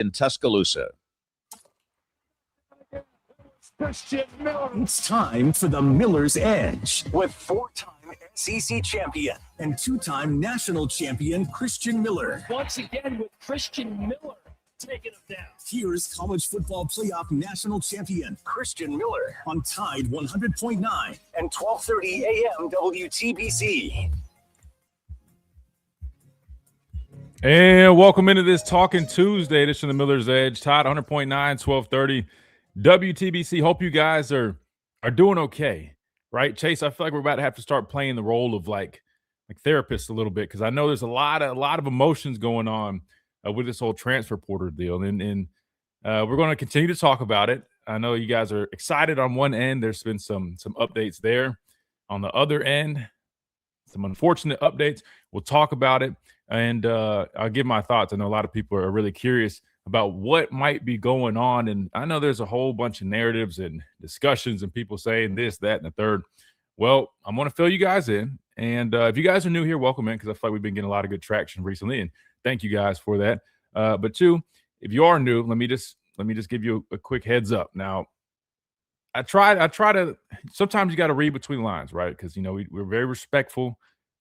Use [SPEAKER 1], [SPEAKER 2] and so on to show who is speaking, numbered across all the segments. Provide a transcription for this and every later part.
[SPEAKER 1] in Tuscaloosa.
[SPEAKER 2] It's time for the Miller's Edge with four-time SEC champion and two-time national champion Christian Miller.
[SPEAKER 3] Once again with Christian Miller taking him down.
[SPEAKER 2] Here's college football playoff national champion Christian Miller on Tide 100.9 and 12:30 a.m. WTBC.
[SPEAKER 4] And welcome into this Talking Tuesday edition of the Miller's Edge. Tide 100.9, 12:30 WTBC. Hope you guys are doing okay, right? Chase, I feel like we're about to have to start playing the role of like therapists a little bit, because I know there's a lot of emotions going on with this whole transfer portal deal, and we're going to continue to talk about it. I know you guys are excited on one end. There's been some updates there. On the other end, some unfortunate updates. We'll talk about it, and I'll give my thoughts. I know a lot of people are really curious about what might be going on, and I know there's a whole bunch of narratives and discussions and people saying this, that, and the third. Well, I'm going to fill you guys in, and if you guys are new here, welcome in, because I feel like we've been getting a lot of good traction recently, and thank you guys for that. But two, if you are new, let me just give you a quick heads up. Now, I try to. Sometimes you got to read between the lines, right? Because we're very respectful.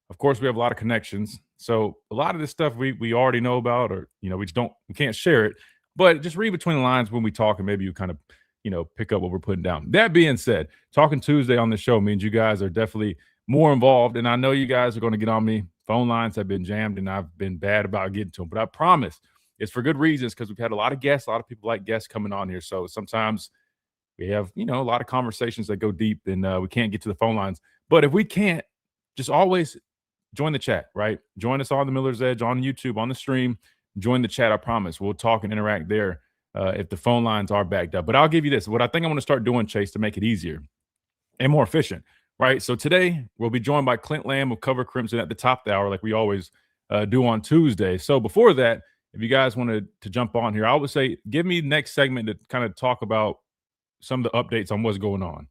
[SPEAKER 4] Of course, we have a lot of connections, so a lot of this stuff we already know about, or we can't share it. But just read between the lines when we talk, and maybe you kind of pick up what we're putting down. That being said, Talking Tuesday on the show means you guys are definitely more involved, and I know you guys are going to get on me. Phone lines have been jammed, and I've been bad about getting to them. But I promise it's for good reasons, because we've had a lot of guests. A lot of people like guests coming on here. So sometimes we have, a lot of conversations that go deep, and we can't get to the phone lines. But if we can't, just always join the chat, right? Join us on the Miller's Edge, on YouTube, on the stream. Join the chat, I promise. We'll talk and interact there if the phone lines are backed up. But I'll give you this. What I think I'm going to start doing, Chase, to make it easier and more efficient. Right, so today we'll be joined by Clint Lamb of Cover Crimson at the top of the hour, like we always do on Tuesday. So before that, if you guys wanted to jump on here, I would say give me the next segment to kind of talk about some of the updates on what's going on.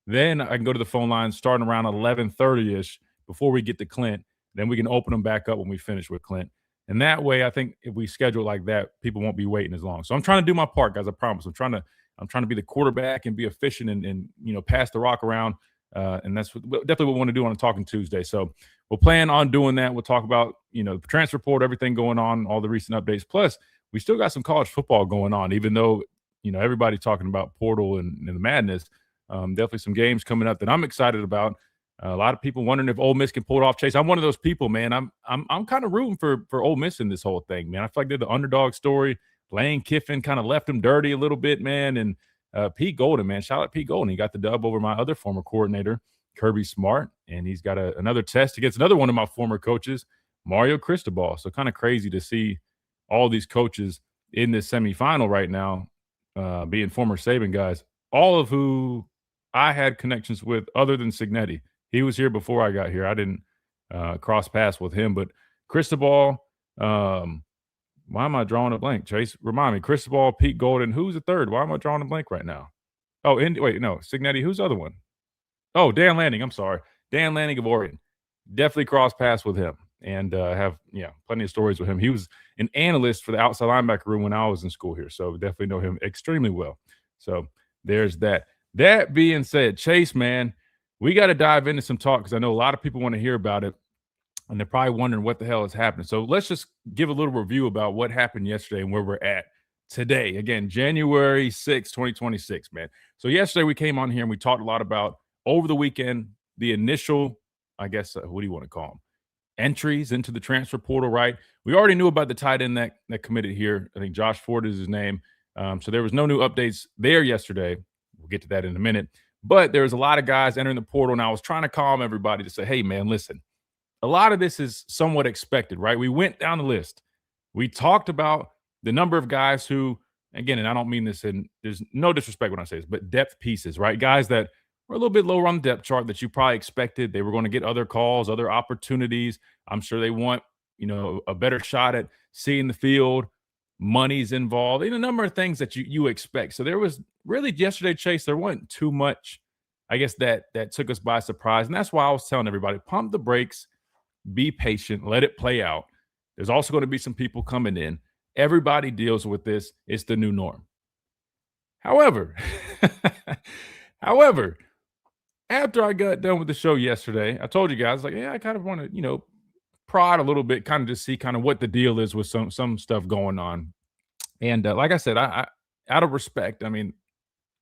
[SPEAKER 4] Then I can go to the phone lines starting around 11:30-ish before we get to Clint. Then we can open them back up when we finish with Clint. And that way, I think if we schedule it like that, people won't be waiting as long. So I'm trying to do my part, guys. I promise. I'm trying to be the quarterback and be efficient and pass the rock around. And that's definitely what we want to do on a Talking Tuesday. So we'll plan on doing that. We'll talk about, the transfer portal, everything going on, all the recent updates. Plus, we still got some college football going on, even though, everybody talking about portal and the madness. Definitely some games coming up that I'm excited about. A lot of people wondering if Ole Miss can pull it off. Chase, I'm one of those people, man. I'm kind of rooting for Ole Miss in this whole thing, man. I feel like they're the underdog story. Lane Kiffin kind of left them dirty a little bit, man. And Pete Golden, man. Shout out Pete Golden. He got the dub over my other former coordinator, Kirby Smart, and he's got another test against another one of my former coaches, Mario Cristobal. So kind of crazy to see all these coaches in this semifinal right now, being former Saban guys, all of who I had connections with other than Signetti. He was here before I got here. I didn't cross paths with him, but Cristobal, why am I drawing a blank, Chase? Remind me. Cristobal, Pete Golden. Who's the third? Why am I drawing a blank right now? Oh, wait, no. Signetti. Who's the other one? Oh, Dan Lanning. I'm sorry. Dan Lanning of Oregon. Definitely crossed paths with him and have plenty of stories with him. He was an analyst for the outside linebacker room when I was in school here, so definitely know him extremely well. So there's that. That being said, Chase, man, we got to dive into some talk because I know a lot of people want to hear about it. And they're probably wondering what the hell is happening. So let's just give a little review about what happened yesterday and where we're at today. Again, January 6, 2026, man. So yesterday we came on here and we talked a lot about over the weekend, the initial, I guess, what do you want to call them? Entries into the transfer portal, right? We already knew about the tight end that committed here. I think Josh Ford is his name. So there was no new updates there yesterday. We'll get to that in a minute. But there was a lot of guys entering the portal, and I was trying to calm everybody to say, hey, man, listen. A lot of this is somewhat expected, right? We went down the list. We talked about the number of guys who, again, and I don't mean this, and there's no disrespect when I say this, but depth pieces, right? Guys that were a little bit lower on the depth chart that you probably expected. They were going to get other calls, other opportunities. I'm sure they want, a better shot at seeing the field. Money's involved, a number of things that you expect. So there was really yesterday, Chase, there wasn't too much, I guess, that took us by surprise. And that's why I was telling everybody, pump the brakes. Be patient. Let it play out. There's also going to be some people coming in. Everybody deals with this. It's the new norm. However, however, after I got done with the show yesterday, I told you guys, like, yeah, I kind of want to, prod a little bit, kind of just see kind of what the deal is with some stuff going on. And like I said, I out of respect, I mean,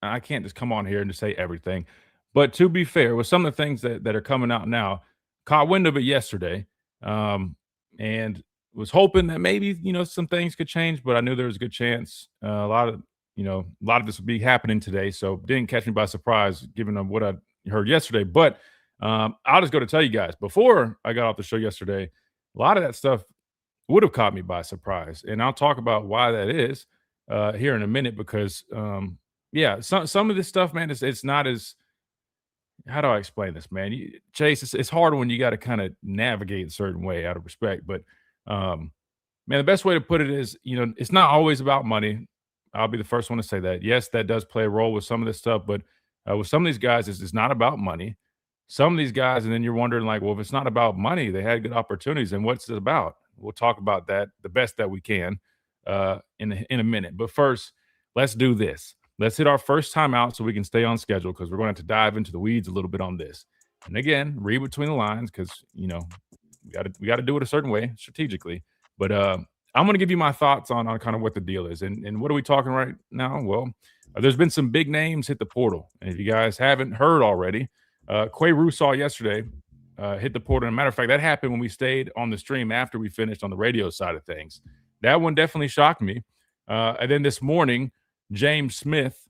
[SPEAKER 4] I can't just come on here and just say everything. But to be fair, with some of the things that are coming out now, caught wind of it yesterday, and was hoping that maybe some things could change. But I knew there was a good chance a lot of this would be happening today, so didn't catch me by surprise, given what I heard yesterday. But I'll just go to tell you guys before I got off the show yesterday, a lot of that stuff would have caught me by surprise, and I'll talk about why that is here in a minute. Because yeah, some of this stuff, man, it's not as, how do I explain this, man? Chase, it's hard when you got to kind of navigate a certain way out of respect. But man, the best way to put it is, it's not always about money. I'll be the first one to say that. Yes, that does play a role with some of this stuff, but with some of these guys, it's not about money. Some of these guys, and then you're wondering, like, well, if it's not about money, they had good opportunities, and what's it about? We'll talk about that the best that we can in a minute. But first, let's do this. Let's hit our first time out so we can stay on schedule, because we're going to have to dive into the weeds a little bit on this. And again, read between the lines, because we got to do it a certain way strategically. But I'm going to give you my thoughts on kind of what the deal is. And what are we talking right now? Well, there's been some big names hit the portal. And if you guys haven't heard already, Quay Russaw yesterday hit the portal. And a matter of fact, that happened when we stayed on the stream after we finished on the radio side of things. That one definitely shocked me. And then this morning, James Smith,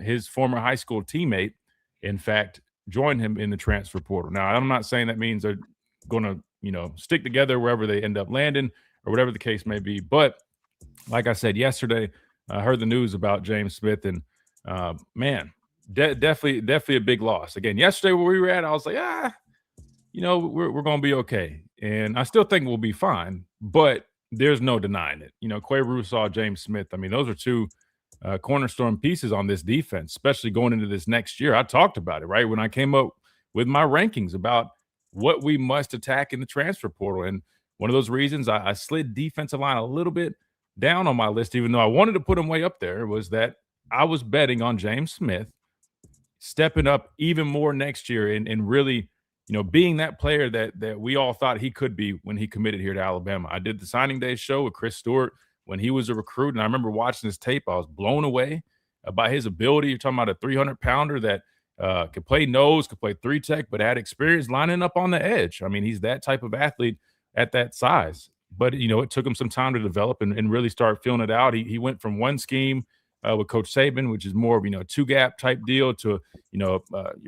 [SPEAKER 4] his former high school teammate, in fact, joined him in the transfer portal. Now, I'm not saying that means they're going to, stick together wherever they end up landing, or whatever the case may be. But like I said yesterday, I heard the news about James Smith, and man, definitely a big loss. Again, yesterday where we were at, I was like, we're going to be okay. And I still think we'll be fine, but there's no denying it. Quay Russaw, James Smith, I mean, those are two cornerstone pieces on this defense, especially going into this next year. I talked about it, right, when I came up with my rankings about what we must attack in the transfer portal. And one of those reasons I slid defensive line a little bit down on my list, even though I wanted to put him way up there, was that I was betting on James Smith stepping up even more next year and really, being that player that we all thought he could be when he committed here to Alabama. I did the signing day show with Chris Stewart when he was a recruit, and I remember watching his tape. I was blown away by his ability. You're talking about a 300-pounder that could play nose, could play three tech, but had experience lining up on the edge. I mean, he's that type of athlete at that size. But, it took him some time to develop and really start feeling it out. He went from one scheme with Coach Saban, which is more of, a two-gap type deal, to, you're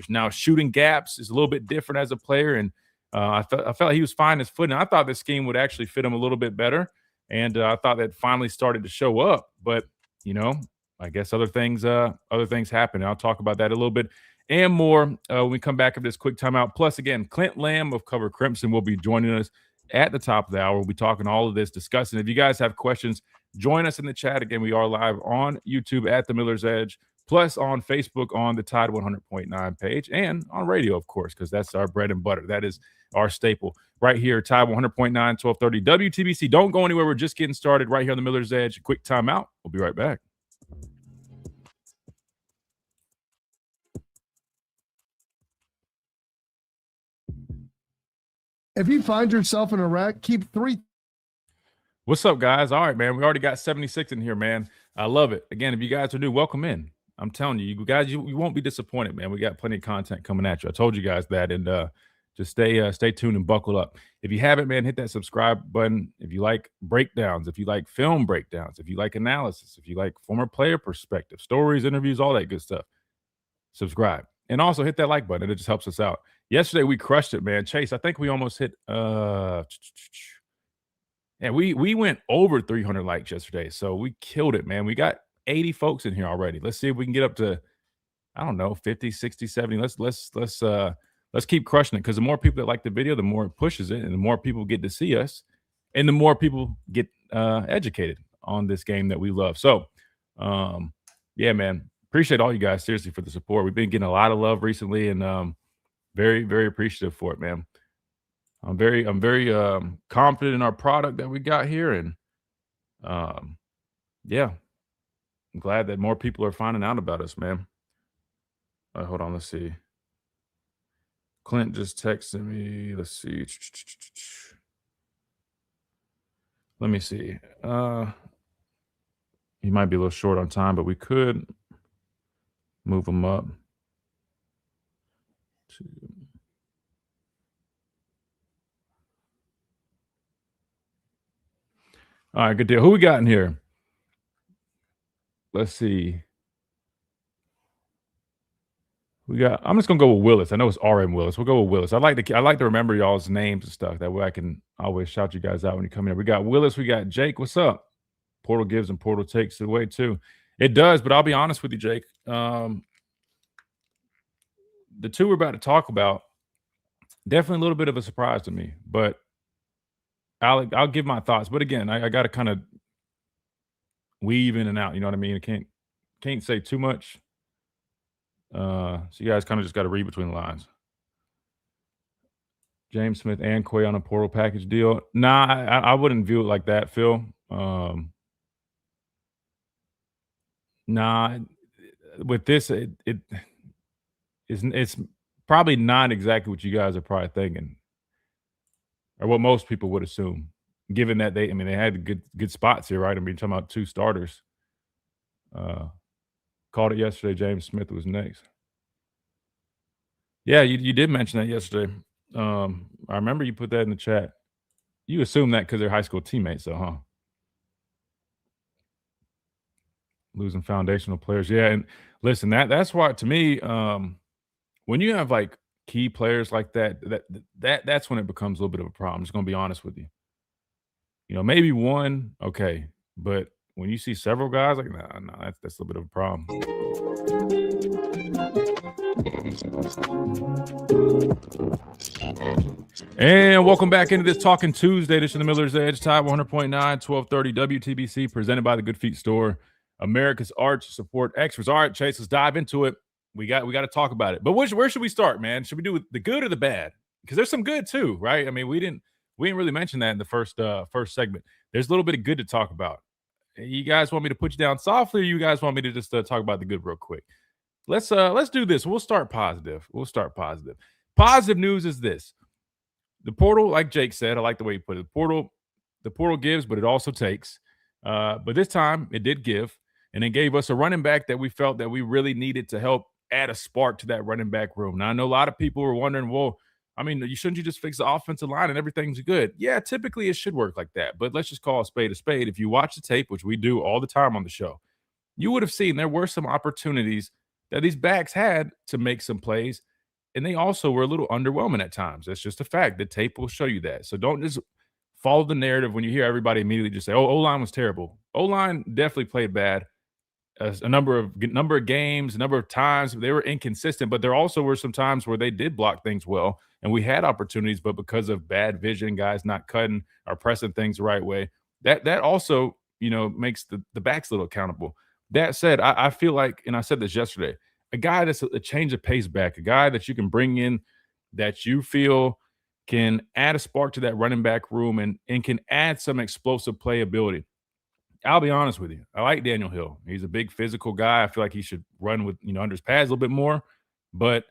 [SPEAKER 4] now shooting gaps is a little bit different as a player. And I felt like he was finding his footing. I thought this scheme would actually fit him a little bit better. And I thought that finally started to show up. But, I guess other things happen. I'll talk about that a little bit and more when we come back from this quick timeout. Plus, again, Clint Lamb of Cover Crimson will be joining us at the top of the hour. We'll be talking all of this, discussing. If you guys have questions, join us in the chat. Again, we are live on YouTube at The Miller's Edge, plus on Facebook on the Tide 100.9 page, and on radio, of course, because that's our bread and butter. That is our staple right here, Tide 100.9, 1230 WTBC. Don't go anywhere. We're just getting started right here on The Miller's Edge. Quick timeout. We'll be right back.
[SPEAKER 1] If you find yourself in a wreck, keep 3.
[SPEAKER 4] What's up, guys? All right, man. We already got 76 in here, man. I love it. Again, if you guys are new, welcome in. I'm telling you, you guys, you won't be disappointed, man. We got plenty of content coming at you. I told you guys that, and just stay tuned and buckle up. If you haven't, man, hit that subscribe button. If you like breakdowns, if you like film breakdowns, if you like analysis, if you like former player perspective, stories, interviews, all that good stuff, subscribe. And also hit that like button. It just helps us out. Yesterday, we crushed it, man. Chase, I think we almost hit we went over 300 likes yesterday. So we killed it, man. We got 80 folks in here already. Let's see if we can get up to, I don't know, 50, 60, 70. Let's keep crushing it, because the more people that like the video, the more it pushes it, and the more people get to see us, and the more people get educated on this game that we love. So, yeah, man, appreciate all you guys, seriously, for the support. We've been getting a lot of love recently, and very, very appreciative for it, man. I'm very confident in our product that we got here, and Yeah, I'm glad that more people are finding out about us, man. Hold on, let's see. Clint just texted me. Let's see. Let me see. He might be a little short on time, but we could move him up to. All right, good deal. Who we got in here? Let's see. I'm just gonna go with Willis. I know it's RM Willis. We'll go with Willis. I like to remember y'all's names and stuff. That way I can always shout you guys out when you come in. We got Willis, we got Jake. What's up? Portal gives and Portal takes it away too. It does, but I'll be honest with you, Jake. The two we're about to talk about, definitely a little bit of a surprise to me, but I'll give my thoughts. But again, I got to kind of weave in and out. You know what I mean? I can't say too much. So you guys kind of just got to read between the lines. James Smith and Quay on a portal package deal. Nah, I wouldn't view it like that, Phil. Nah, with this, it's probably not exactly what you guys are probably thinking, or what most people would assume, given that they had good spots here, right? I mean, talking about two starters. Called it yesterday. James Smith was next. Yeah, you did mention that yesterday. I remember you put that in the chat. You assume that because they're high school teammates, though, huh? Losing foundational players. Yeah, and listen, that's why to me, when you have like key players like that's when it becomes a little bit of a problem. I'm just gonna be honest with you. You know, maybe one, okay, but when you see several guys, like, nah, that's a little bit of a problem. And welcome back into this Talking Tuesday. This is the Miller's Edge, Tide 100.9, 1230 WTBC, presented by the Good Feet Store, America's Arch Support Experts. All right, Chase, let's dive into it. We got to talk about it. But where should we start, man? Should we do the good or the bad? Because there's some good too, right? I mean, we didn't really mention that in the first segment. There's a little bit of good to talk about. You guys want me to put you down softly, or you guys want me to just talk about the good real quick? Let's do this. We'll start positive. Positive news is this. The portal, like Jake said, I like the way you put it. The portal gives, but it also takes. But this time it did give, and it gave us a running back that we felt that we really needed to help add a spark to that running back room. Now, I know a lot of people were wondering, well, I mean, shouldn't you just fix the offensive line and everything's good? Yeah, typically it should work like that. But let's just call a spade a spade. If you watch the tape, which we do all the time on the show, you would have seen there were some opportunities that these backs had to make some plays, and they also were a little underwhelming at times. That's just a fact. The tape will show you that. So don't just follow the narrative when you hear everybody immediately just say, oh, O-line was terrible. O-line definitely played bad. A number of games, a number of times they were inconsistent, but there also were some times where they did block things well, and we had opportunities, but because of bad vision, guys not cutting or pressing things the right way, that also, makes the backs a little accountable. That said, I feel like, and I said this yesterday, a guy that's a change of pace back, a guy that you can bring in that you feel can add a spark to that running back room and can add some explosive playability. I'll be honest with you. I like Daniel Hill. He's a big physical guy. I feel like he should run with, under his pads a little bit more, but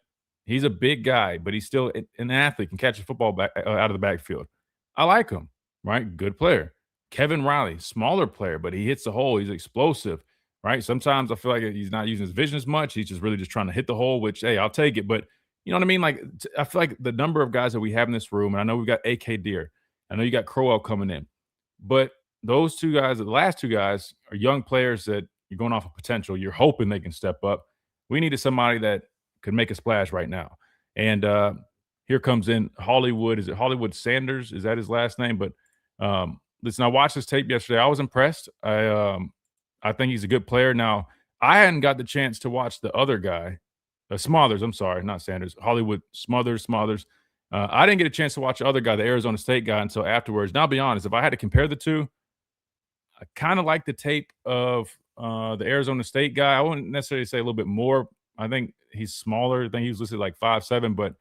[SPEAKER 4] he's a big guy, but he's still an athlete, can catch a football back out of the backfield. I like him, right? Good player. Kevin Riley, smaller player, but he hits the hole. He's explosive, right? Sometimes I feel like he's not using his vision as much. He's just really just trying to hit the hole, which, hey, I'll take it. But you know what I mean? Like, I feel like the number of guys that we have in this room, and I know we've got AK Deer. I know you got Crowell coming in, but those two guys, the last two guys, are young players that you're going off of potential. You're hoping they can step up. We needed somebody that could make a splash right now. And here comes in Hollywood. Is it Hollywood Sanders? Is that his last name? But listen, I watched this tape yesterday. I was impressed. I think he's a good player. Now, I hadn't got the chance to watch the other guy, Smothers. I'm sorry, not Sanders. Hollywood Smothers. I didn't get a chance to watch the other guy, the Arizona State guy, until afterwards. Now, I'll be honest, if I had to compare the two, I kind of like the tape of the Arizona State guy. I wouldn't necessarily say a little bit more. I think he's smaller. I think he was listed like 5'7", but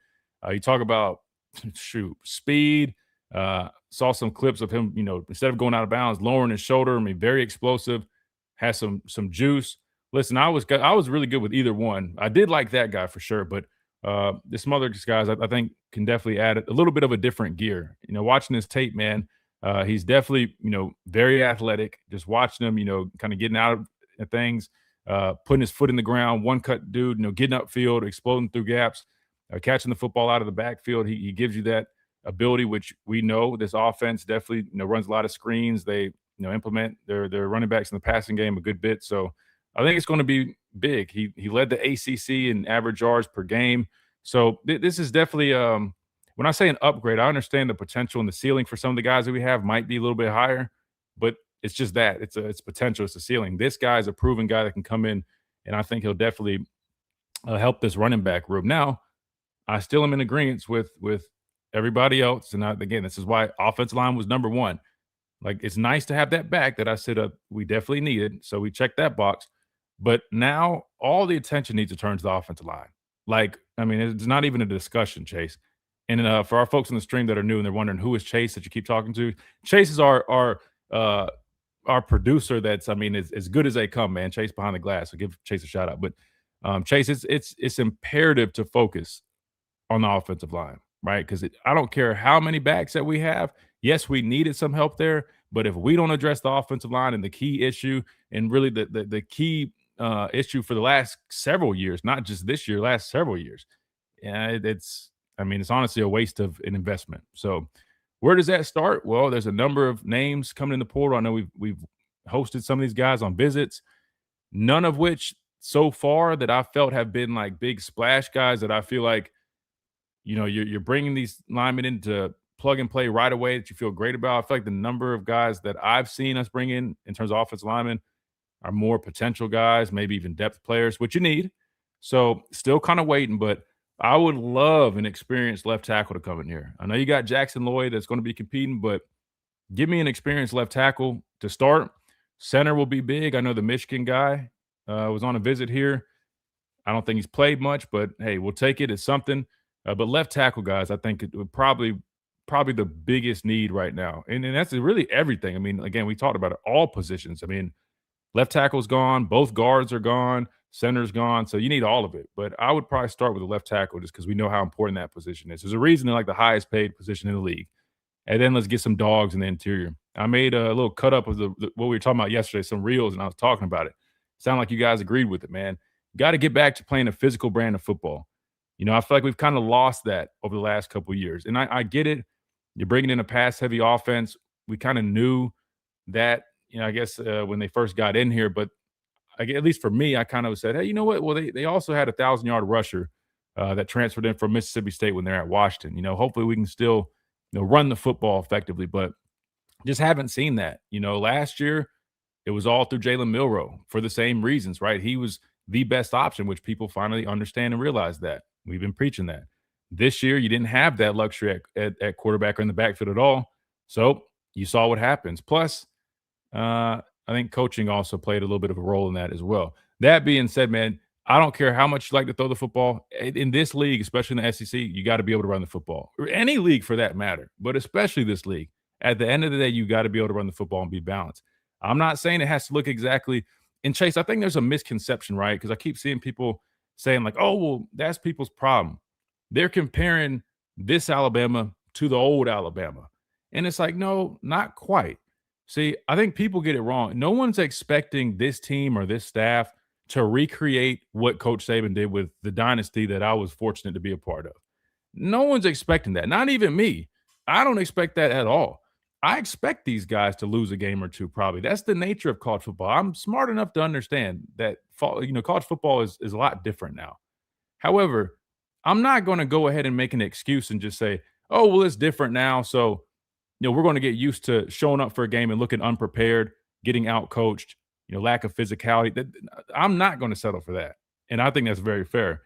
[SPEAKER 4] you talk about speed, Saw some clips of him, instead of going out of bounds, lowering his shoulder. I mean, very explosive, has some juice. Listen, I was really good with either one. I did like that guy for sure, but this some other guys I think can definitely add a little bit of a different gear. Watching this tape, man, he's definitely very athletic. Just watching him, kind of getting out of things, putting his foot in the ground, one cut dude, getting upfield, exploding through gaps, catching the football out of the backfield. He gives you that ability, which we know this offense definitely runs a lot of screens. They implement their running backs in the passing game a good bit. So I think it's going to be big. He led the ACC in average yards per game. So this is definitely when I say an upgrade, I understand the potential and the ceiling for some of the guys that we have might be a little bit higher, but it's just that it's potential. It's a ceiling. This guy is a proven guy that can come in, and I think he'll definitely help this running back room. Now, I still am in agreement with everybody else, and again, this is why offensive line was number one. Like, it's nice to have that back that I said we definitely needed, so we checked that box. But now all the attention needs to turn to the offensive line. Like, I mean, it's not even a discussion, Chase. And for our folks on the stream that are new and they're wondering who is Chase that you keep talking to, Chase is our producer. That's, I mean, as good as they come, man. Chase behind the glass. So give Chase a shout out. But Chase, it's imperative to focus on the offensive line, right? Because I don't care how many backs that we have. Yes, we needed some help there, but if we don't address the offensive line and the key issue, and really the key issue for the last several years, not just this year, last several years, it's honestly a waste of an investment. So where does that start? Well, there's a number of names coming in the portal. I know we've hosted some of these guys on visits, none of which so far that I felt have been like big splash guys that I feel like, you're bringing these linemen in to plug and play right away that you feel great about. I feel like the number of guys that I've seen us bring in terms of offensive linemen are more potential guys, maybe even depth players, which you need. So still kind of waiting, but I would love an experienced left tackle to come in here. I know you got Jackson Lloyd that's going to be competing, but give me an experienced left tackle to start. Center will be big. I know the Michigan guy was on a visit here. I don't think he's played much, but hey, we'll take it. It's something. But left tackle guys, I think it would probably the biggest need right now. And that's really everything. I mean, again, we talked about it, all positions. I mean, left tackle's gone, both guards are gone, center's gone. So you need all of it. But I would probably start with the left tackle just because we know how important that position is. There's a reason they're like the highest paid position in the league. And then let's get some dogs in the interior. I made a little cut up of what we were talking about yesterday, some reels, and I was talking about it. Sound like you guys agreed with it, man. Got to get back to playing a physical brand of football. I feel like we've kind of lost that over the last couple of years. And I get it. You're bringing in a pass-heavy offense. We kind of knew that, I guess when they first got in here. But at least for me, I kind of said, hey, you know what? Well, they also had a 1,000-yard rusher that transferred in from Mississippi State when they're at Washington. Hopefully we can still run the football effectively. But just haven't seen that. Last year it was all through Jalen Milroe for the same reasons, right? He was the best option, which people finally understand and realize that. We've been preaching that. This year, you didn't have that luxury at quarterback or in the backfield at all. So you saw what happens. Plus, I think coaching also played a little bit of a role in that as well. That being said, man, I don't care how much you like to throw the football. In this league, especially in the SEC, you got to be able to run the football. Or any league for that matter, but especially this league. At the end of the day, you got to be able to run the football and be balanced. I'm not saying it has to look exactly – and Chase, I think there's a misconception, right? Because I keep seeing people – saying like, oh, well, that's people's problem. They're comparing this Alabama to the old Alabama. And it's like, no, not quite. See, I think people get it wrong. No one's expecting this team or this staff to recreate what Coach Saban did with the dynasty that I was fortunate to be a part of. No one's expecting that. Not even me. I don't expect that at all. I expect these guys to lose a game or two probably. That's the nature of college football. I'm smart enough to understand that college football is a lot different now. However, I'm not going to go ahead and make an excuse and just say, oh, well, it's different now. So, we're going to get used to showing up for a game and looking unprepared, getting out-coached, lack of physicality. I'm not going to settle for that. And I think that's very fair.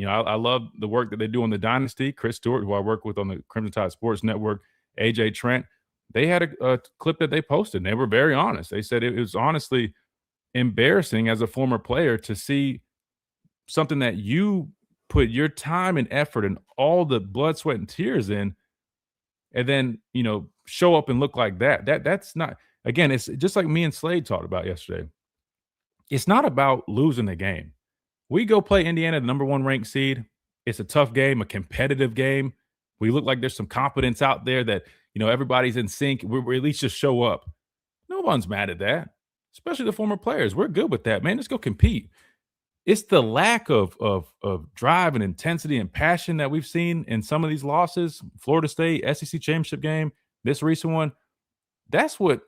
[SPEAKER 4] I love the work that they do on the Dynasty. Chris Stewart, who I work with on the Crimson Tide Sports Network, AJ Trent, they had a clip that they posted, and they were very honest. They said it was honestly embarrassing as a former player to see something that you put your time and effort and all the blood, sweat, and tears in, and then, show up and look like that. That's not, again, it's just like me and Slade talked about yesterday. It's not about losing the game. We go play Indiana, the number 1 ranked seed. It's a tough game, a competitive game. We look like there's some confidence out there that, everybody's in sync. We at least just show up. No one's mad at that, especially the former players. We're good with that, man. Let's go compete. It's the lack of drive and intensity and passion that we've seen in some of these losses. Florida State, SEC championship game, this recent one. That's what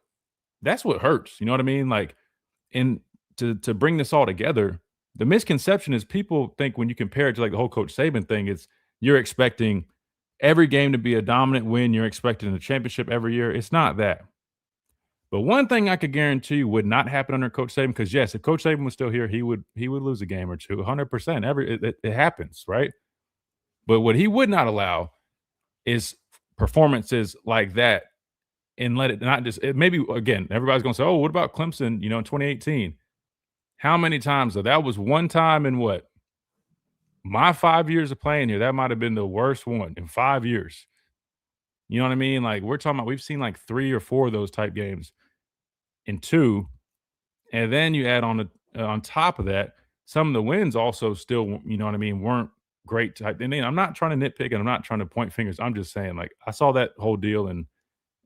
[SPEAKER 4] hurts. You know what I mean? Like, and to bring this all together, the misconception is people think when you compare it to like the whole Coach Saban thing, it's you're expecting every game to be a dominant win. You're expecting a championship every year. It's not that. But one thing I could guarantee you would not happen under Coach Saban, because yes, if Coach Saban was still here, he would lose a game or two, 100%. It happens, right? But what he would not allow is performances like that, and let it not just maybe again, everybody's gonna say, oh, what about Clemson, in 2018? How many times though? That was one time in what? My 5 years of playing here, that might have been the worst one in 5 years. You know what I mean? Like, we're talking about, we've seen like 3 or 4 of those type games in 2. And then you add on top of that, some of the wins also still, you know what I mean, weren't great type. And then I'm not trying to nitpick and I'm not trying to point fingers. I'm just saying, like, I saw that whole deal and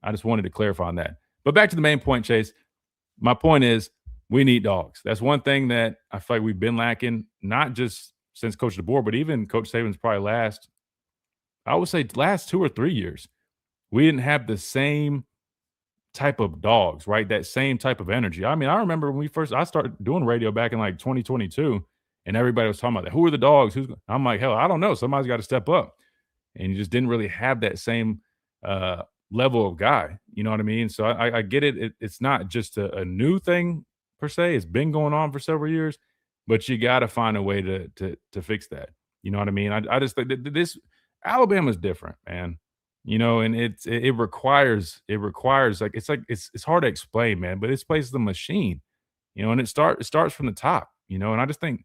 [SPEAKER 4] I just wanted to clarify on that. But back to the main point, Chase. My point is we need dogs. That's one thing that I feel like we've been lacking, not just since Coach DeBoer, but even Coach Saban's probably last 2 or 3 years. We didn't have the same type of dogs, right? That same type of energy. I mean, I remember when I started doing radio back in like 2022, and everybody was talking about that. Who are the dogs? I'm like, hell, I don't know. Somebody's got to step up. And you just didn't really have that same level of guy. You know what I mean? So I get it. It's not just a new thing per se. It's been going on for several years, but you got to find a way to fix that. You know what I mean? I just think that this Alabama's different, man. And it requires like it's hard to explain, man, but this place is a machine, and it starts from the top, and I just think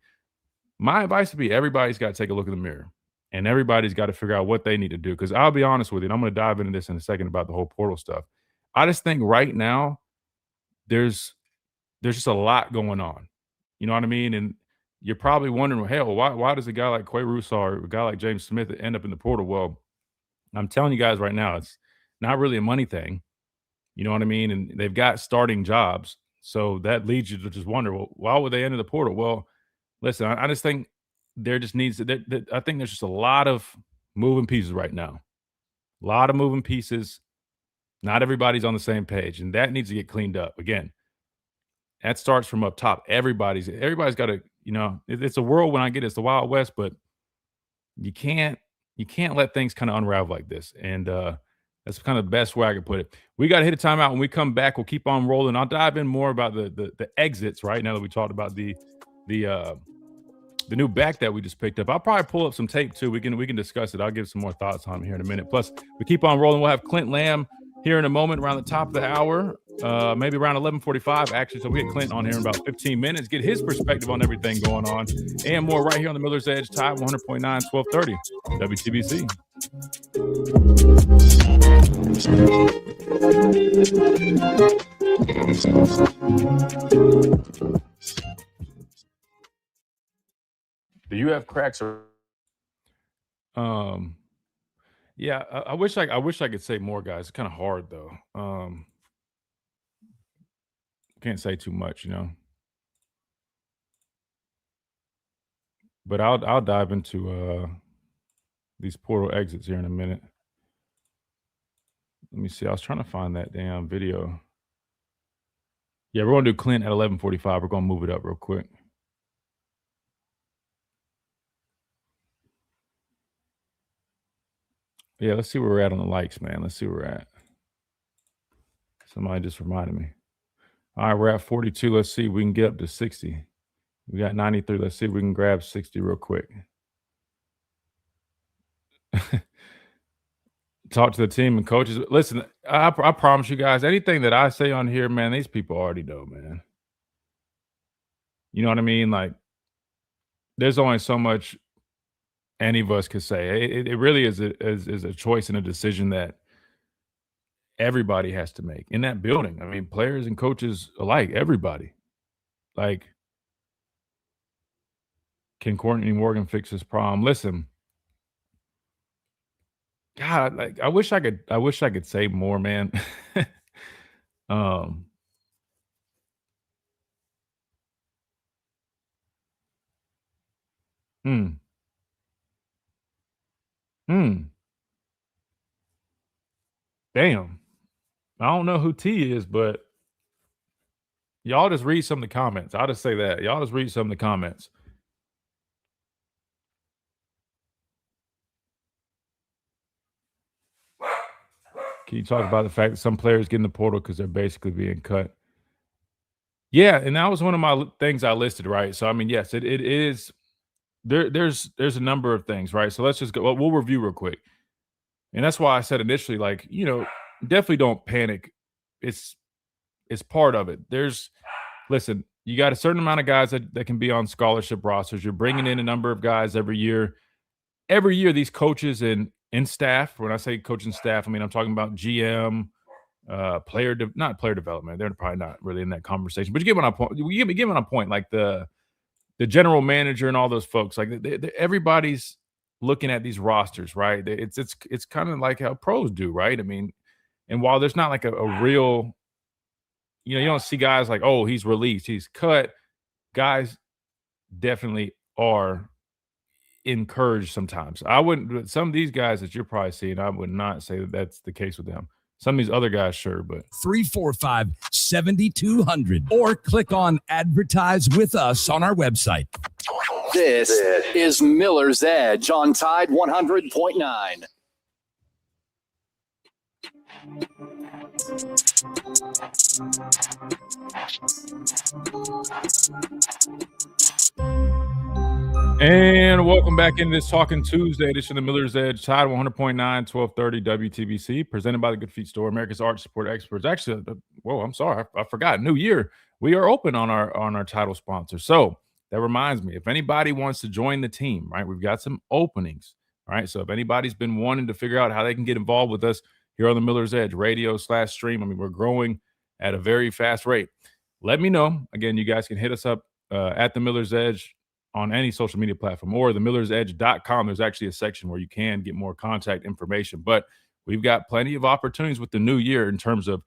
[SPEAKER 4] my advice would be everybody's got to take a look in the mirror and everybody's got to figure out what they need to do. Because I'll be honest with you, and I'm going to dive into this in a second about the whole portal stuff. I just think right now there's just a lot going on. You know what I mean? And you're probably wondering, well, hell, why does a guy like Quay Rusar or a guy like James Smith end up in the portal? Well, I'm telling you guys right now, it's not really a money thing. You know what I mean? And they've got starting jobs. So that leads you to just wonder, well, why would they enter the portal? Well, listen, I just think there just needs to, I think there's just a lot of moving pieces right now. A lot of moving pieces. Not everybody's on the same page, and that needs to get cleaned up. Again, that starts from up top. Everybody's got to, it's a world when I get it's the Wild West, but you can't let things kind of unravel like this. And that's kind of the best way I can put it. We got to hit a timeout. When we come back, we'll keep on rolling. I'll dive in more about the exits right now that we talked about the new back that we just picked up. I'll probably pull up some tape too. We can discuss it. I'll give some more thoughts on it here in a minute. Plus, we keep on rolling. We'll have Clint Lamb here in a moment around the top of the hour, maybe around 11:45 actually. So we get Clint on here in about 15 minutes, get his perspective on everything going on and more right here on the Miller's Edge, Tide 100.9, 1230 WTBC. Do you have cracks or yeah, I wish I could say more, guys. It's kind of hard though. Can't say too much, But I'll dive into these portal exits here in a minute. Let me see. I was trying to find that damn video. Yeah, we're gonna do Clint at 11:45. We're gonna move it up real quick. Yeah, let's see where we're at on the likes, man. Let's see where we're at. Somebody just reminded me. All right, we're at 42. Let's see if we can get up to 60. We got 93. Let's see if we can grab 60 real quick. Talk to the team and coaches. Listen, I promise you guys, anything that I say on here, man, these people already know, man. You know what I mean? Like, there's only so much any of us could say. It really is a choice and a decision that everybody has to make in that building. I mean, players and coaches alike, everybody. Like, can Courtney Morgan fix this problem? Listen, God, like I wish I could say more, man. um, hmm, hmm, damn. I don't know who T is, but y'all just read some of the comments. I'll just say that. Y'all just read some of the comments. Can you talk about the fact that some players get in the portal because they're basically being cut? Yeah, and that was one of my things I listed, right? So I mean, yes, it is there's a number of things, right? So let's just go. We'll review real quick. And that's why I said initially, like, definitely don't panic. It's part of it. Listen, you got a certain amount of guys that can be on scholarship rosters. You're bringing in a number of guys every year. Every year, these coaches and staff, when I say coach and staff, I mean, I'm talking about GM, not player development. They're probably not really in that conversation, but you get what I'm point. You get what I'm point. Like the general manager and all those folks, like everybody's looking at these rosters, right? It's kind of like how pros do, right? I mean, and while there's not like a real, you don't see guys like, oh, he's released, he's cut. Guys definitely are encouraged sometimes. I wouldn't. Some of these guys that you're probably seeing, I would not say that that's the case with them. Some of these other guys, sure, but
[SPEAKER 5] 345-7200 or click on advertise with us on our website.
[SPEAKER 2] This is Miller's Edge on Tide 100.9.
[SPEAKER 4] And welcome back into this Talking Tuesday edition of Miller's Edge, Tide 100.9, 1230 WTBC, presented by the Good Feet Store, America's Art Support Experts. Actually, I'm sorry, I forgot. New year, we are open on our title sponsor. So that reminds me, if anybody wants to join the team, right, we've got some openings. All right, so if anybody's been wanting to figure out how they can get involved with us here on the Miller's Edge radio/stream, I mean, we're growing at a very fast rate. Let me know. Again, you guys can hit us up at the Miller's Edge on any social media platform or themillersedge.com. There's actually a section where you can get more contact information, but we've got plenty of opportunities with the new year in terms of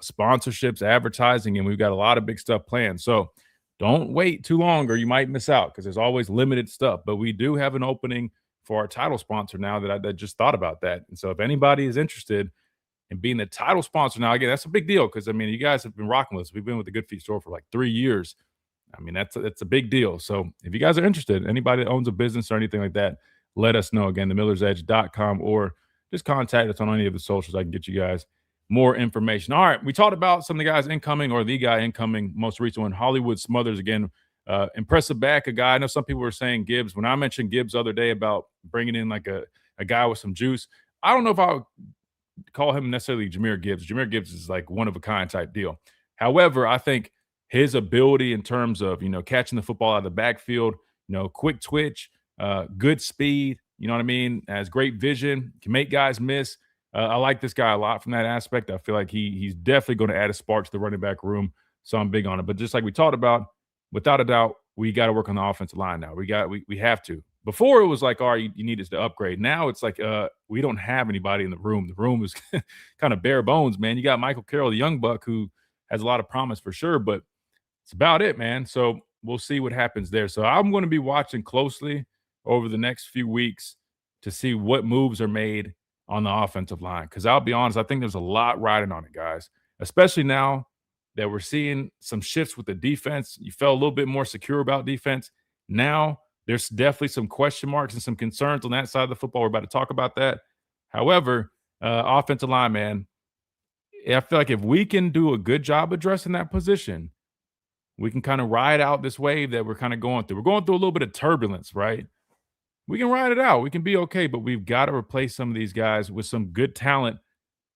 [SPEAKER 4] sponsorships, advertising, and we've got a lot of big stuff planned. So don't wait too long or you might miss out because there's always limited stuff, but we do have an opening for our title sponsor now that I just thought about that. And so if anybody is interested in being the title sponsor now, again, that's a big deal because, I mean, you guys have been rocking with us. We've been with the Good Feet Store for like 3 years. I mean, that's a big deal. So if you guys are interested, anybody that owns a business or anything like that, let us know. Again, themillersedge.com or just contact us on any of the socials. I can get you guys more information. All right, we talked about some of the guys incoming or the guy incoming, most recent one, Hollywood Smothers. Again, impressive back, a guy. I know some people were saying Gibbs. When I mentioned Gibbs the other day about bringing in like a guy with some juice, I don't know if I would call him necessarily Jahmyr Gibbs. Jahmyr Gibbs is like one-of-a-kind type deal. However, I think his ability in terms of, catching the football out of the backfield, quick twitch, good speed, you know what I mean? Has great vision, can make guys miss. I like this guy a lot from that aspect. I feel like he's definitely going to add a spark to the running back room. So I'm big on it. But just like we talked about, without a doubt, we got to work on the offensive line now. We have to. Before it was like, all right, you need us to upgrade. Now it's like we don't have anybody in the room. The room is kind of bare bones, man. You got Michael Carroll, the young buck, who has a lot of promise for sure, but it's about it, man. So we'll see what happens there. So I'm going to be watching closely over the next few weeks to see what moves are made on the offensive line. Because I'll be honest, I think there's a lot riding on it, guys, especially now that we're seeing some shifts with the defense. You felt a little bit more secure about defense. Now there's definitely some question marks and some concerns on that side of the football. We're about to talk about that. However, offensive line, man, I feel like if we can do a good job addressing that position, we can kind of ride out this wave that we're kind of going through. We're going through a little bit of turbulence, right? We can ride it out. We can be okay, but we've got to replace some of these guys with some good talent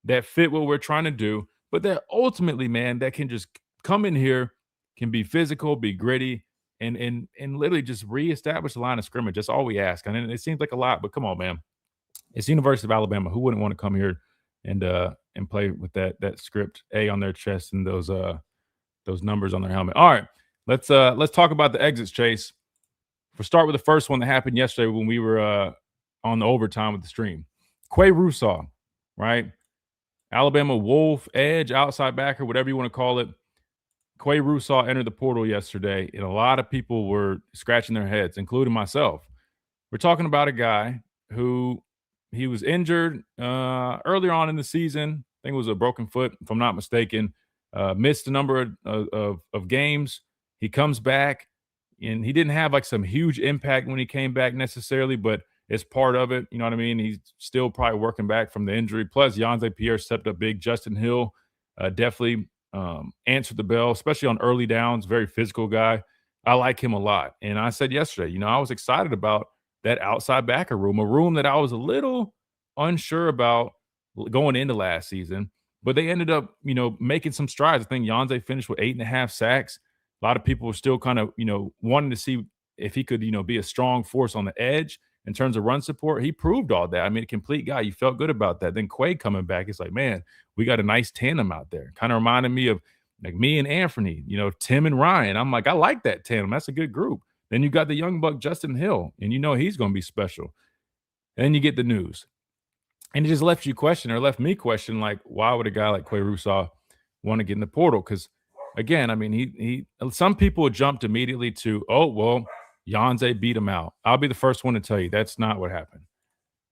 [SPEAKER 4] that fit what we're trying to do, but that ultimately, man, that can just come in here, can be physical, be gritty, and literally just reestablish the line of scrimmage. That's all we ask. And it seems like a lot, but come on, man. It's the University of Alabama. Who wouldn't want to come here and and play with that script A on their chest and those numbers on their helmet. All right, let's talk about the exits, Chase. We'll start with the first one that happened yesterday when we were on the overtime with the stream. Quay Russaw, right? Alabama Wolf, edge, outside backer, whatever you want to call it. Quay Russaw entered the portal yesterday, and a lot of people were scratching their heads, including myself. We're talking about a guy who he was injured earlier on in the season. I think it was a broken foot, if I'm not mistaken. Missed a number of games. He comes back, and he didn't have like some huge impact when he came back necessarily, but it's part of it. You know what I mean? He's still probably working back from the injury. Plus, Yonze Pierre stepped up big. Justin Hill definitely answered the bell, especially on early downs. Very physical guy. I like him a lot. And I said yesterday, I was excited about that outside backer room, a room that I was a little unsure about going into last season. But they ended up, making some strides. I think Yonze finished with 8.5 sacks. A lot of people were still kind of, wanting to see if he could, be a strong force on the edge in terms of run support. He proved all that. I mean, a complete guy. You felt good about that. Then Quay coming back, it's like, man, we got a nice tandem out there. Kind of reminded me of like me and Anthony, Tim and Ryan. I'm like, I like that tandem. That's a good group. Then you got the young buck, Justin Hill, and he's going to be special. And then you get the news. And it just left me question, like, why would a guy like Quay Russaw want to get in the portal? Because, again, I mean, some people jumped immediately to, oh, well, Yonze beat him out. I'll be the first one to tell you that's not what happened.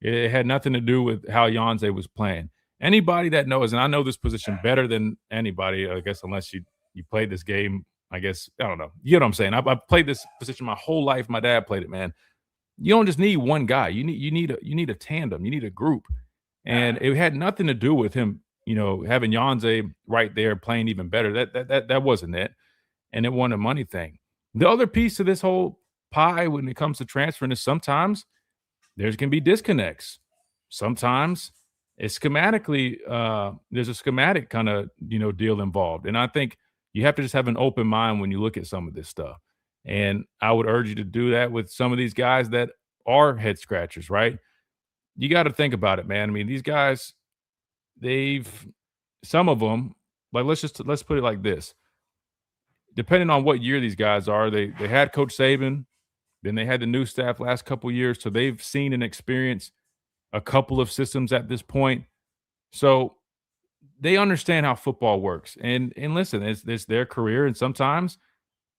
[SPEAKER 4] It had nothing to do with how Yonze was playing. Anybody that knows, and I know this position better than anybody, I guess, unless you played this game, I guess, I don't know. You know what I'm saying? I've played this position my whole life. My dad played it, man. You don't just need one guy. You need a tandem. You need a group. And it had nothing to do with him, having Yonze right there playing even better. That wasn't it. And it wasn't a money thing. The other piece of this whole pie when it comes to transferring is sometimes there can be disconnects. Sometimes it's schematically, there's a schematic kind of, deal involved. And I think you have to just have an open mind when you look at some of this stuff. And I would urge you to do that with some of these guys that are head scratchers, right? You got to think about it, man. I mean, these guys, some of them, like, let's put it like this. Depending on what year these guys are, they had Coach Saban, then they had the new staff last couple of years. So they've seen and experienced a couple of systems at this point. So they understand how football works. And listen, it's their career. And sometimes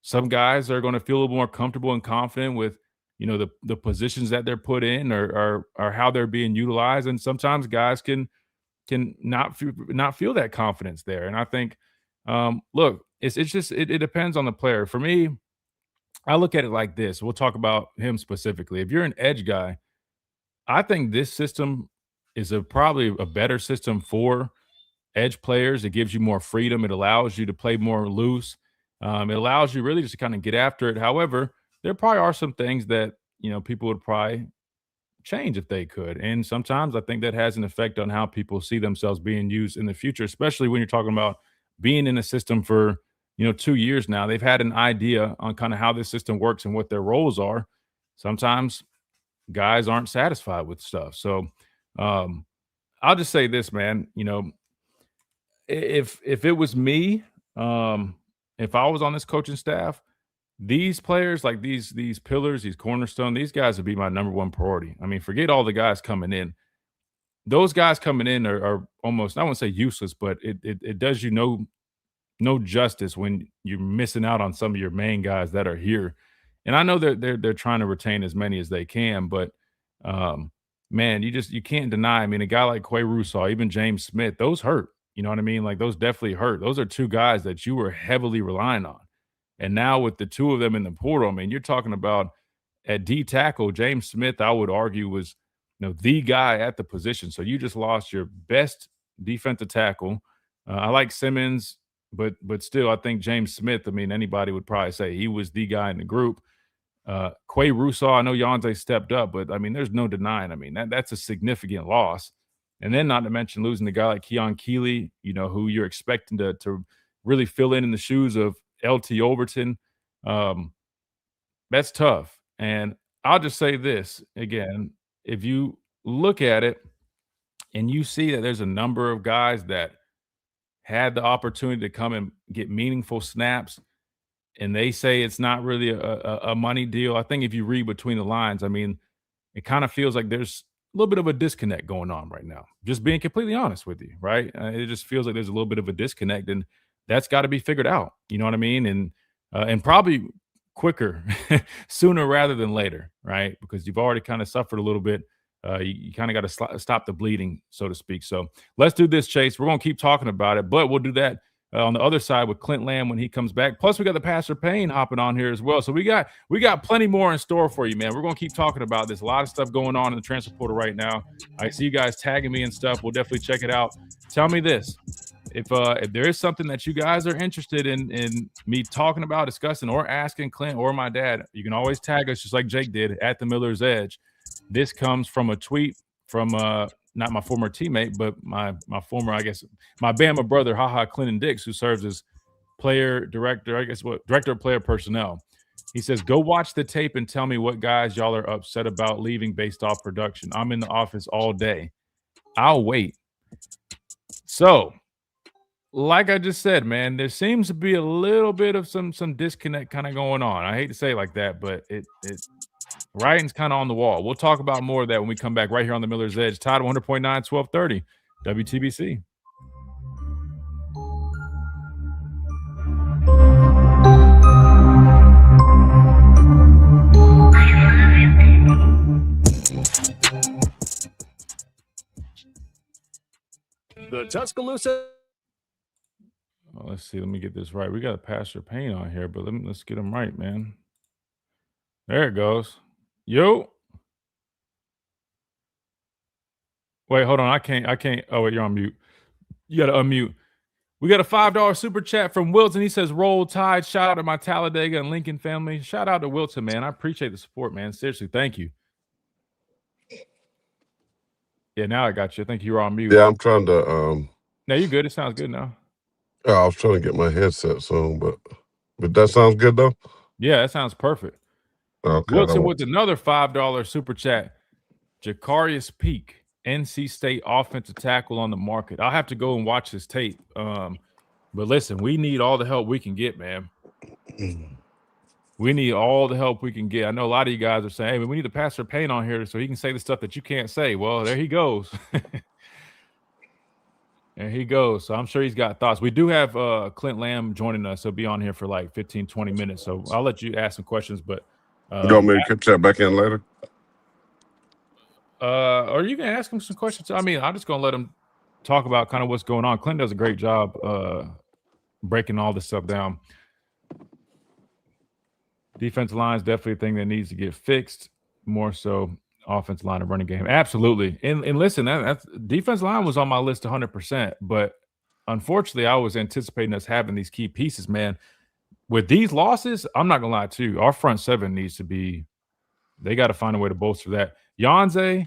[SPEAKER 4] some guys are going to feel a little more comfortable and confident with, the positions that they're put in or how they're being utilized. And sometimes guys can not feel that confidence there. And I think, look, it depends on the player. For me, I look at it like this. We'll talk about him specifically. If you're an edge guy, I think this system is probably a better system for edge players. It gives you more freedom. It allows you to play more loose. It allows you really just to kind of get after it. However, there probably are some things that, people would probably change if they could. And sometimes I think that has an effect on how people see themselves being used in the future, especially when you're talking about being in a system for, 2 years now. They've had an idea on kind of how this system works and what their roles are. Sometimes guys aren't satisfied with stuff. So I'll just say this, man, if it was me, if I was on this coaching staff, these players, like these pillars, these cornerstone, these guys would be my number one priority. I mean, forget all the guys coming in. Those guys coming in are almost, I won't say useless, but it does you no justice when you're missing out on some of your main guys that are here. And I know they're trying to retain as many as they can, but man, you can't deny. I mean, a guy like Quay Russaw, even James Smith, those hurt. You know what I mean? Like, those definitely hurt. Those are two guys that you were heavily relying on. And now with the two of them in the portal, I mean, you're talking about at D tackle, James Smith, I would argue, was the guy at the position. So you just lost your best defensive tackle. I like Simmons, but still, I think James Smith, I mean, anybody would probably say he was the guy in the group. Quay Russaw, I know Yonze stepped up, but I mean, there's no denying. I mean, that's a significant loss. And then not to mention losing a guy like Keon Keeley, who you're expecting to really fill in the shoes of LT Overton. That's tough. And I'll just say this again, if you look at it, and you see that there's a number of guys that had the opportunity to come and get meaningful snaps, and they say it's not really a money deal. I think if you read between the lines, I mean, it kind of feels like there's a little bit of a disconnect going on right now. Just being completely honest with you, right? It just feels like there's a little bit of a disconnect, and that's got to be figured out. You know what I mean? And probably quicker, sooner rather than later, right? Because you've already kind of suffered a little bit. You kind of got to stop the bleeding, so to speak. So let's do this, Chase. We're going to keep talking about it, but we'll do that on the other side with Clint Lamb when he comes back. Plus, we got the Pastor Payne hopping on here as well. So we got plenty more in store for you, man. We're going to keep talking about this. A lot of stuff going on in the transfer portal right now. I see you guys tagging me and stuff. We'll definitely check it out. Tell me this. If there is something that you guys are interested in me talking about, discussing, or asking Clint or my dad, you can always tag us just like Jake did at the Miller's Edge. This comes from a tweet from not my former teammate, but my former, I guess, my Bama brother, Clinton Dix, who serves as director of player personnel. He says, go watch the tape and tell me what guys y'all are upset about leaving based off production. I'm in the office all day. I'll wait. So, like I just said, man, there seems to be a little bit of some disconnect kind of going on. I hate to say it like that, but it writing's kind of on the wall. We'll talk about more of that when we come back right here on the Miller's Edge. Tide 100.9, 1230, WTBC.
[SPEAKER 2] The Tuscaloosa.
[SPEAKER 4] Oh, let's see. Let me get this right. We got a Pastor Payne on here, but let's get him right, man. There it goes. Yo. Wait, hold on. I can't. Oh, wait, you're on mute. You got to unmute. We got a $5 super chat from Wilton. He says, roll Tide. Shout out to my Talladega and Lincoln family. Shout out to Wilton, man. I appreciate the support, man. Seriously, thank you. Yeah, now I got you. I think you were on mute.
[SPEAKER 6] Yeah, I'm trying to.
[SPEAKER 4] No, you're good. It sounds good now.
[SPEAKER 6] I was trying to get my headset on, but that sounds good though.
[SPEAKER 4] Yeah, that sounds perfect.
[SPEAKER 6] Okay.
[SPEAKER 4] Wilton with another $5 super chat. Jacarius Peak, NC State offensive tackle on the market. I'll have to go and watch this tape. But listen, we need all the help we can get, man. We need all the help we can get. I know a lot of you guys are saying, hey, we need the Pastor Payne on here so he can say the stuff that you can't say. Well, there he goes. There he goes. So I'm sure he's got thoughts. We do have Clint Lamb joining us. He'll be on here for like 15, 20 minutes. So I'll let you ask some questions. But
[SPEAKER 6] you want me to catch that back in later?
[SPEAKER 4] or you can ask him some questions. I mean, I'm just gonna let him talk about kind of what's going on. Clint does a great job breaking all this stuff down. Defensive line is definitely a thing that needs to get fixed, more so offensive line and running game. Absolutely. And listen, that's defensive line was on my list 100%, but unfortunately I was anticipating us having these key pieces, man. With these losses, I'm not gonna lie to you, our front seven needs to be, they got to find a way to bolster that. Yonze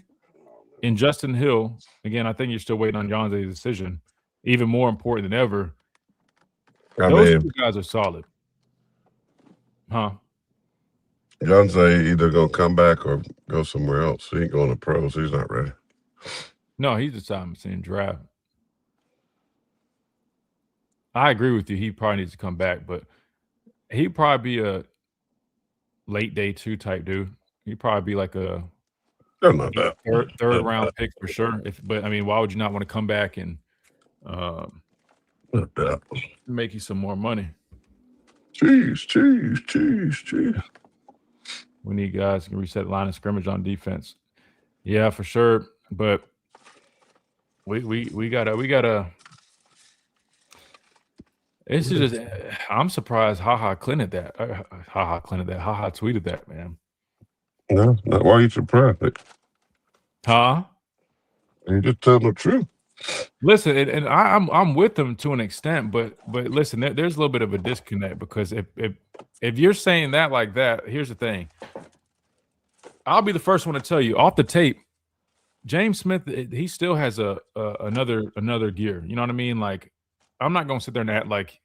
[SPEAKER 4] and Justin Hill, again, I think you're still waiting on Yonze's decision. Even more important than ever. Those two guys are solid. Huh?
[SPEAKER 6] Yonze either gonna come back or go somewhere else. He ain't going to pros. He's not ready.
[SPEAKER 4] No, he's deciding to draft. I agree with you. He probably needs to come back, but he'd probably be a late day 2 type dude. He'd probably be like a third round pick for sure. But I mean, why would you not want to come back and make you some more money?
[SPEAKER 6] Cheese.
[SPEAKER 4] We need guys who can reset the line of scrimmage on defense. Yeah, for sure. But we gotta. This is just. I'm surprised. Clint tweeted that, man.
[SPEAKER 6] No, why are you surprised?
[SPEAKER 4] Huh?
[SPEAKER 6] You just tell the truth.
[SPEAKER 4] Listen, and I'm with them to an extent, but listen, there's a little bit of a disconnect because if you're saying that like that, here's the thing. I'll be the first one to tell you off the tape, James Smith, he still has another gear. You know what I mean? Like, I'm not gonna sit there and act like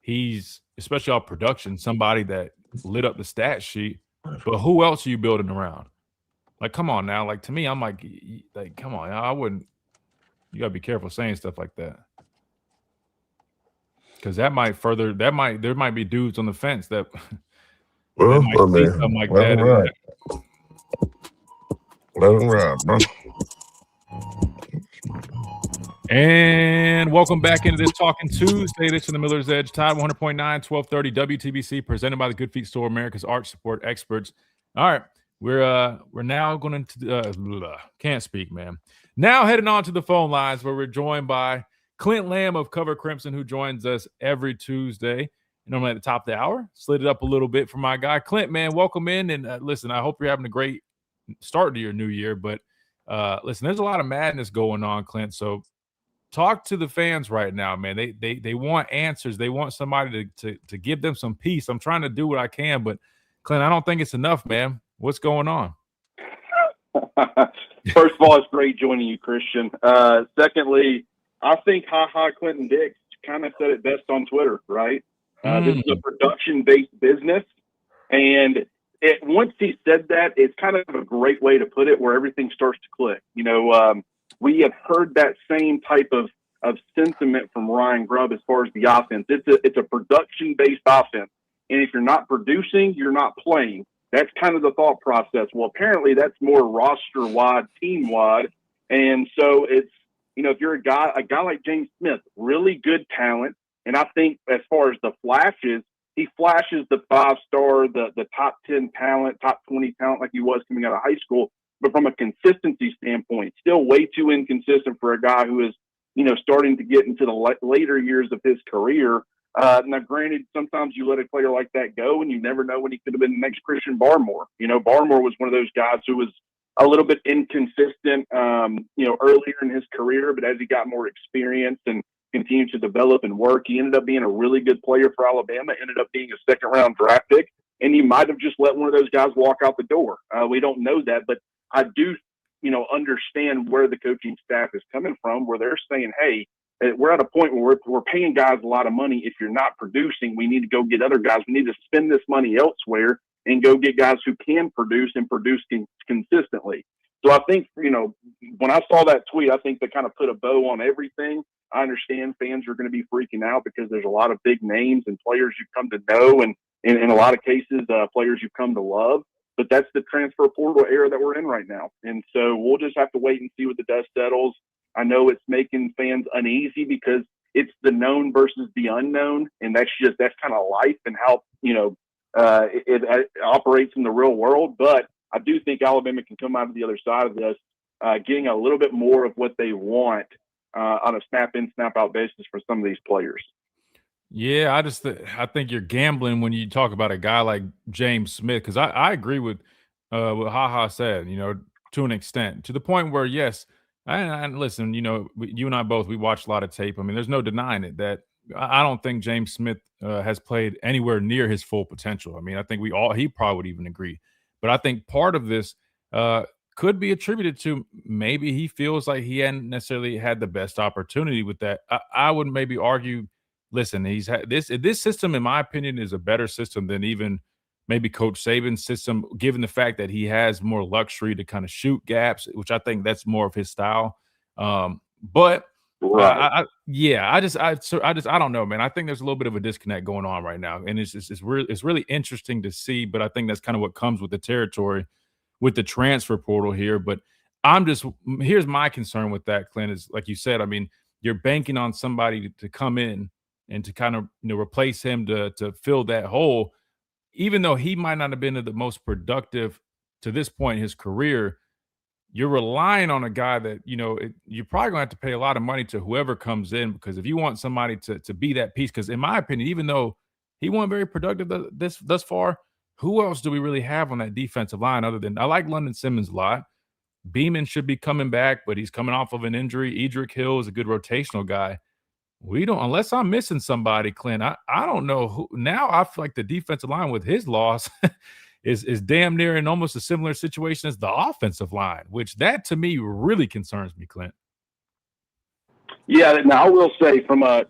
[SPEAKER 4] he's, especially off production, somebody that lit up the stat sheet. But who else are you building around? Like, come on now. Like, to me, I'm like, come on. I wouldn't. You gotta be careful saying stuff like that. Because there might be dudes on the fence that
[SPEAKER 6] Well,
[SPEAKER 4] might
[SPEAKER 6] I
[SPEAKER 4] see
[SPEAKER 6] mean,
[SPEAKER 4] something like
[SPEAKER 6] let
[SPEAKER 4] that.
[SPEAKER 6] him ride. Let him ride, bro.
[SPEAKER 4] And welcome back into this Talking Tuesday. This is the Miller's Edge, Tide 100.9, 1230 WTBC, presented by the Good Feet Store, America's Arch Support Experts. All right, we're now going to can't speak, man. Now heading on to the phone lines where we're joined by Clint Lamb of Cover Crimson, who joins us every Tuesday. Normally at the top of the hour, slid it up a little bit for my guy Clint. Man, welcome in, and listen, I hope you're having a great start to your new year. But listen, there's a lot of madness going on, Clint. So talk to the fans right now, man. They want answers. They want somebody to give them some peace. I'm trying to do what I can, but Clint, I don't think it's enough, man. What's going on?
[SPEAKER 7] First of all, it's great joining you, Christian. Secondly, I think Clinton Dix kind of said it best on Twitter, right? This is a production-based business, and once he said that, it's kind of a great way to put it, where everything starts to click. We have heard that same type of sentiment from Ryan Grubb as far as the offense. It's a production-based offense, and if you're not producing, you're not playing. That's kind of the thought process. Well, apparently that's more roster-wide, team-wide, and so it's, if you're a guy like James Smith, really good talent, and I think as far as the flashes, he flashes the 5-star, the top 10 talent, top 20 talent like he was coming out of high school. But from a consistency standpoint, still way too inconsistent for a guy who is, starting to get into the later years of his career. Now, granted, sometimes you let a player like that go, and you never know when he could have been the next Christian Barmore. Barmore was one of those guys who was a little bit inconsistent, earlier in his career, but as he got more experience and continued to develop and work, he ended up being a really good player for Alabama, ended up being a second-round draft pick, and he might have just let one of those guys walk out the door. We don't know that, but I do, understand where the coaching staff is coming from, where they're saying, hey, we're at a point where we're paying guys a lot of money. If you're not producing, we need to go get other guys. We need to spend this money elsewhere and go get guys who can produce and produce consistently. So I think, when I saw that tweet, I think they kind of put a bow on everything. I understand fans are going to be freaking out because there's a lot of big names and players you've come to know, and in a lot of cases, players you've come to love. But that's the transfer portal era that we're in right now. And so we'll just have to wait and see what the dust settles. I know it's making fans uneasy because it's the known versus the unknown. And that's kind of life and how, it operates in the real world. But I do think Alabama can come out of the other side of this, getting a little bit more of what they want on a snap-in, snap-out basis for some of these players.
[SPEAKER 4] Yeah, I think you're gambling when you talk about a guy like James Smith, because I agree with what HaHa said, to an extent, to the point where, yes, and listen, you and I both, we watched a lot of tape. I mean, there's no denying it that I don't think James Smith has played anywhere near his full potential. I mean, I think he probably would even agree. But I think part of this could be attributed to maybe he feels like he hadn't necessarily had the best opportunity with that. I would maybe argue, listen, he's had this system, in my opinion, is a better system than even maybe Coach Saban's system, given the fact that he has more luxury to kind of shoot gaps, which I think that's more of his style. But
[SPEAKER 7] right.
[SPEAKER 4] I don't know, man. I think there's a little bit of a disconnect going on right now, and it's really interesting to see. But I think that's kind of what comes with the territory, with the transfer portal here. But here's my concern with that, Clint, is like you said. I mean, you're banking on somebody to come in and to kind of replace him to fill that hole, even though he might not have been the most productive to this point in his career. You're relying on a guy that you're probably going to have to pay a lot of money to whoever comes in, because if you want somebody to be that piece, because in my opinion, even though he wasn't very productive thus far, who else do we really have on that defensive line other than, I like London Simmons a lot. Beeman should be coming back, but he's coming off of an injury. Edric Hill is a good rotational guy. We don't, unless I'm missing somebody, Clint. I don't know who. Now I feel like the defensive line with his loss is damn near in almost a similar situation as the offensive line, which that to me really concerns me, Clint.
[SPEAKER 7] Yeah, now I will say from a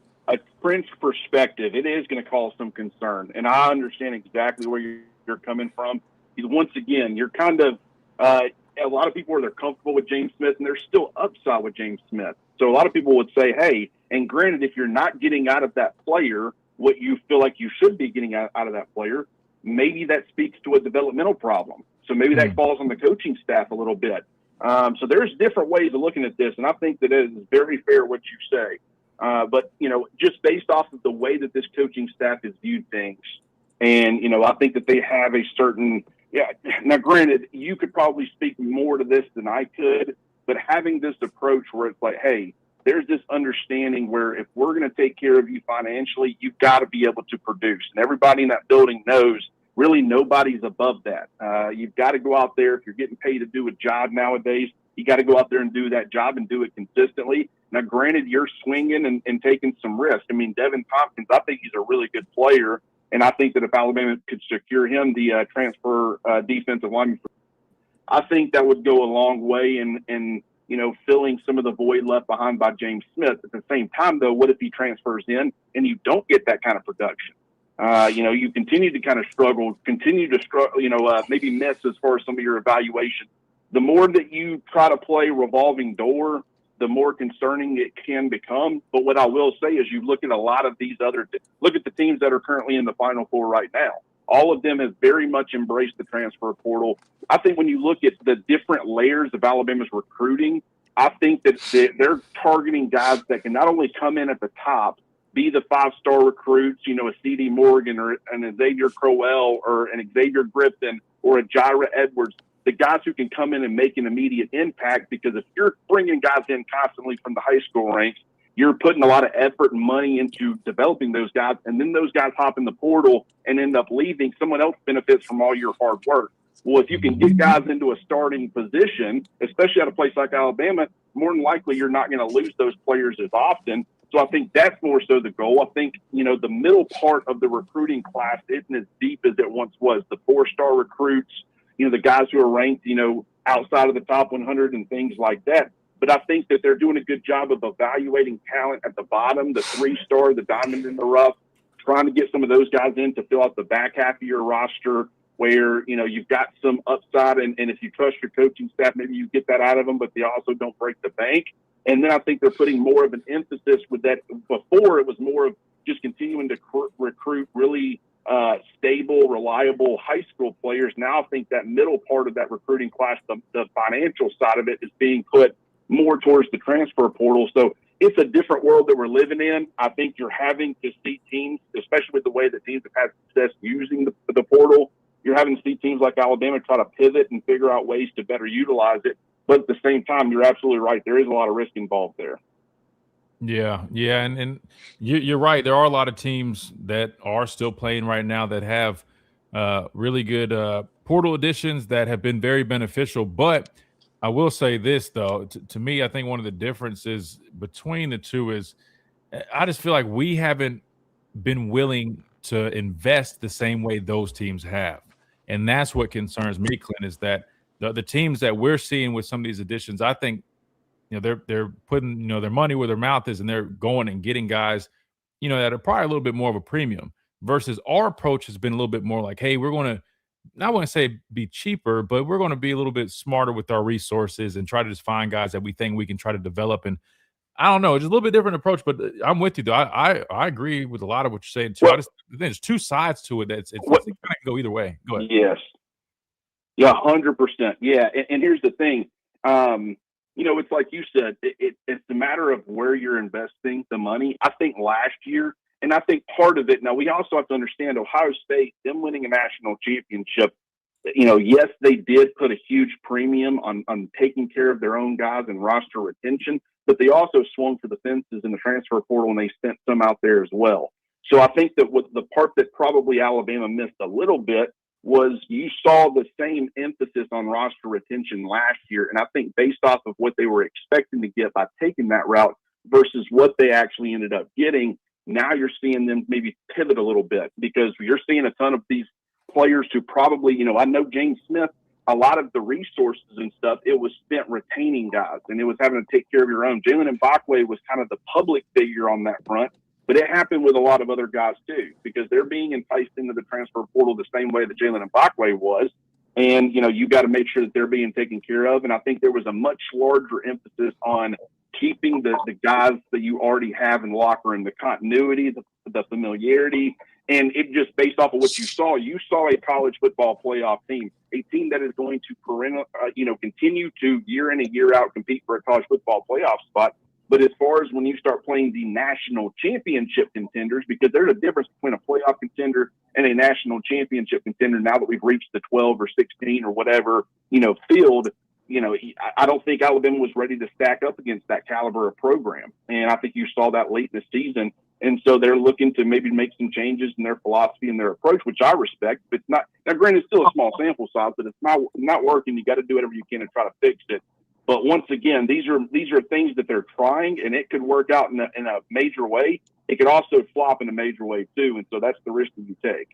[SPEAKER 7] French perspective, it is going to cause some concern, and I understand exactly where you're coming from. Once again, you're kind of a lot of people are comfortable with James Smith, and there's still upside with James Smith. So a lot of people would say, hey, and granted, if you're not getting out of that player what you feel like you should be getting out of that player, maybe that speaks to a developmental problem. So maybe that falls on the coaching staff a little bit. So there's different ways of looking at this, and I think that it is very fair what you say. But, just based off of the way that this coaching staff has viewed things, and, I think that they have a certain – now, granted, you could probably speak more to this than I could, but having this approach where it's like, hey, there's this understanding where if we're going to take care of you financially, you've got to be able to produce. And everybody in that building knows really nobody's above that. You've got to go out there. If you're getting paid to do a job nowadays, you got to go out there and do that job and do it consistently. Now, granted, you're swinging and taking some risks. I mean, Devin Tompkins, I think he's a really good player. And I think that if Alabama could secure him the transfer defensive lineman, I think that would go a long way in filling some of the void left behind by James Smith. At the same time, though, what if he transfers in and you don't get that kind of production? You continue to kind of struggle, maybe miss as far as some of your evaluation. The more that you try to play revolving door, the more concerning it can become. But what I will say is you look at a lot of these look at the teams that are currently in the Final Four right now. All of them have very much embraced the transfer portal. I think when you look at the different layers of Alabama's recruiting, I think that they're targeting guys that can not only come in at the top, be the 5-star recruits, a C.D. Morgan or an Xavier Crowell or an Xavier Griffin or a Jira Edwards, the guys who can come in and make an immediate impact, because if you're bringing guys in constantly from the high school ranks, you're putting a lot of effort and money into developing those guys, and then those guys hop in the portal and end up leaving. Someone else benefits from all your hard work. Well, if you can get guys into a starting position, especially at a place like Alabama, more than likely you're not going to lose those players as often. So I think that's more so the goal. I think, the middle part of the recruiting class isn't as deep as it once was. The 4-star recruits, the guys who are ranked, outside of the top 100 and things like that. But I think that they're doing a good job of evaluating talent at the bottom, the 3-star, the diamond in the rough, trying to get some of those guys in to fill out the back half of your roster where, you've got some upside. And if you trust your coaching staff, maybe you get that out of them, but they also don't break the bank. And then I think they're putting more of an emphasis with that. Before, it was more of just continuing to recruit really stable, reliable high school players. Now I think that middle part of that recruiting class, the financial side of it, is being put more towards the transfer portal. So it's a different world that we're living in. I think you're having to see teams, especially with the way that teams have had success using the portal, you're having to see teams like Alabama try to pivot and figure out ways to better utilize it. But at the same time, you're absolutely right. There is a lot of risk involved there.
[SPEAKER 4] Yeah, and you're right. There are a lot of teams that are still playing right now that have really good portal additions that have been very beneficial. But I will say this, though. To me, I think one of the differences between the two is I just feel like we haven't been willing to invest the same way those teams have. And that's what concerns me, Clint, is that the teams that we're seeing with some of these additions, I think, they're putting, their money where their mouth is, and they're going and getting guys, that are probably a little bit more of a premium, versus our approach has been a little bit more like, hey, we're going to, not want to say be cheaper, but we're going to be a little bit smarter with our resources and try to just find guys that we think we can try to develop. And I don't know, it's a little bit different approach, but I'm with you, though. I agree with a lot of what you're saying, too.
[SPEAKER 7] Well,
[SPEAKER 4] I think there's two sides to it. It kind of go either way. Go ahead.
[SPEAKER 7] Yes. Yeah, 100%. Yeah, and here's the thing. It's like you said, it's a matter of where you're investing the money. I think last year, and I think part of it, now we also have to understand Ohio State, them winning a national championship, yes, they did put a huge premium on taking care of their own guys and roster retention, but they also swung for the fences in the transfer portal, and they sent some out there as well. So I think that the part that probably Alabama missed a little bit was you saw the same emphasis on roster retention last year. And I think based off of what they were expecting to get by taking that route versus what they actually ended up getting, now you're seeing them maybe pivot a little bit, because you're seeing a ton of these players who probably, I know James Smith, a lot of the resources and stuff, it was spent retaining guys, and it was having to take care of your own. Jalen Mbakwe was kind of the public figure on that front. But it happened with a lot of other guys, too, because they're being enticed into the transfer portal the same way that Jalen Mbakwe was. And, you got to make sure that they're being taken care of. And I think there was a much larger emphasis on keeping the guys that you already have in the locker room, the continuity, the familiarity, and it just based off of what you saw a college football playoff team, a team that is going to continue to year in and year out compete for a college football playoff spot. But as far as when you start playing the national championship contenders, because there's a difference between a playoff contender and a national championship contender now that we've reached the 12 or 16 or whatever, field, I don't think Alabama was ready to stack up against that caliber of program. And I think you saw that late in the season. And so they're looking to maybe make some changes in their philosophy and their approach, which I respect. But it's not, now granted, it's still a small sample size, but it's not working. You got to do whatever you can to try to fix it. But once again, these are things that they're trying, and it could work out in a major way. It could also flop in a major way too, and so that's the risk that you take.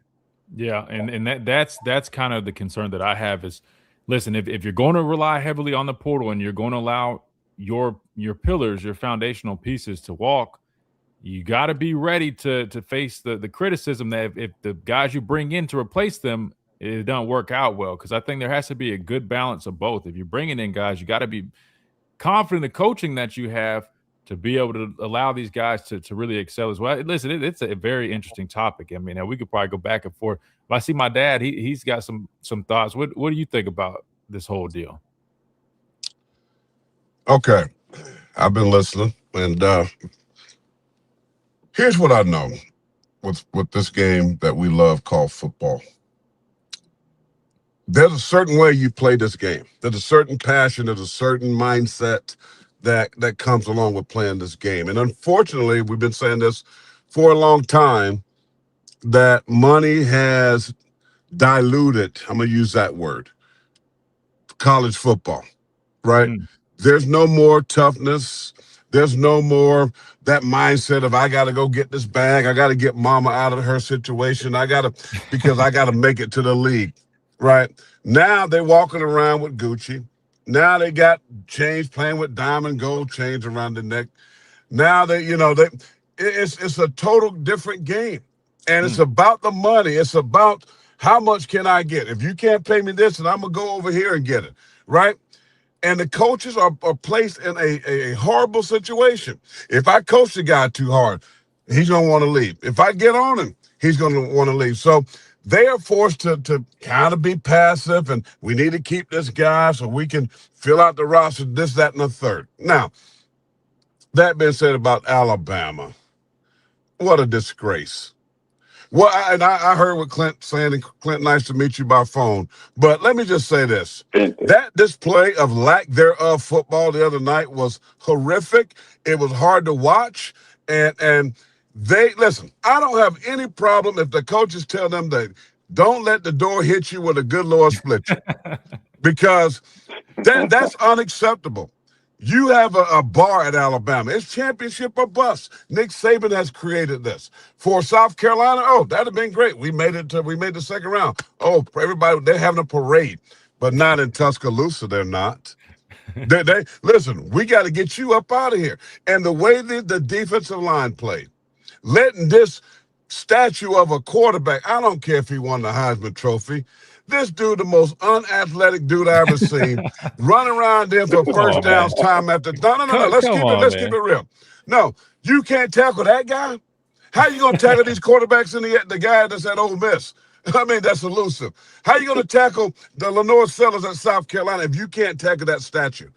[SPEAKER 4] Yeah, and that's kind of the concern that I have is, listen, if you're going to rely heavily on the portal and you're going to allow your pillars, your foundational pieces to walk, you got to be ready to face the criticism that if the guys you bring in to replace them, it doesn't work out well, because I think there has to be a good balance of both. If you're bringing in guys, you got to be confident in the coaching that you have to be able to allow these guys to really excel as well. Listen, it's a very interesting topic. I mean, we could probably go back and forth. If I see my dad, he's got some thoughts. What do you think about this whole deal?
[SPEAKER 6] Okay, I've been listening, and here's what I know with this game that we love called football. There's a certain way you play this game. There's a certain passion. There's a certain mindset that comes along with playing this game. And unfortunately, we've been saying this for a long time, that money has diluted, I'm going to use that word, college football, right? There's no more toughness. There's no more that mindset of I got to go get this bag. I got to get mama out of her situation. Because I got to make it to the league. Right now, they're walking around with Gucci. Now they got chains, playing with diamond gold chains around the neck. Now it's a total different game, and it's about the money. It's about how much can I get. If you can't pay me this, and I'm gonna go over here and get it, right? And the coaches are placed in a horrible situation. If I coach the guy too hard, he's gonna want to leave. If I get on him, he's gonna want to leave. So they are forced to kind of be passive, and we need to keep this guy so we can fill out the roster, this, that, and the third. Now, that being said about Alabama, what a disgrace. Well, I heard what Clint saying, and Clint, nice to meet you by phone. But let me just say this. That display of lack thereof football the other night was horrific. It was hard to watch, and listen, I don't have any problem if the coaches tell them that don't let the door hit you when the good Lord split you, because that's unacceptable. You have a bar at Alabama. It's championship or bust. Nick Saban has created this. For South Carolina, that'd have been great. We made the second round. Everybody, they're having a parade, but not in Tuscaloosa. They're not. They listen, we got to get you up out of here. And the way the defensive line played, letting this statue of a quarterback, I don't care if he won the Heisman Trophy, this dude, the most unathletic dude I ever seen, run around there for first downs time after. No. Let's keep it real. No, you can't tackle that guy. How you gonna tackle these quarterbacks in the guy that's at Ole Miss? I mean, that's elusive. How you gonna tackle the Lenore Sellers at South Carolina if you can't tackle that statue?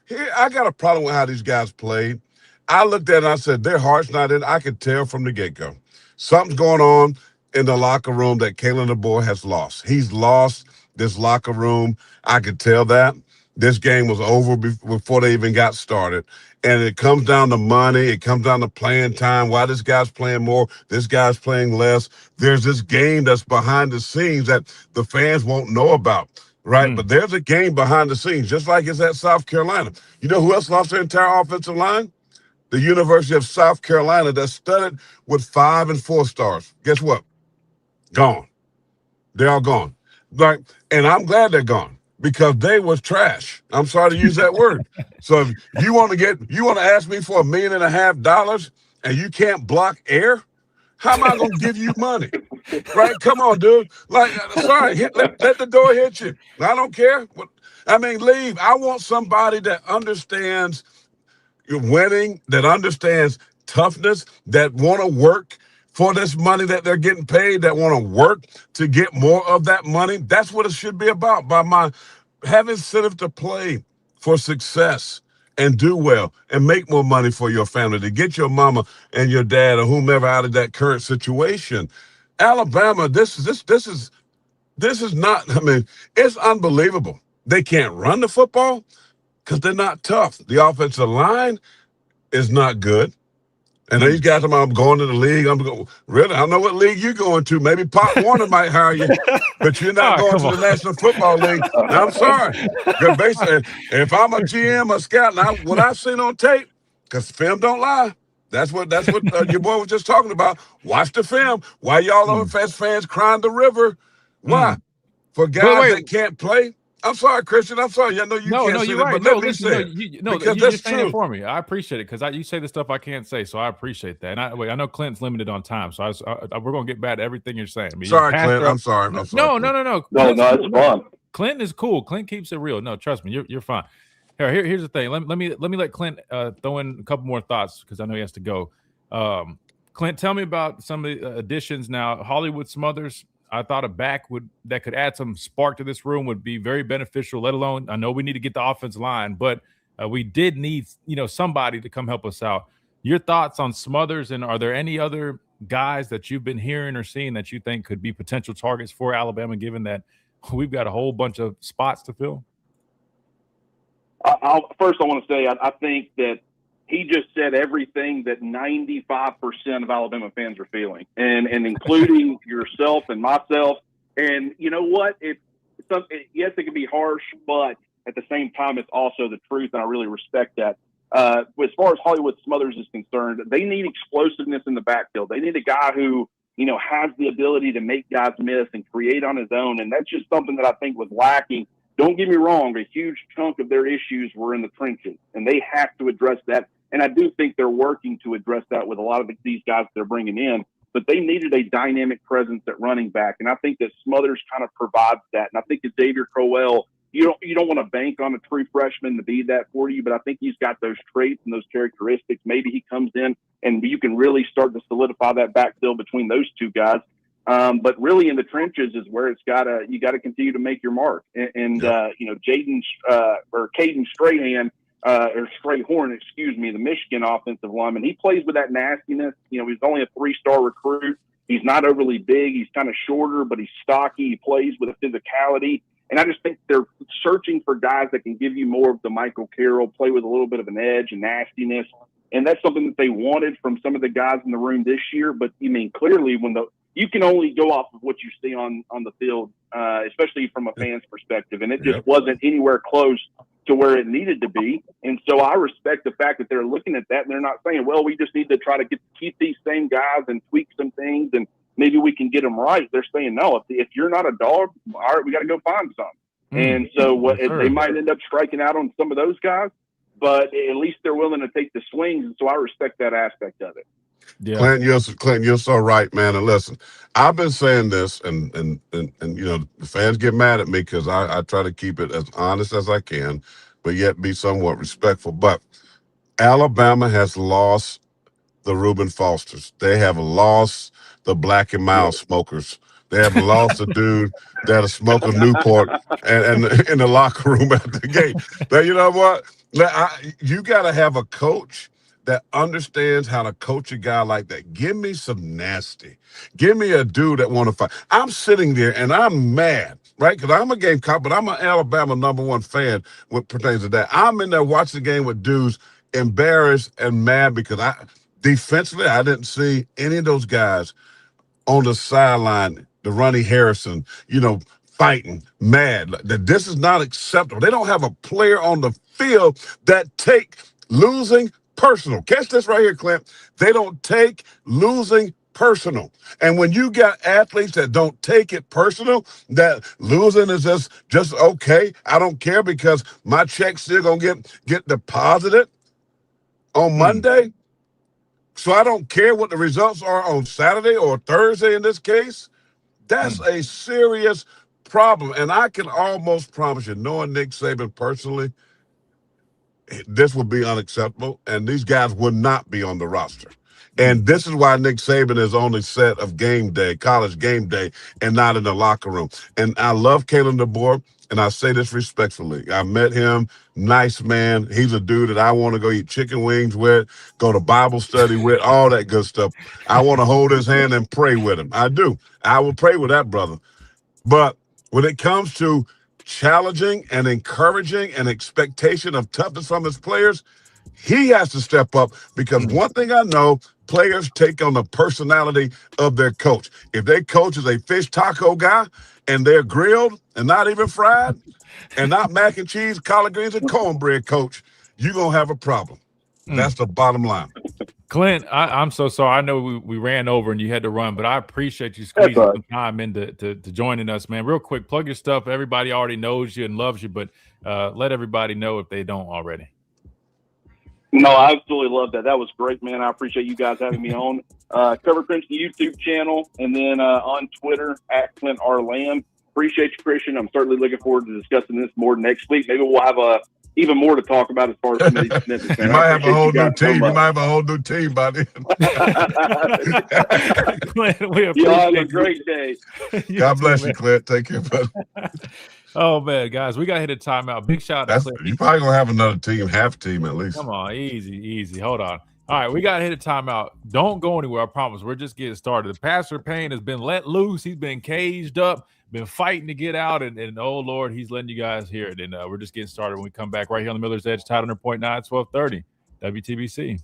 [SPEAKER 6] Here, I got a problem with how these guys played. I looked at it and I said, their heart's not in. I could tell from the get-go. Something's going on in the locker room that Kalen DeBoer has lost. He's lost this locker room. I could tell that. This game was over before they even got started. And it comes down to money. It comes down to playing time. Why this guy's playing more, this guy's playing less. There's this game that's behind the scenes that the fans won't know about, right? But there's a game behind the scenes, just like it's at South Carolina. You know who else lost their entire offensive line? The University of South Carolina that studded with 5 and 4 stars. Guess what? Gone. They're all gone. And I'm glad they're gone because they was trash. I'm sorry to use that word. So if you want to ask me for $1.5 million and you can't block air, how am I going to give you money? Right? Come on, dude. Sorry, let the door hit you. I don't care. I mean, leave. I want somebody that understands. winning, that understands toughness, that want to work for this money that they're getting paid, that want to work to get more of that money. That's what it should be about. By my having incentive to play for success and do well and make more money for your family, to get your mama and your dad or whomever out of that current situation. Alabama, this is not, I mean, it's unbelievable. They can't run the football because they're not tough. The offensive line is not good. And these guys, I'm going to the league. I'm going, really? I don't know what league you're going to. Maybe Pop Warner might hire you, but you're not going to the National Football League. Now, I'm sorry. Because basically, if I'm a GM or scout, now what I've seen on tape, because film don't lie. That's what your boy was just talking about. Watch the film. Why y'all over fans crying the river? Why? For guys that can't play. I'm sorry, Christian. I'm sorry. I know you can't say
[SPEAKER 4] you're
[SPEAKER 6] that,
[SPEAKER 4] right.
[SPEAKER 6] but let me say it. Because
[SPEAKER 4] you're
[SPEAKER 6] that's
[SPEAKER 4] saying it
[SPEAKER 6] true.
[SPEAKER 4] for me. I appreciate it because you say the stuff I can't say, so I appreciate that. And I know Clint's limited on time, so we're gonna get back to everything you're saying. I mean,
[SPEAKER 6] sorry, Clint. I'm sorry.
[SPEAKER 4] No,
[SPEAKER 7] No, it's fun.
[SPEAKER 4] Clint is cool. Clint keeps it real. No, trust me, you're fine. Here's the thing. Let me let Clint throw in a couple more thoughts because I know he has to go. Clint, tell me about some of the additions now. Hollywood Smothers. I thought a back that could add some spark to this room would be very beneficial, let alone I know we need to get the offensive line, but we did need, somebody to come help us out. Your thoughts on Smothers, and are there any other guys that you've been hearing or seeing that you think could be potential targets for Alabama, given that we've got a whole bunch of spots to fill?
[SPEAKER 7] First, I want to say I think that he just said everything that 95% of Alabama fans are feeling, and including yourself and myself. And you know what? Yes, it can be harsh, but at the same time, it's also the truth, and I really respect that. As far as Hollywood Smothers is concerned, they need explosiveness in the backfield. They need a guy who, has the ability to make guys miss and create on his own, and that's just something that I think was lacking. Don't get me wrong, a huge chunk of their issues were in the trenches, and they have to address that. And I do think they're working to address that with a lot of these guys they're bringing in. But they needed a dynamic presence at running back, and I think that Smothers kind of provides that. And I think that Xavier Crowell, you don't want to bank on a true freshman to be that for you, but I think he's got those traits and those characteristics. Maybe he comes in and you can really start to solidify that backfield between those two guys. But really in the trenches is where you got to continue to make your mark. And Caden Strahan, or Strayhorn, the Michigan offensive lineman, he plays with that nastiness. He's only a 3-star recruit. He's not overly big. He's kind of shorter, but he's stocky. He plays with a physicality. And I just think they're searching for guys that can give you more of the Michael Carroll, play with a little bit of an edge and nastiness. And that's something that they wanted from some of the guys in the room this year. But clearly you can only go off of what you see on the field, especially from a fan's perspective. And it just wasn't anywhere close to where it needed to be. And so I respect the fact that they're looking at that and they're not saying, well, we just need to try to keep these same guys and tweak some things and maybe we can get them right. They're saying, no, if you're not a dog, all right, we got to go find some. And so they might end up striking out on some of those guys, but at least they're willing to take the swings. And so I respect that aspect of it.
[SPEAKER 6] Yeah. Clint, you're so right, man. And listen, I've been saying this, and the fans get mad at me because I try to keep it as honest as I can, but yet be somewhat respectful. But Alabama has lost the Reuben Fosters. They have lost the Black and Mild smokers. They have lost a dude that'll smoke a Newport and in the locker room at the gate. Now, you know what? You got to have a coach that understands how to coach a guy like that. Give me some nasty. Give me a dude that want to fight. I'm sitting there and I'm mad, right? Because I'm a Gamecock, but I'm an Alabama #1 fan when it pertains to that. I'm in there watching the game with dudes embarrassed and mad because defensively, I didn't see any of those guys on the sideline, the Ronnie Harrison, fighting, mad. That this is not acceptable. They don't have a player on the field that take losing personal. Catch this right here, Clint. They don't take losing personal. And when you got athletes that don't take it personal, that losing is just okay, I don't care because my check's still gonna get deposited on Monday. So I don't care what the results are on Saturday or Thursday in this case. That's a serious problem. And I can almost promise you, knowing Nick Saban personally, this would be unacceptable, and these guys would not be on the roster. And this is why Nick Saban is only set of game day, college game day, and not in the locker room. And I love Kalen DeBoer, and I say this respectfully. I met him, nice man. He's a dude that I want to go eat chicken wings with, go to Bible study with, all that good stuff. I want to hold his hand and pray with him. I do. I will pray with that brother. But when it comes to challenging and encouraging and expectation of toughness from his players, he has to step up, because one thing I know, players take on the personality of their coach. If their coach is a fish taco guy and they're grilled and not even fried and not mac and cheese, collard greens, and cornbread, coach, you're going to have a problem. That's the bottom line.
[SPEAKER 4] Clint, I'm so sorry. I know we ran over and you had to run, but I appreciate you squeezing some time into to joining us, man. Real quick, plug your stuff. Everybody already knows you and loves you, but let everybody know if they don't already.
[SPEAKER 7] No, I absolutely love that. That was great, man. I appreciate you guys having me on. Cover Crimson YouTube channel, and then on Twitter at Clint R. Lamb. Appreciate you, Christian. I'm certainly looking forward to discussing this more next week. Maybe we'll have even more to talk about as far as some of these snippets.
[SPEAKER 6] You might have a whole new team. You might have a whole new team by then.
[SPEAKER 4] Clint, we appreciate
[SPEAKER 7] you have a great day.
[SPEAKER 6] God bless you, Clint. Take care, buddy.
[SPEAKER 4] Oh, man, guys, we got to hit a timeout. Big shout out.
[SPEAKER 6] You probably going to have another team, half team at least.
[SPEAKER 4] Come on, easy. Hold on. All right, we got to hit a timeout. Don't go anywhere, I promise. We're just getting started. The Pastor Payne has been let loose. He's been caged up, been fighting to get out, and oh, Lord, he's letting you guys hear it. And we're just getting started when we come back right here on the Miller's Edge, Tide 100.9, 1230, WTBC.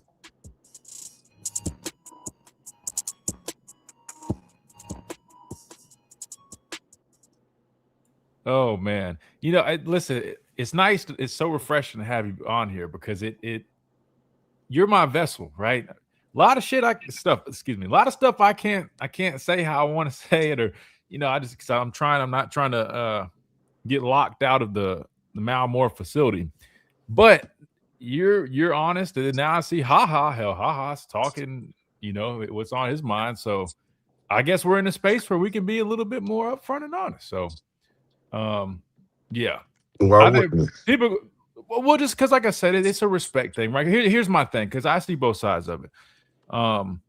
[SPEAKER 4] Oh, man. You know, listen, it's nice. It's so refreshing to have you on here, because you're my vessel, right? A lot of stuff I can't say how I want to say it, or, you know, I'm not trying to get locked out of the Malmore facility, but you're honest. And now I see haha's talking, you know, what's on his mind. So I guess we're in a space where we can be a little bit more upfront and honest. So, yeah.
[SPEAKER 6] Well,
[SPEAKER 4] people, well, just because, like I said, it's a respect thing, right? Here's my thing, because I see both sides of it. And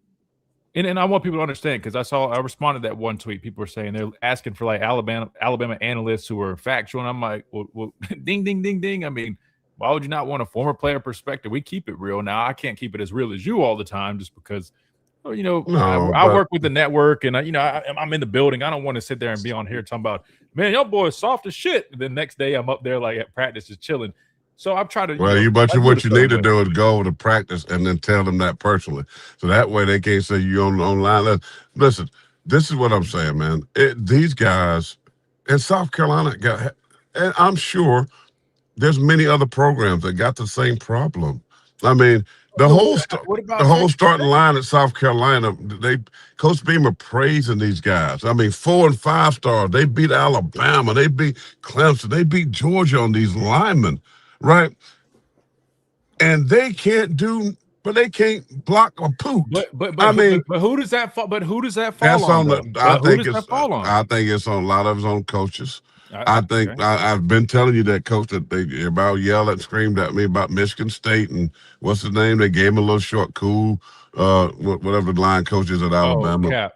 [SPEAKER 4] I want people to understand, because I responded to that one tweet. People were saying they're asking for like Alabama analysts who are factual, and I'm like, well, ding, ding, ding, ding. I mean, why would you not want a former player perspective? We keep it real. Now, I can't keep it as real as you all the time, just because, you know, I work with the network, and I'm in the building. I don't want to sit there and be on here talking about, man, your boy is soft as shit. The next day I'm up there like at practice just chilling. So I'm trying to.
[SPEAKER 6] Well, what you need to do is go over to practice and then tell them that personally, so that way they can't say you online. Listen, this is what I'm saying, man. These guys in South Carolina and I'm sure there's many other programs that got the same problem. I mean, the whole starting line at South Carolina, Coach Beamer praising these guys. I mean, 4 and 5 stars. They beat Alabama. They beat Clemson. They beat Georgia on these linemen. Right, and they can't block a poot.
[SPEAKER 4] But who does that fall? But who does that fall on? I
[SPEAKER 6] think it's on a lot of his own coaches. I've been telling you that, coach, that they about yelled and screamed at me about Michigan State and what's his name? They gave him a little short, cool, whatever the line coach is at Alabama.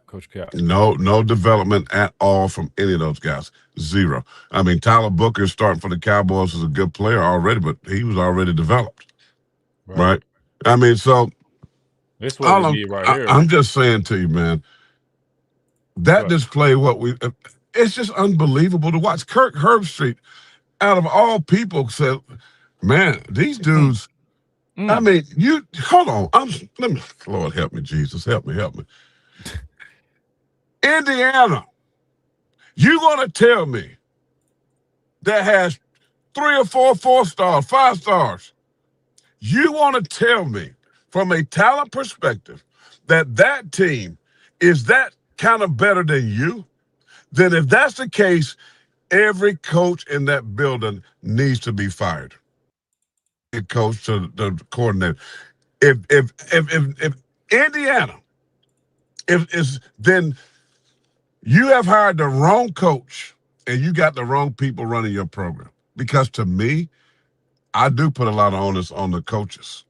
[SPEAKER 4] Coach Cap.
[SPEAKER 6] No development at all from any of those guys. Zero. I mean, Tyler Booker starting for the Cowboys is a good player already, but he was already developed. Right? I mean, so
[SPEAKER 4] this what we need right here.
[SPEAKER 6] I'm just saying to you, man, that display it's just unbelievable to watch. Kirk Herbstreit, out of all people, said, man, these dudes, I mean, hold on. Lord help me, Jesus. Help me. Indiana, you going to tell me that has 3 or 4 4-stars, 5 stars, you want to tell me from a talent perspective that team is that kind of better than you? Then if that's the case, every coach in that building needs to be fired. The coach to the coordinator. If Indiana, then you have hired the wrong coach and you got the wrong people running your program. Because to me, I do put a lot of onus on the coaches.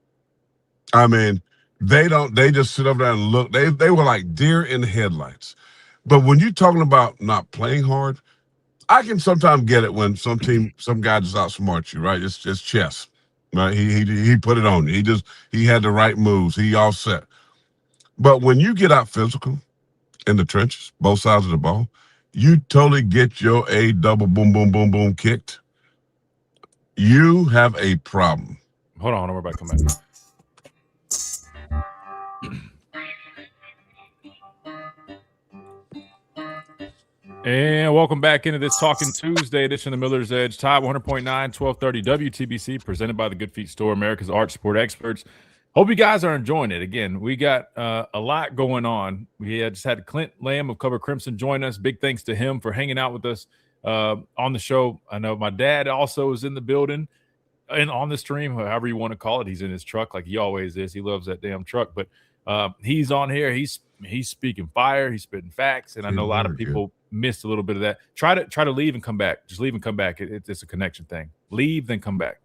[SPEAKER 6] I mean, they just sit over there and look. They were like deer in the headlights. But when you're talking about not playing hard, I can sometimes get it when some guy just outsmarts you, right? It's just chess, right? He put it on you. He had the right moves. He all set. But when you get out physical in the trenches, both sides of the ball, you totally get your A double boom, boom, boom, boom kicked. You have a problem.
[SPEAKER 4] Hold on, we're about to come back. And welcome back into this Talking Tuesday edition of Miller's Edge. Tide 100.9, 1230 WTBC, presented by the Good Feet Store, America's Arch Sport Experts. Hope you guys are enjoying it. Again, we got a lot going on. We just had Clint Lamb of Cover Crimson join us. Big thanks to him for hanging out with us on the show. I know my dad also is in the building and on the stream, however you want to call it. He's in his truck like he always is. He loves that damn truck. But he's on here. He's speaking fire. He's spitting facts. And I know a lot of people missed a little bit of that. Try to leave and come back. Just leave and come back. It's a connection thing. Leave, then come back.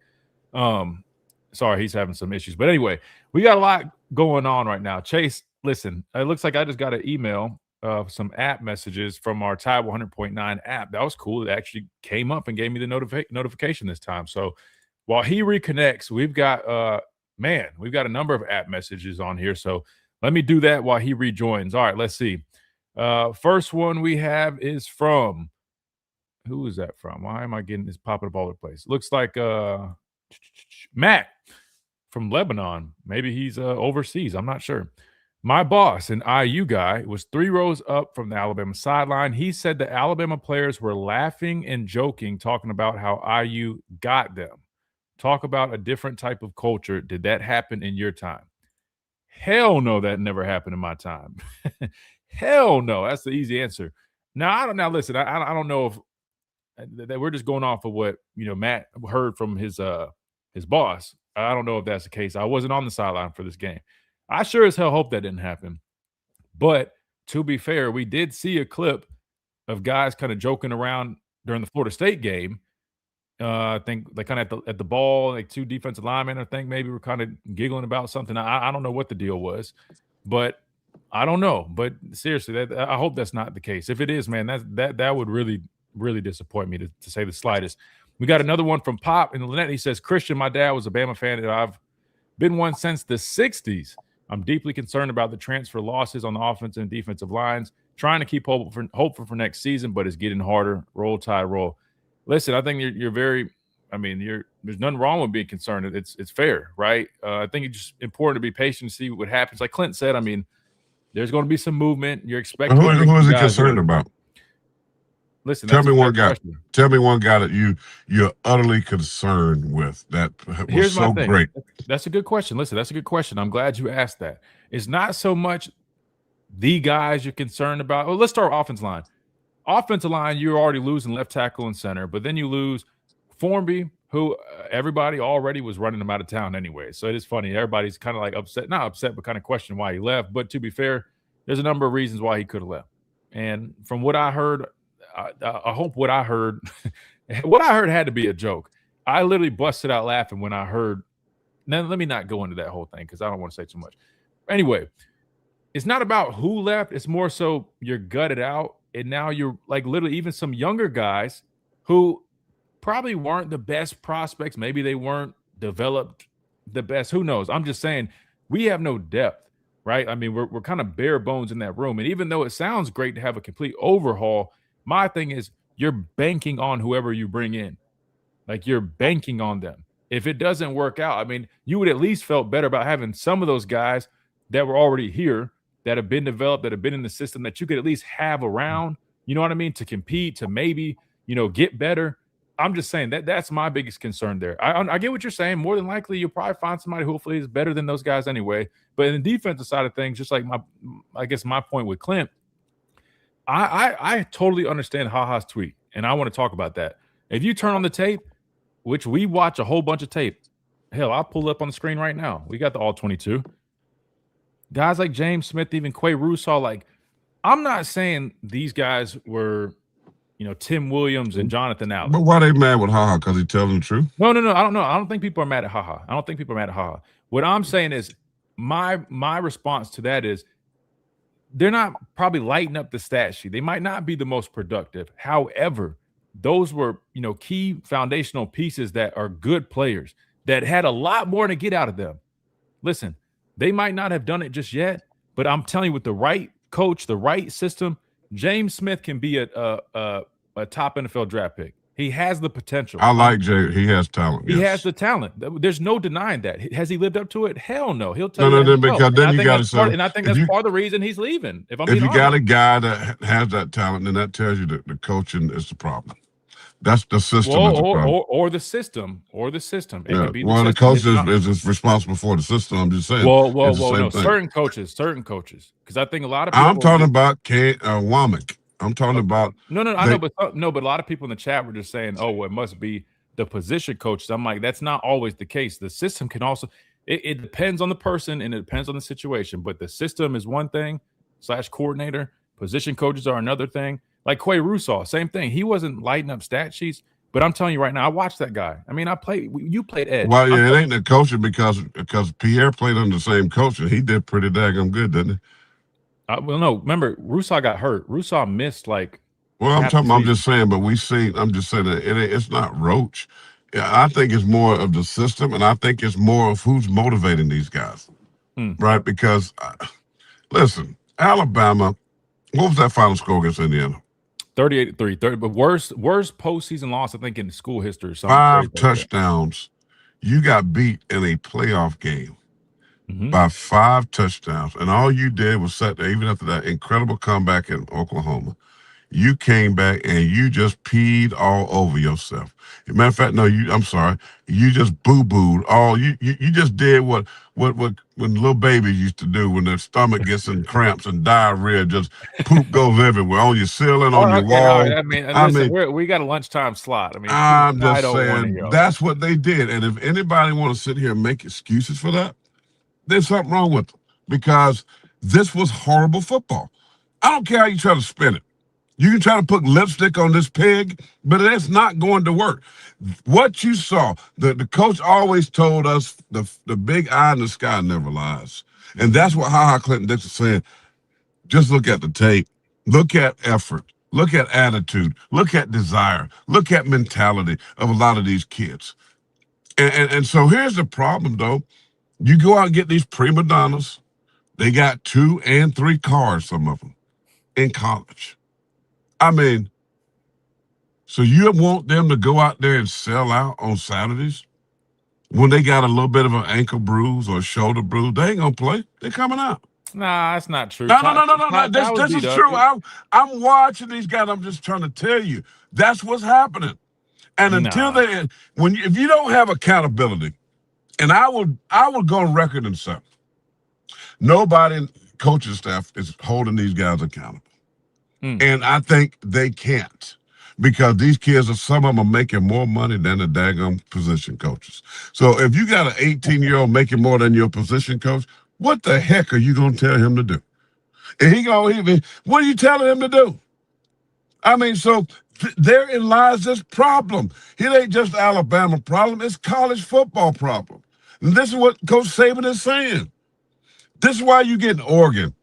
[SPEAKER 4] Sorry, he's having some issues. But anyway, we got a lot going on right now. Chase, listen, it looks like I just got an email some app messages from our Tide 100.9 app. That was cool. It actually came up and gave me the notification this time. So while he reconnects, we've got a number of app messages on here. So let me do that while he rejoins. All right, let's see. First one we have is from, who is that from? Why am I getting this popping up all over the place? Looks like Matt from Lebanon. Maybe he's overseas. I'm not sure. My boss, an IU guy, was 3 rows up from the Alabama sideline. He said the Alabama players were laughing and joking, talking about how IU got them. Talk about a different type of culture. Did that happen in your time? Hell no, that never happened in my time. Hell no. That's the easy answer. Now, listen, I don't know if that we're just going off of what, Matt heard from his boss. I don't know if that's the case. I wasn't on the sideline for this game. I sure as hell hope that didn't happen. But to be fair, we did see a clip of guys kind of joking around during the Florida State game. I think they kind of at the ball, like 2 defensive linemen, I think maybe were kind of giggling about something. I don't know what the deal was, but I don't know. But seriously, I hope that's not the case. If it is, man, that would really, really disappoint me to say the slightest. We got another one from Pop in Lynette. He says, Christian, my dad was a Bama fan, and I've been one since the 60s. I'm deeply concerned about the transfer losses on the offensive and defensive lines, trying to keep hopeful for next season, but it's getting harder. Roll Tide, roll. Listen, I think you're very – there's nothing wrong with being concerned. It's fair, right? I think it's just important to be patient and see what happens. Like Clint said, there's going to be some movement. You're expecting –
[SPEAKER 6] Who is he concerned about?
[SPEAKER 4] Listen,
[SPEAKER 6] tell me one guy that you're utterly concerned with that was so great.
[SPEAKER 4] That's a good question. Listen, that's a good question. I'm glad you asked that. It's not so much the guys you're concerned about. Well, let's start with offensive line. Offensive line, you're already losing left tackle and center, but then you lose Formby, who everybody already was running him out of town anyway. So it is funny. Everybody's kind of like upset, not upset, but kind of questioning why he left. But to be fair, there's a number of reasons why he could have left. And from what I heard, I hope what I heard had to be a joke. I literally busted out laughing when I heard. Now, let me not go into that whole thing because I don't want to say too much. Anyway, it's not about who left. It's more so you're gutted out. And now you're like literally even some younger guys who probably weren't the best prospects. Maybe they weren't developed the best. Who knows? I'm just saying we have no depth, right? We're kind of bare bones in that room. And even though it sounds great to have a complete overhaul, my thing is you're banking on whoever you bring in. Like you're banking on them. If it doesn't work out, you would at least felt better about having some of those guys that were already here, that have been developed, that have been in the system that you could at least have around, you know what I mean, to compete, to maybe, get better. I'm just saying that's my biggest concern there. I get what you're saying. More than likely, you'll probably find somebody who hopefully is better than those guys anyway. But in the defensive side of things, just like my point with Clint, I totally understand HaHa's tweet, and I want to talk about that. If you turn on the tape, which we watch a whole bunch of tape, hell, I'll pull it up on the screen right now. We got the all 22. Guys like James Smith, even Quay Russaw, I'm not saying these guys were Tim Williams and Jonathan Allen.
[SPEAKER 6] But why they mad with HaHa? Because he telling the truth?
[SPEAKER 4] No. I don't know. I don't think people are mad at HaHa. I don't think people are mad at HaHa. What I'm saying is my response to that is they're not probably lighting up the stat sheet. They might not be the most productive. However, those were, key foundational pieces that are good players that had a lot more to get out of them. Listen, they might not have done it just yet, but I'm telling you, with the right coach, the right system, James Smith can be a top NFL draft pick. He has the potential.
[SPEAKER 6] I like Jay. He has talent.
[SPEAKER 4] He has the talent. There's no denying that. Has he lived up to it? Hell no. He'll tell
[SPEAKER 6] you.
[SPEAKER 4] No,
[SPEAKER 6] because then you got to say.
[SPEAKER 4] And I think that's part of the reason he's leaving. If
[SPEAKER 6] you got a guy that has that talent, then that tells you that the coaching is the problem. That's the system.
[SPEAKER 4] Or the system. It could be
[SPEAKER 6] the coach is responsible for the system. I'm just saying.
[SPEAKER 4] No. Certain coaches. Because I think a lot of people.
[SPEAKER 6] I'm talking about Womack. I'm talking about
[SPEAKER 4] I know, but a lot of people in the chat were just saying, "Oh, well, it must be the position coaches." I'm like, that's not always the case. The system can also it depends on the person and it depends on the situation. But the system is one thing / coordinator. Position coaches are another thing. Like Quay Russaw, same thing. He wasn't lighting up stat sheets, but I'm telling you right now, I watched that guy. I mean, you played edge.
[SPEAKER 6] Well, yeah, it ain't the coaching because Pierre played under the same coach and he did pretty daggone good, didn't he?
[SPEAKER 4] No. Remember, Russaw got hurt. Russaw missed
[SPEAKER 6] I'm just saying, but I'm just saying that it's not Roach. Yeah, I think it's more of the system, and I think it's more of who's motivating these guys, right? Because, listen, Alabama, what was that final score against Indiana?
[SPEAKER 4] 38-3. But worst postseason loss, I think, in school history.
[SPEAKER 6] 5 touchdowns. You got beat in a playoff game. By 5 touchdowns, and all you did was sit there. Even after that incredible comeback in Oklahoma, you came back and you just peed all over yourself. As a matter of fact, I'm sorry, you just boo-booed all. You just did what when little babies used to do when their stomach gets in cramps and diarrhea, just poop goes everywhere on your ceiling, on your wall.
[SPEAKER 4] Right. I mean, we got a lunchtime slot. I mean,
[SPEAKER 6] I'm just saying that's what they did. And if anybody want to sit here and make excuses for that, there's something wrong with them because this was horrible football. I don't care how you try to spin it. You can try to put lipstick on this pig, but it's not going to work. What you saw, the coach always told us the big eye in the sky never lies. And that's what HaHa Clinton-Dix is saying. Just look at the tape. Look at effort. Look at attitude. Look at desire. Look at mentality of a lot of these kids. And so here's the problem, though. You go out and get these prima donnas. They got 2 and 3 cars, some of them, in college. I mean, so you want them to go out there and sell out on Saturdays when they got a little bit of an ankle bruise or a shoulder bruise? They ain't going to play. They're coming out.
[SPEAKER 4] Nah, that's not true.
[SPEAKER 6] No. This is true. I'm watching these guys. I'm just trying to tell you. That's what's happening. And until if you don't have accountability, and I would go on record and say, nobody, coaching staff, is holding these guys accountable. And I think they can't because these kids, some of them are making more money than the daggone position coaches. So if you got an 18-year-old making more than your position coach, what the heck are you going to tell him to do? And what are you telling him to do? I mean, so therein lies this problem. It ain't just Alabama problem. It's college football problem. And this is what Coach Saban is saying. This is why you get Oregon,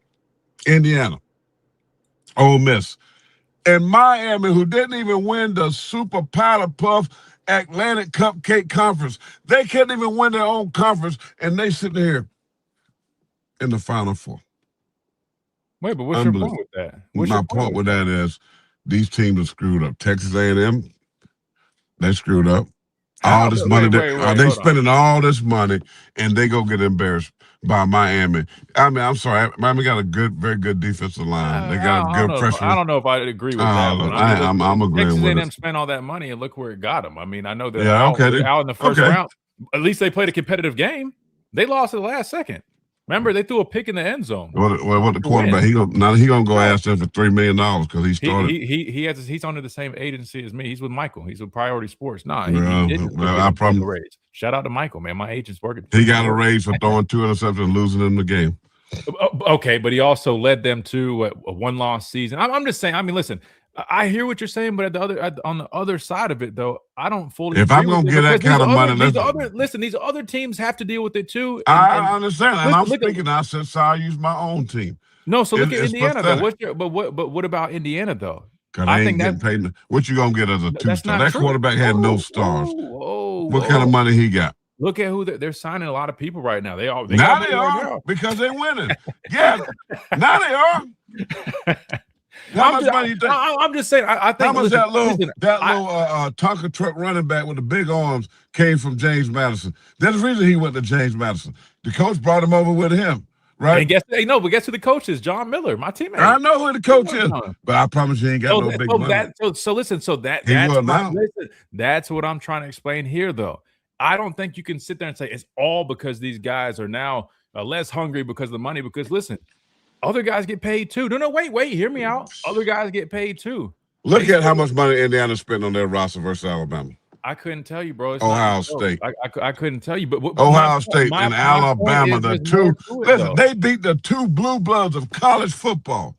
[SPEAKER 6] Indiana, Ole Miss, and Miami, who didn't even win the Super Powder Puff Atlantic Cupcake Conference. They couldn't even win their own conference, and they sitting here in the Final Four.
[SPEAKER 4] Wait, but what's your point with that?
[SPEAKER 6] My point with that is these teams are screwed up. Texas A&M, they screwed up. All this money, they spending all this money, and they go get embarrassed by Miami. I mean, I'm sorry, Miami got a very good defensive line. They got a good pressure.
[SPEAKER 4] I don't know if I agree with that.
[SPEAKER 6] I'm agreeing
[SPEAKER 4] Texas
[SPEAKER 6] with
[SPEAKER 4] A&M spent all that money, and look where it got them. I mean, I know they're
[SPEAKER 6] they're
[SPEAKER 4] out in the first round. At least they played a competitive game. They lost at the last second. Remember, they threw a pick in the end zone.
[SPEAKER 6] What the quarterback? He gonna go ask them for $3 million because he started.
[SPEAKER 4] He's under the same agency as me. He's with Michael. He's with Priority Sports. Nah,
[SPEAKER 6] he
[SPEAKER 4] didn't.
[SPEAKER 6] I promise.
[SPEAKER 4] Raise. Shout out to Michael, man. My agent's working.
[SPEAKER 6] He got a raise for throwing 2 interceptions and losing them the game.
[SPEAKER 4] Okay, but he also led them to a one-loss season. I'm just saying. I mean, listen. I hear what you're saying, but on the other side of it, though, I don't fully.
[SPEAKER 6] If I'm going to get that kind of money,
[SPEAKER 4] these other teams have to deal with it too.
[SPEAKER 6] I understand, and I'm speaking. I said, so I use my own team.
[SPEAKER 4] No, so look at Indiana though. But what about Indiana though?
[SPEAKER 6] I think getting paid. What you gonna get as a 2-star? That quarterback had no stars. What kind of money he got?
[SPEAKER 4] Look at who they're signing. A lot of people right now. They are
[SPEAKER 6] because they're winning. Yeah, now they are. How much money you think?
[SPEAKER 4] I'm just saying. I think
[SPEAKER 6] how much that little Tonka truck running back with the big arms came from James Madison. That's the reason he went to James Madison. The coach brought him over with him. Right.
[SPEAKER 4] But guess who the coach is? John Miller, my teammate.
[SPEAKER 6] I know who the coach is, but I promise you ain't got no big money.
[SPEAKER 4] That's what I'm trying to explain here, though. I don't think you can sit there and say it's all because these guys are now less hungry because of the money. Because listen, other guys get paid too. No, wait, hear me out. Other guys get paid too.
[SPEAKER 6] Look at how much money Indiana spent on their roster versus Alabama.
[SPEAKER 4] I couldn't tell you, bro.
[SPEAKER 6] Ohio State.
[SPEAKER 4] I couldn't tell you, but
[SPEAKER 6] Ohio State and Alabama, they beat the two blue bloods of college football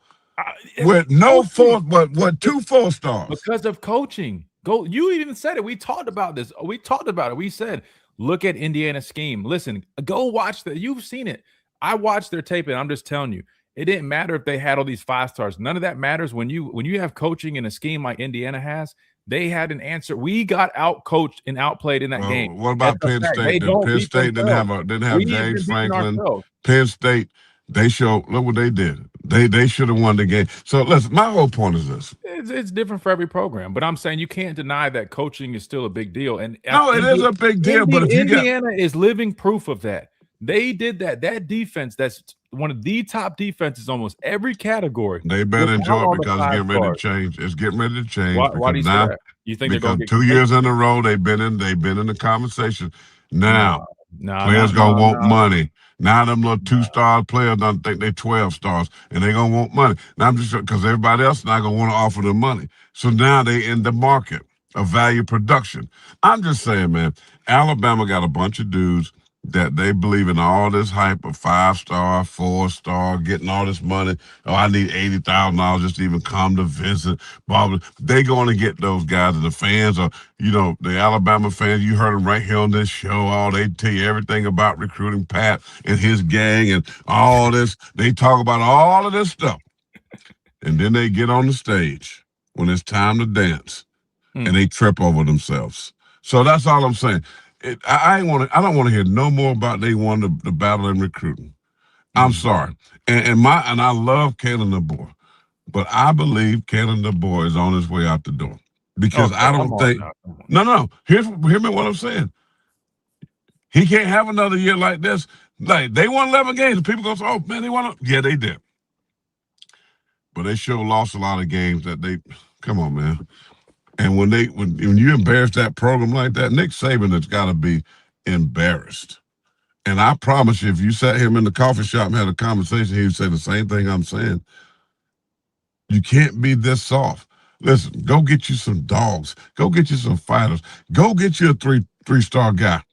[SPEAKER 6] with no two 4-stars
[SPEAKER 4] because of coaching. You even said it. We talked about this. We talked about it. We said, look at Indiana's scheme. Listen, go watch that. You've seen it. I watched their tape, and I'm just telling you, it didn't matter if they had all these 5-stars. None of that matters when you have coaching in a scheme like Indiana has. They had an answer. We got out-coached and outplayed in that game.
[SPEAKER 6] What about Penn State? Penn State didn't have James Franklin. Penn State, look what they did. They should have won the game. So listen, my whole point is this.
[SPEAKER 4] It's different for every program, but I'm saying you can't deny that coaching is still a big deal. And
[SPEAKER 6] it is a big deal. But if
[SPEAKER 4] Indiana is living proof of that. They did that. That defense, that's one of the top defenses almost every category.
[SPEAKER 6] They better enjoy it because it's getting ready to change. It's getting ready to change.
[SPEAKER 4] Why do you say that? You think they're going to get
[SPEAKER 6] 2 years in a row they've been in the conversation. Now players gonna want money. Now them little 2-star players don't think they 12 stars and they gonna want money. Now I'm just because everybody else not gonna want to offer them money. So now they in the market of value production. I'm just saying, man, Alabama got a bunch of dudes that they believe in all this hype of 5-star, 4-star, getting all this money. Oh, I need $80,000 just to even come to visit. They're going to get those guys. And the fans are, the Alabama fans, you heard them right here on this show. They tell you everything about recruiting Pat and his gang and all this. They talk about all of this stuff. And then they get on the stage when it's time to dance and they trip over themselves. So that's all I'm saying. I don't want to hear no more about they won the battle in recruiting. I'm sorry. And I love Kalen DeBoer, but I believe Kalen DeBoer is on his way out the door. Because I don't think no. Hear me what I'm saying. He can't have another year like this. Like they won 11 games, and people go, oh man, they won. Yeah, they did. But they sure lost a lot of games that they come on, man. And when you embarrass that program like that, Nick Saban has got to be embarrassed. And I promise you, if you sat him in the coffee shop and had a conversation, he would say the same thing I'm saying. You can't be this soft. Listen, go get you some dogs. Go get you some fighters. Go get you a three-star guy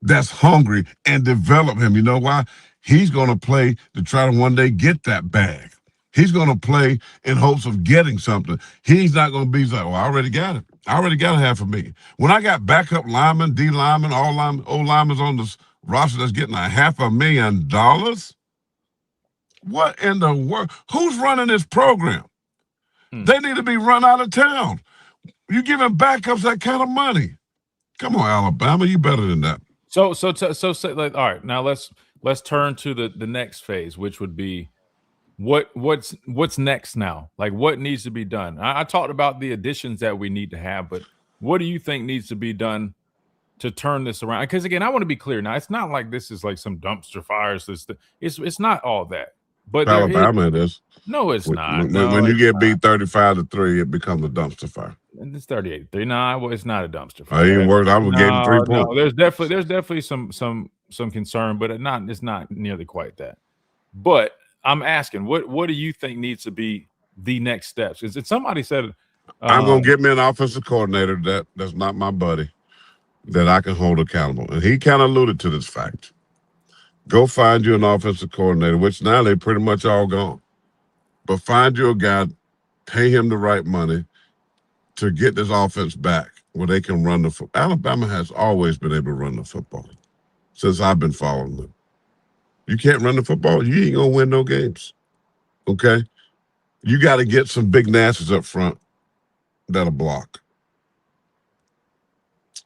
[SPEAKER 6] that's hungry and develop him. You know why? He's going to play to try to one day get that bag. He's going to play in hopes of getting something. He's not going to be like, I already got it. I already got $500,000. When I got backup linemen, D linemen, all linemen, old linemen on this roster that's getting $500,000, what in the world? Who's running this program? They need to be run out of town. You giving backups that kind of money? Come on, Alabama, you better than that.
[SPEAKER 4] So all right. Now let's turn to the next phase, which would be what's next now? Like what needs to be done? I talked about the additions that we need to have, but what do you think needs to be done to turn this around? Because again, I want to be clear now. It's not like this is like some dumpster fires. It's not all that. But
[SPEAKER 6] Alabama it is.
[SPEAKER 4] No, it's not.
[SPEAKER 6] When you get beat 35-3, it becomes a dumpster fire.
[SPEAKER 4] And it's 38-3. No, it's not a dumpster
[SPEAKER 6] fire. Even worse, I would give him 3 points.
[SPEAKER 4] No, there's definitely some concern, but it's not nearly quite that. But I'm asking, what do you think needs to be the next steps? Is it somebody said
[SPEAKER 6] I'm gonna get me an offensive coordinator that's not my buddy, that I can hold accountable. And he kind of alluded to this fact. Go find you an offensive coordinator, which now they pretty much all gone. But find you a guy pay him the right money to get this offense back where they can run the football. Alabama has always been able to run the football since I've been following them. You can't run the football, you ain't going to win no games, okay? You got to get some big nasties up front that'll block.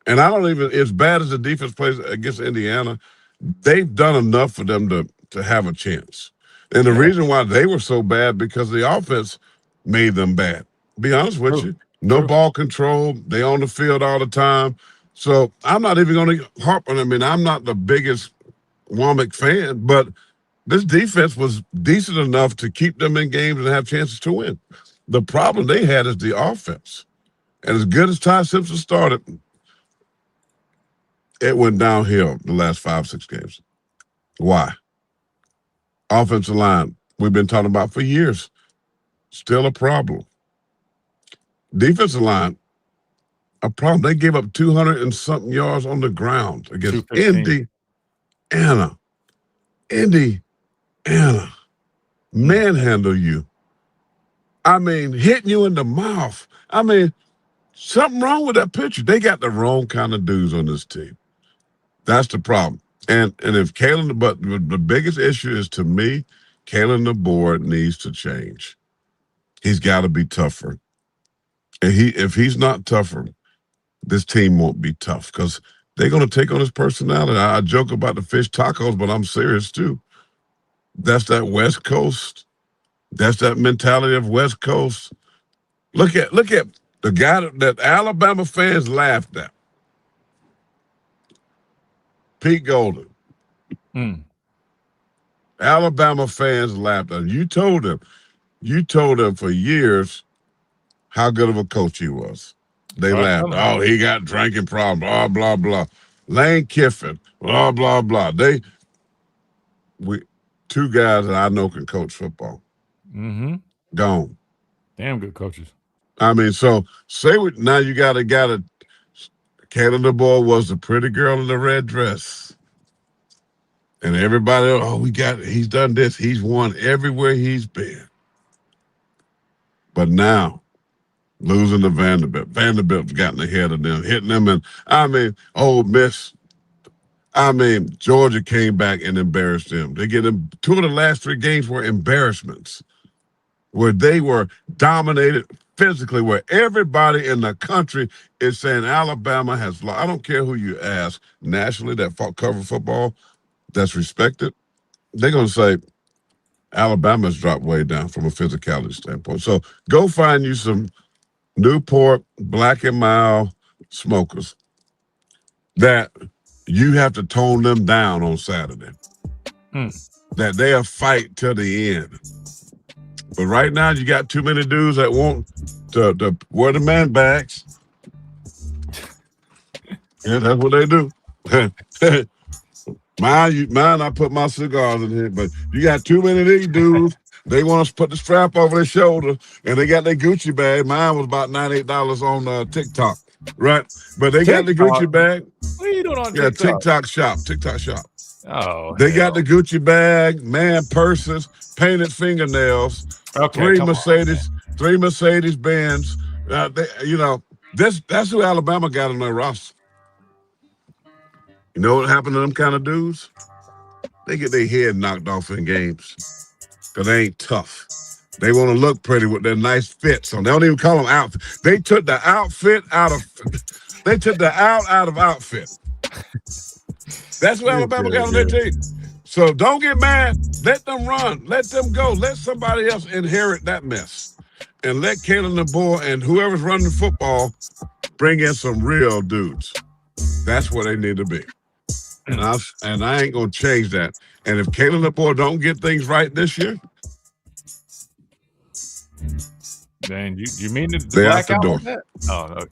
[SPEAKER 6] And I don't even, as bad as the defense plays against Indiana, they've done enough for them to have a chance. And the reason why they were so bad because the offense made them bad. Be honest with you. No ball control. They on the field all the time. So I'm not even going to harp on them. I mean, I'm not the biggest Womack fan, but this defense was decent enough to keep them in games and have chances to win. The problem they had is the offense. And as good as Ty Simpson started, it went downhill the last 5-6 games. Why? Offensive line, we've been talking about for years. Still a problem. Defensive line, a problem. They gave up 200 and something yards on the ground against Indiana. Manhandle you. I mean, hitting you in the mouth. I mean, something wrong with that picture. They got the wrong kind of dudes on this team. That's the problem. And if Kalen, but the biggest issue is to me, Kalen DeBoer needs to change. He's got to be tougher. And if he's not tougher, this team won't be tough because they're going to take on his personality. I joke about the fish tacos, but I'm serious too. That's that West Coast. That's that mentality of West Coast. Look at the guy that Alabama fans laughed at. Pete Golden. Alabama fans laughed at him. You told them for years how good of a coach he was. They laughed. Oh, he got drinking problems, blah, blah, blah. Lane Kiffin, blah, blah, blah. Two guys that I know can coach football. Gone.
[SPEAKER 4] Damn good coaches.
[SPEAKER 6] I mean, so now you got a guy that Kalen DeBoer was the pretty girl in the red dress. And everybody, he's done this. He's won everywhere he's been. But now, losing to Vanderbilt. Vanderbilt's gotten ahead of them, hitting them. And, Ole Miss. Georgia came back and embarrassed them. They get them. 2 of the last 3 games were embarrassments where they were dominated physically, where everybody in the country is saying Alabama has lost. I don't care who you ask nationally that cover football that's respected. They're going to say Alabama's dropped way down from a physicality standpoint. So go find you some Newport Black and Mild smokers that you have to tone them down on Saturday. That they'll fight till the end. But right now, you got too many dudes that want to wear the man bags. Yeah, that's what they do. Mine, I put my cigars in here, but you got too many of these dudes. They want us to put the strap over their shoulder, and they got their Gucci bag. Mine was about $98 on TikTok, right? But they got the Gucci bag.
[SPEAKER 4] What are you doing on TikTok?
[SPEAKER 6] TikTok shop.
[SPEAKER 4] Oh,
[SPEAKER 6] they got the Gucci bag, man purses, painted fingernails, 3 Mercedes Benz. That's who Alabama got on their roster. You know what happened to them kind of dudes? They get their head knocked off in games because they ain't tough. They want to look pretty with their nice fits on. They don't even call them outfit. They took the outfit out of. They took the out of outfit. That's what Alabama got on their team. So don't get mad. Let them run. Let them go. Let somebody else inherit that mess. And let Kalen DeBoer and whoever's running football bring in some real dudes. That's where they need to be. And I ain't going to change that. And if Kalen DeBoer don't get things right this year,
[SPEAKER 4] then you mean to
[SPEAKER 6] they're out the door.
[SPEAKER 4] Oh, no.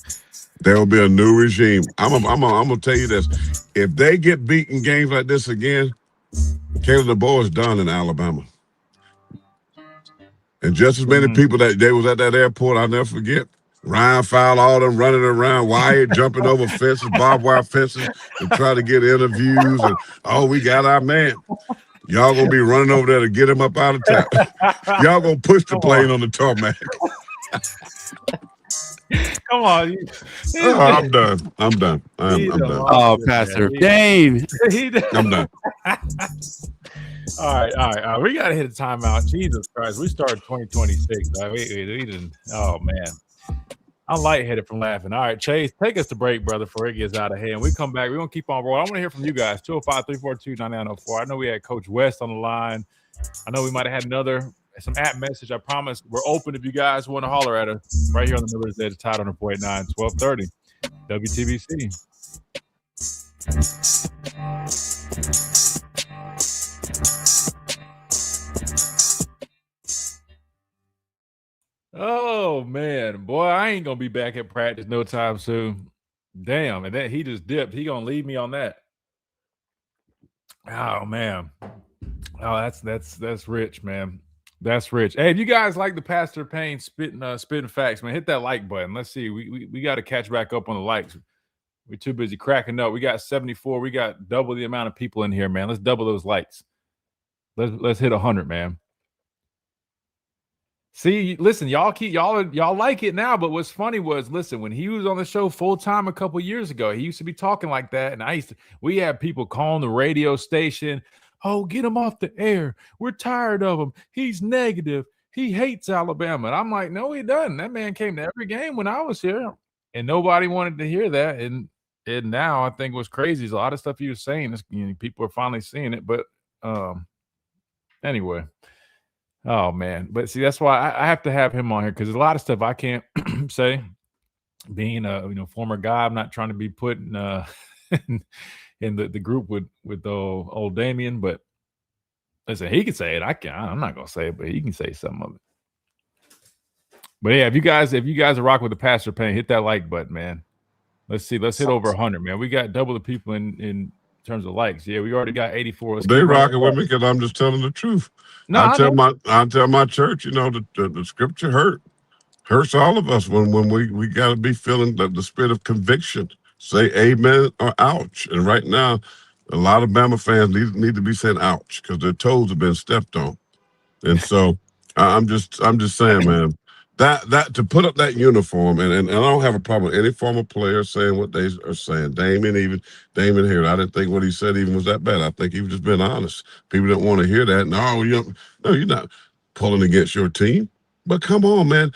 [SPEAKER 6] There will be a new regime. I'm gonna tell you this: if they get beaten games like this again, Kalen DeBoer is done in Alabama. And just as many people that they was at that airport, I'll never forget. Ryan Fowler, all them running around, Wyatt jumping over fences, barbed wire fences, to try to get interviews. And we got our man. Y'all gonna be running over there to get him up out of town. Y'all gonna push the plane on the tarmac.
[SPEAKER 4] Come on.
[SPEAKER 6] I'm done. I'm done. I'm done.
[SPEAKER 8] Oh, Pastor Dave.
[SPEAKER 6] I'm done.
[SPEAKER 4] All right. We got to hit a timeout. Jesus Christ. We started 2026. We didn't. Oh, man. I'm lightheaded from laughing. All right, Chase, take us to break, brother, before it gets out of hand. We come back. We're going to keep on rolling. I want to hear from you guys. 205-342-9904. I know we had Coach West on the line. I know we might have had some app message. I promise we're open if you guys want to holler at us right here on the Miller's Edge, Tide 100.9, 1230, WTBC. Oh, man. Boy, I ain't going to be back at practice no time soon. Damn. And then he just dipped. He going to leave me on that. Oh, man. Oh, that's rich, man. That's rich. Hey, if you guys like the Pastor Payne spitting facts, man, hit that like button. Let's see. We got to catch back up on the likes. We're too busy cracking up. We got 74. We got double the amount of people in here, man. Let's double those likes. Let's hit 100, man. See, listen, y'all like it now, but what's funny was, listen, when he was on the show full time a couple years ago, he used to be talking like that, and we had people calling the radio station, "Oh, get him off the air. We're tired of him. He's negative. He hates Alabama." And I'm like, no, he doesn't. That man came to every game when I was here, and nobody wanted to hear that. And now I think what's crazy is a lot of stuff he was saying. People are finally seeing it, but anyway. Oh, man. But see, that's why I have to have him on here, because there's a lot of stuff I can't say. Being a former guy, I'm not trying to be put in the group with old Damien, but listen, he can say it. I'm not gonna say it, but he can say some of it. But yeah, if you guys are rocking with the Pastor Payne, hit that like button, man. Let's see. Let's hit over 100, man. We got double the people in terms of likes. Yeah, we already got 84.
[SPEAKER 6] They rocking with me because I'm just telling the truth.
[SPEAKER 4] No,
[SPEAKER 6] I tell my church, the scripture hurts all of us when we got to be feeling the spirit of conviction. Say amen or ouch. And right now, a lot of Bama fans need to be saying ouch because their toes have been stepped on. And so I'm just saying, man, that to put up that uniform, and I don't have a problem with any former player saying what they are saying. Damon here, I didn't think what he said even was that bad. I think he was just being honest. People didn't want to hear that. No, you're not pulling against your team. But come on, man.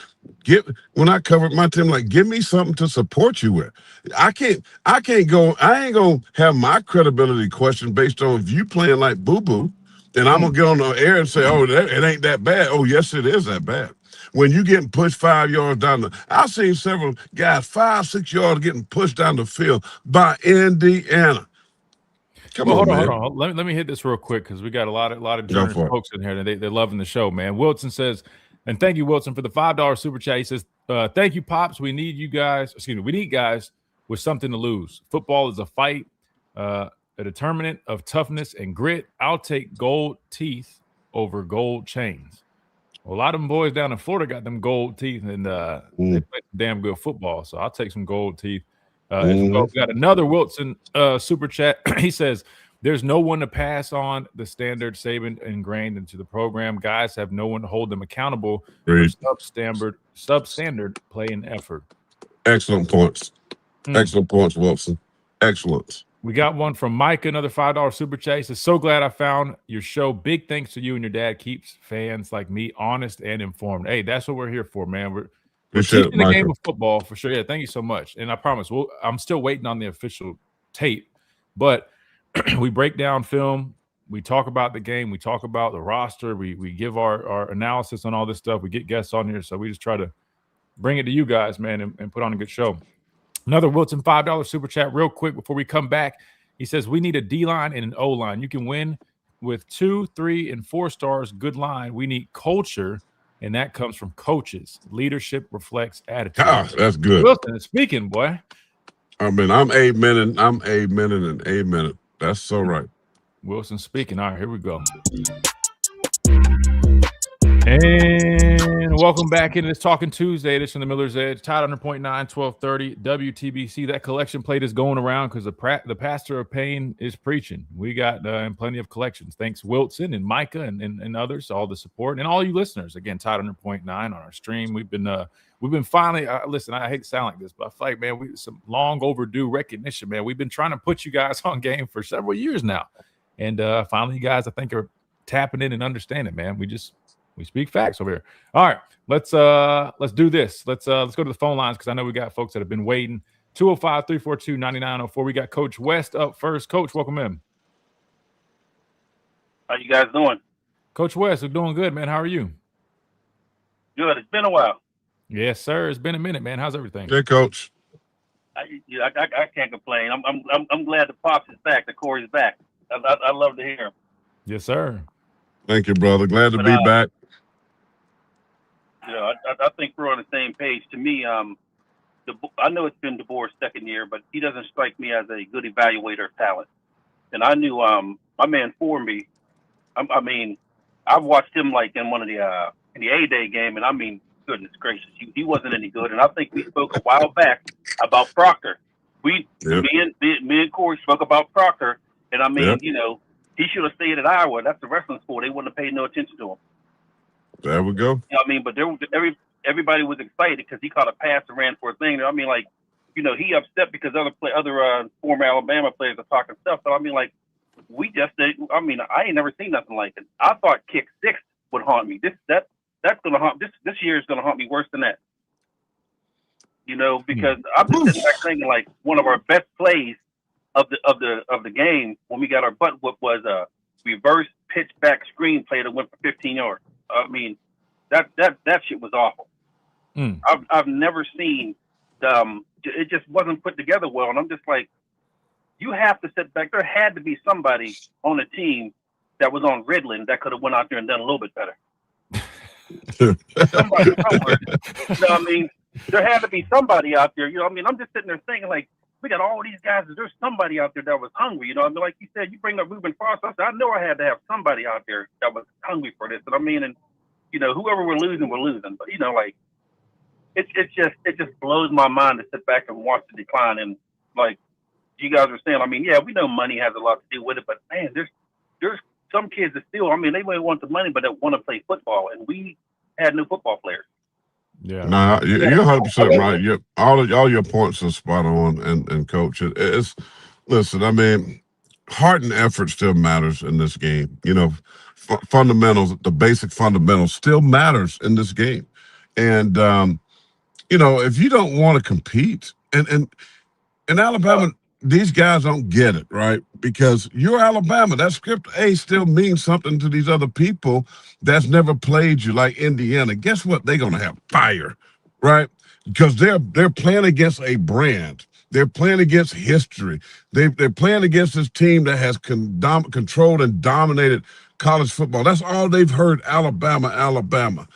[SPEAKER 6] When I covered my team, like, give me something to support you with. I ain't gonna have my credibility questioned based on if you playing like boo-boo, and I'm gonna get on the air and say, oh, it ain't that bad. Oh, yes, it is that bad. When you getting pushed 5 yards down I've seen several guys 5-6 yards getting pushed down the field by Indiana.
[SPEAKER 4] Hold on. Let me hit this real quick because we got a lot of journalist folks in here, and they're loving the show, man. Wilson says, and thank you, Wilson, for the $5 super chat. He says, thank you, Pops. We need guys with something to lose. Football is a fight, a determinant of toughness and grit. I'll take gold teeth over gold chains. Well, a lot of them boys down in Florida got them gold teeth, and they play damn good football. So I'll take some gold teeth. We got another Wilson super chat. He says, there's no one to pass on the standard Saban ingrained into the program. Guys have no one to hold them accountable for substandard play and effort.
[SPEAKER 6] Excellent points. Excellent points, Wilson. Excellent.
[SPEAKER 4] We got one from Mike, another $5 super chat. He says, so glad I found your show. Big thanks to you and your dad. Keeps fans like me honest and informed. Hey, that's what we're here for, man. We're teaching the game of football for sure. Yeah, thank you so much. And I promise, I'm still waiting on the official tape, but we break down film. We talk about the game. We talk about the roster. We give our analysis on all this stuff. We get guests on here. So we just try to bring it to you guys, man, and put on a good show. Another Wilson $5 super chat real quick before we come back. He says, we need a D-line and an O-line. You can win with 2, 3, and 4 stars. Good line. We need culture, and that comes from coaches. Leadership reflects attitude.
[SPEAKER 6] That's good.
[SPEAKER 4] Wilson is speaking, boy.
[SPEAKER 6] I mean, I'm amening. That's so right.
[SPEAKER 4] Wilson speaking. All right, here we go. And welcome back into this Talking Tuesday edition of the Miller's Edge. Tide 100.9, 1230 WTBC. That collection plate is going around because the pastor of pain is preaching. We got plenty of collections. Thanks, Wilson and Micah and others, all the support, and all you listeners. Again, Tide 100.9 on our stream. We've been finally listen. I hate to sound like this, but I feel like, man, we some long overdue recognition, man. We've been trying to put you guys on game for several years now, and finally, you guys, I think, are tapping in and understanding, man. We speak facts over here. All right, let's do this. Let's go to the phone lines because I know we got folks that have been waiting. 205-342-9904. We got Coach West up first. Coach, welcome in.
[SPEAKER 9] How you guys doing?
[SPEAKER 4] Coach West, we're doing good, man. How are you?
[SPEAKER 9] Good. It's been a while.
[SPEAKER 4] Yes, sir. It's been a minute, man. How's everything?
[SPEAKER 6] Good, Coach.
[SPEAKER 9] I can't complain. I'm glad the Pops is back. The Corey's back. I love to hear him.
[SPEAKER 4] Yes, sir.
[SPEAKER 6] Thank you, brother. Glad to be back.
[SPEAKER 9] You know, I think we're on the same page. To me, I know it's been DeBoer's second year, but he doesn't strike me as a good evaluator of talent. And I knew my man Formby. I mean, I've watched him like in one of the in the A-Day game, and I mean, goodness gracious, he wasn't any good. And I think we spoke a while back about Proctor. Me and Corey spoke about Proctor, and I mean, you know, he should have stayed at Iowa. That's the wrestling school. They wouldn't have paid no attention to him.
[SPEAKER 6] There we go.
[SPEAKER 9] You know what I mean, but everybody was excited because he caught a pass and ran for a thing. I mean, like, you know, he upset because other former Alabama players are talking stuff. So I mean, like, we just did. I mean, I ain't never seen nothing like it. I thought kick six would haunt me. That's gonna haunt this year is gonna haunt me worse than that. You know, because I'm just sitting back thinking like one of our best plays of the game when we got our butt whooped was a reverse pitch back screen play that went for 15 yards. I mean, that shit was awful. I've never seen it just wasn't put together well, and I'm just like, you have to sit back. There had to be somebody on the team that was on Ritalin that could have went out there and done a little bit better. Somebody somewhere. You know what I mean? There had to be somebody out there. You know what I mean? I'm just sitting there thinking like, we got all these guys. There's somebody out there that was hungry. You know what I mean? Like you said, you bring up Reuben Foster. I said, I know I had to have somebody out there that was hungry for this. And I mean, and you know, whoever we're losing, we're losing. But you know, like it just blows my mind to sit back and watch the decline. And like you guys were saying, I mean, yeah, we know money has a lot to do with it, but man, there's some kids that still, I mean, they may want the money, but they want to play football, and we had no football players.
[SPEAKER 6] Yeah, nah, you're 100% right. All your points are spot on, and Coach, it's listen. I mean, heart and effort still matters in this game. You know, fundamentals, the basic fundamentals, still matters in this game. And you know, if you don't want to compete, and in Alabama, these guys don't get it, right? Because you're Alabama. That script A still means something to these other people that's never played you, like Indiana. Guess what? They're going to have fire, right? Because they're playing against a brand. They're playing against history. They're playing against this team that has controlled and dominated college football. That's all they've heard, Alabama,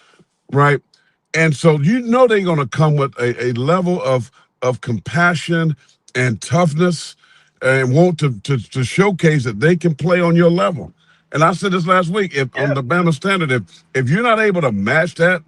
[SPEAKER 6] right? And so you know they're going to come with a level of compassion and toughness, and want to showcase that they can play on your level. And I said this last week, on the Bama Standard, if you're not able to match that,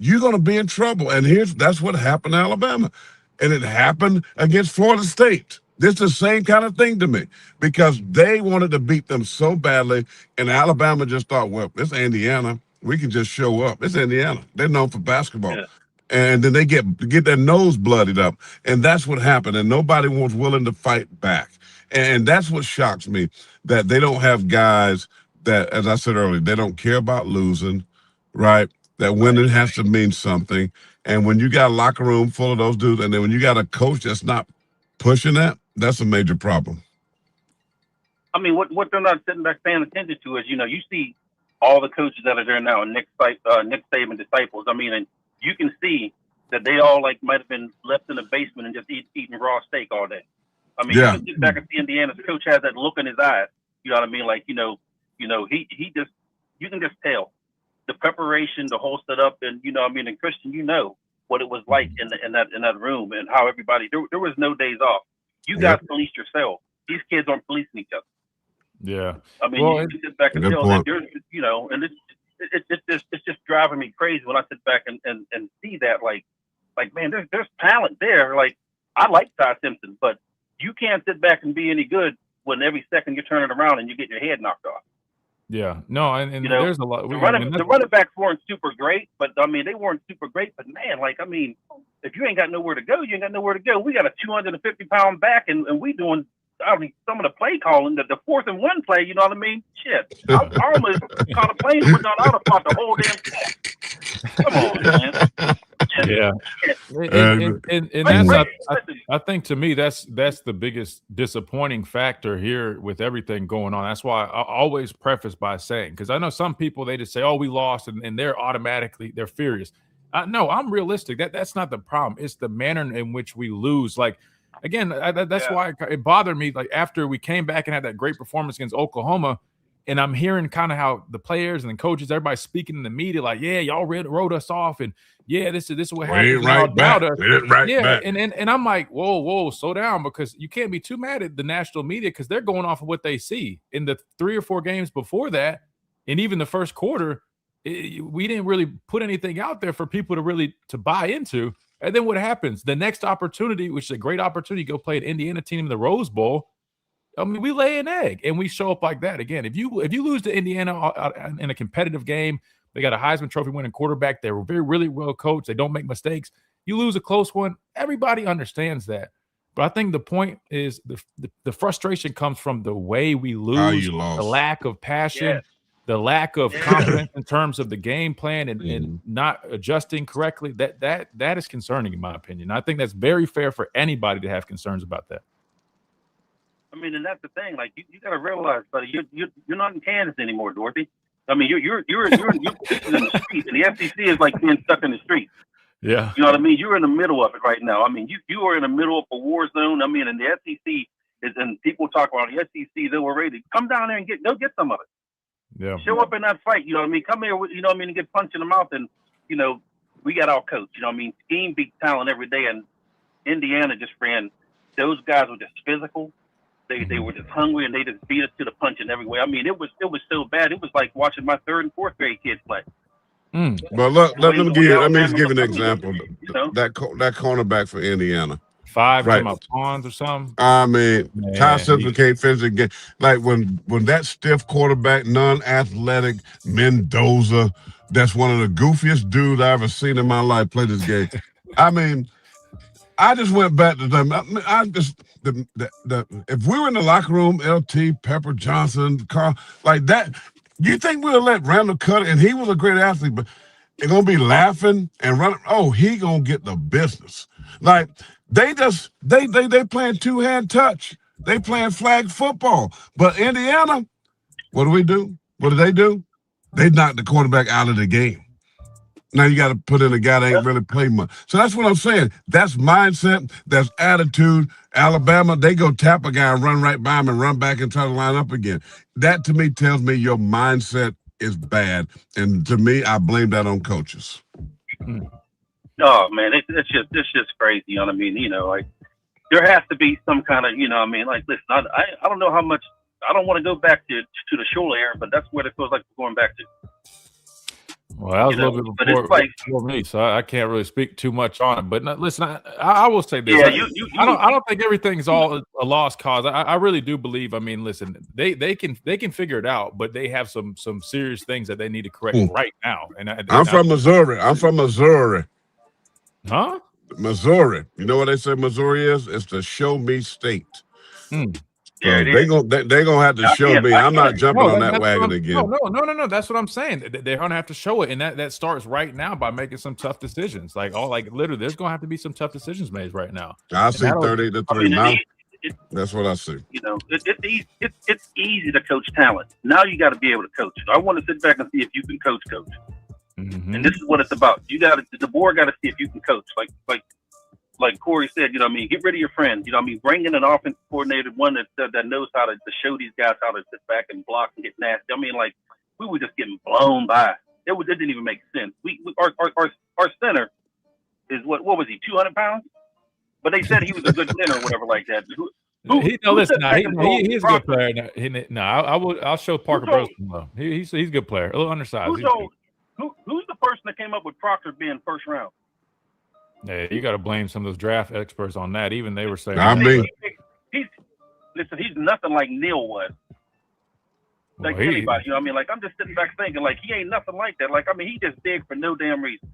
[SPEAKER 6] you're going to be in trouble. And that's what happened to Alabama. And it happened against Florida State. This is the same kind of thing to me, because they wanted to beat them so badly, and Alabama just thought, well, it's Indiana. We can just show up. It's Indiana. They're known for basketball. Yeah. And then they get their nose bloodied up. And that's what happened. And nobody was willing to fight back. And that's what shocks me, that they don't have guys that, as I said earlier, they don't care about losing, right? That winning has to mean something. And when you got a locker room full of those dudes, and then when you got a coach that's not pushing that, that's a major problem.
[SPEAKER 9] I mean, what they're not sitting back paying attention to is, you know, you see all the coaches that are there now, Nick Saban disciples. I mean, and you can see that they all like might have been left in the basement and just eating raw steak all day. I mean, you can sit back and see Indiana's coach has that look in his eyes. You know what I mean? Like, you know, he just, you can just tell the preparation, the whole setup, and you know, I mean, and Christian, you know what it was like in that room, and how everybody there was no days off. You guys policed yourself. These kids aren't policing each other.
[SPEAKER 4] Yeah.
[SPEAKER 9] I mean, you can sit back and tell that there's, you know, and it's just driving me crazy when I sit back and see that like man, there's talent there. Like I like Ty Simpson, but you can't sit back and be any good when every second you're turning around and you get your head knocked off.
[SPEAKER 4] Yeah, no, and
[SPEAKER 9] You know,
[SPEAKER 4] there's a lot.
[SPEAKER 9] the running backs weren't super great, but I mean they weren't super great. But man, like I mean, if you ain't got nowhere to go, you ain't got nowhere to go. We got a 250-pound back, and we doing. I mean, some of the play calling, the 4th and 1 play. You know what I mean? Shit, I almost caught a plane putting on out of the whole damn thing. Come on, man.
[SPEAKER 4] Yeah, and that's I think to me that's the biggest disappointing factor here with everything going on. That's why I always preface by saying, because I know some people they just say, "Oh, we lost," and they're furious. No, I'm realistic. That's not the problem. It's the manner in which we lose. Like again, that's why it bothered me. Like after we came back and had that great performance against Oklahoma. And I'm hearing kind of how the players and the coaches, everybody speaking in the media, like, yeah, y'all wrote us off, and yeah, this is what happened.
[SPEAKER 6] We ain't back.
[SPEAKER 4] And I'm like, whoa, slow down, because you can't be too mad at the national media because they're going off of what they see in the 3 or 4 games before that, and even the first quarter, we didn't really put anything out there for people to buy into. And then what happens? The next opportunity, which is a great opportunity, go play an Indiana team in the Rose Bowl. I mean, we lay an egg and we show up like that again. If you lose to Indiana in a competitive game, they got a Heisman Trophy winning quarterback. They were really well coached. They don't make mistakes. You lose a close one. Everybody understands that. But I think the point is the frustration comes from the way we lose, the lack of passion, the lack of confidence in terms of the game plan and not adjusting correctly. That is concerning in my opinion. I think that's very fair for anybody to have concerns about that.
[SPEAKER 9] I mean, and that's the thing. Like you got to realize, buddy, you're not in Kansas anymore, Dorothy. I mean, you're in the street, and the SEC is like being stuck in the street.
[SPEAKER 4] Yeah,
[SPEAKER 9] you know what I mean. You're in the middle of it right now. I mean, you are in the middle of a war zone. I mean, and the SEC is, and people talk about the SEC. They were ready to come down there and get some of it.
[SPEAKER 4] Yeah,
[SPEAKER 9] show up in that fight. You know what I mean. Come here, you know what I mean, and get punched in the mouth. And you know, we got our coach. You know what I mean. Scheme beats talent every day, and Indiana just ran. Those guys were just physical. They were just hungry, and they just beat us to the punch in every way. I mean, it was so bad. It was like watching my 3rd and 4th grade kids play.
[SPEAKER 6] But look, let me give you an example. You know? That cornerback for Indiana,
[SPEAKER 4] 5 right? Pawns or something.
[SPEAKER 6] I mean, Ty Simpson can't finish the game. Like when that stiff quarterback, non-athletic Mendoza, that's one of the goofiest dudes I ever seen in my life play this game. I mean. I just went back to them. If we were in the locker room, LT, Pepper Johnson, Carl, like that, you think we'll let Randall cut it? And he was a great athlete, but they're gonna be laughing and running. Oh, he gonna get the business. Like they playing 2-hand touch. They playing flag football. But Indiana, what do? What do? They knocked the quarterback out of the game. Now you got to put in a guy that ain't really played much. So that's what I'm saying. That's mindset. That's attitude. Alabama, they go tap a guy and run right by him and run back and try to line up again. That to me tells me your mindset is bad. And to me, I blame that on coaches.
[SPEAKER 9] Oh man, it's just crazy. You know what I mean? You know, like there has to be some kind of, you know what I mean? Like, listen, I don't know how much, I don't want to go back to the Shula era, but that's what it feels like we're going back to.
[SPEAKER 4] Well, that was a little bit before me, so I can't really speak too much on it. But listen, I will say this: I don't think everything's all a lost cause. I really do believe. I mean, listen, they can figure it out, but they have some serious things that they need to correct right now. And
[SPEAKER 6] I'm from Missouri.
[SPEAKER 4] Huh?
[SPEAKER 6] Missouri. You know what they say Missouri is? It's the show me state. So they're gonna have to show me. I'm not jumping on that wagon again.
[SPEAKER 4] No. That's what I'm saying. They're gonna have to show it, and that starts right now by making some tough decisions. Like literally, there's gonna have to be some tough decisions made right now.
[SPEAKER 6] I see 38-3 now. That's what I see.
[SPEAKER 9] You know, it's easy to coach talent. Now you got to be able to coach it. I want to sit back and see if you can coach.
[SPEAKER 4] Mm-hmm.
[SPEAKER 9] And this is what it's about. The board got to see if you can coach. Like Corey said, you know what I mean, get rid of your friends. You know what I mean, bring in an offensive coordinator, one that knows how to show these guys how to sit back and block and get nasty. I mean, like, we were just getting blown by. It didn't even make sense. Our center is what was he, 200 pounds? But they said he was a good center or whatever like that.
[SPEAKER 4] Listen, he's a good player. I'll show Parker Burleson love. He's a good player. A little undersized.
[SPEAKER 9] Who's the person that came up with Proctor being first round?
[SPEAKER 4] Yeah, you got to blame some of those draft experts on that. Even they were saying,
[SPEAKER 9] he's nothing like Neil was. Like anybody, you know what I mean? Like, I'm just sitting back thinking, like, he ain't nothing like that. Like, I mean, he just big for no damn reason.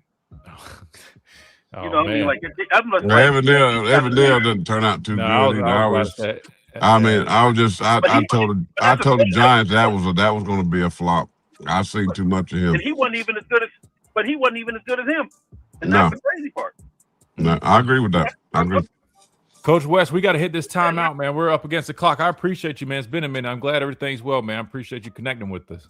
[SPEAKER 9] You know what I mean? Like,
[SPEAKER 6] Everdale didn't turn out too good. I told the Giants that was going to be a flop. I seen too much of him.
[SPEAKER 9] And he wasn't even as good as him. And that's the crazy part.
[SPEAKER 6] No, I agree with that. I agree.
[SPEAKER 4] Coach West, we got to hit this timeout, man. We're up against the clock. I appreciate you, man. It's been a minute. I'm glad everything's well, man. I appreciate you connecting with us.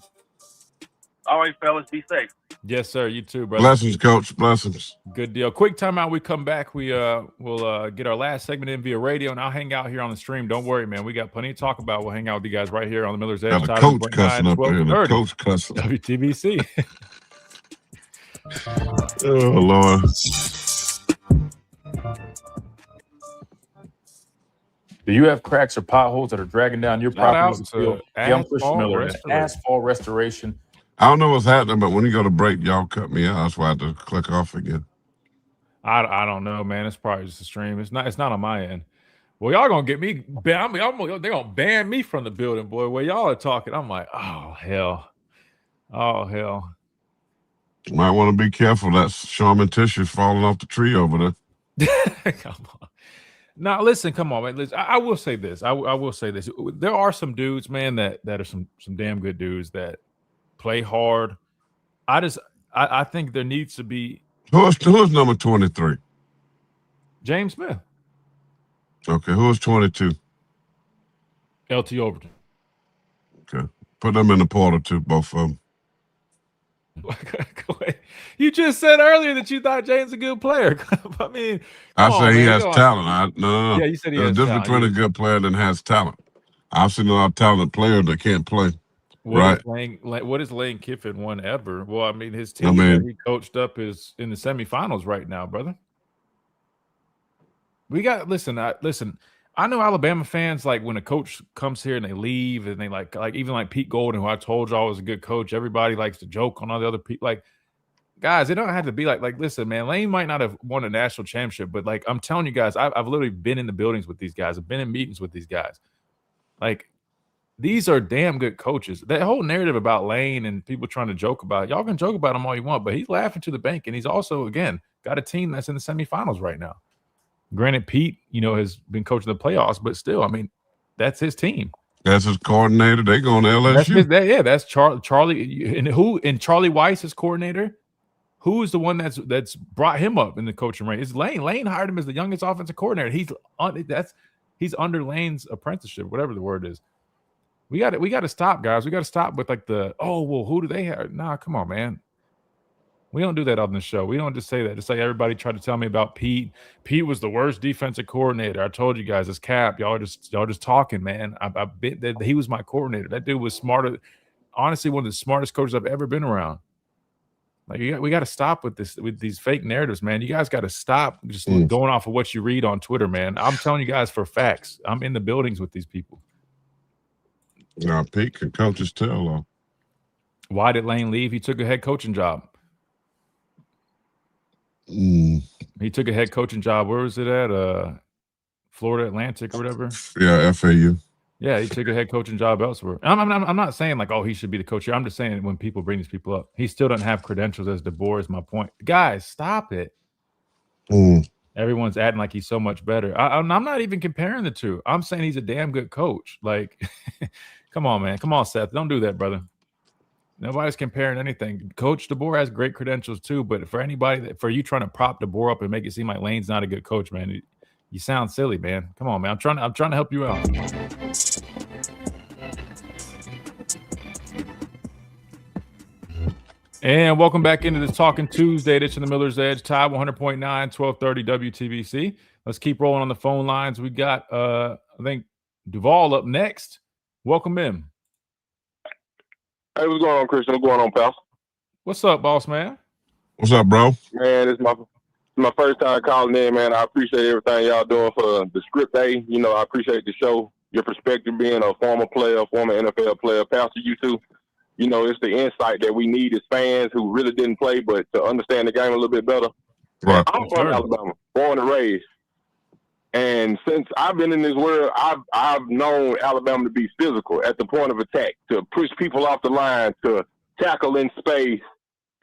[SPEAKER 9] All right, fellas, be safe.
[SPEAKER 4] Yes, sir. You too, brother.
[SPEAKER 6] Blessings, Coach. Blessings.
[SPEAKER 4] Good deal. Quick timeout. We come back. We'll get our last segment in via radio, and I'll hang out here on the stream. Don't worry, man. We got plenty to talk about. We'll hang out with you guys right here on the Miller's Edge.
[SPEAKER 6] Got the coach cussing up here. The coach cussing.
[SPEAKER 4] WTBC.
[SPEAKER 6] Oh, Lord.
[SPEAKER 10] Do you have cracks or potholes that are dragging down your property? I'm Christian Miller. Asphalt restoration.
[SPEAKER 6] I don't know what's happening, but when you go to break, y'all cut me out. That's why I had to click off again.
[SPEAKER 4] I don't know, man. It's probably just a stream. It's not on my end. Well, y'all gonna get me. They're gonna ban me from the building, boy. Where y'all are talking, I'm like, oh hell.
[SPEAKER 6] You might want to be careful. That's Charmin tissues falling off the tree over there.
[SPEAKER 4] Come on. Now, listen, come on, man. Listen, I will say this. I will say this. There are some dudes, man, that are some damn good dudes that play hard. I think there needs to be.
[SPEAKER 6] Who's number 23?
[SPEAKER 4] James Smith.
[SPEAKER 6] Okay, who's 22?
[SPEAKER 4] LT Overton.
[SPEAKER 6] Okay, put them in the portal too, both of them.
[SPEAKER 4] You just said earlier that you thought James a good player. I mean,
[SPEAKER 6] I say he has talent. No.
[SPEAKER 4] Yeah, you said he has talent.
[SPEAKER 6] There's a difference between a good player and has talent. I've seen a lot of talented players that can't play. What
[SPEAKER 4] is Lane Kiffin won ever? Well, I mean, his team that he coached up is in the semifinals right now, brother. We got listen. I know Alabama fans, like when a coach comes here and they leave and they like even like Pete Golden, who I told y'all was a good coach. Everybody likes to joke on all the other people. Like, guys, it don't have to be like listen, man, Lane might not have won a national championship, but like I'm telling you guys, I've literally been in the buildings with these guys. I've been in meetings with these guys. Like, these are damn good coaches. That whole narrative about Lane and people trying to joke about it, y'all can joke about him all you want, but he's laughing to the bank, and he's also, again, got a team that's in the semifinals right now. Granted, Pete, has been coaching the playoffs, but still, I mean, that's his team.
[SPEAKER 6] That's his coordinator. They going to LSU.
[SPEAKER 4] That's Charlie. And Charlie Weiss, his coordinator. Who is the one that's brought him up in the coaching rank? It's Lane. Lane hired him as the youngest offensive coordinator. He's under Lane's apprenticeship, whatever the word is. We got to stop, guys. We got to stop with like who do they have? Nah, come on, man. We don't do that on the show. We don't just say that. Just like everybody tried to tell me about Pete. Pete was the worst defensive coordinator. I told you guys, it's cap. Y'all just talking, man. I bet that he was my coordinator. That dude was smarter. Honestly, one of the smartest coaches I've ever been around. Like, we got to stop with these fake narratives, man. You guys got to stop just going off of what you read on Twitter, man. I'm telling you guys for facts. I'm in the buildings with these people.
[SPEAKER 6] Now, Pete can coach his tail off.
[SPEAKER 4] Why did Lane leave? He took a head coaching job. He took a head coaching job. Where was it at? Florida Atlantic or whatever.
[SPEAKER 6] Yeah, FAU.
[SPEAKER 4] Yeah, he took a head coaching job elsewhere. I'm not saying like, he should be the coach here. I'm just saying when people bring these people up, he still doesn't have credentials as DeBoer. Is my point, guys. Stop it. Everyone's acting like he's so much better. I'm not even comparing the two. I'm saying he's a damn good coach. Like, come on, man. Come on, Seth. Don't do that, brother. Nobody's comparing anything. Coach DeBoer has great credentials too, but for you trying to prop DeBoer up and make it seem like Lane's not a good coach, man, you sound silly, man. Come on, man. I'm trying to help you out. And welcome back into this Talking Tuesday edition of the Miller's Edge. Tide 100.9, 1230 WTBC. Let's keep rolling on the phone lines. We got, I think, Duval up next. Welcome in.
[SPEAKER 11] Hey, what's going on, Christian? What's going on, pal?
[SPEAKER 4] What's up, boss man?
[SPEAKER 6] What's up, bro?
[SPEAKER 11] Man, this is my first time calling in, man. I appreciate everything y'all doing for the Script A. You know, I appreciate the show. Your perspective being a former player, former NFL player. Pastor, you too. You know, it's the insight that we need as fans who really didn't play, but to understand the game a little bit better.
[SPEAKER 6] Right.
[SPEAKER 11] I'm from Alabama, born and raised. And since I've been in this world, I've known Alabama to be physical at the point of attack, to push people off the line, to tackle in space,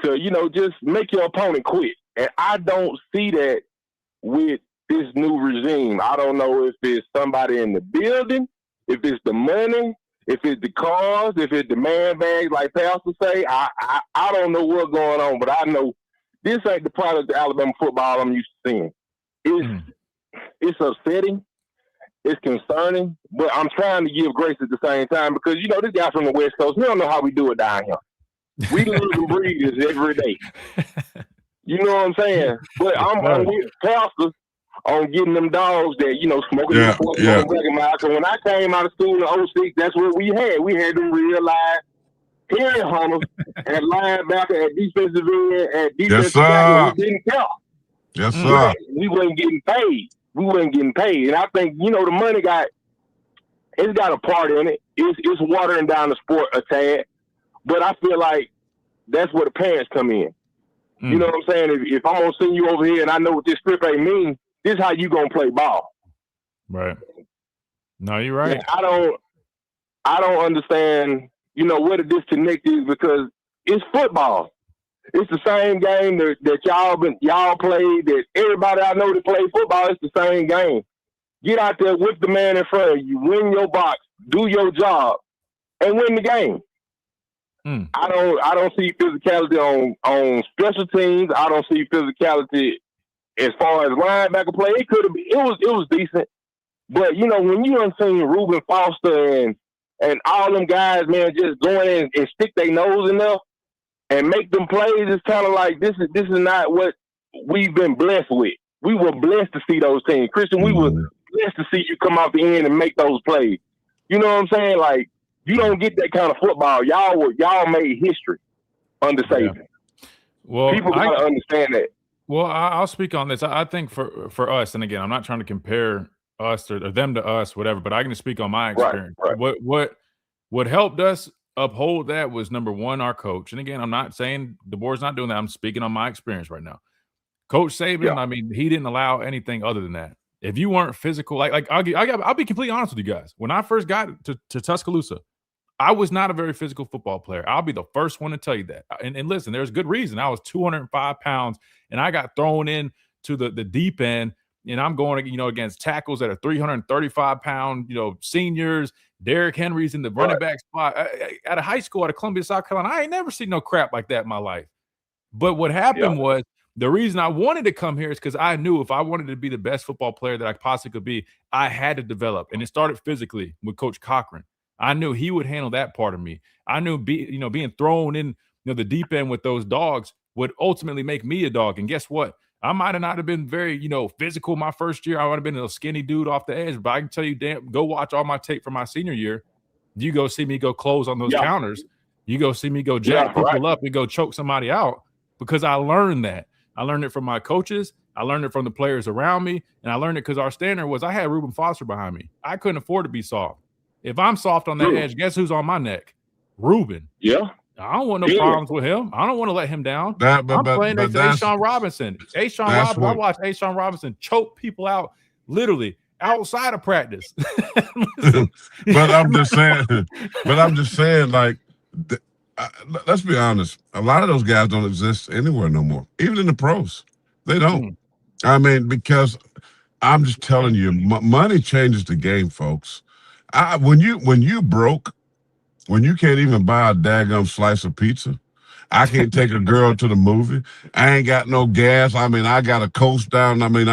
[SPEAKER 11] to, you know, just make your opponent quit. And I don't see that with this new regime. I don't know if it's somebody in the building, if it's the money, if it's the cars, if it's the man bags, like Pastor say. I don't know what's going on, but I know this ain't the product of Alabama football I'm used to seeing. It's upsetting. It's concerning, but I'm trying to give grace at the same time because, you know, this guy from the West Coast, we don't know how we do it down here. We live and breathe this every day. You know what I'm saying? But I'm with Pastor on getting them dogs that, you know, smoking them black. So when I came out of school in 06, that's what we had. We had them real live head hunters at linebacker, at defensive end, at defensive tackle. We didn't count.
[SPEAKER 6] Yes, sir.
[SPEAKER 11] We wasn't getting paid. And I think, you know, the money it's got a part in it. It's watering down the sport a tad. But I feel like that's where the parents come in. You know what I'm saying? If I'm going to send you over here and I know what this Script A means, this is how you going to play ball.
[SPEAKER 4] Right. No, you're right.
[SPEAKER 11] And I don't understand, you know, what a disconnect is because it's football. It's the same game that y'all played, that everybody I know that play football, it's the same game. Get out there with the man in front of you, win your box, do your job, and win the game. I don't see physicality on special teams. I don't see physicality as far as linebacker play. It was decent. But you know, when you done seen Reuben Foster and all them guys, man, just going in and stick their nose in there and make them plays, it's kind of like this is not what we've been blessed with. We were blessed to see those teams. Christian, we were blessed to see you come out the end and make those plays. You know what I'm saying? Like, you don't get that kind of football. Y'all made history under Saban.
[SPEAKER 4] Yeah. Well,
[SPEAKER 11] people gotta understand that.
[SPEAKER 4] Well, I'll speak on this. I think for us, and again, I'm not trying to compare us or them to us, whatever, but I can speak on my experience. Right. What helped us uphold that was, number one, our coach. And again, I'm not saying the board's not doing that. I'm speaking on my experience right now. Coach Saban, I mean, he didn't allow anything other than that. If you weren't physical, like I'll be completely honest with you guys. When I first got to Tuscaloosa, I was not a very physical football player. I'll be the first one to tell you that. And listen, there's good reason. I was 205 pounds, and I got thrown in to the deep end, and I'm going, you know, against tackles that are 335-pound, you know, seniors. Derrick Henry's in the running back spot. At a high school at Columbia, South Carolina, I ain't never seen no crap like that in my life. But what happened was, the reason I wanted to come here is because I knew if I wanted to be the best football player that I possibly could be, I had to develop. And it started physically with Coach Cochran. I knew he would handle that part of me. I knew being thrown in, you know, the deep end with those dogs would ultimately make me a dog. And guess what? I might have not have been very, you know, physical my first year. I would have been a skinny dude off the edge. But I can tell you, go watch all my tape from my senior year. You go see me go close on those counters. You go see me go jack people up and go choke somebody out, because I learned that. I learned it from my coaches. I learned it from the players around me. And I learned it because our standard was I had Reuben Foster behind me. I couldn't afford to be soft. If I'm soft on that edge, guess who's on my neck? Reuben.
[SPEAKER 11] Yeah.
[SPEAKER 4] I don't want no problems with him. I don't want to let him down. I'm playing next to Ashawn Robinson. I watched Ashawn Robinson choke people out literally outside of practice.
[SPEAKER 6] But I'm just saying, like, let's be honest. A lot of those guys don't exist anywhere no more. Even in the pros, they don't. I mean, because I'm just telling you, money changes the game, folks. When you broke, when you can't even buy a daggum slice of pizza, I can't take a girl to the movie. I ain't got no gas. I mean, I got to coast down. I mean,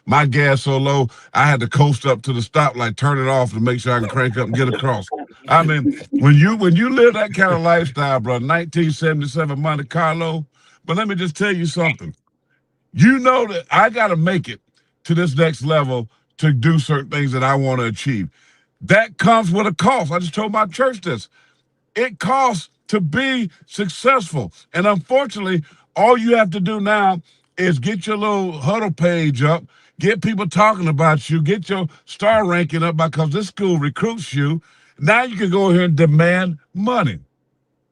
[SPEAKER 6] my gas so low, I had to coast up to the stoplight, turn it off to make sure I can crank up and get across. I mean, when you live that kind of lifestyle, bro, 1977 Monte Carlo, but let me just tell you something. You know that I got to make it to this next level to do certain things that I want to achieve. That comes with a cost. I just told my church this. It costs to be successful. And unfortunately, all you have to do now is get your little huddle page up, get people talking about you, get your star ranking up because this school recruits you. Now you can go here and demand money.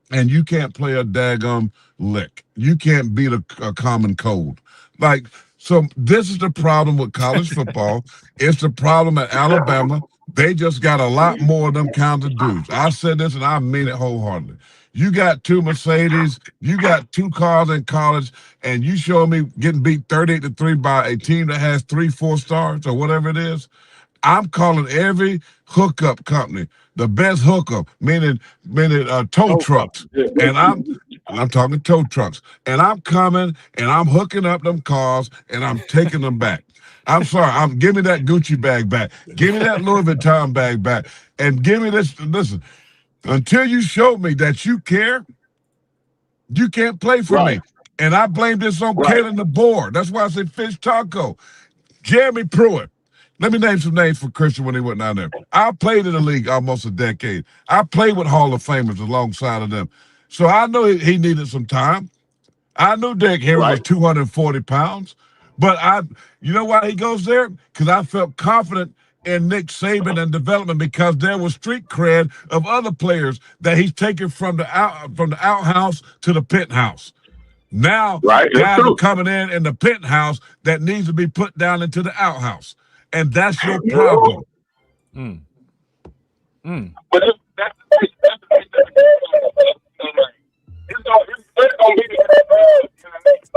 [SPEAKER 6] And you can't play a daggum lick. You can't beat a common cold. Like, so this is the problem with college football. It's the problem at Alabama. They just got a lot more of them kinds of dudes. I said this and I mean it wholeheartedly. You got 2 Mercedes, you got 2 cars in college, and you show me getting beat 38-3 by a team that has 3-4 stars or whatever it is. I'm calling every hookup company the best hookup, meaning tow trucks, and I'm talking tow trucks, and I'm coming and I'm hooking up them cars and I'm taking them back. I'm sorry, give me that Gucci bag back, give me that Louis Vuitton bag back, and give me this. Listen, until you show me that you care, you can't play for me. And I blame this on Kalen DeBoer. That's why I said Fish Taco, Jeremy Pruitt. Let me name some names for Christian when he went down there. I played in the league almost a decade. I played with Hall of Famers alongside of them. So I know he needed some time. I knew Derrick Henry was 240 pounds. But you know why he goes there? Because I felt confident in Nick Saban and development because there was street cred of other players that he's taken from the outhouse to the penthouse. Now guys are coming in the penthouse that needs to be put down into the outhouse. And that's your problem.
[SPEAKER 11] But that's going to be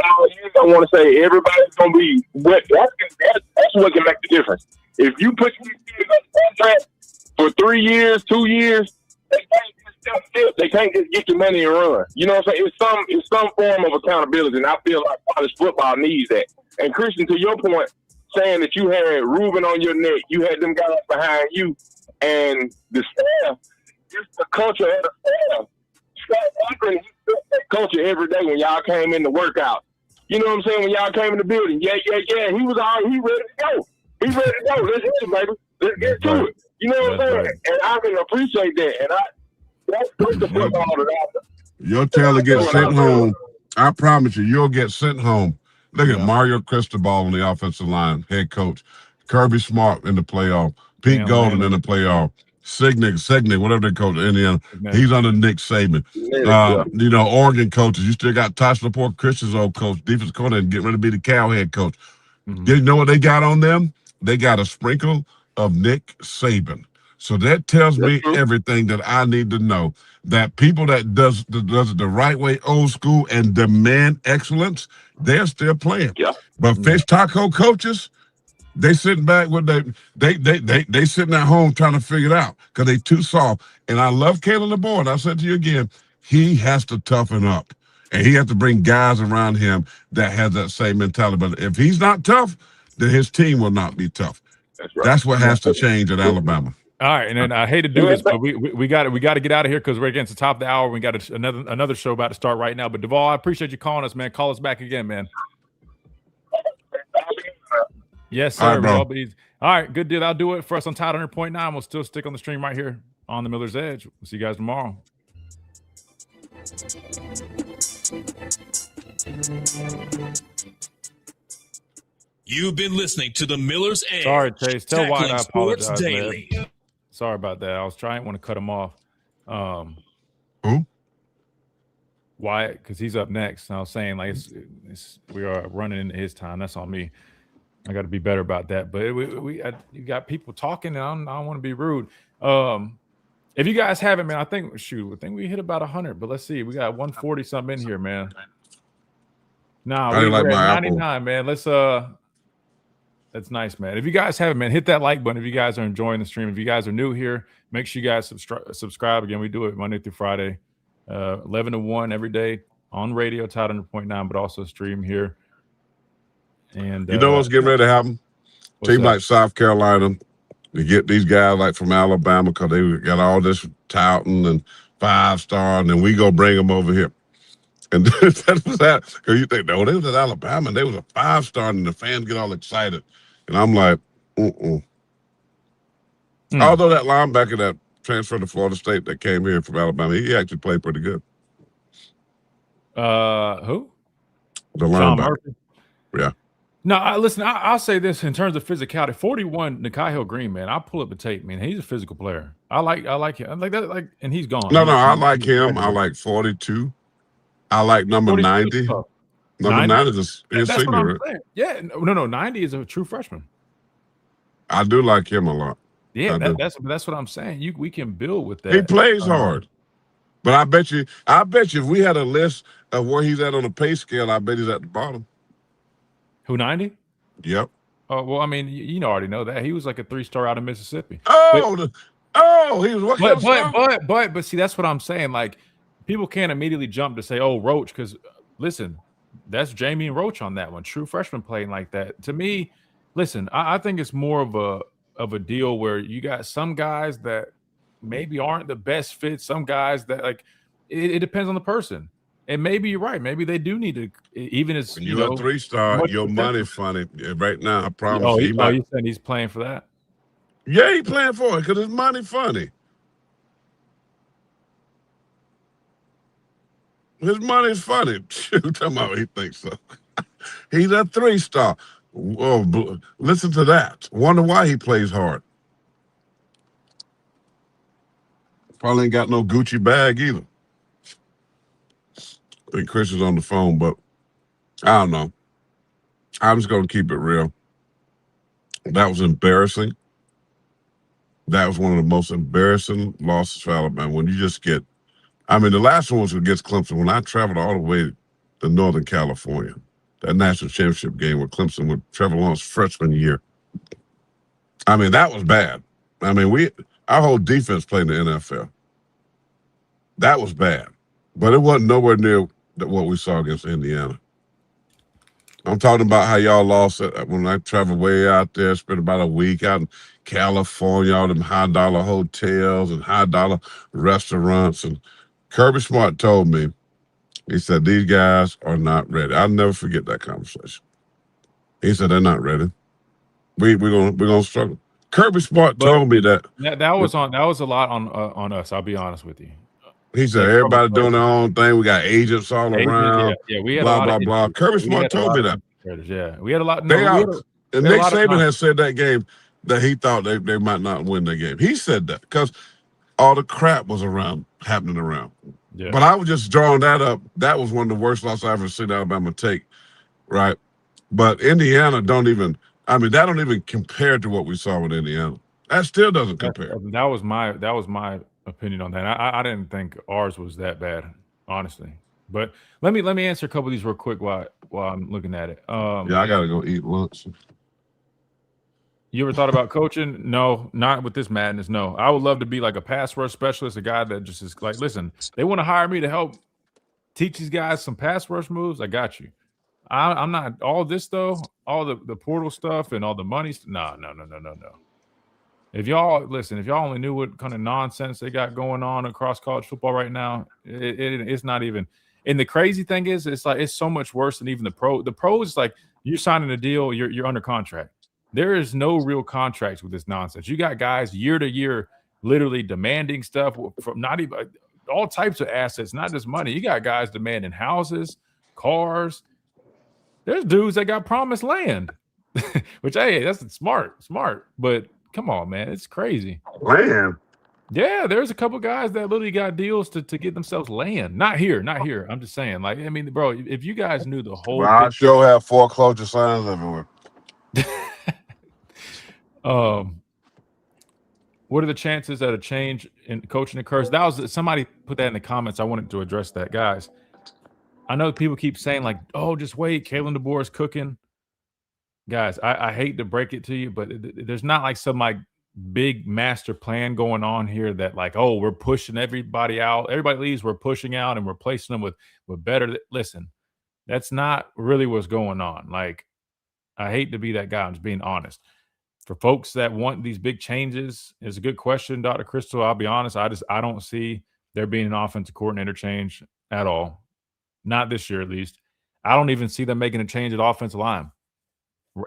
[SPEAKER 11] I don't want to say everybody's going to be wet. That's what can make the difference. If you put these kids on contract for 3 years, 2 years, they can't just get your money and run. You know what I'm saying? It's some form of accountability, and I feel like college football needs that. And Christian, to your point, saying that you had Ruben on your neck, you had them guys behind you, and the staff, just the culture of the staff. Scott Cochran, he built that culture every day when y'all came in to work out. You know what I'm saying? When y'all came in the building, yeah. He ready to go. He's ready to go. Let's hit it, baby. Let's get to it. You know what I'm saying? And I can appreciate that. And that's the football that
[SPEAKER 6] your tailor gets sent home. I promise you'll get sent home. Look at Mario Cristobal on the offensive line, head coach. Kirby Smart in the playoff. Pete Golden in the playoff. Signick, whatever they call it, Indiana. He's under Nick Saban. Oregon coaches. You still got Tosh Laporte, Christian's old coach, defense coordinator, getting ready to be the Cal head coach. You know what they got on them? They got a sprinkle of Nick Saban. So that tells me everything that I need to know. That people that does it the right way, old school, and demand excellence, they're still playing. Yeah. But Fish Taco coaches, they sitting back with they sitting at home trying to figure it out because they too soft. And I love Kalen DeBoer. I said to you again, he has to toughen up, and he has to bring guys around him that has that same mentality. But if he's not tough, then his team will not be tough. That's right. That's what has to change at Alabama.
[SPEAKER 4] All right, and then I hate to do this, but we got to get out of here because we're against the top of the hour. We got another show about to start right now. But Duvall, I appreciate you calling us, man. Call us back again, man. Yes, sir. All right, good deal. I'll do it for us on Tide 100.9. We'll still stick on the stream right here on the Miller's Edge. We'll see you guys tomorrow.
[SPEAKER 2] You've been listening to the Miller's Edge.
[SPEAKER 4] Sorry, Chase. Tell Wyatt I apologize, man. Sorry about that. I didn't want to cut him off.
[SPEAKER 6] Who?
[SPEAKER 4] Wyatt, because he's up next. And I was saying, like, we are running into his time. That's on me. I got to be better about that. But you got people talking, and I don't want to be rude. If you guys haven't, man, I think we hit about 100. But let's see. We got 140 something in here, man. Nah, we're at 99, man. Let's That's nice, man. If you guys haven't, man, hit that like button. If you guys are enjoying the stream, if you guys are new here, make sure you guys subscribe. Again, we do it Monday through Friday, 11 to 1 every day on radio, Tide 100.9, but also stream here. And
[SPEAKER 6] you know what's getting ready to happen? Team like South Carolina, they get these guys like from Alabama because they got all this touting and 5-star, and then we go bring them over here. And that was that. Because you think, no, they was at Alabama, and they was a 5-star, and the fans get all excited. And I'm like, Although that linebacker that transferred to Florida State that came here from Alabama, he actually played pretty good.
[SPEAKER 4] Who?
[SPEAKER 6] The linebacker. Yeah.
[SPEAKER 4] No, listen, I'll say this in terms of physicality. 41, Nikhil Green, man. I'll pull up the tape, man. He's a physical player. I like him. I like that, and he's gone.
[SPEAKER 6] No, I like him. I like 42. I like number 90. Number 90 is his
[SPEAKER 4] That's what I'm
[SPEAKER 6] senior.
[SPEAKER 4] saying. Yeah, no, 90 is a true freshman.
[SPEAKER 6] I do like him a lot.
[SPEAKER 4] Yeah, that's what I'm saying. We can build with that.
[SPEAKER 6] He plays hard. But I bet you if we had a list of where he's at on the pay scale, I bet he's at the bottom.
[SPEAKER 4] Who, 90?
[SPEAKER 6] Yep.
[SPEAKER 4] Oh, well, I mean, you already know that. He was like a 3-star out of Mississippi.
[SPEAKER 6] He was what?
[SPEAKER 4] But see, that's what I'm saying. Like, people can't immediately jump to say, oh, Roach, because listen, that's Jamie and Roach on that one. True freshman playing like that. To me, listen, I think it's more of a deal where you got some guys that maybe aren't the best fit, some guys that like it depends on the person. And maybe you're right. Maybe they do need to, even as
[SPEAKER 6] when you're a 3-star, your money funny right now. I promise.
[SPEAKER 4] You saying he's playing for that?
[SPEAKER 6] Yeah, he's playing for it because his money funny. His money's funny. Shoot, tell me he thinks so. He's a 3-star. Oh, listen to that. Wonder why he plays hard. Probably ain't got no Gucci bag either. I think Chris is on the phone, but I don't know. I'm just going to keep it real. That was embarrassing. That was one of the most embarrassing losses for Alabama. When you just get, I mean, the last one was against Clemson. When I traveled all the way to Northern California, that national championship game with Clemson with Trevor Lawrence's freshman year. I mean, that was bad. I mean, our whole defense played in the NFL. That was bad. But it wasn't nowhere near what we saw against Indiana. I'm talking about how y'all lost it when I traveled way out there, spent about a week out in California, all them high-dollar hotels and high-dollar restaurants. And Kirby Smart told me, he said, these guys are not ready. I'll never forget that conversation. He said, they're not ready. We're gonna struggle. Kirby Smart told me that.
[SPEAKER 4] That was a lot on us. I'll be honest with you.
[SPEAKER 6] He said everybody doing their own thing. We got agents all around.
[SPEAKER 4] Yeah, we had
[SPEAKER 6] blah blah blah. Kirby Smart told me that.
[SPEAKER 4] Yeah, we had a lot.
[SPEAKER 6] And Nick Saban has said that game that he thought they might not win the game. He said that because all the crap was happening around. Yeah. But I was just drawing that up. That was one of the worst losses I've ever seen Alabama take, right? But Indiana don't even compare to what we saw with Indiana. That still doesn't compare.
[SPEAKER 4] That was my opinion on that. I didn't think ours was that bad, honestly. But let me answer a couple of these real quick while I'm looking at it.
[SPEAKER 6] Yeah, I gotta go eat lunch.
[SPEAKER 4] You ever thought about coaching? No, not with this madness. No, I would love to be like a pass rush specialist, a guy that just is like, listen, they want to hire me to help teach these guys some pass rush moves. I got you. I'm not all this though, all the portal stuff and all the money. No. If y'all only knew what kind of nonsense they got going on across college football right now, it's not even. And the crazy thing is, it's like it's so much worse than even the pro. The pros is like you're signing a deal, you're under contract. There is no real contracts with this nonsense. You got guys year to year literally demanding stuff from not even all types of assets, not just money. You got guys demanding houses, cars. There's dudes that got promised land, which, hey, that's smart. But come on, man, it's crazy.
[SPEAKER 6] Land?
[SPEAKER 4] Yeah, there's a couple guys that literally got deals to get themselves land. Not here. I'm just saying, like, I mean, bro, if you guys knew the whole
[SPEAKER 6] I sure have foreclosure signs everywhere.
[SPEAKER 4] What are the chances that a change in coaching occurs? That was somebody put that in the comments. I wanted to address that, guys. I know people keep saying like, "Oh, just wait, Kalen DeBoer is cooking." Guys, I hate to break it to you, but there's not like some like big master plan going on here that like, oh, we're pushing everybody out. Everybody leaves, we're pushing out and replacing them with better. Listen, that's not really what's going on. Like, I hate to be that guy. I'm just being honest. For folks that want these big changes, it's a good question, Dr. Crystal. I'll be honest. I don't see there being an offensive coordinator change at all. Not this year, at least. I don't even see them making a change at offensive line.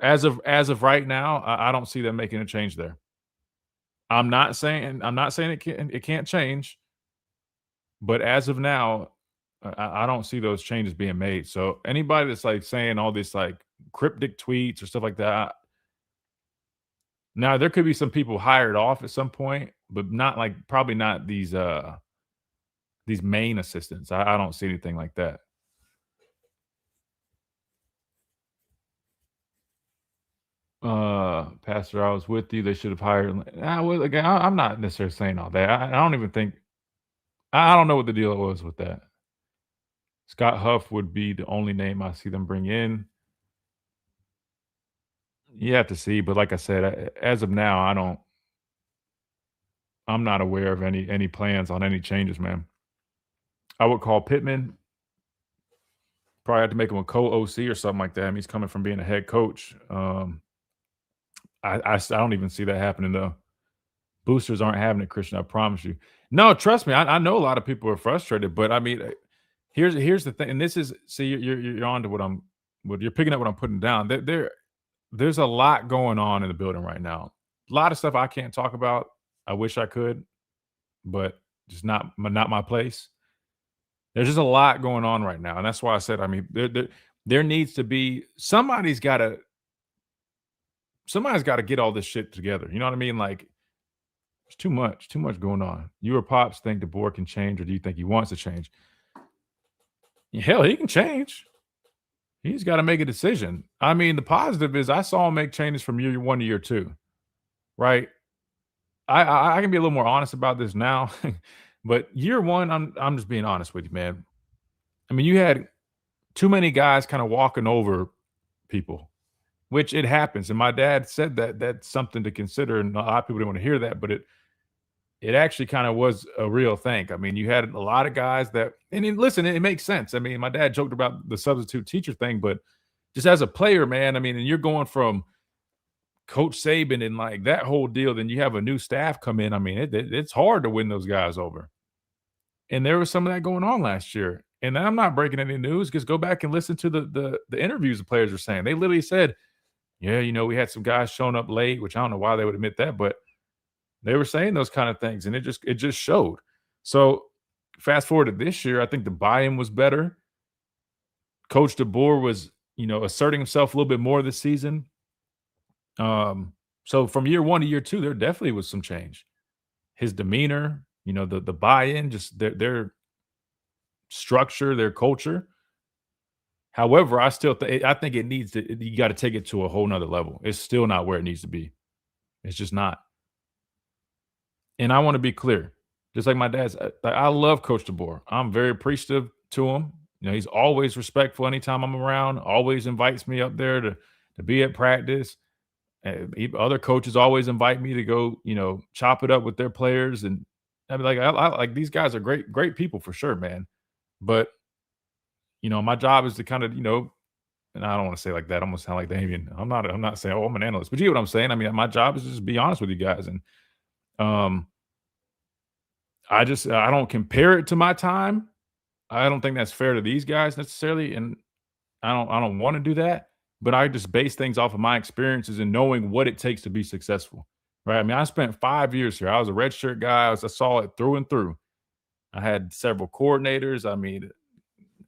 [SPEAKER 4] As of right now, I don't see them making a change there. I'm not saying it can't change, but as of now, I don't see those changes being made. So anybody that's like saying all this like cryptic tweets or stuff like that. Now there could be some people hired off at some point, but not like probably not these main assistants. I don't see anything like that. Pastor, I was with you. They should have hired. I'm not necessarily saying all that. I don't even think. I don't know what the deal was with that. Scott Huff would be the only name I see them bring in. You have to see, but like I said, as of now, I'm not aware of any plans on any changes, man. I would call Pittman. Probably have to make him a co-OC or something like that. I mean, he's coming from being a head coach. I don't even see that happening though. Boosters aren't having it, Christian. I promise you. No, trust me. I know a lot of people are frustrated, but I mean, here's the thing, and this is you're on to what you're picking up what I'm putting down. There's a lot going on in the building right now. A lot of stuff I can't talk about. I wish I could, but just not my place. There's just a lot going on right now, and that's why I said, I mean, there needs to be somebody's got to get all this shit together. You know what I mean? Like, it's too much going on. You or Pops think the board can change, or do you think he wants to change? Hell, he can change. He's got to make a decision. I mean, the positive is I saw him make changes from year 1 to year 2, right? I can be a little more honest about this now, but year 1, I'm just being honest with you, man. I mean, you had too many guys kind of walking over people, which it happens. And my dad said that that's something to consider, and a lot of people didn't want to hear that, but it actually kind of was a real thing. I mean, you had a lot of guys that, and listen, it makes sense. I mean, my dad joked about the substitute teacher thing, but just as a player, man, I mean, and you're going from Coach Saban and like that whole deal, then you have a new staff come in. I mean, it's hard to win those guys over. And there was some of that going on last year. And I'm not breaking any news. Just go back and listen to the interviews the players were saying. They literally said, yeah, we had some guys showing up late, which I don't know why they would admit that, but they were saying those kind of things, and it just showed. So fast forward to this year, I think the buy-in was better. Coach DeBoer was, asserting himself a little bit more this season. So from year 1 to year 2, there definitely was some change. His demeanor, the buy-in, just their structure, their culture. However, I think it needs to. You got to take it to a whole nother level. It's still not where it needs to be. It's just not. And I want to be clear, just like my dad's. I love Coach DeBoer. I'm very appreciative to him. He's always respectful anytime I'm around. Always invites me up there to be at practice. Other coaches always invite me to go, chop it up with their players. And I mean, I like these guys are great people for sure, man. But my job is to kind of, and I don't want to say like that. I'm gonna sound like Damien. I'm not saying, I'm an analyst, but you know what I'm saying? I mean, my job is just be honest with you guys. And I don't compare it to my time. I don't think that's fair to these guys necessarily. And I don't want to do that, but I just base things off of my experiences and knowing what it takes to be successful. Right. I mean, I spent 5 years here. I was a redshirt guy. I saw it through and through. I had several coordinators. I mean,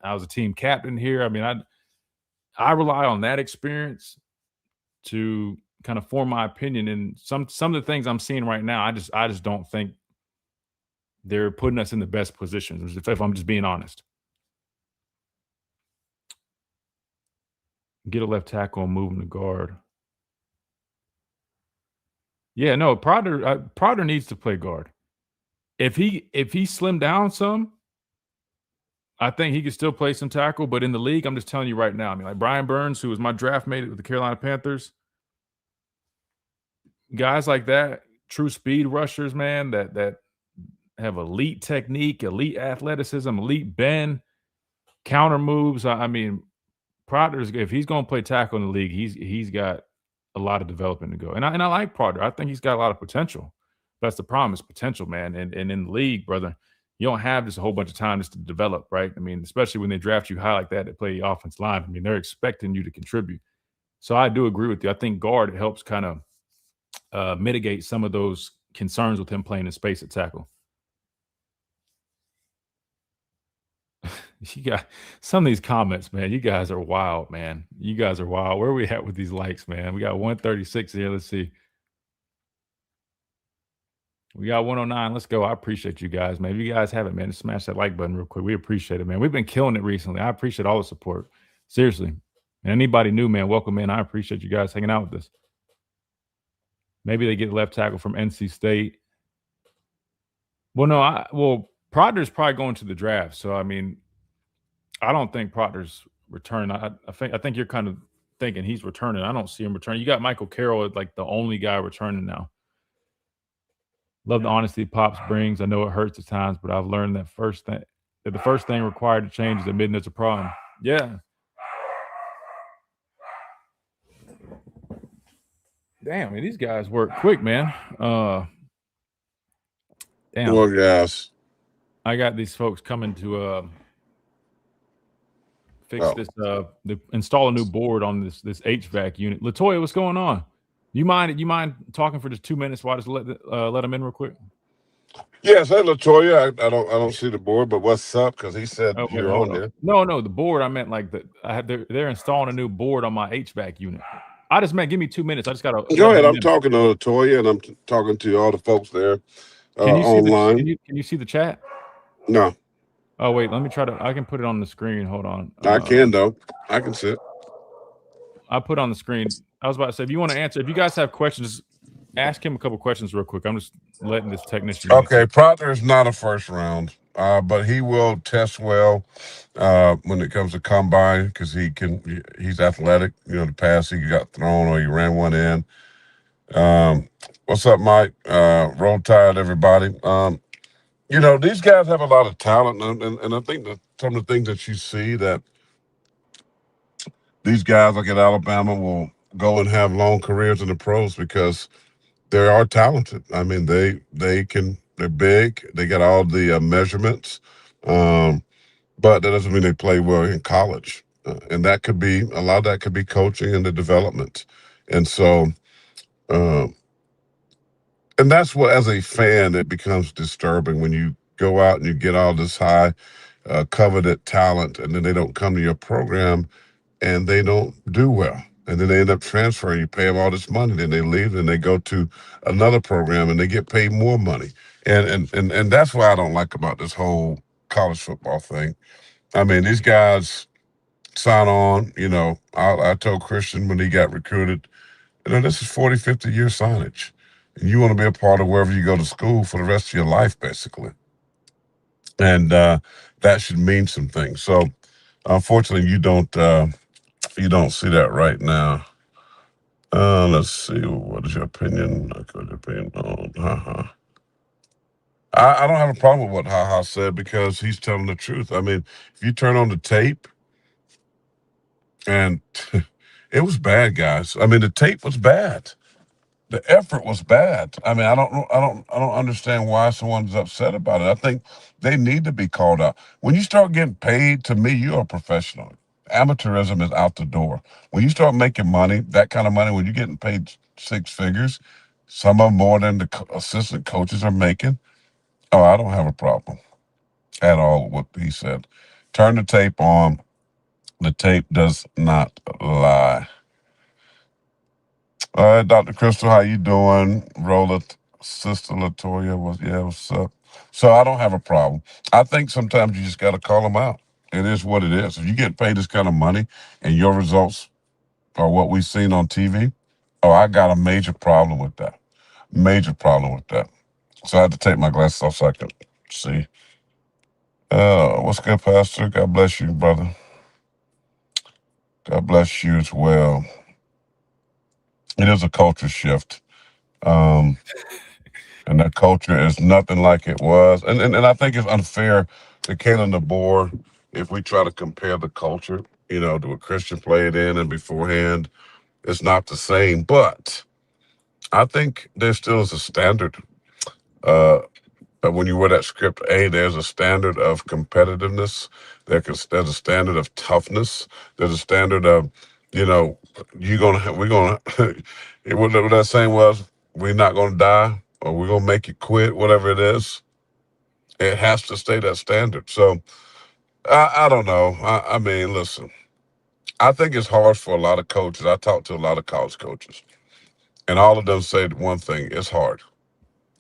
[SPEAKER 4] I was a team captain here. I mean, I rely on that experience to kind of form my opinion. And some of the things I'm seeing right now, I just don't think they're putting us in the best positions, if I'm just being honest. Get a left tackle and move him to guard. Yeah, no, Prater needs to play guard. If he slimmed down some, I think he could still play some tackle. But in the league, I'm just telling you right now, I mean, like Brian Burns, who was my draft mate with the Carolina Panthers, guys like that, true speed rushers, man, that have elite technique, elite athleticism, elite bend, counter moves. I mean, Prater's, if he's going to play tackle in the league, he's got a lot of development to go. And I like Prater. I think he's got a lot of potential. That's the problem, is potential, man. And in the league, brother, you don't have just a whole bunch of time just to develop, right? I mean, especially when they draft you high like that to play offensive line. I mean, they're expecting you to contribute. So I do agree with you. I think guard helps kind of mitigate some of those concerns with him playing in space at tackle. You got some of these comments, man. You guys are wild, man. You guys are wild. Where are we at with these likes, man? We got 136 here. Let's see. We got 109. Let's go. I appreciate you guys, man. If you guys haven't, man, smash that like button real quick. We appreciate it, man. We've been killing it recently. I appreciate all the support. Seriously. And anybody new, man, welcome in. I appreciate you guys hanging out with us. Maybe they get left tackle from NC State. Well, no, Proctor's probably going to the draft. So, I mean, I don't think Proctor's return. I think you're kind of thinking he's returning. I don't see him returning. You got Michael Carroll, like the only guy returning now. Love the honesty Pops brings. I know it hurts at times, but I've learned that the first thing required to change is admitting it's a problem. Yeah. Damn, man, these guys work quick, man. Damn.
[SPEAKER 6] Well, yes.
[SPEAKER 4] I got these folks coming to fix this, install a new board on this HVAC unit. Latoya, what's going on? You mind talking for just 2 minutes while I just let them in real quick?
[SPEAKER 6] Yes, hey Latoya. I don't see the board, but what's up? Because he said you're on there.
[SPEAKER 4] No, the board. I meant like they're installing a new board on my HVAC unit. I just meant give me 2 minutes. I just gotta
[SPEAKER 6] go ahead. I'm talking to Latoya, and I'm talking to all the folks there online.
[SPEAKER 4] Can you see the chat?
[SPEAKER 6] No.
[SPEAKER 4] Oh wait, let me try to. I can put it on the screen. Hold on.
[SPEAKER 6] I can though. I can see it.
[SPEAKER 4] I put on the screen. I was about to say, if you want to answer, if you guys have questions, ask him a couple questions real quick. I'm just letting this technician.
[SPEAKER 6] Okay, Proctor is not a first round, but he will test well when it comes to combine because he's athletic. You know, the pass he got thrown or he ran one in. What's up, Mike? Roll Tide, everybody. You know, these guys have a lot of talent, and I think that some of the things that you see that these guys like at Alabama will go and have long careers in the pros because they are talented. I mean, they're big. They got all the measurements, but that doesn't mean they play well in college. And that could be, a lot of that could be coaching and the development. And so, and that's what, as a fan, it becomes disturbing when you go out and you get all this high coveted talent and then they don't come to your program and they don't do well. And then they end up transferring. You pay them all this money, then they leave, and they go to another program, and they get paid more money. And that's what I don't like about this whole college football thing. I mean, these guys sign on. You know, I told Christian when he got recruited, you know, this is 40, 50-year signage. And you want to be a part of wherever you go to school for the rest of your life, basically. And that should mean some things. So, unfortunately, you don't see that right now. Let's see. What is your opinion? I don't have a problem with what HaHa said because he's telling the truth. I mean, if you turn on the tape, and it was bad, guys. I mean, the tape was bad. The effort was bad. I mean, I don't understand why someone's upset about it. I think they need to be called out. When you start getting paid, to me, you're a professional. Amateurism is out the door. When you start making money, that kind of money, when you're getting paid six figures, some of them more than the assistant coaches are making, I don't have a problem at all with what he said. Turn the tape on. The tape does not lie. All right, Dr. Crystal, how you doing? Rolla, Sister Latoya, what's up? So I don't have a problem. I think sometimes you just got to call them out. It is what it is. If you get paid this kind of money and your results are what we've seen on TV, I got a major problem with that. Major problem with that. So I had to take my glasses off so I could see. What's good, Pastor? God bless you, brother. God bless you as well. It is a culture shift. And that culture is nothing like it was. And I think it's unfair to Kalen DeBoer if we try to compare the culture, you know, to what Christian played in and beforehand. It's not the same. But I think there still is a standard. When you wear that script A, there's a standard of competitiveness. There's a standard of toughness. There's a standard of, you know, we're gonna. What that saying was, we're not gonna die, or we're gonna make you quit. Whatever it is, it has to stay that standard. So I don't know. I mean, listen, I think it's hard for a lot of coaches. I talk to a lot of college coaches, and all of them say one thing: it's hard.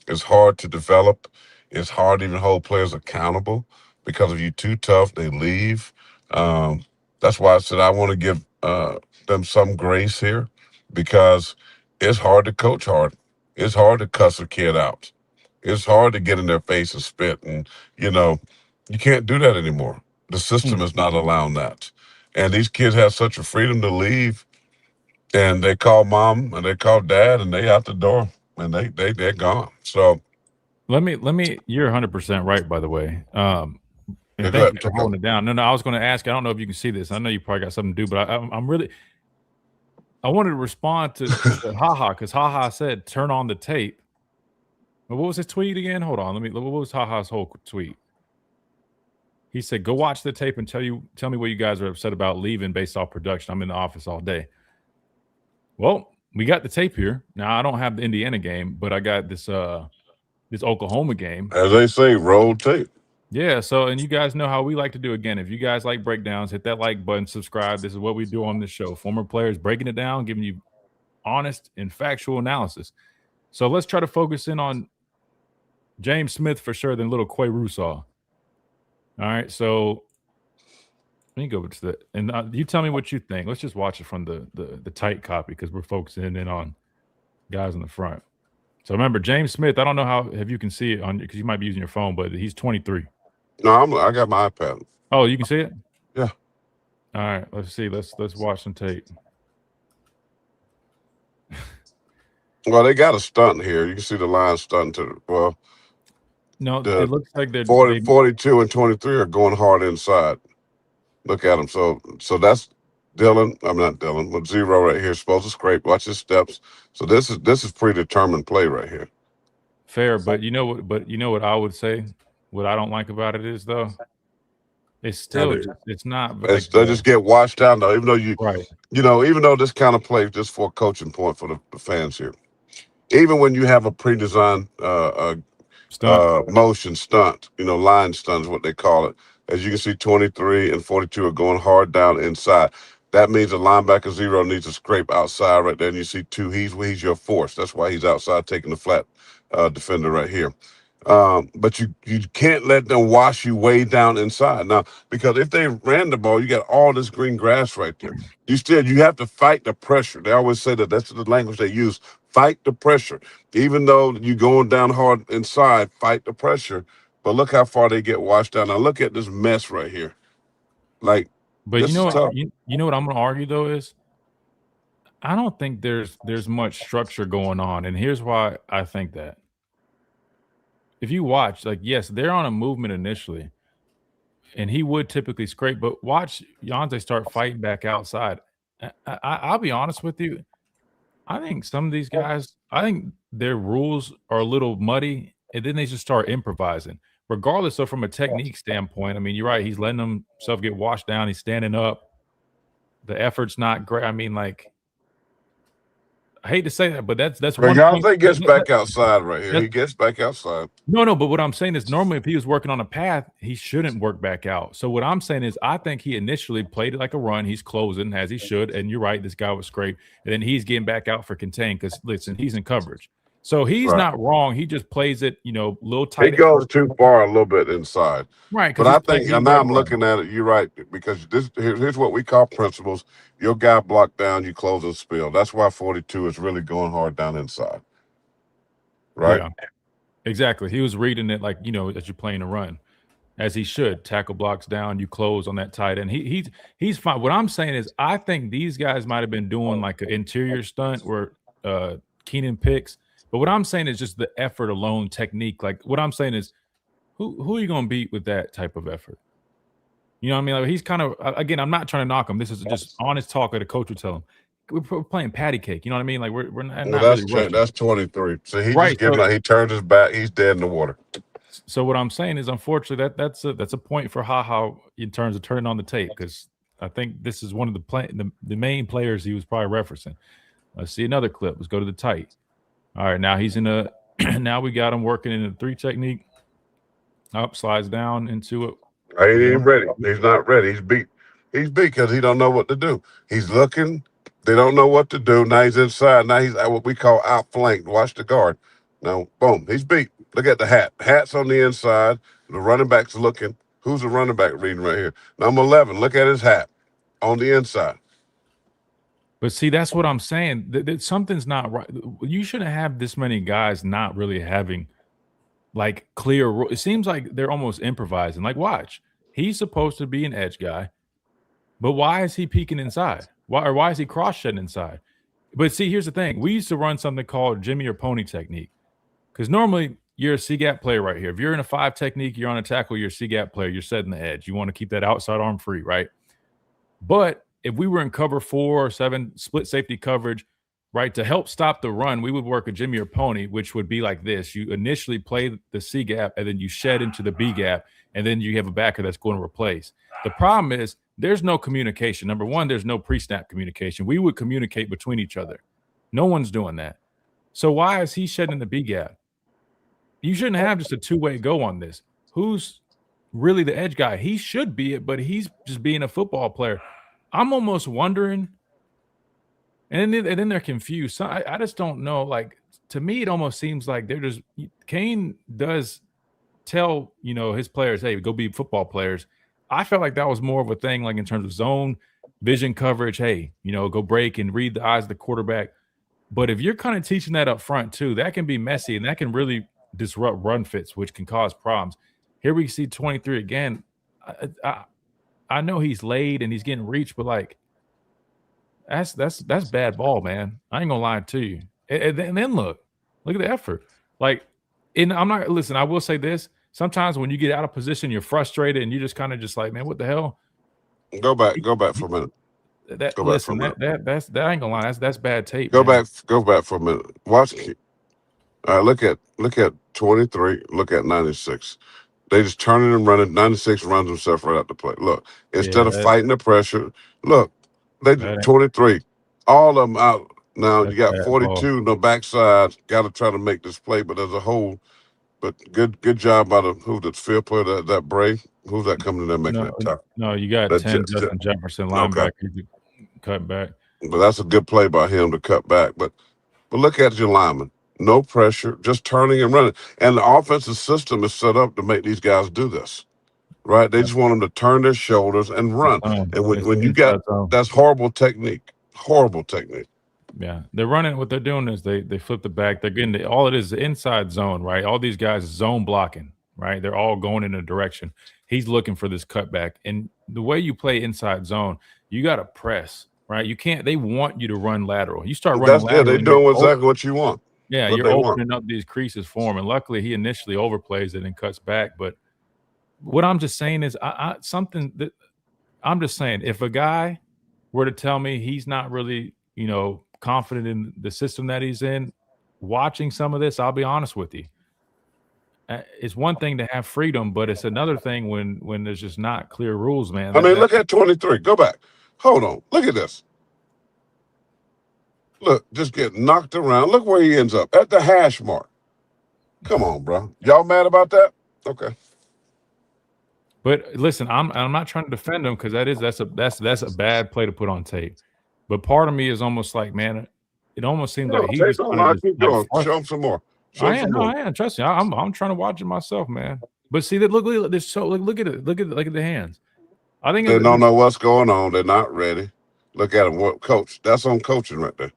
[SPEAKER 6] It's hard to develop. It's hard to even hold players accountable because if you're too tough, they leave. That's why I said I want to give them some grace here because it's hard to coach hard. It's hard to cuss a kid out. It's hard to get in their face and spit. And, you can't do that anymore. The system is not allowing that. And these kids have such a freedom to leave. And they call mom and they call dad and they out the door and they're gone. So
[SPEAKER 4] let me you're 100% right, by the way. And
[SPEAKER 6] yeah,
[SPEAKER 4] thank you for holding it down. No, I was going to ask, I don't know if you can see this. I know you probably got something to do, but I wanted to respond to HaHa because HaHa said, turn on the tape. What was his tweet again? Hold on. What was HaHa's whole tweet? He said, go watch the tape and tell me what you guys are upset about leaving based off production. I'm in the office all day. Well, we got the tape here. Now I don't have the Indiana game, but I got this Oklahoma game.
[SPEAKER 6] As they say, roll tape.
[SPEAKER 4] Yeah, so and you guys know how we like to do. Again, if you guys like breakdowns, hit that like button, subscribe. This is what we do on this show. Former players breaking it down, giving you honest and factual analysis. So let's try to focus in on James Smith for sure, then little Quay Russaw. All right, so let me go to the and you tell me what you think. Let's just watch it from the tight copy because we're focusing in on guys in the front. So remember, James Smith. I don't know if you can see it on because you might be using your phone, but he's 23.
[SPEAKER 6] No, I got my iPad.
[SPEAKER 4] Oh, you can see it?
[SPEAKER 6] Yeah.
[SPEAKER 4] All right, let's see. Let's watch some tape.
[SPEAKER 6] Well, they got a stunt here. You can see the line stunt to
[SPEAKER 4] no, it looks like they're
[SPEAKER 6] 42 and 23 are going hard inside. Look at them. So that's Dylan. I'm not Dylan, but zero right here. Supposed to scrape. Watch his steps. So this is predetermined play right here.
[SPEAKER 4] Fair, but you know what I would say. What I don't like about it is though, it's still it's not.
[SPEAKER 6] They just get washed down though. Even though even though this kind of play just for a coaching point for the fans here. Even when you have a pre-designed motion stunt, line stunt is what they call it. As you can see, 23 and 42 are going hard down inside. That means a linebacker zero needs to scrape outside right there. And you see two, he's your force. That's why he's outside taking the flat defender right here. But you can't let them wash you way down inside. Now, because if they ran the ball, you got all this green grass right there. You have to fight the pressure. They always say that's the language they use. Fight the pressure. Even though you're going down hard inside, fight the pressure. But look how far they get washed down. Now look at this mess right here. But
[SPEAKER 4] you know what I'm going to argue though is I don't think there's much structure going on, and here's why I think that. If you watch, yes, they're on a movement initially, and he would typically scrape, but watch Yonze start fighting back outside. I'll be honest with you. I think some of these guys, I think their rules are a little muddy, and then they just start improvising. Regardless of from a technique standpoint, I mean, you're right. He's letting himself get washed down. He's standing up. The effort's not great. I mean, I hate to say that, but that's one.
[SPEAKER 6] Yonze gets back outside right here. He gets back outside.
[SPEAKER 4] No, but what I'm saying is normally if he was working on a path, he shouldn't work back out. So what I'm saying is I think he initially played it like a run. He's closing as he should. And you're right, this guy was scrape. And then he's getting back out for contain because, listen, he's in coverage. So he's not wrong. He just plays it, little tight.
[SPEAKER 6] He goes too far a little bit inside.
[SPEAKER 4] Right.
[SPEAKER 6] But I think, and now I'm looking at it, you're right, because here's what we call principles. Your guy blocked down, you close and spill. That's why 42 is really going hard down inside. Right?
[SPEAKER 4] Yeah, exactly. He was reading it as you're playing a run, as he should. Tackle blocks down, you close on that tight end. He's fine. What I'm saying is I think these guys might have been doing like an interior stunt where Keenan picks. But what I'm saying is just the effort alone, technique. What I'm saying is who are you going to beat with that type of effort? You know what I mean? He's kind of, again, I'm not trying to knock him. This is just honest talk that a coach would tell him. We're playing patty cake. You know what I mean? We're not really
[SPEAKER 6] that's 23. So he turns his back. He's dead in the water.
[SPEAKER 4] So what I'm saying is, unfortunately, that's a point for HaHa in terms of turning on the tape, because I think this is one of the main players he was probably referencing. Let's see another clip. Let's go to the tight. All right, now he's in now we got him working in a 3 technique. Up, slides down into it.
[SPEAKER 6] I ain't even ready. He's not ready. He's beat. He's beat because he don't know what to do. He's looking. They don't know what to do. Now he's inside. Now he's at what we call outflanked. Watch the guard. Now, boom, he's beat. Look at the hat. Hat's on the inside. The running back's looking. Who's the running back reading right here? Number 11. Look at his hat on the inside.
[SPEAKER 4] But see, that's what I'm saying. That something's not right. You shouldn't have this many guys not really having like clear. It seems like they're almost improvising. Like, watch, he's supposed to be an edge guy, but why is he peeking inside? Why is he cross shedding inside? But see, here's the thing: we used to run something called Jimmy or Pony technique, because normally you're a C gap player right here. If you're in a 5 technique, you're on a tackle. You're a C gap player. You're setting the edge. You want to keep that outside arm free, right? But if we were in cover 4 or 7 split safety coverage, right, to help stop the run, we would work a Jimmy or Pony, which would be like this. You initially play the C gap, and then you shed into the B gap, and then you have a backer that's going to replace. The problem is there's no communication. Number one, there's no pre-snap communication. We would communicate between each other. No one's doing that. So why is he shedding the B gap? You shouldn't have just a two-way go on this. Who's really the edge guy? He should be it, but he's just being a football player. I'm almost wondering, and then they're confused. So I just don't know. Like, to me, it almost seems like they're just – Kane does tell, his players, hey, go be football players. I felt like that was more of a thing, like in terms of zone, vision coverage, hey, go break and read the eyes of the quarterback. But if you're kind of teaching that up front too, that can be messy, and that can really disrupt run fits, which can cause problems. Here we see 23 again. I know he's laid and he's getting reached, but like that's bad ball, man. I ain't gonna lie to you. And then look at the effort. Like, and I'm not listen. I will say this: sometimes when you get out of position, you're frustrated and you just kind of just like, man, what the hell?
[SPEAKER 6] Go back for a minute.
[SPEAKER 4] That I ain't gonna lie. That's bad tape.
[SPEAKER 6] Go back for a minute. Watch. All right, look at 23. Look at 96. They just turn it and run it. 96 runs himself right out the play. Look, instead of fighting the pressure, look, they 23. All of them out. Now you got 42 on the backside. Got to try to make this play, but as a whole, but good job by the field player, that Bray. Who's that coming in there making that tackle?
[SPEAKER 4] No, you got 10 Justin Jefferson linebacker cut back.
[SPEAKER 6] But that's a good play by him to cut back. But look at your lineman. No pressure, just turning and running. And the offensive system is set up to make these guys do this, right? They just want them to turn their shoulders and run. And when you got that's horrible technique. Horrible technique.
[SPEAKER 4] Yeah, they're running. What they're doing is they flip the back. They're getting all it is the inside zone, right? All these guys zone blocking, right? They're all going in a direction. He's looking for this cutback, and the way you play inside zone, you got to press, right? You can't. They want you to run lateral. You start running lateral.
[SPEAKER 6] They're doing exactly what you want.
[SPEAKER 4] Yeah, you're opening up these creases for him, and luckily he initially overplays it and cuts back. But what I'm just saying is, I'm just saying, if a guy were to tell me he's not really, confident in the system that he's in, watching some of this, I'll be honest with you. It's one thing to have freedom, but it's another thing when there's just not clear rules, man.
[SPEAKER 6] Look at 23. Go back. Hold on. Look at this. Look, just get knocked around. Look where he ends up, at the hash mark. Come on, bro. Y'all mad about that? Okay.
[SPEAKER 4] But listen, I'm not trying to defend him because that's a bad play to put on tape. But part of me is almost like, man, it almost seems like he's just
[SPEAKER 6] keep going. Show him some more.
[SPEAKER 4] I am. Trust me, I'm trying to watch it myself, man. But see that look at it. Look at the hands. I think
[SPEAKER 6] they don't know what's going on. They're not ready. Look at them. What coach? That's on coaching right there.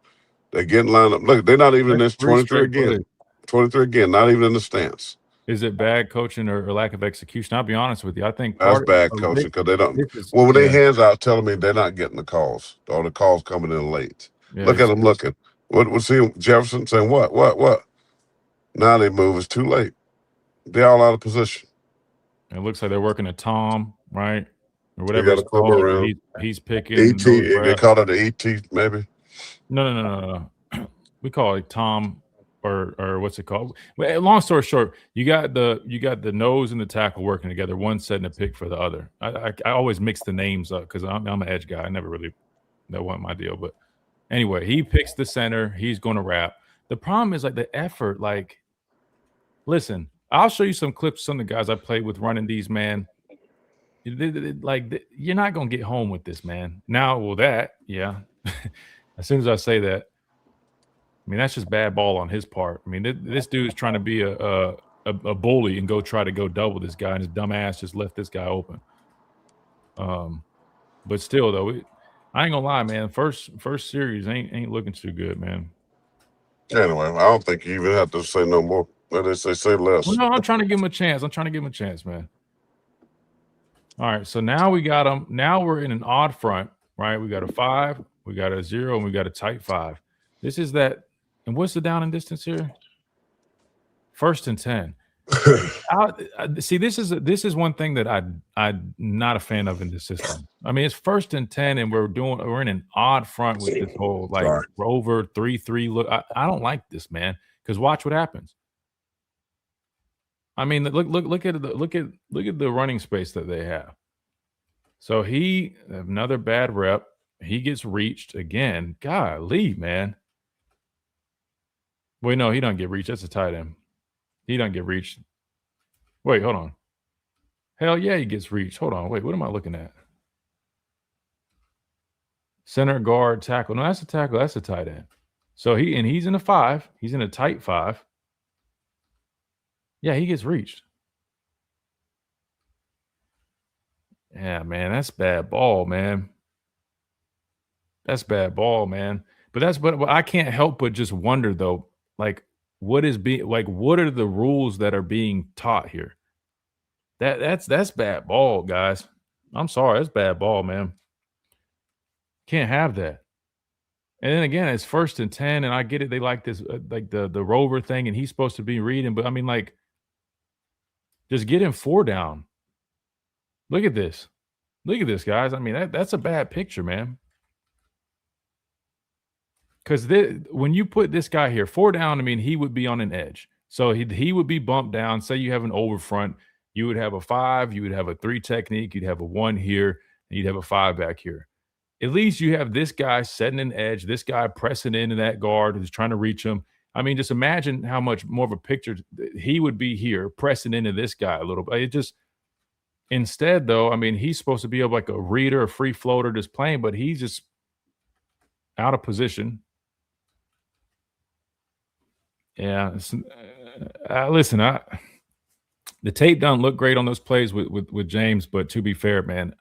[SPEAKER 6] They're getting lined up. Look, they're not even in this 23 again. 23 again, not even in the stance.
[SPEAKER 4] Is it bad coaching or lack of execution? I'll be honest with you. I think
[SPEAKER 6] that's bad coaching because they don't. When their hands out, telling me they're not getting the calls or the calls coming in late. Yeah, look at them looking. We'll see Jefferson saying what? Now they move. It's too late. They're all out of position.
[SPEAKER 4] It looks like they're working a Tom, right? Or whatever it's called. He's picking.
[SPEAKER 6] ET. They call it the ET, maybe.
[SPEAKER 4] No. We call it Tom or what's it called? Long story short, you got the nose and the tackle working together. One setting a pick for the other. I always mix the names up because I'm an edge guy. I never really that wasn't my deal. But anyway, he picks the center. He's going to wrap. The problem is like the effort. Like, listen, I'll show you some clips. Some of the guys I played with running these, man. Like, you're not going to get home with this, man. Now, yeah. As soon as I say that, I mean, that's just bad ball on his part. I mean, this dude's trying to be a bully and try to go double this guy, and his dumb ass just left this guy open. But still, though, I ain't gonna lie, man. First series ain't looking too good, man.
[SPEAKER 6] Anyway, I don't think you even have to say no more. Let us say less.
[SPEAKER 4] Well, no, I'm trying to give him a chance. Man. All right, so now we got him. Now we're in an odd front, right? We got a 5, we got a 0, and we got a tight 5. This is that. And what's the down and distance here? 1st and 10. See, this is one thing that I'm not a fan of in this system. I mean, it's 1st and 10, and we're in an odd front with this whole rover 3-3 look. I don't like this, man. Because watch what happens. I mean, look at the running space that they have. So another bad rep. He gets reached again. Golly, man. Wait, no, he doesn't get reached. That's a tight end. He doesn't get reached. Wait, hold on. Hell yeah, he gets reached. Hold on. Wait, what am I looking at? Center, guard, tackle. No, that's a tackle. That's a tight end. So he's in a 5. He's in a tight 5. Yeah, he gets reached. Yeah, man, that's bad ball, man. That's bad ball, man. But I can't help but just wonder though, like what are the rules that are being taught here? That's bad ball, guys. I'm sorry, that's bad ball, man. Can't have that. And then again, it's 1st and 10, and I get it. They like this, like the rover thing, and he's supposed to be reading. But I mean, like, just get him 4 down. Look at this. Look at this, guys. I mean, that's a bad picture, man. Because when you put this guy here 4 down, I mean, he would be on an edge. So he would be bumped down. Say you have an over front, you would have a 5, you would have a 3 technique, you'd have a 1 here, and you'd have a 5 back here. At least you have this guy setting an edge, this guy pressing into that guard who's trying to reach him. I mean, just imagine how much more of a picture he would be here, pressing into this guy a little bit. Instead, though, I mean, he's supposed to be like a reader, a free floater, just playing, but he's just out of position. Yeah. Listen, the tape doesn't look great on those plays with James, but to be fair, man,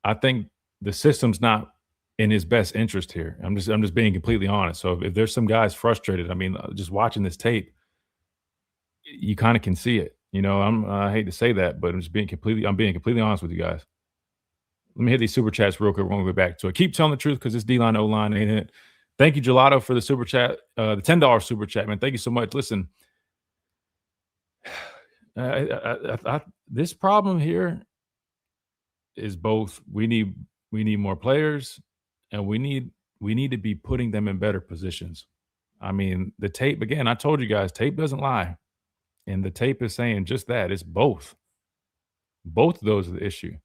[SPEAKER 4] I think the system's not in his best interest here. I'm just being completely honest. So if there's some guys frustrated, I mean, just watching this tape, you kind of can see it. You know, I hate to say that, but I'm being completely honest with you guys. Let me hit these super chats real quick. We're going to go back to it. Keep telling the truth because this D-line, O-line ain't it. Thank you, Gelato, for the super chat, the $10 super chat, man. Thank you so much. Listen, this problem here is both we need more players, and we need to be putting them in better positions. I mean, the tape, again, I told you guys, tape doesn't lie. And the tape is saying just that. It's both. Both of those are the issue.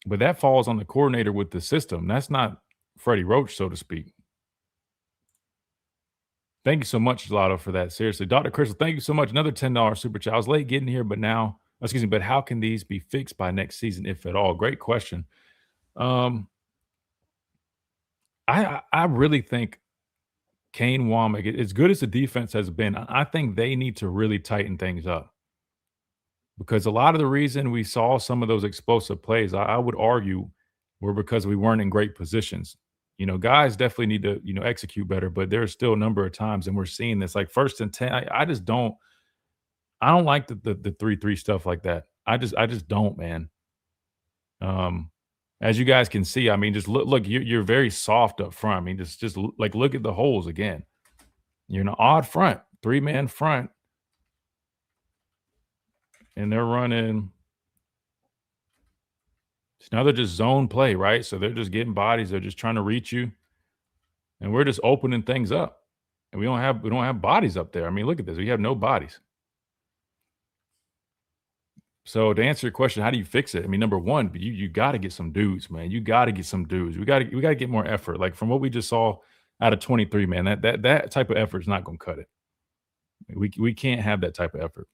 [SPEAKER 4] But that falls on the coordinator with the system. That's not Freddie Roach, so to speak. Thank you so much, Gelato, for that. Seriously. Dr. Crystal, thank you so much. Another $10 super chat. I was late getting here, but how can these be fixed by next season, if at all? Great question. I really think Kane Womack, as good as the defense has been, I think they need to really tighten things up. Because a lot of the reason we saw some of those explosive plays, I would argue, were because we weren't in great positions. You know, guys definitely need to, execute better, but there's still a number of times, and we're seeing this, like 1st and 10. I don't like the 3-3 stuff like that. I just don't, man. As you guys can see, I mean, just look, you're very soft up front. I mean, just like look at the holes again. You're in an odd front, 3-man front, and they're running. Now they're just zone play, right? So they're just getting bodies. They're just trying to reach you, and we're just opening things up. And we don't have bodies up there. I mean, look at this. We have no bodies. So to answer your question, how do you fix it? I mean, number one, you got to get some dudes, man. You got to get some dudes. We got to get more effort. Like from what we just saw out of 23, man, that type of effort is not going to cut it. We can't have that type of effort.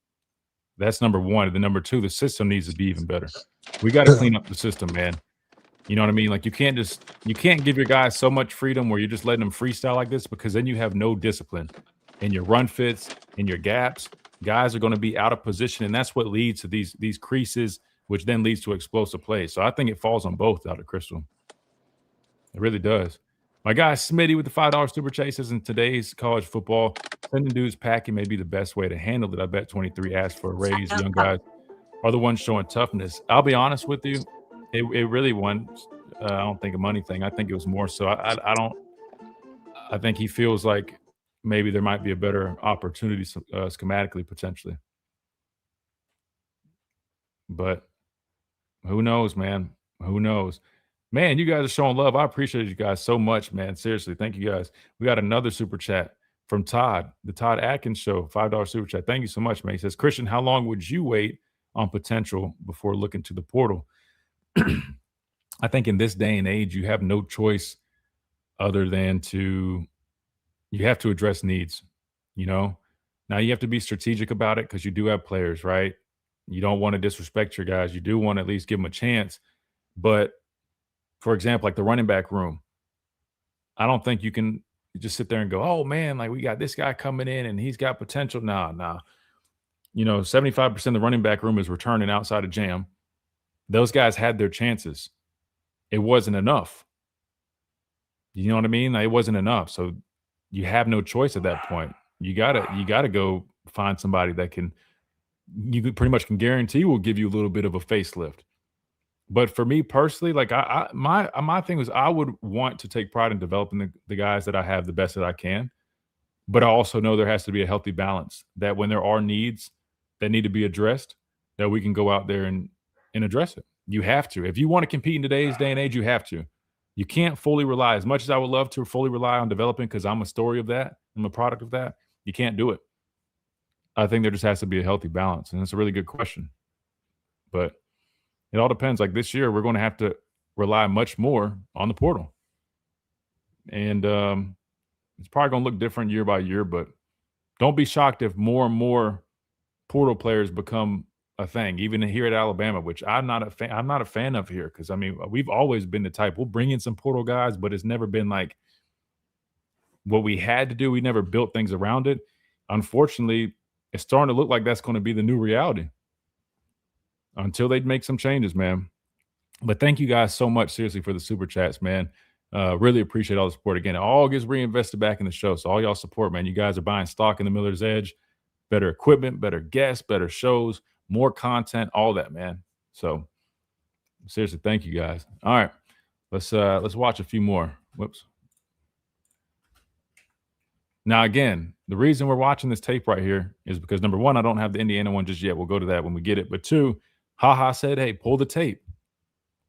[SPEAKER 4] That's number one. And then number two, the system needs to be even better. We got to clean up the system, man. You know what I mean? Like you can't give your guys so much freedom where you're just letting them freestyle like this, because then you have no discipline in your run fits, in your gaps. Guys are going to be out of position, and that's what leads to these creases, which then leads to explosive plays. So I think it falls on both out of Crystal. It really does. My guy Smitty with the $5 super chat says, in today's college football, sending dudes packing may be the best way to handle it. I bet 23 asked for a raise. Young guys are the ones showing toughness. I'll be honest with you. It really wasn't, I don't think, a money thing. I think it was more so. I think he feels like maybe there might be a better opportunity schematically, potentially. But who knows, man? Who knows? Man, you guys are showing love. I appreciate you guys so much, man. Seriously, thank you guys. We got another super chat from Todd, the Todd Atkins Show, $5 super chat. Thank you so much, man. He says, Christian, how long would you wait on potential before looking to the portal? I think in this day and age, you have no choice other than you have to address needs, you know? Now you have to be strategic about it because you do have players, right? You don't want to disrespect your guys. You do want to at least give them a chance. But for example, like the running back room, I don't think you can just sit there and go, oh man, like we got this guy coming in and he's got potential. Nah. You know, 75% of the running back room is returning outside of jam. Those guys had their chances. It wasn't enough. You know what I mean? Like, it wasn't enough. So you have no choice at that point. You gotta go find somebody that you pretty much can guarantee will give you a little bit of a facelift. But for me personally, like my thing was I would want to take pride in developing the guys that I have the best that I can. But I also know there has to be a healthy balance that when there are needs that need to be addressed, that we can go out there and address it. You have to. If you want to compete in today's day and age, you have to. You can't fully rely, as much as I would love to fully rely on developing, because I'm a story of that. I'm a product of that. You can't do it. I think there just has to be a healthy balance. And it's a really good question. But it all depends. Like this year, we're going to have to rely much more on the portal. And it's probably going to look different year by year, but don't be shocked if more and more portal players become a thing, even here at Alabama, which I'm not a fan of here, because I mean we've always been the type, we'll bring in some portal guys, but it's never been like what we had to do. We never built things around it. Unfortunately, it's starting to look like that's going to be the new reality until they make some changes, man. But thank you guys so much, seriously, for the super chats, man. Really appreciate all the support. Again, it all gets reinvested back in the show. So all y'all support, man. You guys are buying stock in the Miller's Edge, better equipment, better guests, better shows, more content, all that, man. So seriously, thank you guys. All right, let's watch a few more. Whoops. Now, again, the reason we're watching this tape right here is because, number one, I don't have the Indiana one just yet. We'll go to that when we get it. But two, HaHa said, hey, pull the tape.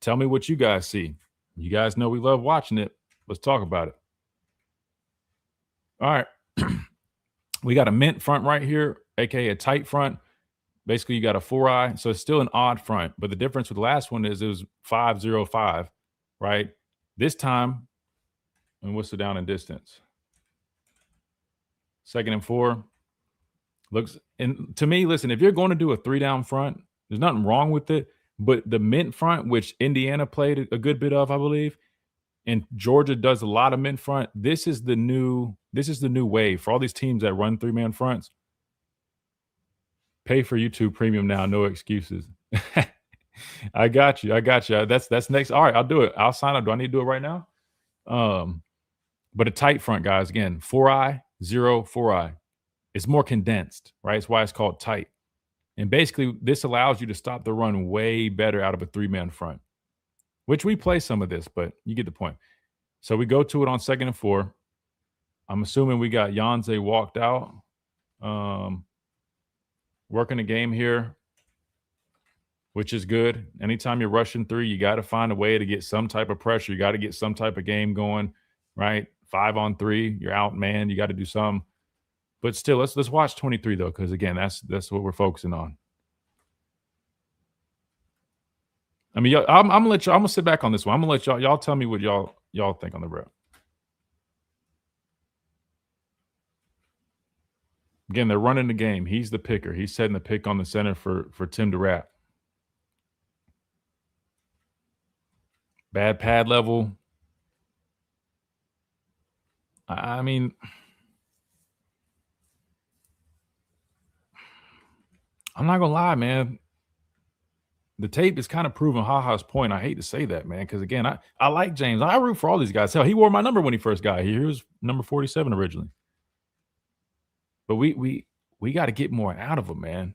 [SPEAKER 4] Tell me what you guys see. You guys know we love watching it. Let's talk about it. All right. We got a mint front right here, aka a tight front. Basically, you got a 4-eye, so it's still an odd front. But the difference with the last one is it was 5.05, right? This time, and what's the down and distance? 2nd and 4. Looks, and to me, listen, if you're going to do a 3-down front, there's nothing wrong with it. But the mint front, which Indiana played a good bit of, I believe, and Georgia does a lot of mint front. This is the new wave for all these teams that run 3-man fronts. Pay for YouTube Premium now, no excuses. I got you. That's next. All right, I'll do it. I'll sign up. Do I need to do it right now? But a tight front, guys. Again, 4-eye, 0, 4-eye. It's more condensed, right? It's why it's called tight. And basically, this allows you to stop the run way better out of a 3-man front, which we play some of this, but you get the point. So we go to it on 2nd and 4. I'm assuming we got Yanze walked out. Working the game here, which is good. Anytime you're rushing 3, you got to find a way to get some type of pressure. You got to get some type of game going, right? 5-on-3, you're out, man. You got to do something. But still, let's watch 23 though, because again, that's what we're focusing on. I mean, I'm gonna sit back on this one. I'm gonna let y'all tell me what y'all think on the rep. Again, they're running the game. He's the picker. He's setting the pick on the center for Tim to wrap. Bad pad level. I mean, I'm not going to lie, man. The tape is kind of proving HaHa's point. I hate to say that, man, because, again, I like James. I root for all these guys. Hell, he wore my number when he first got here. He was number 47 originally. But we got to get more out of him, man.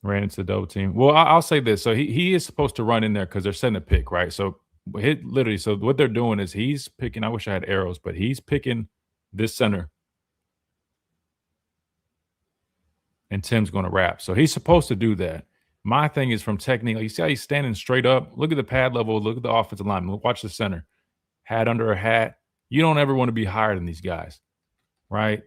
[SPEAKER 4] Ran into the double team. Well, I'll say this. So he is supposed to run in there because they're setting a pick, right? So so what they're doing is he's picking. I wish I had arrows, but he's picking this center. And Tim's going to wrap. So he's supposed to do that. My thing is from technique. You see how he's standing straight up? Look at the pad level. Look at the offensive lineman. Watch the center. Hat under a hat. You don't ever want to be higher than these guys, right?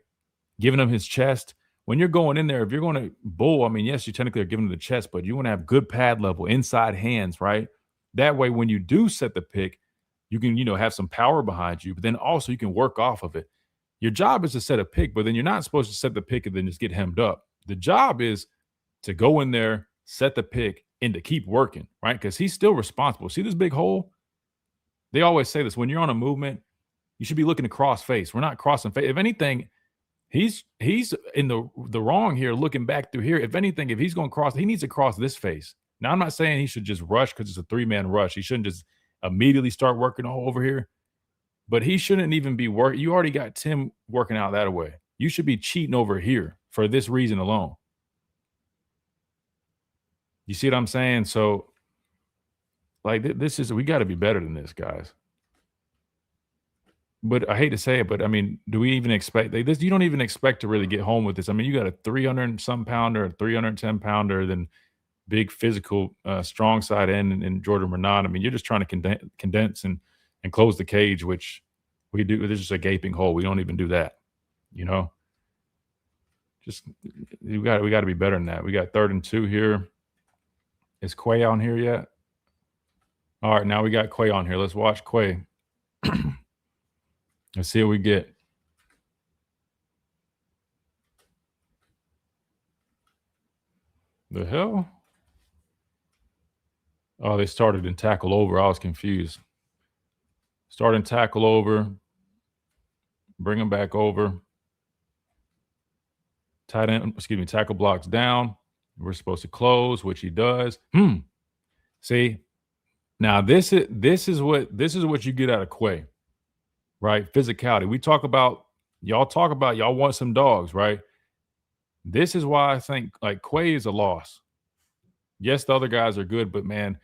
[SPEAKER 4] Giving him his chest. When you're going in there, if you're going to bull, I mean, yes, you technically are giving him the chest, but you want to have good pad level, inside hands, right? That way, when you do set the pick, you can, have some power behind you, but then also you can work off of it. Your job is to set a pick, but then you're not supposed to set the pick and then just get hemmed up. The job is to go in there, set the pick, and to keep working, right? Because he's still responsible. See this big hole? They always say this. When you're on a movement, you should be looking to cross face. We're not crossing face. If anything, he's in the wrong here, looking back through here. If anything, if he's going to cross, he needs to cross this face. Now, I'm not saying he should just rush because it's a 3-man rush. He shouldn't just immediately start working over here. But he shouldn't even be working. You already got Tim working out that way. You should be cheating over here for this reason alone. You see what I'm saying? So, like, we got to be better than this, guys. But I hate to say it, but I mean, do we even expect this? You don't even expect to really get home with this. I mean, you got a 300-some pounder, a 310-pounder, then big physical, strong side end and Jordan Renaud. I mean, you're just trying to condense and close the cage, which we do. There's just a gaping hole. We don't even do that, Just we got to be better than that. We got 3rd and 2 here. Is Quay on here yet? All right, now we got Quay on here. Let's watch Quay. Let's see what we get. The hell? Oh, they started in tackle over. I was confused. Starting tackle over. Bring them back over. Tackle blocks down. We're supposed to close, which he does. See, now this is what you get out of Quay, right? Physicality. Y'all want some dogs, right? This is why I think like Quay is a loss. Yes, the other guys are good, but man,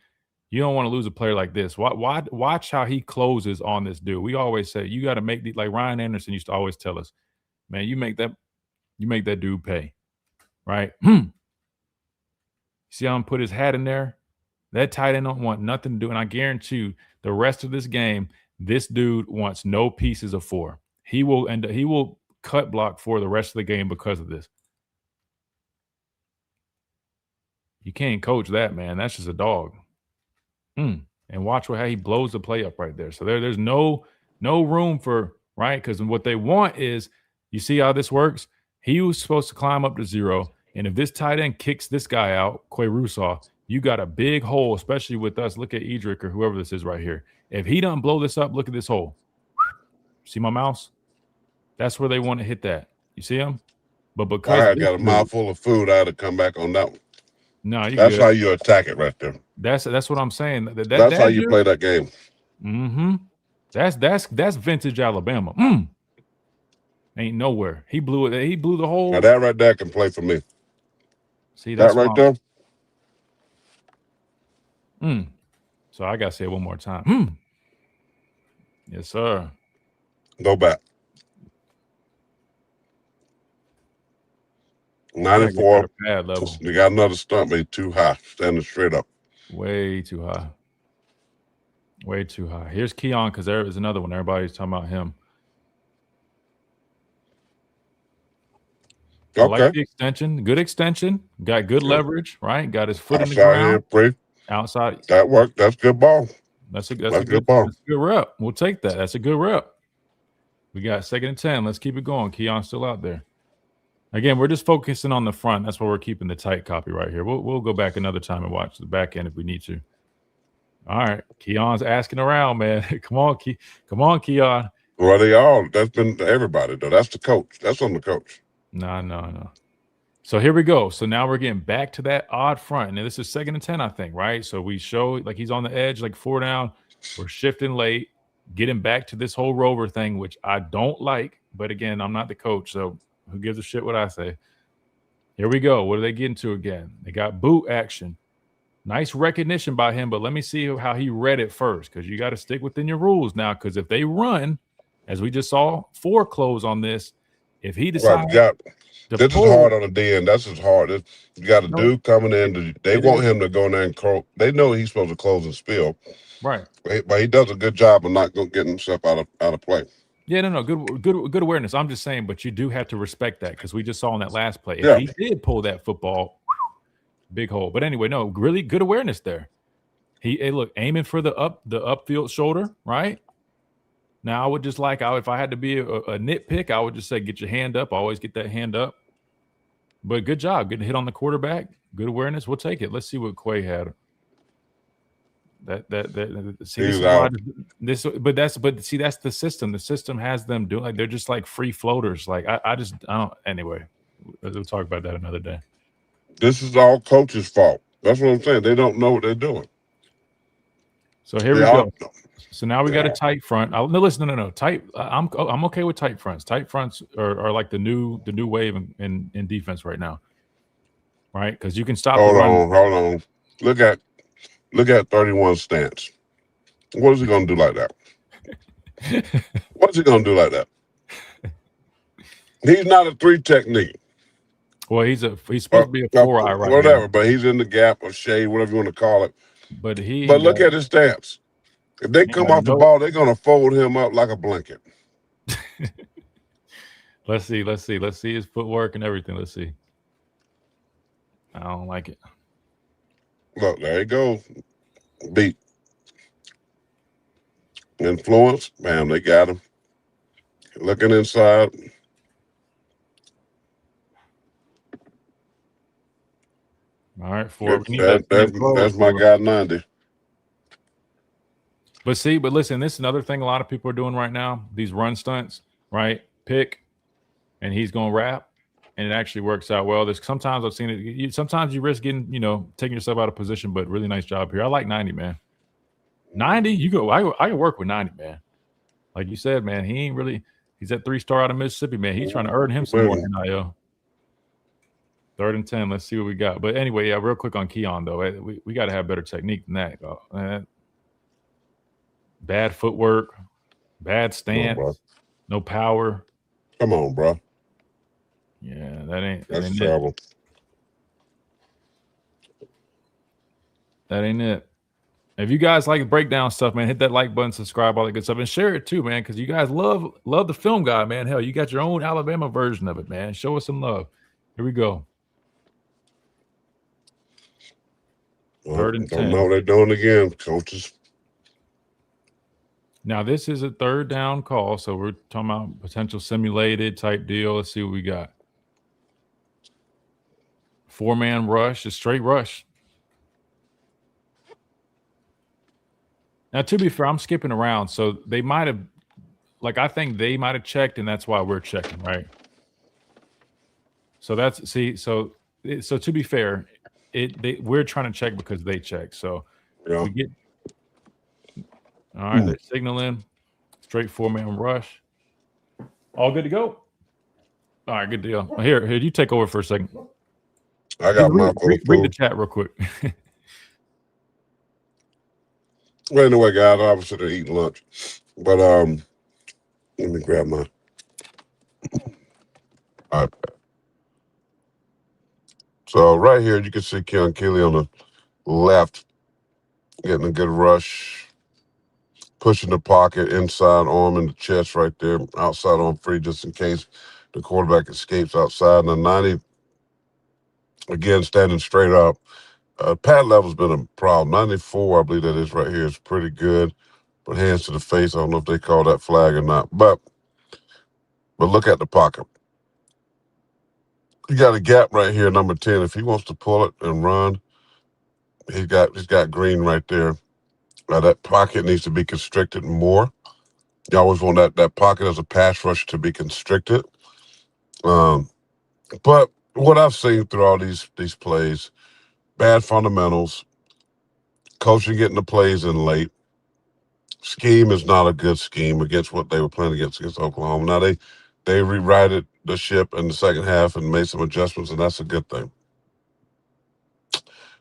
[SPEAKER 4] you don't want to lose a player like this. Watch how he closes on this dude. We always say you got to make like Ryan Anderson used to always tell us, man, you make that dude pay, right? See how I'm put his hat in there? That tight end don't want nothing to do. And I guarantee you the rest of this game, this dude wants no pieces of 4. He will cut block for the rest of the game because of this. You can't coach that, man. That's just a dog. And watch how he blows the play up right there. So there's no room for, right? Because what they want is, you see how this works? He was supposed to climb up to 0. And if this tight end kicks this guy out, Quay Russaw, you got a big hole, especially with us. Look at Edric or whoever this is right here. If he doesn't blow this up, look at this hole. See my mouse? That's where they want to hit that. You see him? But because
[SPEAKER 6] I got a mouthful of food, I had to come back on that one.
[SPEAKER 4] No,
[SPEAKER 6] that's good. How you attack it right there.
[SPEAKER 4] That's what I'm saying.
[SPEAKER 6] That's how you play that game.
[SPEAKER 4] Mm-hmm. That's vintage Alabama. Ain't nowhere. He blew it. He blew the whole.
[SPEAKER 6] Now that right there can play for me.
[SPEAKER 4] See that's
[SPEAKER 6] that right there.
[SPEAKER 4] So I gotta say it one more time. Yes, sir.
[SPEAKER 6] Go back. 94. You got another stump made too high. Standing straight up.
[SPEAKER 4] Way too high. Way too high. Here's Keon because there is another one. Everybody's talking about him.
[SPEAKER 6] Okay.
[SPEAKER 4] I like the extension. Good extension. Got good leverage, right? Got his foot in the ground. Outside.
[SPEAKER 6] That worked. That's good ball.
[SPEAKER 4] That's a good ball. That's a good rep. We'll take that. That's a good rep. We got 2nd and 10. Let's keep it going. Keon's still out there. Again, we're just focusing on the front. That's why we're keeping the tight copy right here. We'll go back another time and watch the back end if we need to. All right. Keon's asking around, man. Come on, Keon.
[SPEAKER 6] Well, they all. That's been everybody, though. That's the coach. That's on the coach.
[SPEAKER 4] No. So here we go. So now we're getting back to that odd front. And this is 2nd and 10, I think, right? So we show like he's on the edge, like 4 down. We're shifting late, getting back to this whole rover thing, which I don't like. But again, I'm not the coach, so who gives a shit what I say? Here we go. What are they getting to again? They got boot action. Nice recognition by him, but let me see how he read it first, because you got to stick within your rules now, because if they run, as we just saw, 4 close on this, if he decides
[SPEAKER 6] this is hard on the DN. That's just hard. You got a dude coming in. They want him to go in there and croak. They know he's supposed to close and spill.
[SPEAKER 4] Right.
[SPEAKER 6] But he does a good job of not getting himself out of play.
[SPEAKER 4] Yeah, no. Good awareness. I'm just saying, but you do have to respect that, because we just saw in that last play. If he did pull that football, big hole. But anyway, no, really good awareness there. He look, aiming for the upfield shoulder, right? Now, I would just like, if I had to be a nitpick, I would just say, get your hand up. Always get that hand up. But good job. Getting hit on the quarterback. Good awareness. We'll take it. Let's see what Quay had. That's the system. The system has them doing, like, they're just like free floaters. Like, I don't, anyway, we'll talk about that another day.
[SPEAKER 6] This is all coach's fault. That's what I'm saying. They don't know what they're doing.
[SPEAKER 4] So here we go. So now we got a tight front. No. Tight. I'm okay with tight fronts. Tight fronts are like the new wave in defense right now, right? Because you can stop.
[SPEAKER 6] Hold on. Look at 31 stance. What is he going to do like that? What's he going to do like that? He's not a 3 technique.
[SPEAKER 4] Well, he's supposed to be a 4-eye right now.
[SPEAKER 6] Whatever, but he's in the gap or shade, whatever you want to call it.
[SPEAKER 4] But
[SPEAKER 6] look at his stance. If they come off the ball, they're going to fold him up like a blanket.
[SPEAKER 4] Let's see his footwork and everything. Let's see. I don't like it.
[SPEAKER 6] Look, there you go. Beat. Influence. Bam, they got him. Looking inside.
[SPEAKER 4] All right,
[SPEAKER 6] that's my guy 90.
[SPEAKER 4] But listen, this is another thing a lot of people are doing right now. These run stunts, right? Pick, and he's going to wrap, and it actually works out well. Sometimes I've seen it. Sometimes you risk getting, taking yourself out of position, but really nice job here. I like 90, man. 90, you go. I can work with 90, man. Like you said, man, he's at 3-star out of Mississippi, man. He's trying to earn him some more NIL. 3rd and 10. Let's see what we got. But anyway, real quick on Keon, though. We got to have better technique than that. Bad footwork, bad stance, no power.
[SPEAKER 6] Come on, bro.
[SPEAKER 4] Yeah, that's
[SPEAKER 6] trouble.
[SPEAKER 4] That ain't it. If you guys like breakdown stuff, man, hit that like button, subscribe, all that good stuff, and share it too, man, because you guys love the film guy, man. Hell, you got your own Alabama version of it, man. Show us some love. Here we go. 3rd and 10.
[SPEAKER 6] Don't know what they're doing again, coaches.
[SPEAKER 4] Now, this is a 3rd down call, so we're talking about potential simulated type deal. Let's see what we got. 4-man rush, a straight rush. Now, to be fair, I'm skipping around, so they might have, I think they might have checked, and that's why we're checking, right? So so to be fair, we're trying to check because they check. So we get. All right, they're signaling. Straight 4-man rush. All good to go. All right, good deal. Here, you take over for a second.
[SPEAKER 6] I got my
[SPEAKER 4] read the chat real quick.
[SPEAKER 6] Well, anyway, guys, obviously they're eating lunch. But let me grab my iPad. So right here, you can see Keon Keeley on the left getting a good rush. Pushing the pocket, inside arm in the chest right there, outside arm free just in case the quarterback escapes outside. And the 90, again, standing straight up. Pad level's been a problem. 94, I believe that is right here, is pretty good. But hands to the face, I don't know if they call that flag or not. But But look at the pocket. You got a gap right here, number 10. If he wants to pull it and run, he's got green right there. Now that pocket needs to be constricted more. You always want that pocket as a pass rush to be constricted. But what I've seen through all these plays, bad fundamentals, coaching getting the plays in late. Scheme is not a good scheme against what they were playing against Oklahoma. Now they rewrited the ship in the second half and made some adjustments, and that's a good thing.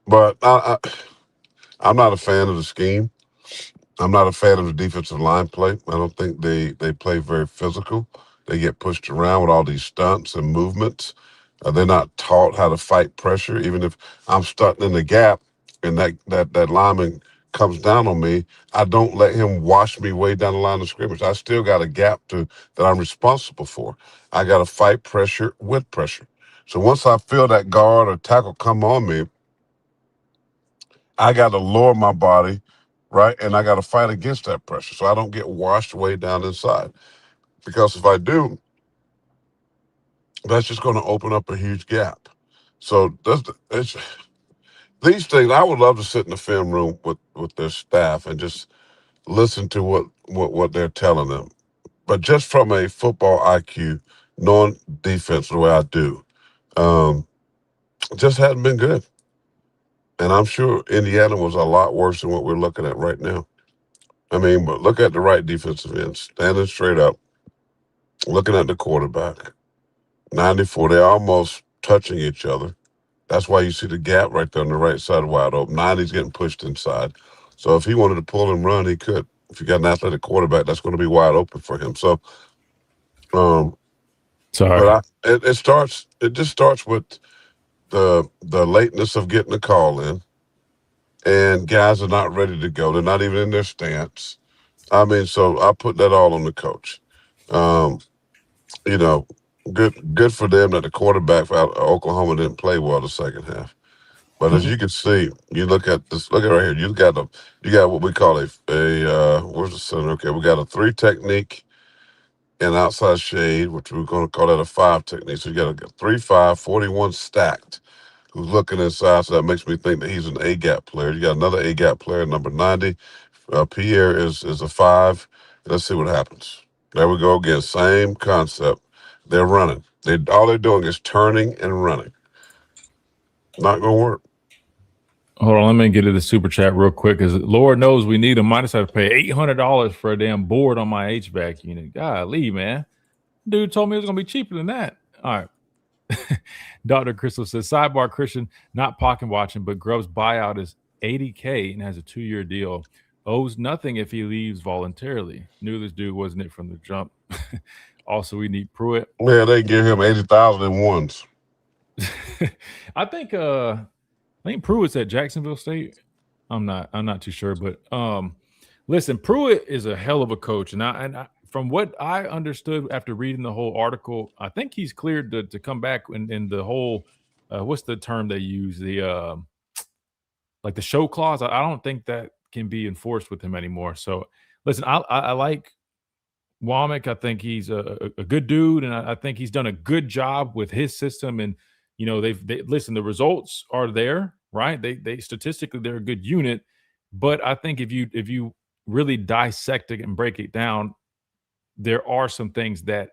[SPEAKER 6] But I'm not a fan of the scheme. I'm not a fan of the defensive line play. I don't think they play very physical. They get pushed around with all these stunts and movements. They're not taught how to fight pressure. Even if I'm stuck in the gap and that lineman comes down on me, I don't let him wash me way down the line of scrimmage. I still got a gap that I'm responsible for. I got to fight pressure with pressure. So once I feel that guard or tackle come on me, I got to lower my body, right? And I got to fight against that pressure so I don't get washed way down inside. Because if I do, that's just going to open up a huge gap. So these things, I would love to sit in the film room with their staff and just listen to what they're telling them. But just from a football IQ, knowing defense the way I do, just hadn't been good. And I'm sure Indiana was a lot worse than what we're looking at right now. I mean, but look at the right defensive end, standing straight up, looking at the quarterback. 94, they're almost touching each other. That's why you see the gap right there on the right side wide open. 90's getting pushed inside. So if he wanted to pull and run, he could. If you got an athletic quarterback, that's going to be wide open for him. So,
[SPEAKER 4] sorry,
[SPEAKER 6] but it just starts with the lateness of getting the call in, and guys are not ready to go. They're not even in their stance. I mean, so I put that all on the coach. You know, good for them that the quarterback for Oklahoma didn't play well the second half. But as you can see, you look at this. Look at right here. You got what we call a where's the center? Okay, we got a 3 technique and outside shade, which we're going to call that a 5 technique. So you got a 3-5, 41 stacked. Who's looking inside? So that makes me think that he's an A gap player. You got another A gap player, number 90. Pierre is a 5. Let's see what happens. There we go again. Same concept. They're running. All they're doing is turning and running. Not going to work.
[SPEAKER 4] Hold on, let me get to the super chat real quick, because Lord knows we need them. I just have to pay $800 for a damn board on my HVAC unit. Golly, man. Dude told me it was going to be cheaper than that. All right. Dr. Crystal says, sidebar Christian, not pocket watching, but Grubb's buyout is $80K and has a 2-year deal. Owes nothing if he leaves voluntarily. Knew this dude wasn't it from the jump. Also, we need Pruitt.
[SPEAKER 6] Yeah, they give him 80,000 in ones.
[SPEAKER 4] I think Pruitt's at Jacksonville State. I'm not too sure, but listen, Pruitt is a hell of a coach, and I from what I understood after reading the whole article, I think he's cleared to come back in the whole what's the term they use, the like the show clause. I don't think that can be enforced with him anymore. So listen, I like Womack. I think he's a good dude, and I think he's done a good job with his system. And you know, they listen. The results are there, right? They statistically they're a good unit, but I think if you really dissect it and break it down, there are some things that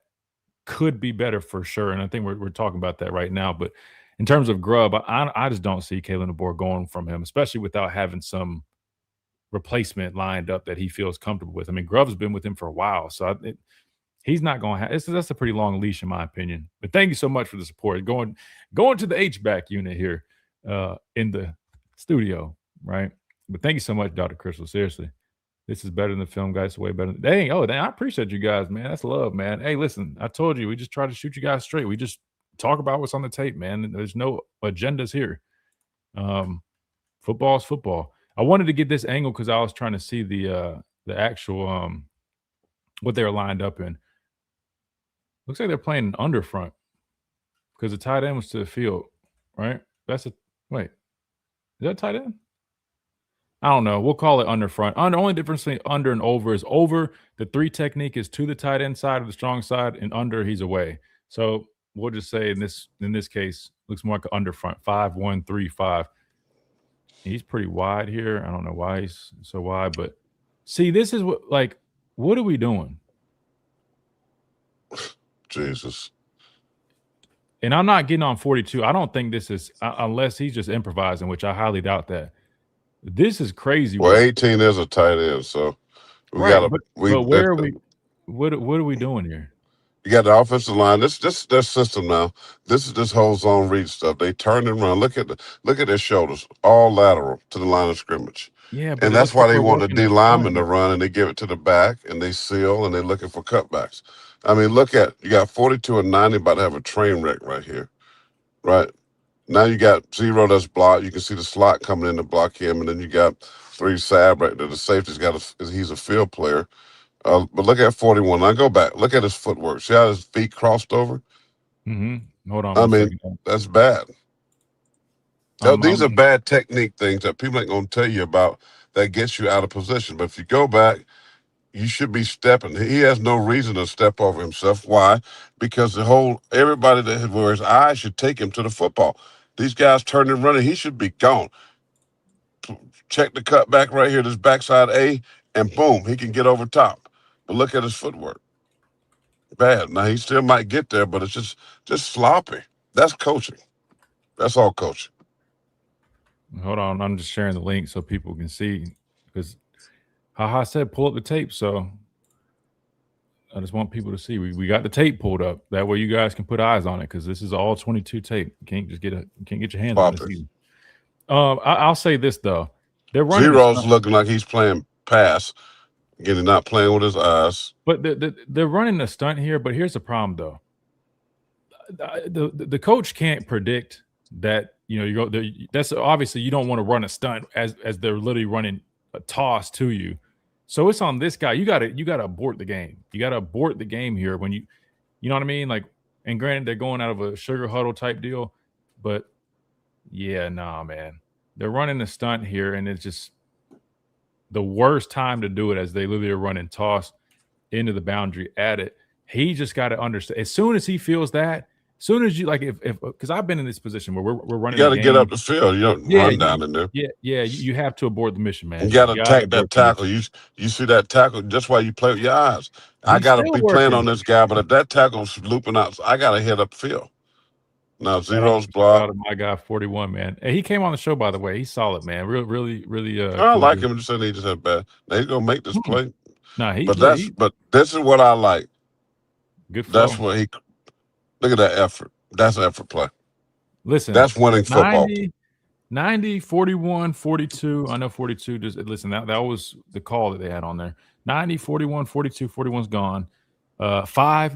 [SPEAKER 4] could be better for sure. And I think we're talking about that right now. But in terms of Grubb, I just don't see Kalen DeBoer going from him, especially without having some replacement lined up that he feels comfortable with. I mean, Grubb's been with him for a while, so he's not going to have. That's a pretty long leash, in my opinion. But thank you so much for the support. Going to the HVAC unit here in the studio, right? But thank you so much, Dr. Crystal. Seriously, this is better than the film, guys. It's way better. Dang, I appreciate you guys, man. That's love, man. Hey, listen, I told you we just try to shoot you guys straight. We just talk about what's on the tape, man. There's no agendas here. Football's football. I wanted to get this angle because I was trying to see the actual what they were lined up in. Looks like they're playing an under front because the tight end was to the field, right? Wait, is that tight end? I don't know. We'll call it under front. The only difference between under and over is over. The 3 technique is to the tight end side of the strong side, and under he's away. So we'll just say in this case, looks more like an under front 5-1-3-5. He's pretty wide here. I don't know why he's so wide, but see, this is what are we doing?
[SPEAKER 6] Jesus.
[SPEAKER 4] And I'm not getting on 42. I don't think this is unless he's just improvising, which I highly doubt that. This is crazy.
[SPEAKER 6] Well, 18 is a tight end, so we got to.
[SPEAKER 4] But where are we? What are we doing here?
[SPEAKER 6] You got the offensive line. This their system now. This is this whole zone read stuff. They turn and run. Look at their shoulders, all lateral to the line of scrimmage.
[SPEAKER 4] Yeah,
[SPEAKER 6] and that's why they want the D lineman to run, and they give it to the back, and they seal, and they're looking for cutbacks. I mean, you got 42 and 90 about to have a train wreck right here, right? Now you got 0 that's blocked. You can see the slot coming in to block him, and then you got 3 Sab right there. The safety's he's a field player. But look at 41. Now go back. Look at his footwork. See how his feet crossed over?
[SPEAKER 4] Mm-hmm. Hold on.
[SPEAKER 6] I mean, that's bad. These are bad technique things that people ain't going to tell you about that gets you out of position. But if you go back, you should be stepping. He has no reason to step over himself. Why? Because everybody that where his eyes should take him to the football. These guys turning and running. He should be gone. Check the cutback right here. This backside A, and boom, he can get over top. But look at his footwork. Bad. Now he still might get there, but it's just sloppy. That's coaching. That's all coaching.
[SPEAKER 4] Hold on, I'm just sharing the link so people can see because Haha said pull up the tape, so I just want people to see. We got the tape pulled up. That way you guys can put eyes on it because this is all 22 tape. You can't just get your hands on it. I'll say this though. They're running.
[SPEAKER 6] Zero's looking like he's playing pass. Again, not playing with his eyes.
[SPEAKER 4] But they're running a stunt here. But here's the problem, though. The coach can't predict that. That's obviously you don't want to run a stunt as they're literally running a toss to you. So it's on this guy. You gotta abort the game. You gotta abort the game here when you know what I mean. Like, and granted, they're going out of a sugar huddle type deal, but yeah, nah, man, they're running a stunt here, and it's just the worst time to do it as they literally are running toss into the boundary at it. He just got to understand as soon as he feels that, as soon as you if because I've been in this position where we're running.
[SPEAKER 6] You got to get up the field. You don't run down in there.
[SPEAKER 4] Yeah. You have to abort the mission, man.
[SPEAKER 6] You got to attack that tackle. You see that tackle. That's why you play with your eyes. I got to be playing on this guy, but if that tackle's looping out, I got to hit up the field. Now Zero's blocked.
[SPEAKER 4] My guy, 41, man. Hey, he came on the show, by the way. He's solid, man. Really.
[SPEAKER 6] I like him. Just saying he just had bad. Now he's gonna make this play.
[SPEAKER 4] Nah,
[SPEAKER 6] but this is what I like.
[SPEAKER 4] Good flow.
[SPEAKER 6] That's what he. Look at that effort. That's effort play.
[SPEAKER 4] Listen,
[SPEAKER 6] that's winning football.
[SPEAKER 4] 90, 41, 42. I know 42. Just listen. That was the call that they had on there. 90, 41, 42. 41's gone. 5.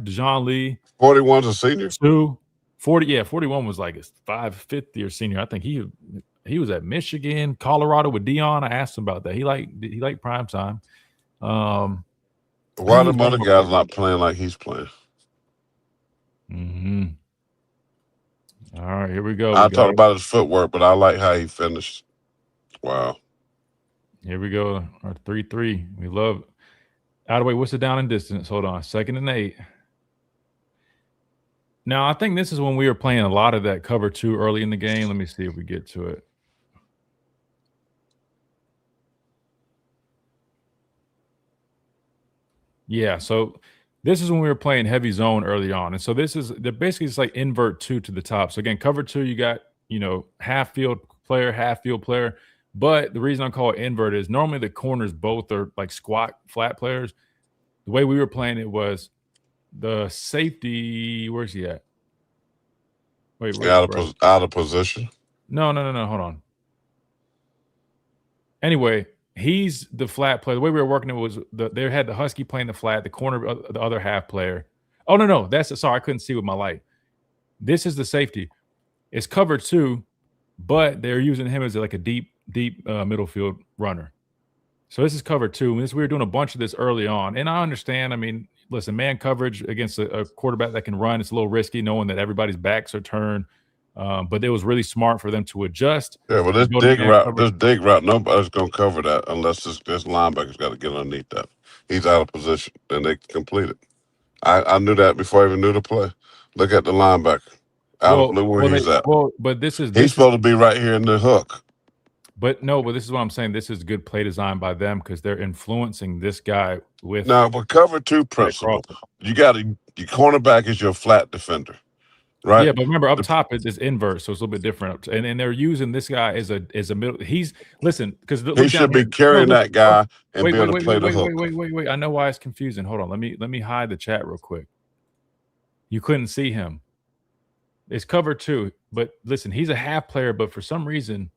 [SPEAKER 4] Dejon Lee.
[SPEAKER 6] 41's a senior.
[SPEAKER 4] 2. 40. Yeah, 41 was like his 5th year senior. I think he was at Michigan, Colorado with Dion. I asked him about that. He liked prime time.
[SPEAKER 6] Why the other guys not playing like he's playing?
[SPEAKER 4] Mm-hmm. All right, here we go.
[SPEAKER 6] I talked about his footwork, but I like how he finished. Wow.
[SPEAKER 4] Here we go. Our 3-3. We love. Out of the way. What's the down and distance? Hold on. 2nd and 8. Now, I think this is when we were playing a lot of that cover 2 early in the game. Let me see if we get to it. Yeah, so this is when we were playing heavy zone early on. And so they're basically just like invert 2 to the top. So again, cover 2, you got, half field player. But the reason I call it invert is normally the corners both are like squat flat players. The way we were playing it was the safety, where's he at? Wait,
[SPEAKER 6] out of position.
[SPEAKER 4] No. Hold on. Anyway, he's the flat player. The way we were working it was they had the Husky playing the flat, the corner, the other half player. Oh no, sorry, I couldn't see with my light. This is the safety. It's cover 2, but they're using him as like a deep middle field runner. So this is cover 2. We were doing a bunch of this early on, and I understand. I mean, listen, man coverage against a quarterback that can run, it's a little risky knowing that everybody's backs are turned. But it was really smart for them to adjust.
[SPEAKER 6] Yeah, well, this dig route, nobody's gonna cover that unless this linebacker's got to get underneath that. He's out of position, and they complete it. I knew that before I even knew the play. Look at the linebacker. Look where he's at.
[SPEAKER 4] Well, but he's
[SPEAKER 6] supposed to be right here in the hook.
[SPEAKER 4] But this is what I'm saying. This is good play design by them because they're influencing this guy with.
[SPEAKER 6] Now, but cover two principle. Your cornerback is your flat defender, right?
[SPEAKER 4] Yeah, but remember up top it's invert, so it's a little bit different. And they're using this guy as a middle. Because
[SPEAKER 6] he should be carrying that guy and be able to play the hook.
[SPEAKER 4] Wait. I know why it's confusing. Hold on. Let me hide the chat real quick. You couldn't see him. It's cover two, but listen, he's a half player, but for some reason.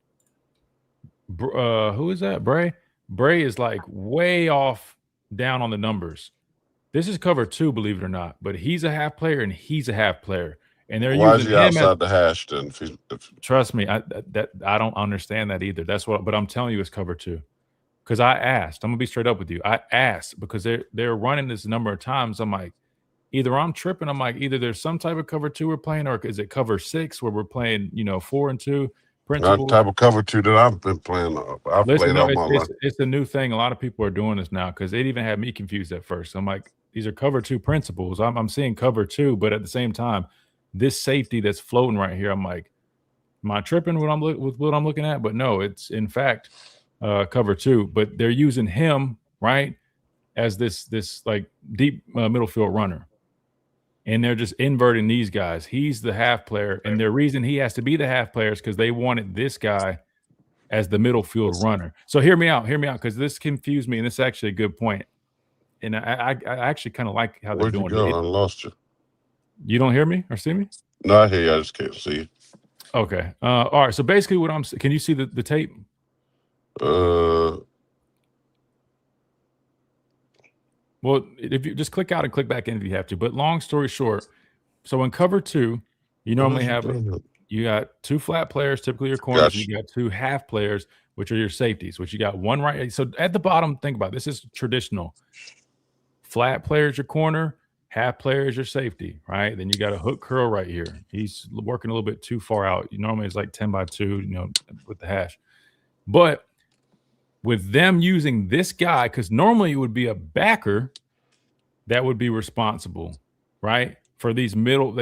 [SPEAKER 4] Who is that? Bray is like way off down on the numbers. This is cover two, believe it or not. But he's a half player and he's a half player, and they're
[SPEAKER 6] why
[SPEAKER 4] using
[SPEAKER 6] is he outside the hash then?
[SPEAKER 4] Trust me, I don't understand that either. But I'm telling you, it's cover two. Because I asked, I'm gonna be straight up with you. I asked because they're running this number of times. I'm like, either I'm tripping. I'm like, either there's some type of cover two we're playing, or is it cover 6 where we're playing, 4 and 2.
[SPEAKER 6] That type of cover two that I've been playing.
[SPEAKER 4] It's a new thing. A lot of people are doing this now because it even had me confused at first. I'm like, these are cover two principles. I'm seeing cover two, but at the same time, this safety that's floating right here, I'm like, am I tripping with what I'm looking at? But no, it's in fact cover two. But they're using him right as this like deep middle field runner. And they're just inverting these guys. He's the half player. And the reason he has to be the half player is because they wanted this guy as the middle field runner. So hear me out, because this confused me. And this is actually a good point. And I actually kind of like how they're doing it.
[SPEAKER 6] Where'd you go? I lost you.
[SPEAKER 4] You don't hear me or see me?
[SPEAKER 6] No, I hear you. I just can't see you.
[SPEAKER 4] Okay. All right. So basically can you see the tape? Well, if you just click out and click back in if you have to. But long story short, so in cover two, you normally you got 2 flat players, typically your corners, and you got 2 half players, which are your safeties, which you got one right. So at the bottom, think about it. This is traditional. Flat players your corner, half players your safety, right? Then you got a hook curl right here. He's working a little bit too far out. Normally it's like 10 by 2, with the hash. But with them using this guy, because normally it would be a backer that would be responsible, right? For these middle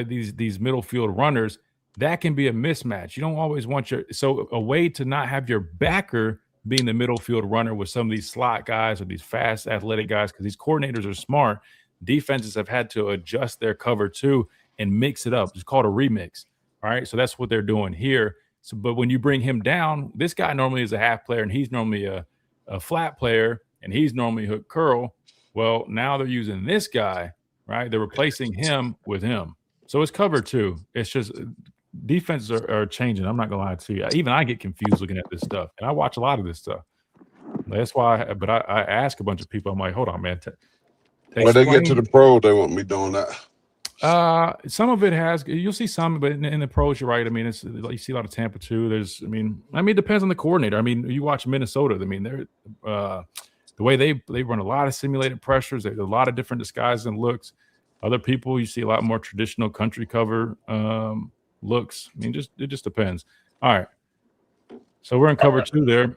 [SPEAKER 4] field runners, that can be a mismatch. You don't always want so a way to not have your backer being the middle field runner with some of these slot guys or these fast athletic guys, because these coordinators are smart. Defenses have had to adjust their cover too and mix it up. It's called a remix. All right. So that's what they're doing here. So, but when you bring him down, this guy normally is a half player and he's normally a flat player and he's normally hook curl. Well, now they're using this guy, right? They're replacing him with him. So it's cover two. It's just defenses are changing. I'm not going to lie to you. Even I get confused looking at this stuff. And I watch a lot of this stuff. That's why, I ask a bunch of people, I'm like, hold on, man.
[SPEAKER 6] When they get to the pro, they want me doing that.
[SPEAKER 4] Some of it you'll see some, but in the pros, you're right. I mean, it's like you see a lot of Tampa too. It depends on the coordinator. I mean, you watch Minnesota. I mean, they're the way they run a lot of simulated pressures. There's a lot of different disguises and looks. Other people, you see a lot more traditional country cover looks. I mean, it just depends. All right. So we're in cover two there.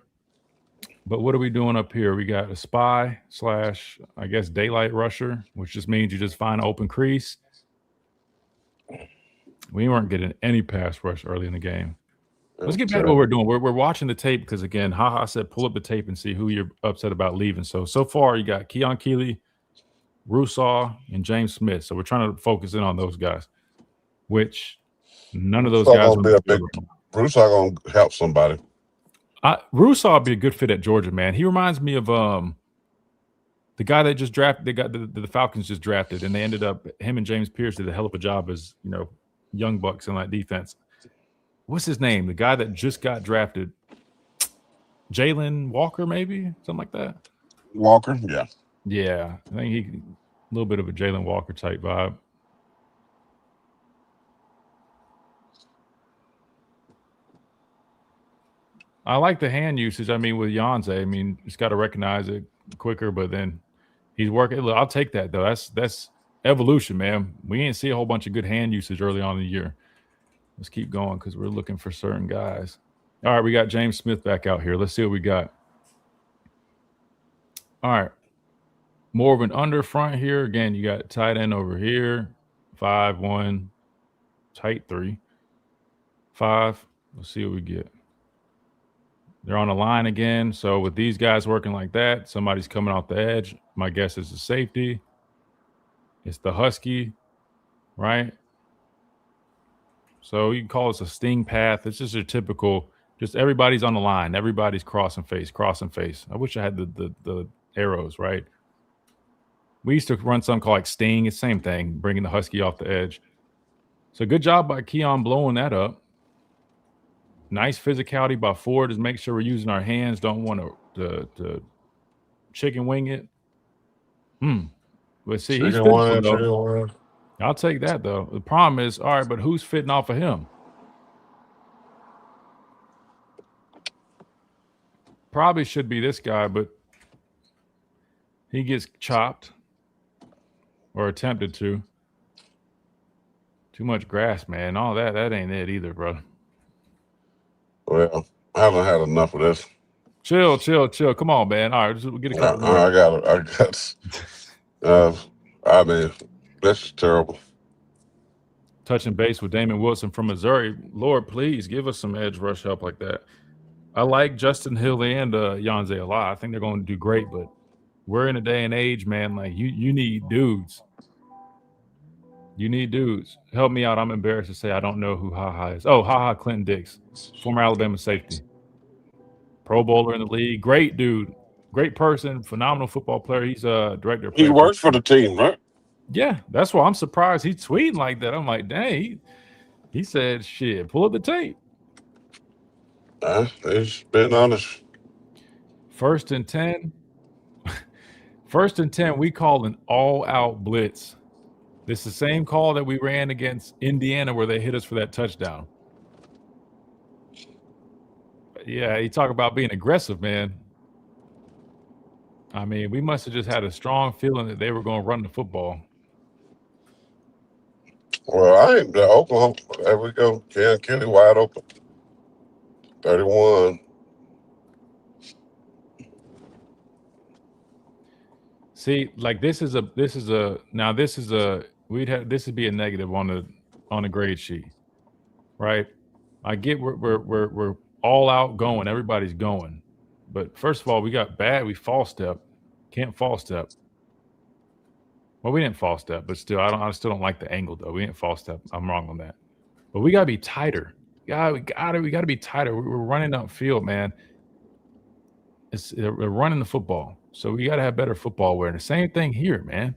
[SPEAKER 4] But what are we doing up here? We got a spy / I guess daylight rusher, which just means you just find an open crease. We weren't getting any pass rush early in the game. Let's get back to what we're doing. We're watching the tape because, again, HaHa said pull up the tape and see who you're upset about leaving. So far you got Keon Keeley, Rusaw, and James Smith. So we're trying to focus in on those guys, which none of those guys
[SPEAKER 6] will be a big. Rusaw going to help somebody.
[SPEAKER 4] Rusaw would be a good fit at Georgia, man. He reminds me of the guy that just drafted. They got the Falcons just drafted, and they ended up him and James Pierce did a hell of a job as young bucks in that defense. What's his name? The guy that just got drafted, Jalen Walker, maybe something like that.
[SPEAKER 6] Walker,
[SPEAKER 4] yeah. I think a little bit of a Jalen Walker type vibe. I like the hand usage. I mean, with Yonze, just got to recognize it quicker. But then he's working. Look, I'll take that though. That's evolution, man. We ain't see a whole bunch of good hand usage early on in the year. Let's keep going because we're looking for certain guys. All right, we got James Smith back out here. Let's see what we got. All right. More of an under front here. Again, you got tight end over here. 5-1, tight 3. 5. Let's see what we get. They're on the line again. So with these guys working like that, somebody's coming off the edge. My guess is the safety. It's the Husky, right? So you can call this a sting path. It's just your typical, just everybody's on the line. Everybody's crossing face. I wish I had the arrows, right? We used to run something called like sting. It's the same thing, bringing the Husky off the edge. So good job by Keon blowing that up. Nice physicality by Ford. Just make sure we're using our hands. Don't want to chicken wing it. But see, he's physical, though. I'll take that, though. The problem is, all right, but who's fitting off of him? Probably should be this guy, but he gets chopped or attempted to. Too much grass, man. All that ain't it either, bro.
[SPEAKER 6] Well, I haven't had enough of this.
[SPEAKER 4] Chill. Come on, man. All right, just get a couple more.
[SPEAKER 6] I mean, this is terrible.
[SPEAKER 4] Touching base with Damon Wilson from Missouri. Lord, please give us some edge rush help like that. I like Justin Hill and Yanze a lot. I think they're going to do great, but we're in a day and age, man, like you need dudes. You need dudes. Help me out. I'm embarrassed to say I don't know who Ha is. Oh, Ha Clinton Dix, former Alabama safety. Pro bowler in the league. Great dude. Great person. Phenomenal football player. He's a director.
[SPEAKER 6] He works for the team, right?
[SPEAKER 4] Yeah, that's why I'm surprised he's tweeting like that. I'm like, dang. He said, shit, pull up the tape.
[SPEAKER 6] He's been honest.
[SPEAKER 4] 1st and 10. 1st and 10, we call an all-out blitz. This is the same call that we ran against Indiana where they hit us for that touchdown. Yeah, you talk about being aggressive, man. I mean, we must have just had a strong feeling that they were going to run the football.
[SPEAKER 6] Well, Oklahoma. There we go. Ken Kelly wide open. 31.
[SPEAKER 4] See, like this would be a negative on the grade sheet, right? I get we're all out going, everybody's going, but first of all, we false step, can't false step. Well, we didn't false step, but still, I still don't like the angle though. We didn't false step. I'm wrong on that, but we gotta be tighter. We gotta be tighter. We're running upfield, man. We're running the football. So we got to have better football awareness. Same thing here, man.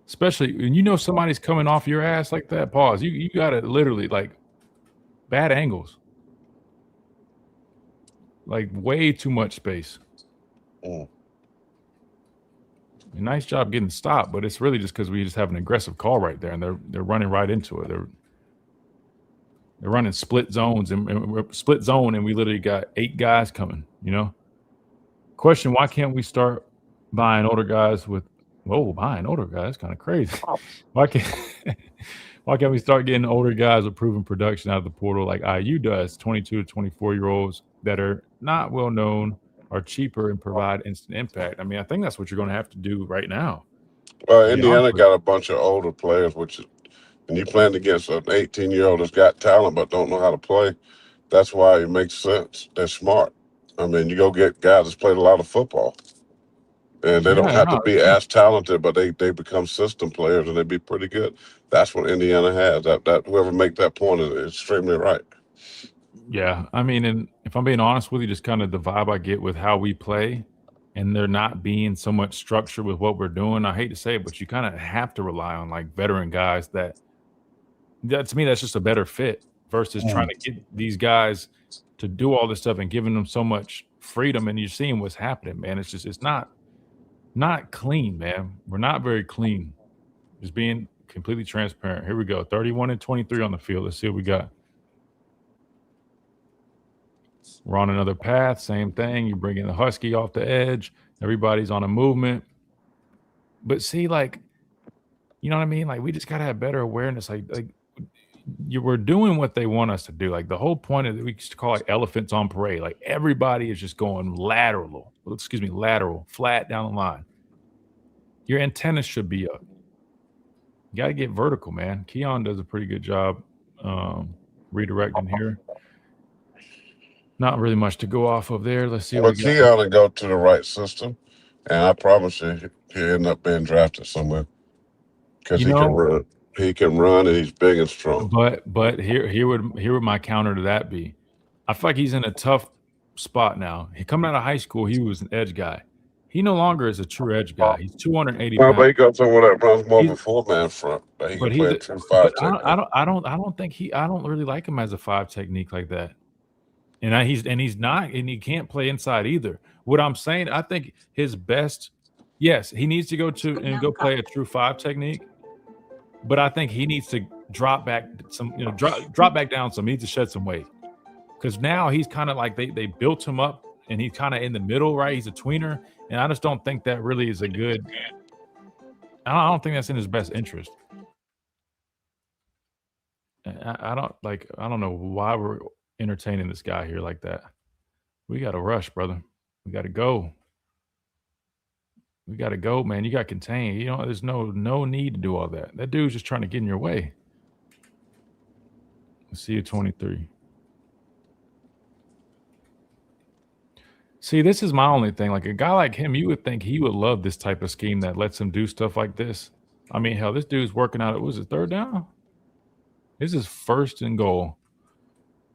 [SPEAKER 4] Especially when you know somebody's coming off your ass like that. Pause. You got to literally like bad angles. Like way too much space. Nice job getting stopped, but it's really just because we just have an aggressive call right there, and they're running right into it. They're running split zones, and we're split zone, and we literally got 8 guys coming. You know. Question: why can't we start buying older guys with? Whoa, buying older guys, kind of crazy. Why can't we start getting older guys with proven production out of the portal like IU does? 22 to 24-year-olds that are not well known, are cheaper, and provide instant impact. I mean, I think that's what you're going to have to do right now.
[SPEAKER 6] Well, Indiana got a bunch of older players, and you playing against an 18-year-old that's got talent but don't know how to play. That's why it makes sense. They're smart. I mean, you go get guys that's played a lot of football, and they don't have to be as talented, but they become system players, and they be pretty good. That's what Indiana has. That whoever make that point is extremely right.
[SPEAKER 4] Yeah, I mean, and if I'm being honest with you, just kind of the vibe I get with how we play, and there not being so much structure with what we're doing. I hate to say it, but you kind of have to rely on like veteran guys that to me, that's just a better fit versus trying to get these guys to do all this stuff and giving them so much freedom. And you're seeing what's happening, man. It's not clean, man. We're not very clean. Just being completely transparent. Here we go. 31 and 23 on the field. Let's see what we got. We're on another path. Same thing. You're bringing the Husky off the edge. Everybody's on a movement. But see, like, You know what I mean? Like we just gotta have better awareness. We're doing what they want us to do. Like the whole point of we used to call it elephants on parade. Like everybody is just going lateral, flat down the line. Your antennas should be up. You got to get vertical, man. Keon does a pretty good job redirecting here. Not really much to go off of there. Let's see.
[SPEAKER 6] Well, Keon to go to the right system, and I promise you, he'll end up being drafted somewhere because he can run. He can run, and he's big and strong.
[SPEAKER 4] But here would my counter to that be? I feel like he's in a tough spot now. He coming out of high school, he was an edge guy. He no longer is a true edge guy. He's 280 pounds.
[SPEAKER 6] But he got someone that runs more of a 4-man front. But he can play a 2-5 technique.
[SPEAKER 4] I don't really like him as a 5 technique like that. And he's not, and he can't play inside either. What I'm saying, I think his best, yes, he needs to go play a true 5 technique. But I think he needs to drop back some, drop back down some. He needs to shed some weight. Because now he's kind of like they built him up and he's kind of in the middle, right? He's a tweener. And I just don't think that really is a good. I don't think that's in his best interest. I don't know why we're entertaining this guy here like that. We got to rush, brother. We got to go. We got to go, man. You got contained. There's no need to do all that. That dude's just trying to get in your way. Let's see you 23. See, this is my only thing. Like a guy like him, you would think he would love this type of scheme that lets him do stuff like this. I mean, hell, this dude's working out. Was it 3rd down? This is 1st and goal.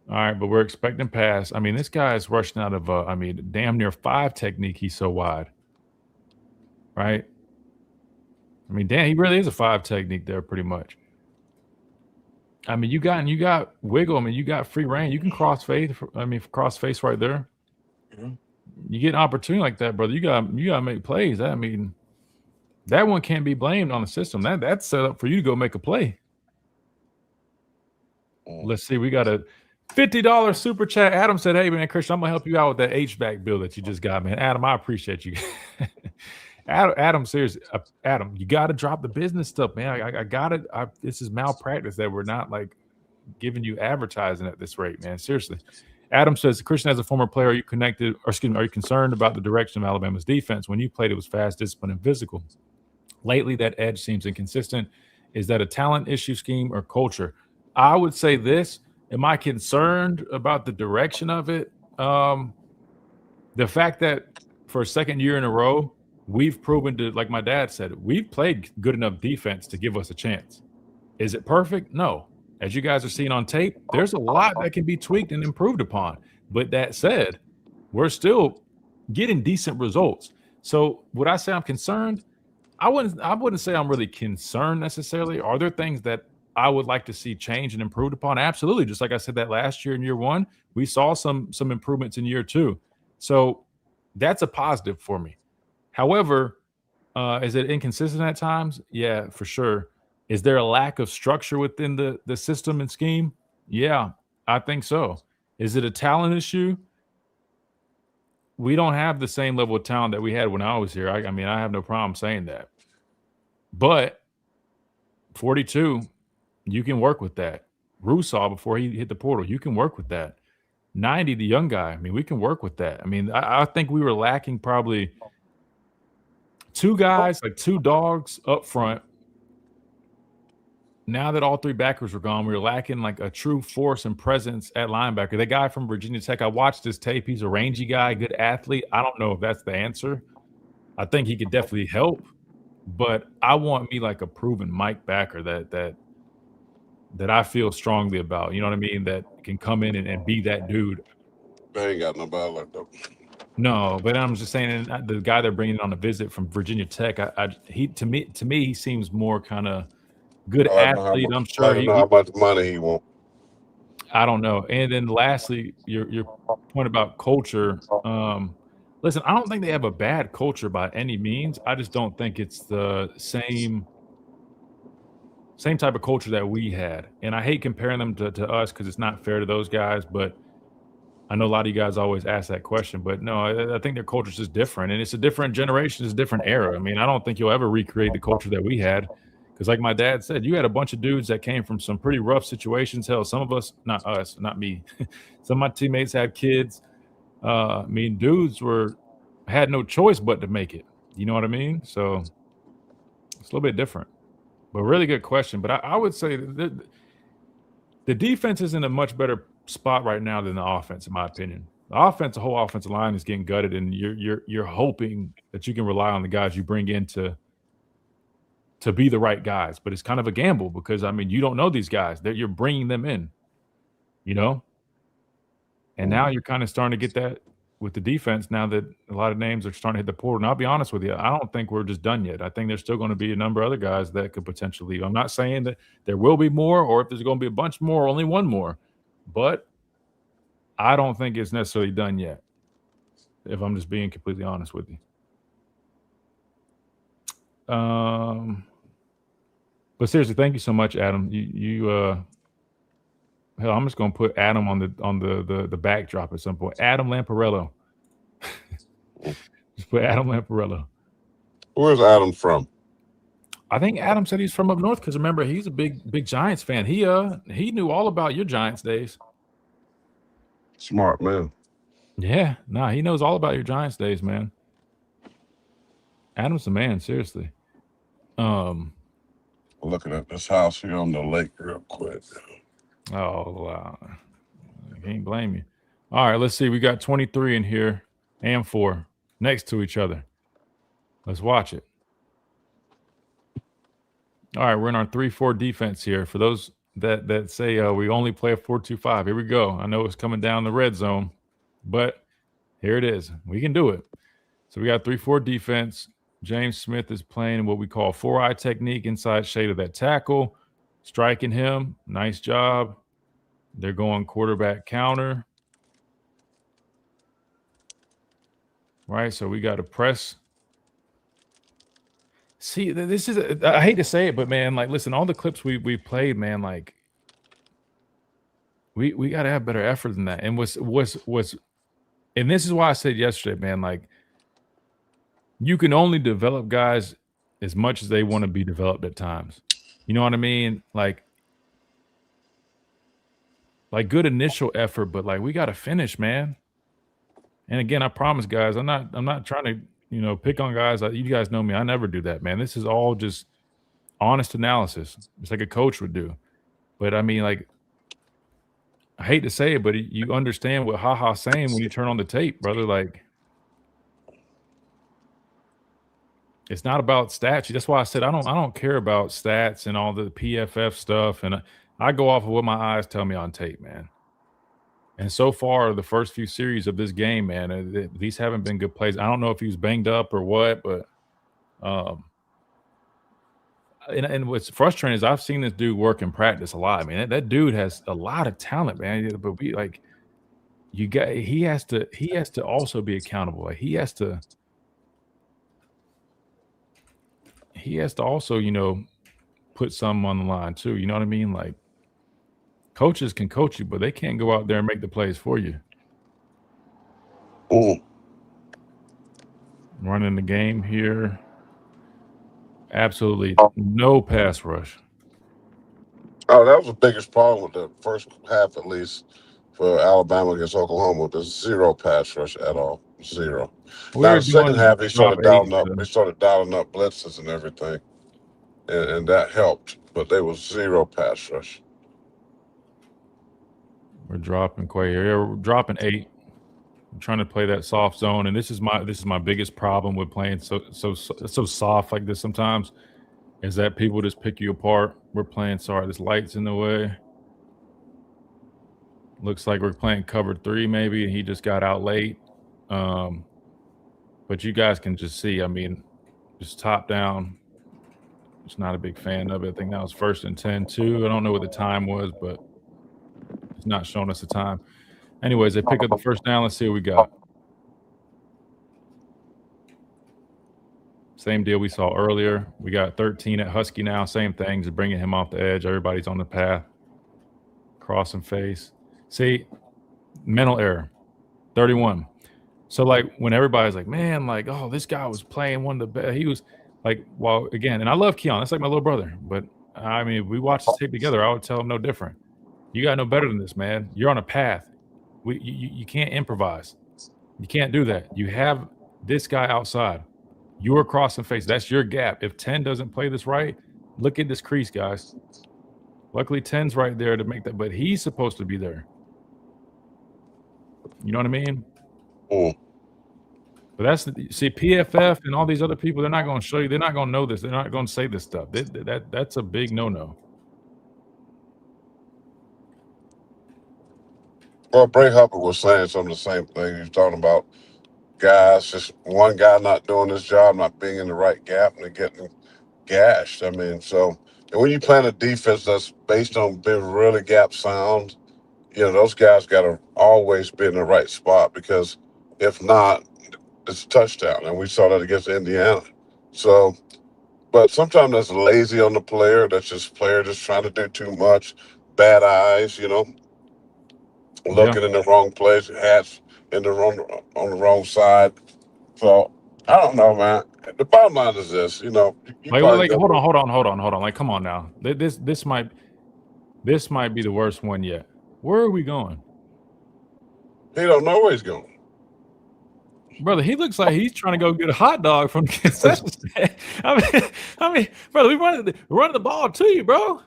[SPEAKER 4] All right, but we're expecting pass. I mean, this guy is rushing out of damn near 5 technique. He's so wide. Right? I mean, damn, he really is a 5 technique there pretty much. I mean, you got wiggle. I mean, you got free reign. You can cross face right there. Mm-hmm. You get an opportunity like that, brother. You gotta make plays. I mean, that one can't be blamed on the system. That's set up for you to go make a play. Let's see. We got a $50 super chat. Adam said, "Hey man, Christian, I'm gonna help you out with that HVAC bill that you just got, man." Adam, I appreciate you. Adam, seriously, Adam, you got to drop the business stuff, man. I got it. This is malpractice that we're not like giving you advertising at this rate, man. Seriously. Adam says, Christian, as a former player, are you concerned about the direction of Alabama's defense? When you played, it was fast, disciplined, and physical. Lately, that edge seems inconsistent. Is that a talent issue, scheme, or culture? I would say this. Am I concerned about the direction of it? The fact that for a second year in a row, we've proven to, like my dad said, we've played good enough defense to give us a chance. Is it perfect? No. As you guys are seeing on tape, there's a lot that can be tweaked and improved upon. But that said, we're still getting decent results. So would I say I'm concerned? I wouldn't say I'm really concerned necessarily. Are there things that I would like to see change and improved upon? Absolutely. Just like I said that last year in year 1, we saw some improvements in year 2. So that's a positive for me. However, is it inconsistent at times? Yeah, for sure. Is there a lack of structure within the system and scheme? Yeah, I think so. Is it a talent issue? We don't have the same level of talent that we had when I was here. I mean, I have no problem saying that. But 42, you can work with that. Rusaw, before he hit the portal, you can work with that. 90, the young guy, I mean, we can work with that. I mean, I think we were lacking probably 2 guys, like 2 dogs up front. Now that all 3 backers were gone, we were lacking like a true force and presence at linebacker. The guy from Virginia Tech, I watched his tape. He's a rangy guy, good athlete. I don't know if that's the answer. I think he could definitely help, but I want me like a proven Mike backer that I feel strongly about. You know what I mean? That can come in and be that dude.
[SPEAKER 6] They ain't got nobody like that.
[SPEAKER 4] No, but I'm just saying the guy they're bringing on a visit from Virginia Tech, he to me he seems more kind of good athlete. I'm sure
[SPEAKER 6] I don't know how much money he wants.
[SPEAKER 4] I don't know. And then lastly, your point about culture. Listen, I don't think they have a bad culture by any means. I just don't think it's the same type of culture that we had. And I hate comparing them to us because it's not fair to those guys. But I know a lot of you guys always ask that question. But no, I think their culture is just different. And it's a different generation. It's a different era. I mean, I don't think you'll ever recreate the culture that we had. Because like my dad said, you had a bunch of dudes that came from some pretty rough situations. Hell, some of us, not us, not me. Some of my teammates had kids. I mean, dudes had no choice but to make it. You know what I mean? So it's a little bit different. But really good question. But I would say the defense is in a much better spot right now than the offense, in my opinion. The whole offensive line is getting gutted, and you're hoping that you can rely on the guys you bring in to be the right guys. But it's kind of a gamble because, I mean, you don't know these guys that you're bringing them in, you know? And now you're kind of starting to get that with the defense now that a lot of names are starting to hit the portal. And I'll be honest with you, I don't think we're just done yet. I think there's still going to be a number of other guys that could potentially leave. I'm not saying that there will be more or if there's going to be a bunch more or only one more, but I don't think it's necessarily done yet, if I'm just being completely honest with you. But seriously, thank you so much, Adam. Hell, I'm just gonna put Adam on the backdrop at some point. Adam Lamparello. Just put Adam Lamparello.
[SPEAKER 6] Where's Adam from?
[SPEAKER 4] I think Adam said he's from up north because remember he's a big Giants fan. He knew all about your Giants days.
[SPEAKER 6] Smart man.
[SPEAKER 4] Yeah, he knows all about your Giants days, man. Adam's the man, seriously.
[SPEAKER 6] Looking at this house here on the lake real quick.
[SPEAKER 4] Oh, wow. I can't blame you. All right, let's see. We got 23 in here and 4 next to each other. Let's watch it. All right, we're in our 3-4 defense here. For those that say we only play a 4-2-5, here we go. I know it's coming down the red zone, but here it is. We can do it. So we got 3-4 defense. James Smith is playing what we call 4-eye technique inside shade of that tackle. Striking him. Nice job. They're going quarterback counter. Right, so we got to press. See, this is I hate to say it, but man, like, listen, all the clips we played, man, like, we got to have better effort than that. And and this is why I said yesterday, man, like, you can only develop guys as much as they want to be developed at times. You know what I mean? Like good initial effort, but like we got to finish, man. And again, I promise, guys, I'm not trying to, pick on guys. You guys know me. I never do that, man. This is all just honest analysis. It's like a coach would do. But I mean, like, I hate to say it, but you understand what HaHa's saying when you turn on the tape, brother. Like, it's not about stats. That's why I said I don't care about stats and all the PFF stuff. And I go off of what my eyes tell me on tape, man. And so far, the first few series of this game, man, these haven't been good plays. I don't know if he was banged up or what, but and what's frustrating is I've seen this dude work in practice a lot. I mean, that dude has a lot of talent, man. But he has to also be accountable. Like he has to also, put some on the line too. You know what I mean? Like, coaches can coach you, but they can't go out there and make the plays for you.
[SPEAKER 6] Oh.
[SPEAKER 4] Running the game here. Absolutely no pass rush.
[SPEAKER 6] Oh, that was the biggest problem with the first half, at least, for Alabama against Oklahoma. There's zero pass rush at all. Zero. Now, the second half, they started dialing up. They started dialing up blitzes and everything, and that helped. But there was zero pass rush.
[SPEAKER 4] We're dropping Quay here. We're dropping 8. I'm trying to play that soft zone, and this is my biggest problem with playing so soft like this sometimes, is that people just pick you apart. We're playing. Sorry, this light's in the way. Looks like we're playing cover 3 maybe, and he just got out late. But you guys can just see, I mean, just top down. Just not a big fan of it. I think that was 1st and 10 too. I don't know what the time was, but it's not showing us the time. Anyways, they pick up the first down. Let's see what we got. Same deal we saw earlier. We got 13 at Husky now. Same thing, just bringing him off the edge. Everybody's on the path. Cross and face. See, mental error. 31. So, like, when everybody's like, man, like, oh, this guy was playing one of the best. He was like, well, again, and I love Keon. That's like my little brother. But I mean, if we watch this tape together, I would tell him no different. You got no better than this, man. You're on a path. You can't improvise. You can't do that. You have this guy outside. You're crossing face. That's your gap. If 10 doesn't play this right, look at this crease, guys. Luckily, 10's right there to make that, but he's supposed to be there. You know what I mean? But see, PFF and all these other people, they're not going to show you. They're not going to know this. They're not going to say this stuff. That's a big no-no.
[SPEAKER 6] Well, Bray Hubbard was saying some of the same thing. He was talking about guys, just one guy not doing his job, not being in the right gap, and they're getting gashed. I mean, so and when you plan a defense that's based on being really gap sound, those guys got to always be in the right spot, because if not, it's a touchdown. And we saw that against Indiana. So, but sometimes that's lazy on the player. That's just player just trying to do too much. Bad eyes, looking in the wrong place, hats on the wrong side. So I don't know, man. The bottom line is this, hold
[SPEAKER 4] on. Like, come on now. This might be the worst one yet. Where are we going?
[SPEAKER 6] He don't know where he's going.
[SPEAKER 4] Brother, he looks like he's trying to go get a hot dog from concession stand. I mean, brother, we running the ball to you, bro.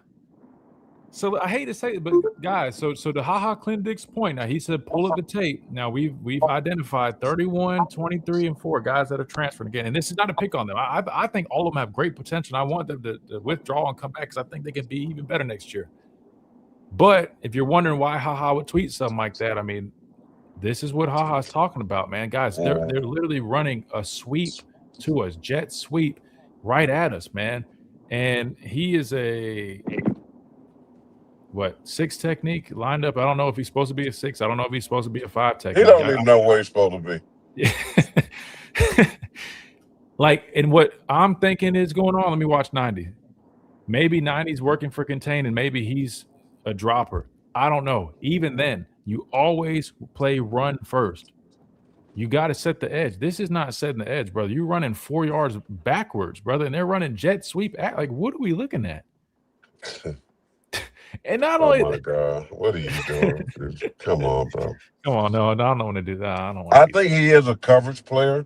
[SPEAKER 4] So I hate to say it, but guys, so to Clint Dick's point, now he said pull up the tape. Now we've identified 31, 23, and 4 guys that are transferred again. And this is not a pick on them. I think all of them have great potential. I want them to withdraw and come back, because I think they can be even better next year. But if you're wondering why would tweet something like that, I mean, this is what is talking about, man. Guys, they're literally running a sweep to us, jet sweep right at us, man. And he is a 6 technique lined up. I don't know if he's supposed to be a 6. I don't know if he's supposed to be a 5 technique.
[SPEAKER 6] He don't even know where he's supposed to
[SPEAKER 4] be. Like, and what I'm thinking is going on, let me watch 90. Maybe 90's working for contain, and maybe he's a dropper. I don't know. Even then, you always play run first. You got to set the edge. This is not setting the edge, brother. You're running 4 yards backwards, brother, and they're running jet sweep. Like, what are we looking at? And not only,
[SPEAKER 6] oh my God, what are you doing? Come on, bro.
[SPEAKER 4] Come on, no, I don't want to do that.
[SPEAKER 6] I think he is a coverage player,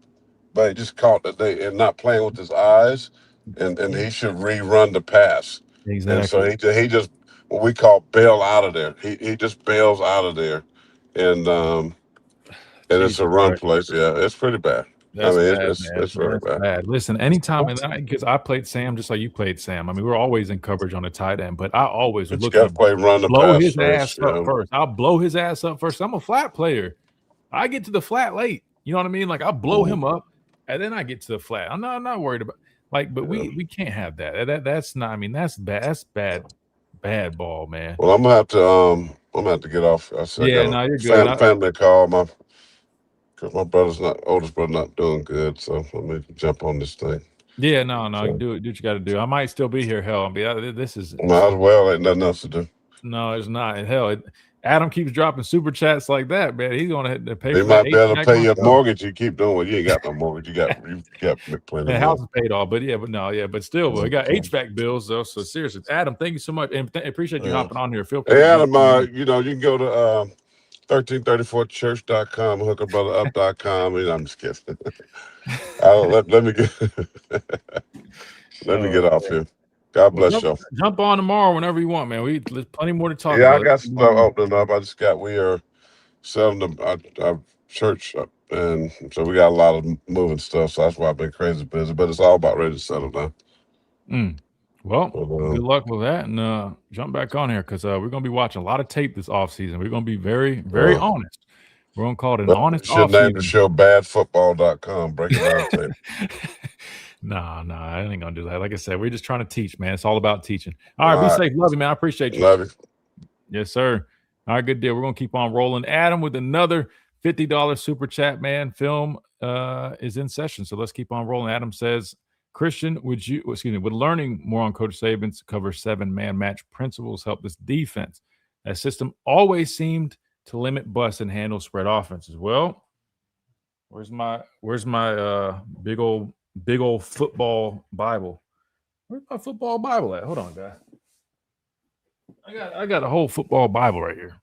[SPEAKER 6] but he just caught that they and not playing with his eyes, and he should rerun the pass.
[SPEAKER 4] Exactly.
[SPEAKER 6] And so he just what we call bail out of there. He just bails out of there, and it's a run place. Yeah, it's pretty bad.
[SPEAKER 4] That's bad,
[SPEAKER 6] it's very bad.
[SPEAKER 4] Listen, anytime, because I played Sam just like you played Sam. I mean, we're always in coverage on the tight end, but I always would look at blow his ass up first. I'll blow his ass up first. I'm a flat player. I get to the flat late. You know what I mean? Like, I'll blow him up, and then I get to the flat. I'm not worried about but we can't have that. That's not. I mean, that's bad. That's bad ball, man.
[SPEAKER 6] Well, I'm gonna have to get off.
[SPEAKER 4] You're good.
[SPEAKER 6] Family call because my oldest brother not doing good, so let me jump on this thing.
[SPEAKER 4] Yeah, no, so, do what you got to do. I might still be here. Hell, this is
[SPEAKER 6] might as well. Ain't nothing else to do.
[SPEAKER 4] No, it's not. And hell, Adam keeps dropping super chats like that, man. He's gonna have to pay.
[SPEAKER 6] He might be able to pay your mortgage. You keep doing what you ain't got no mortgage. You got plenty.
[SPEAKER 4] The house is paid off, but still, we got HVAC bills though. So seriously, Adam, thank you so much, and appreciate you hopping on here. Feel free.
[SPEAKER 6] Hey, Adam, you can go to 1334church.com, hookerbrother.up.com. I'm just kidding. Let me get off here. God bless you.
[SPEAKER 4] Jump on tomorrow whenever you want, man. There's plenty more to talk
[SPEAKER 6] about.
[SPEAKER 4] Yeah,
[SPEAKER 6] I got some stuff opening up. We are selling our church up, and so we got a lot of moving stuff. So that's why I've been crazy busy. But it's all about ready to settle down.
[SPEAKER 4] Well, good luck with that, and jump back on here because we're going to be watching a lot of tape this offseason. We're going to be very, very honest. We're going to call it an honest offseason.
[SPEAKER 6] Should name the show badfootball.com. Breaking down tape.
[SPEAKER 4] No, I ain't going to do that. Like I said, we're just trying to teach, man. It's all about teaching. All right, be safe. Love you, man. I appreciate you.
[SPEAKER 6] Love you.
[SPEAKER 4] Yes, sir. All right, good deal. We're going to keep on rolling. Adam with another $50 super chat, man. Film is in session, so let's keep on rolling. Adam says, Christian, would learning more on Coach Saban's cover 7-man match principles help this defense? That system always seemed to limit busts and handle spread offenses. Well, where's my big old big old football Bible. Where's my football Bible at? Hold on, guys. I got a whole football Bible right here.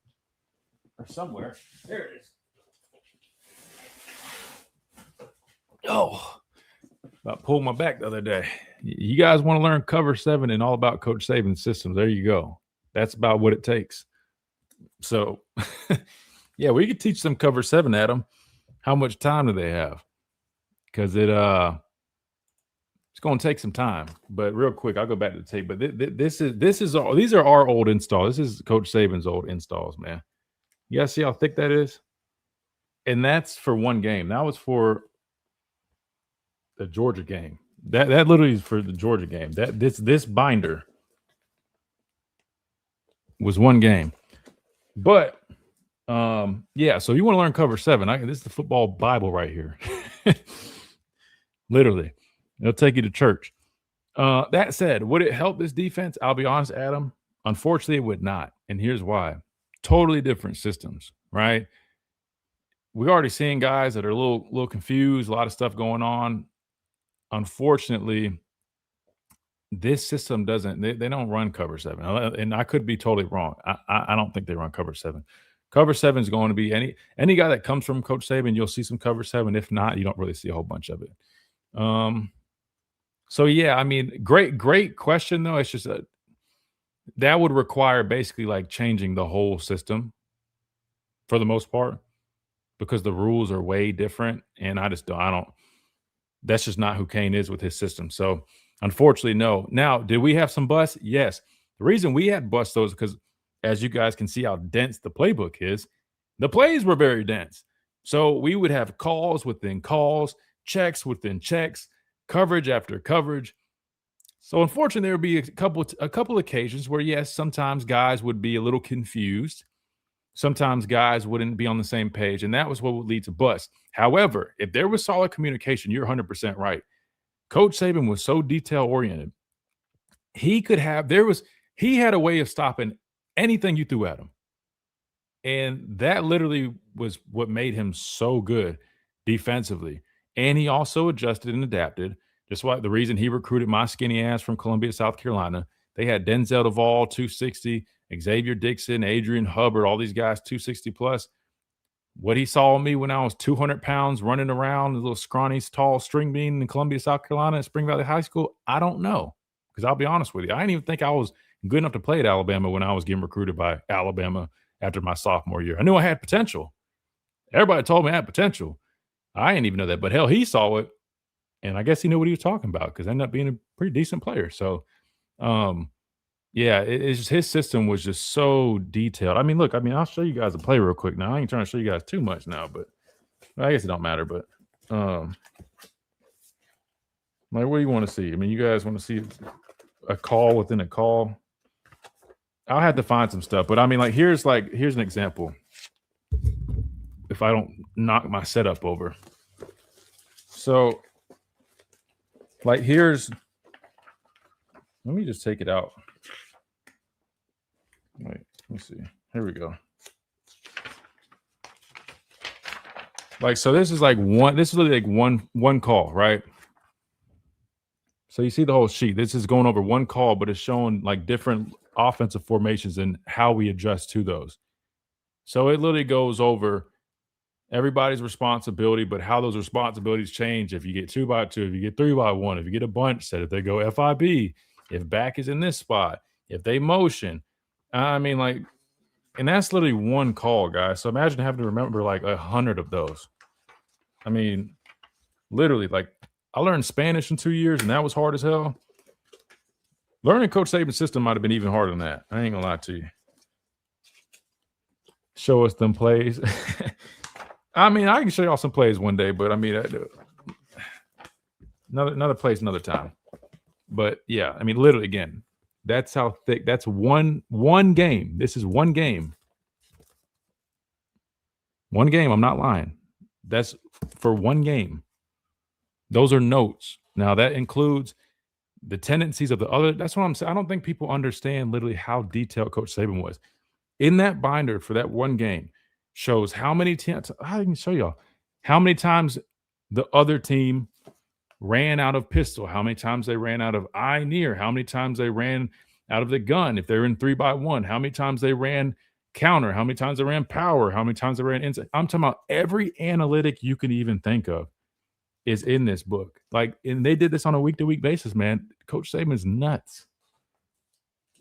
[SPEAKER 4] Or somewhere. There it is. Oh, about pulled my back the other day. You guys want to learn cover 7 and all about Coach Saban's systems? There you go. That's about what it takes. So, yeah, we could teach them cover 7, Adam. How much time do they have? Because it's going to take some time. But real quick, I'll go back to the tape. But these are our old installs. This is Coach Saban's old installs, man. You guys see how thick that is? And that's for one game. That was for the Georgia game. That literally is for the Georgia game. This binder was one game. But yeah, so you want to learn cover 7. This is the football Bible right here. Literally. It'll take you to church. That said, would it help this defense? I'll be honest, Adam. Unfortunately, it would not. And here's why. Totally different systems, right? We're already seeing guys that are a little confused, a lot of stuff going on. Unfortunately, this system doesn't, they don't run cover 7. And I could be totally wrong. I don't think they run cover 7. Cover 7 is going to be any guy that comes from Coach Saban, you'll see some cover 7. If not, you don't really see a whole bunch of it. So yeah, I mean, great question though. It's just that would require basically like changing the whole system for the most part, because the rules are way different. And I don't, that's just not who Kane is with his system. So unfortunately, no. Now, did we have some busts? Yes. The reason we had busts though is because, as you guys can see how dense the playbook is, the plays were very dense. So we would have calls within calls, checks within checks, coverage after coverage. So unfortunately, there would be a couple occasions where, yes, sometimes guys would be a little confused. Sometimes guys wouldn't be on the same page, and that was what would lead to busts. However, if there was solid communication, you're 100% right. Coach Saban was so detail-oriented. He had a way of stopping anything you threw at him. And that literally was what made him so good defensively. And he also adjusted and adapted. Just like the reason he recruited my skinny ass from Columbia, South Carolina. They had Denzel Duvall, 260, Xavier Dixon, Adrian Hubbard, all these guys, 260 plus. What he saw in me when I was 200 pounds running around, a little scrawny, tall string bean in Columbia, South Carolina at Spring Valley High School, I don't know. Because I'll be honest with you, I didn't even think I was good enough to play at Alabama when I was getting recruited by Alabama after my sophomore year. I knew I had potential. Everybody told me I had potential. I didn't even know that. But hell, he saw it. And I guess he knew what he was talking about because I ended up being a pretty decent player. So, yeah, it's just his system was just so detailed. I mean, look, I'll show you guys a play real quick now. I ain't trying to show you guys too much now, but I guess it don't matter. But, like, what do you want to see? I mean, you guys want to see a call within a call? I'll have to find some stuff. But, I mean, like, here's an example. If I don't knock my setup over. So, like, let me just take it out. Wait, let me see. Here we go. Like, so this is really like one call, right? So you see the whole sheet. This is going over one call, but it's showing like different offensive formations and how we adjust to those. So it literally goes over everybody's responsibility, but how those responsibilities change if you get 2x2, if you get 3x1, if you get a bunch set, if they go FIB, if back is in this spot, if they motion. I mean, like, and that's literally one call, guys. So imagine having to remember like 100 of those. I mean, literally, like, I learned Spanish in 2 years, and that was hard as hell. Learning Coach Saban's system might have been even harder than that. I ain't gonna lie to you. Show us them plays. I mean, I can show y'all some plays one day, but I mean, another place, another time. But yeah, I mean, literally, again, that's how thick. That's one game. This is one game. One game. I'm not lying. That's for one game. Those are notes. Now that includes the tendencies of the other. That's what I'm saying. I don't think people understand literally how detailed Coach Saban was. In that binder for that one game shows how many times. I can show y'all how many times the other team ran out of pistol, how many times they ran out of eye near, how many times they ran out of the gun, if they're in 3-by-1, how many times they ran counter, how many times they ran power, how many times they ran inside. I'm talking about every analytic you can even think of is in this book. Like, and they did this on a week-to-week basis, man. Coach Saban's nuts.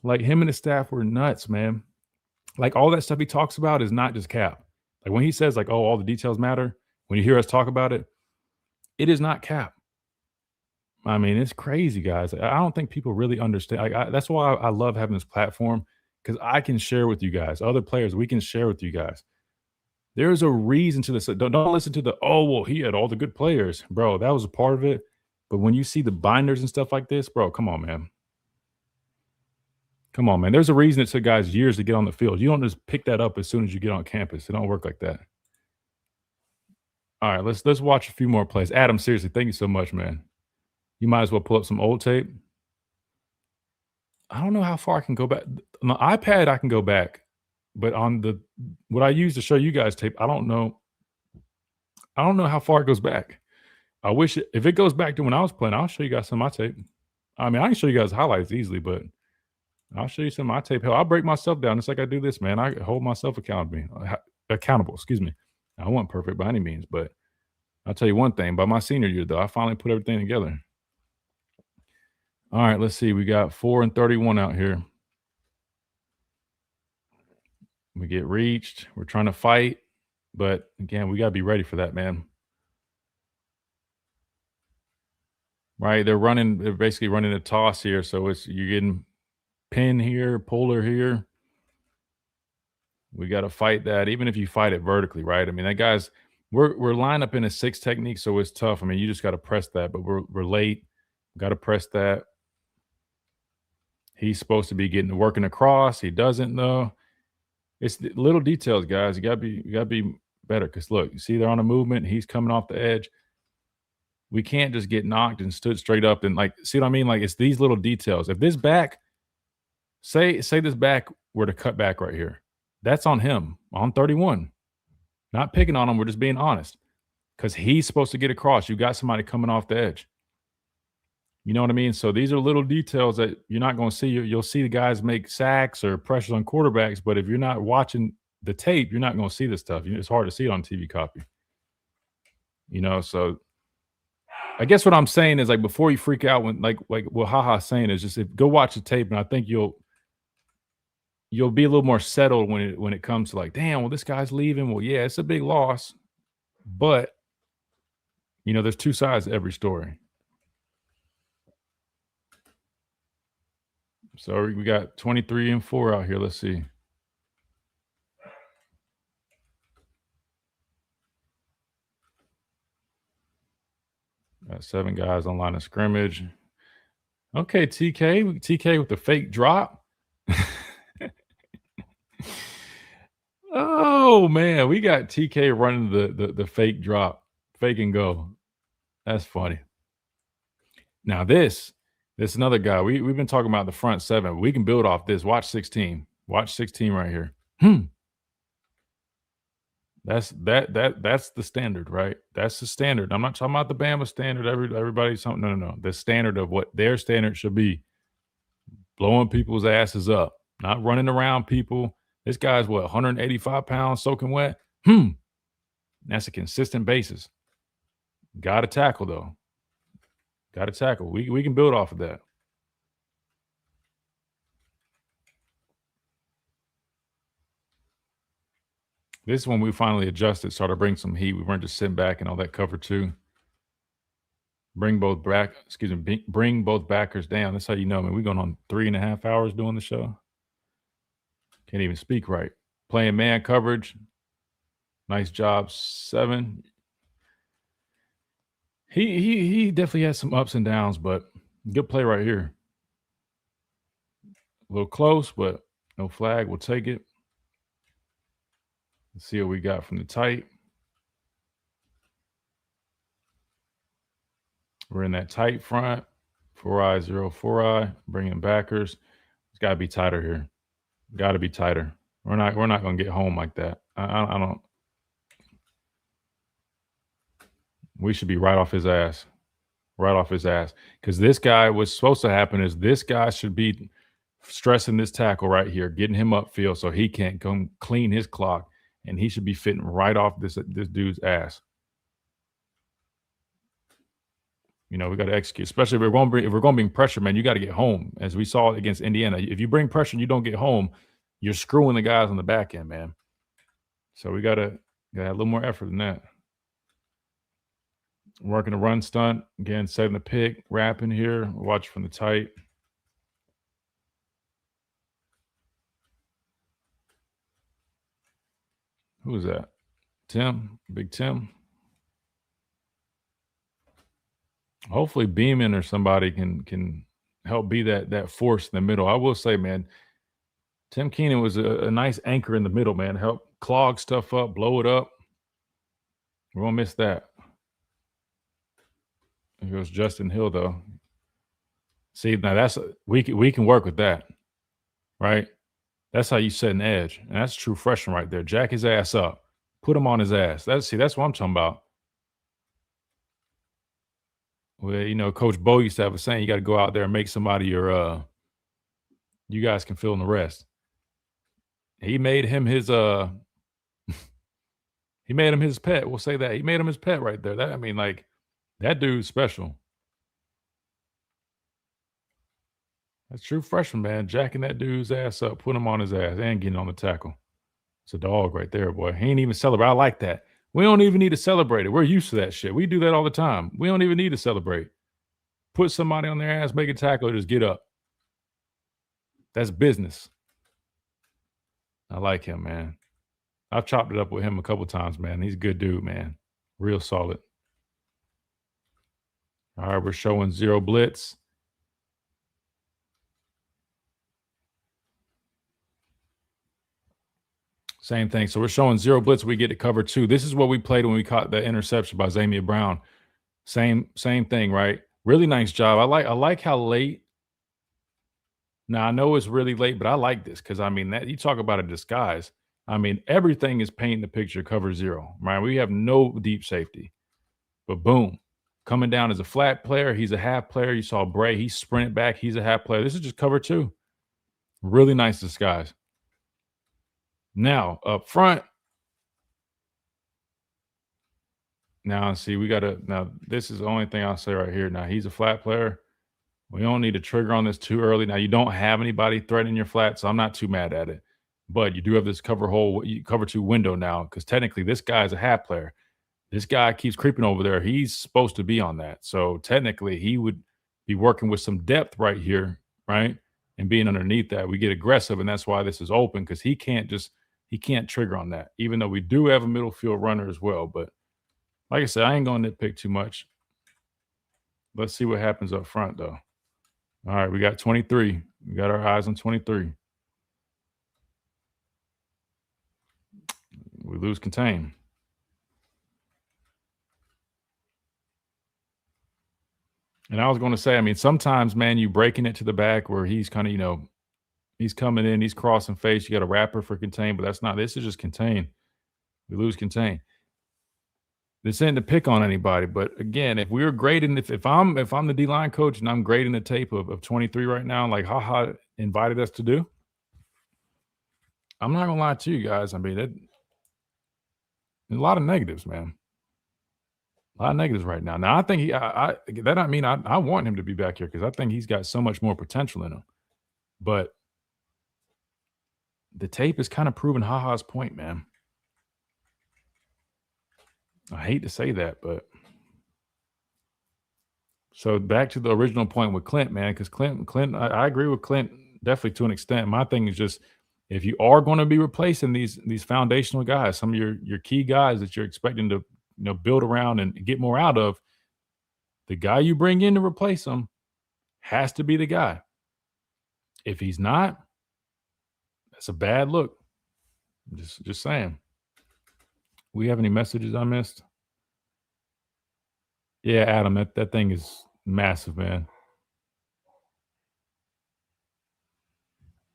[SPEAKER 4] Like, him and his staff were nuts, man. Like, all that stuff he talks about is not just cap. Like, when he says, like, oh, all the details matter, when you hear us talk about it, it is not cap. I mean, it's crazy, guys. I don't think people really understand. That's why I love having this platform, because I can share with you guys. Other players, we can share with you guys. There's a reason to this. Don't listen to the, oh, well, he had all the good players. Bro, that was a part of it. But when you see the binders and stuff like this, bro, come on, man. Come on, man. There's a reason it took guys years to get on the field. You don't just pick that up as soon as you get on campus. It don't work like that. All right, let's watch a few more plays. Adam, seriously, thank you so much, man. You might as well pull up some old tape. I don't know how far I can go back. On the iPad, I can go back. But on what I use to show you guys tape, I don't know. I don't know how far it goes back. I wish if it goes back to when I was playing, I'll show you guys some of my tape. I mean, I can show you guys highlights easily, but I'll show you some of my tape. Hell, I'll break myself down just like I do this, man. I hold myself accountable. Excuse me. I wasn't perfect by any means, but I'll tell you one thing. By my senior year, though, I finally put everything together. All right, let's see. We got 4 and 31 out here. We get reached. We're trying to fight. But, again, we got to be ready for that, man. Right? They're basically running a toss here. So you're getting pin here, puller here. We got to fight that, even if you fight it vertically, right? I mean, that guy's we're lined up in a 6 technique, so it's tough. I mean, you just got to press that, but we're late. Got to press that. He's supposed to be working across. He doesn't, though. It's the little details, guys. You gotta be better. Because look, you see they're on a movement. He's coming off the edge. We can't just get knocked and stood straight up and see what I mean? Like, it's these little details. If this back, say this back were to cut back right here, that's on him on 31. Not picking on him. We're just being honest. Because he's supposed to get across. You got somebody coming off the edge. You know what I mean? So these are little details that you're not going to see. You'll see the guys make sacks or pressures on quarterbacks, but if you're not watching the tape, you're not going to see this stuff. It's hard to see it on TV copy. So I guess what I'm saying is, like, before you freak out when like what HaHa's saying is just go watch the tape, and I think you'll be a little more settled when it comes to, like, damn, well, this guy's leaving. Well, yeah, it's a big loss, but there's two sides to every story. So we got 23 and 4 out here. Let's see. Got 7 guys on line of scrimmage. Okay, TK with the fake drop. Oh, man. We got TK running the fake drop. Fake and go. That's funny. Now this is another guy. We've been talking about the front 7. We can build off this. Watch 16. Watch 16 right here. That's the standard, right? That's the standard. I'm not talking about the Bama standard. Everybody's something. No. The standard of what their standard should be. Blowing people's asses up. Not running around people. This guy's 185 pounds soaking wet? That's a consistent basis. Got to tackle, though. Got to tackle. We can build off of that. This is when we finally adjusted, started to bring some heat. We weren't just sitting back and all that cover two. Bring both backers down. That's how you know, man. We're going on 3.5 hours doing the show. Can't even speak right. Playing man coverage. Nice job, 7. He definitely has some ups and downs, but good play right here. A little close, but no flag. We'll take it. Let's see what we got from the tight. We're in that tight front. 4-eye, 0, 4-eye. Bringing backers. It's got to be tighter here. Got to be tighter. We're not going to get home like that. I don't. We should be right off his ass. right off his ass. Because this guy, what's supposed to happen is this guy should be stressing this tackle right here, getting him upfield so he can't come clean his clock, and he should be fitting right off this dude's ass. You know, we got to execute, especially if we're going to bring pressure, man. You got to get home, as we saw against Indiana. If you bring pressure and you don't get home, you're screwing the guys on the back end, man. So we got to have a little more effort than that. Working the run stunt again, setting the pick, wrapping here. Watch from the tight. Who is that? Tim, Big Tim. Hopefully Beeman or somebody can help be that force in the middle. I will say, man, Tim Keenan was a nice anchor in the middle, man. Help clog stuff up, blow it up. We won't miss that. Here goes Justin Hill, though. See, now we can work with that, right? That's how you set an edge, and that's a true freshman right there. Jack his ass up, put him on his ass. That's what I'm talking about. Well, you know, Coach Bo used to have a saying: you got to go out there and make somebody your. You guys can fill in the rest. He made him his. He made him his pet. We'll say that he made him his pet right there. That dude's special. That's true freshman, man. Jacking that dude's ass up, put him on his ass, and getting on the tackle. It's a dog right there, boy. He ain't even celebrate. I like that. We don't even need to celebrate it. We're used to that shit. We do that all the time. We don't even need to celebrate. Put somebody on their ass, make a tackle, just get up. That's business. I like him, man. I've chopped it up with him a couple times, man. He's a good dude, man. Real solid. All right, we're showing zero blitz. Same thing. So we're showing zero blitz. We get to cover 2. This is what we played when we caught that interception by Zamia Brown. Same thing, right? Really nice job. I like how late. Now I know it's really late, but I like this because I mean that you talk about a disguise. I mean everything is painting the picture. Cover 0, right? We have no deep safety, but boom, coming down as a flat player. He's a half player. You saw Bray. He sprinted back. He's a half player. This is just cover 2. Really nice disguise. Now, up front. Now, see, now this is the only thing I'll say right here. Now, he's a flat player. We don't need to trigger on this too early. Now, you don't have anybody threatening your flat, so I'm not too mad at it. But you do have this cover 2 window now because technically this guy is a half player. This guy keeps creeping over there. He's supposed to be on that. So technically he would be working with some depth right here, right? And being underneath that. We get aggressive, and that's why this is open because he can't trigger on that, even though we do have a middle field runner as well. But like I said, I ain't going to nitpick too much. Let's see what happens up front, though. All right, we got 23. We got our eyes on 23. We lose contain. And I was going to say, I mean, sometimes, man, you breaking it to the back where he's kind of, he's coming in, he's crossing face. You got a wrapper for contain, but that's not. This is just contain. We lose contain. This ain't to pick on anybody, but again, if we were grading, if I'm the D-line coach and I'm grading the tape of 23 right now, like HaHa invited us to do, I'm not gonna lie to you guys. I mean, there's a lot of negatives, man. A lot of negatives right now. Now, I think I want him to be back here because I think he's got so much more potential in him. But the tape is kind of proving HaHa's point, man. I hate to say that, but so back to the original point with Clint, man, because Clint, I agree with Clint definitely to an extent. My thing is just if you are going to be replacing these foundational guys, some of your key guys that you're expecting to build around and get more out of, the guy you bring in to replace them has to be the guy. If he's not, that's a bad look. Just saying. We have any messages I missed? Yeah, Adam, that thing is massive, man.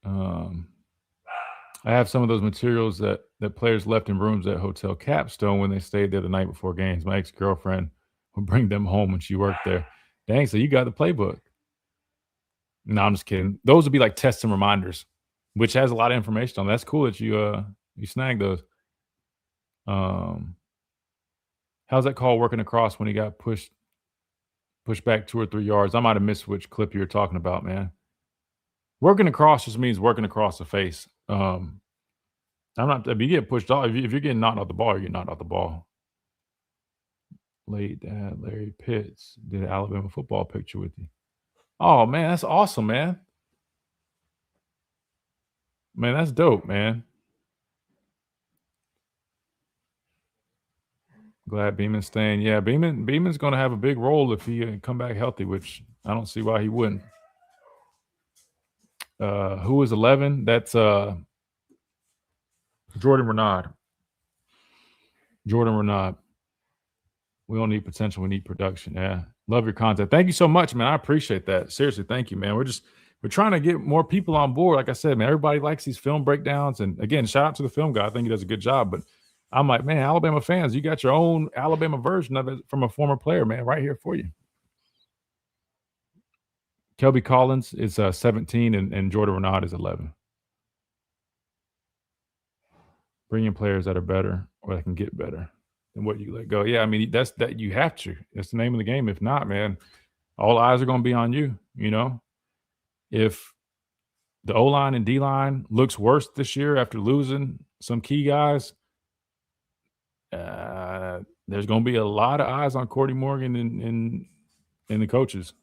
[SPEAKER 4] I have some of those materials that players left in rooms at Hotel Capstone when they stayed there the night before games. My ex-girlfriend would bring them home when she worked there. Dang, so you got the playbook. No, I'm just kidding. Those would be like tests and reminders, which has a lot of information on. That's cool that you snagged those. How's that call working across when he got pushed back 2 or 3 yards? I might have missed which clip you were talking about, man. Working across just means working across the face. I'm not. If you get pushed off, if you're getting knocked off the ball, you're getting knocked off the ball. Late dad Larry Pitts did an Alabama football picture with you. Oh man, that's awesome, man. Man, that's dope, man. Glad Beeman's staying. Yeah, Beeman's going to have a big role if he come back healthy, which I don't see why he wouldn't. Who is 11? That's Jordan Renaud. Jordan Renaud. We don't need potential. We need production. Yeah. Love your content. Thank you so much, man. I appreciate that. Seriously, thank you, man. We're trying to get more people on board. Like I said, man, everybody likes these film breakdowns. And again, shout out to the film guy. I think he does a good job. But I'm like, man, Alabama fans, you got your own Alabama version of it from a former player, man, right here for you. Kelby Collins is 17 and Jordan Renaud is 11. Bring in players that are better or that can get better than what you let go. Yeah, I mean, that's that you have to. That's the name of the game. If not, man, all eyes are going to be on you, you know? If the O-line and D-line looks worse this year after losing some key guys, there's going to be a lot of eyes on Cordy Morgan and the coaches.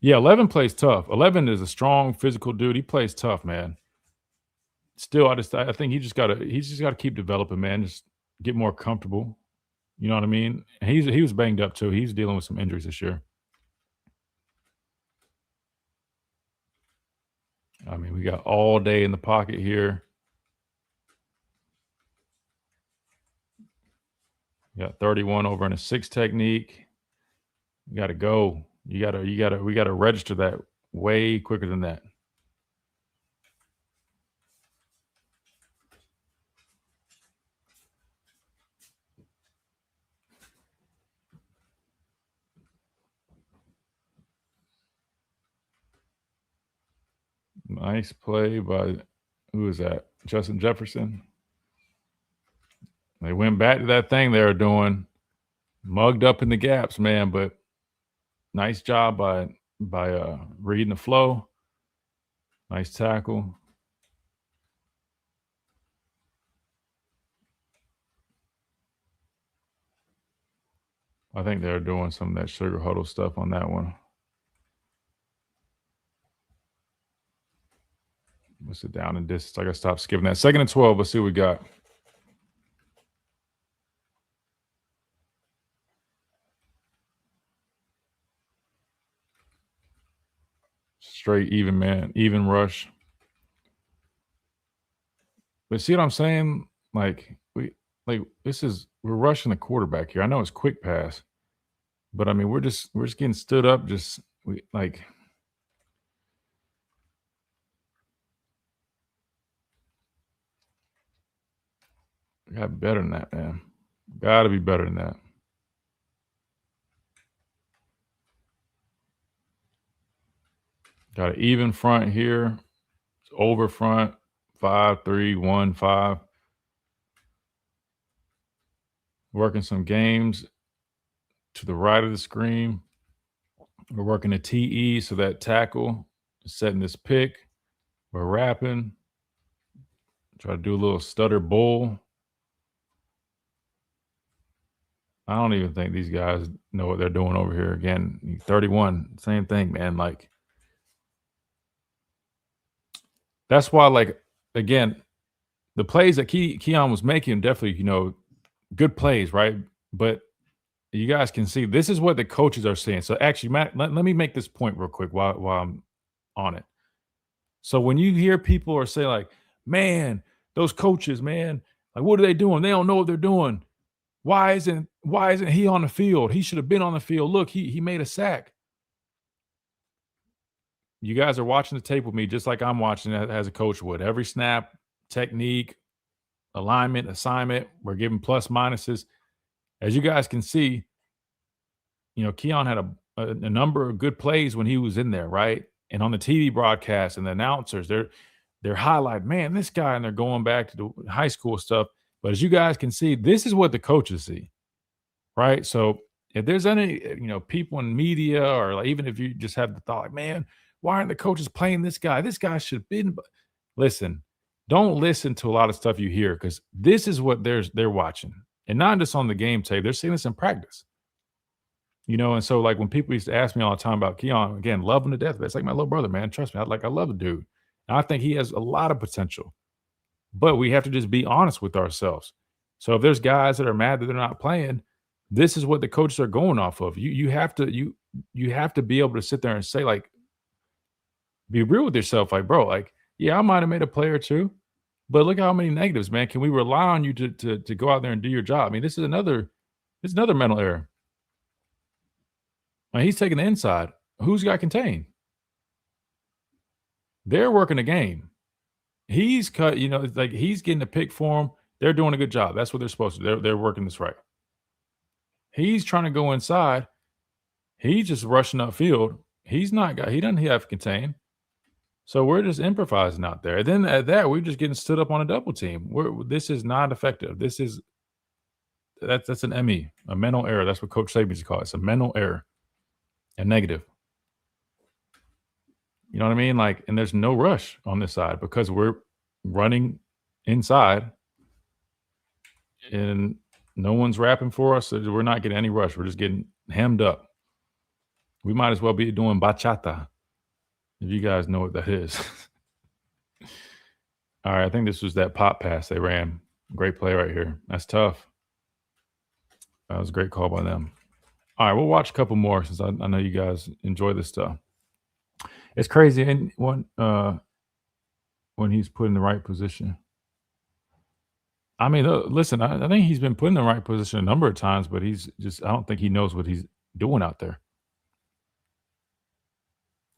[SPEAKER 4] Yeah, 11 plays tough. 11 is a strong physical dude. He plays tough, man. Still, I think he just got to keep developing, man. Just get more comfortable. You know what I mean? And he was banged up too. He's dealing with some injuries this year. I mean, we got all day in the pocket here. We got 31 over in a 6 technique. You got to go. We got to register that way quicker than that. Nice play by, who is that? Justin Jefferson. They went back to that thing they were doing, mugged up in the gaps, man. But nice job by reading the flow. Nice tackle. I think they're doing some of that sugar huddle stuff on that one. What's it down in distance? I got to stop skipping that. 2nd and 12. Let's see what we got. Straight even, man. Even rush. But see what I'm saying? We're rushing the quarterback here. I know it's quick pass, but I mean we're just getting stood up. We got to be better than that, man. Got to be better than that. Got an even front here. It's over front. 5-3-1-5. Working some games to the right of the screen. We're working a TE, so that tackle is setting this pick. We're wrapping. Try to do a little stutter bull. I don't even think these guys know what they're doing over here. Again, 31, same thing, man. Like, that's why, again, the plays that Keon was making, definitely, good plays, right? But you guys can see this is what the coaches are saying. So actually, Matt, let me make this point real quick while I'm on it. So when you hear people are saying like, man, those coaches, man, like, what are they doing? They don't know what they're doing. Why isn't he on the field? He should have been on the field. Look, he made a sack. You guys are watching the tape with me just like I'm watching it as a coach would. Every snap, technique, alignment, assignment, we're giving plus minuses. As you guys can see, Keon had a number of good plays when he was in there, right? And on the TV broadcast and the announcers, they're highlighting, man, this guy, and they're going back to the high school stuff. But as you guys can see, this is what the coaches see, right? So if there's any, people in media, or like, even if you just have the thought, like, man, why aren't the coaches playing this guy? This guy should have been. Listen, don't listen to a lot of stuff you hear, because this is what they're watching, and not just on the game tape. They're seeing this in practice. And so, like, when people used to ask me all the time about Keon, again, love him to death. But it's like my little brother, man. Trust me, I love the dude. And I think he has a lot of potential. But we have to just be honest with ourselves. So if there's guys that are mad that they're not playing, this is what the coaches are going off of. You have to be able to sit there and say, like, be real with yourself. Like, bro, like, yeah, I might have made a play or two, but look how many negatives, man. Can we rely on you to go out there and do your job? I mean, this is another mental error. He's taking the inside. Who's got contained? They're working the game. He's cut, it's like he's getting a pick for him. They're doing a good job. That's what they're supposed to do. They're working this right. He's trying to go inside. He's just rushing upfield. He doesn't have contain. So we're just improvising out there. And then at that, we're just getting stood up on a double team. This is not effective. That's an ME, a mental error. That's what Coach Saban used to call it. It's a mental error. And negative. You know what I mean? Like, and there's no rush on this side because we're running inside and no one's rapping for us. So we're not getting any rush. We're just getting hemmed up. We might as well be doing bachata, if you guys know what that is. All right, I think this was that pop pass they ran. Great play right here. That's tough. That was a great call by them. All right, we'll watch a couple more since I know you guys enjoy this stuff. It's crazy. And when he's put in the right position. I mean, listen, I think he's been put in the right position a number of times, but I don't think he knows what he's doing out there.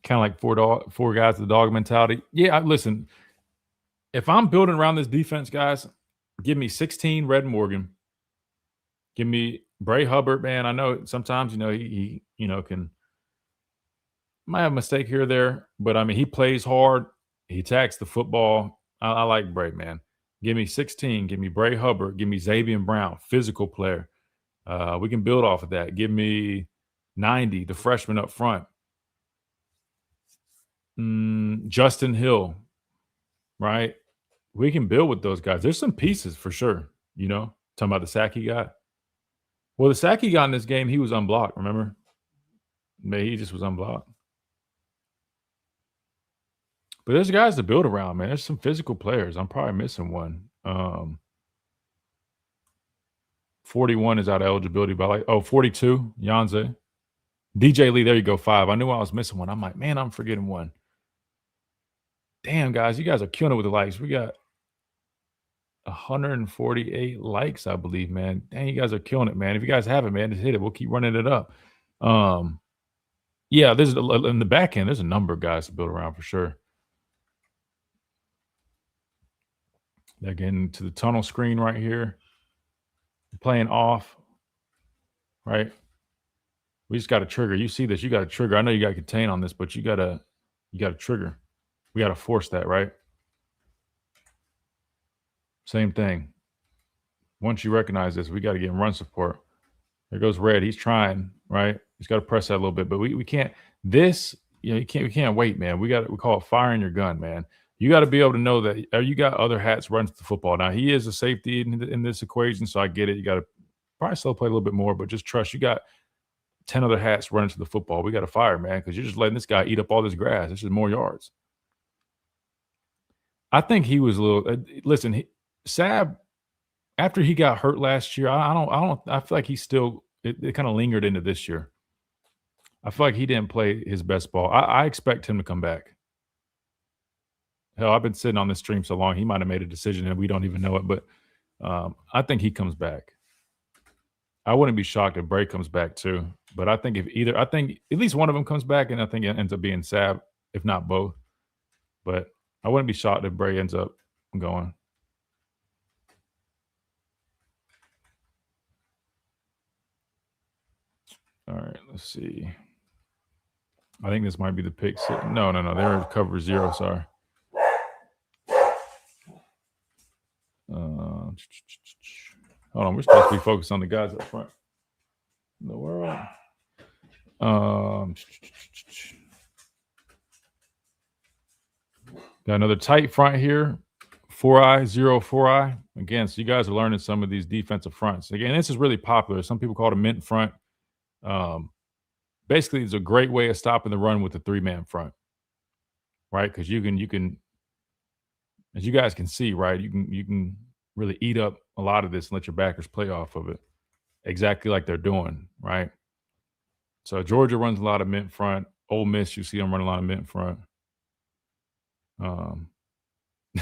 [SPEAKER 4] Kind of like four guys, the dog mentality. Yeah, listen, if I'm building around this defense, guys, give me 16 Red Morgan. Give me Bray Hubbard, man. I know sometimes, he might have a mistake here or there, but I mean, he plays hard. He attacks the football. I like Bray, man. Give me 16. Give me Bray Hubbard. Give me Xavier Brown, physical player. We can build off of that. Give me 90, the freshman up front. Justin Hill, right? We can build with those guys. There's some pieces for sure, talking about the sack he got. Well, the sack he got in this game, he was unblocked, remember? He just was unblocked. But there's guys to build around, man. There's some physical players. I'm probably missing one. 41 is out of eligibility by 42, Yanze. DJ Lee, there you go, 5. I knew I was missing one. I'm like, man, I'm forgetting one. Damn, guys, you guys are killing it with the likes. We got 148 likes, I believe, man. Dang, you guys are killing it, man. If you guys haven't, man, just hit it. We'll keep running it up. Yeah, there's in the back end, there's a number of guys to build around for sure. They're getting to the tunnel screen right here. Playing off, right? We just got to trigger. You see this, you got to trigger. I know you got to contain on this, but you got to trigger. We got to force that, right? Same thing. Once you recognize this, we got to get in run support. There goes Red. He's trying, right? He's got to press that a little bit, but we can't. This, we can't wait, man. We call it firing your gun, man. You got to be able to know that you got other hats running to the football. Now, he is a safety in this equation, so I get it. You got to probably slow play a little bit more, but just trust. You got 10 other hats running to the football. We got to fire, man, because you're just letting this guy eat up all this grass. It's just more yards. I think he was a little listen, Sab, after he got hurt last year, I feel like he still it kind of lingered into this year. I feel like he didn't play his best ball. I expect him to come back. Hell, I've been sitting on this stream so long, he might have made a decision and we don't even know it, but I think he comes back. I wouldn't be shocked if Bray comes back too, but I think I think at least one of them comes back, and I think it ends up being Sab, if not both. But I wouldn't be shocked if Bray ends up going. All right, Let's see. I think this might be the pick six. No. They're cover 0. Sorry. Hold on. We're supposed to be focused on the guys up front. In the world. Got another tight front here. 4-eye, 0, 4-eye. Again, so you guys are learning some of these defensive fronts. Again, this is really popular. Some people call it a mint front. Basically, it's a great way of stopping the run with the 3-man front, right? Because you can, as you guys can see, right, you can really eat up a lot of this and let your backers play off of it, exactly like they're doing, right? So Georgia runs a lot of mint front. Ole Miss, you see them run a lot of mint front.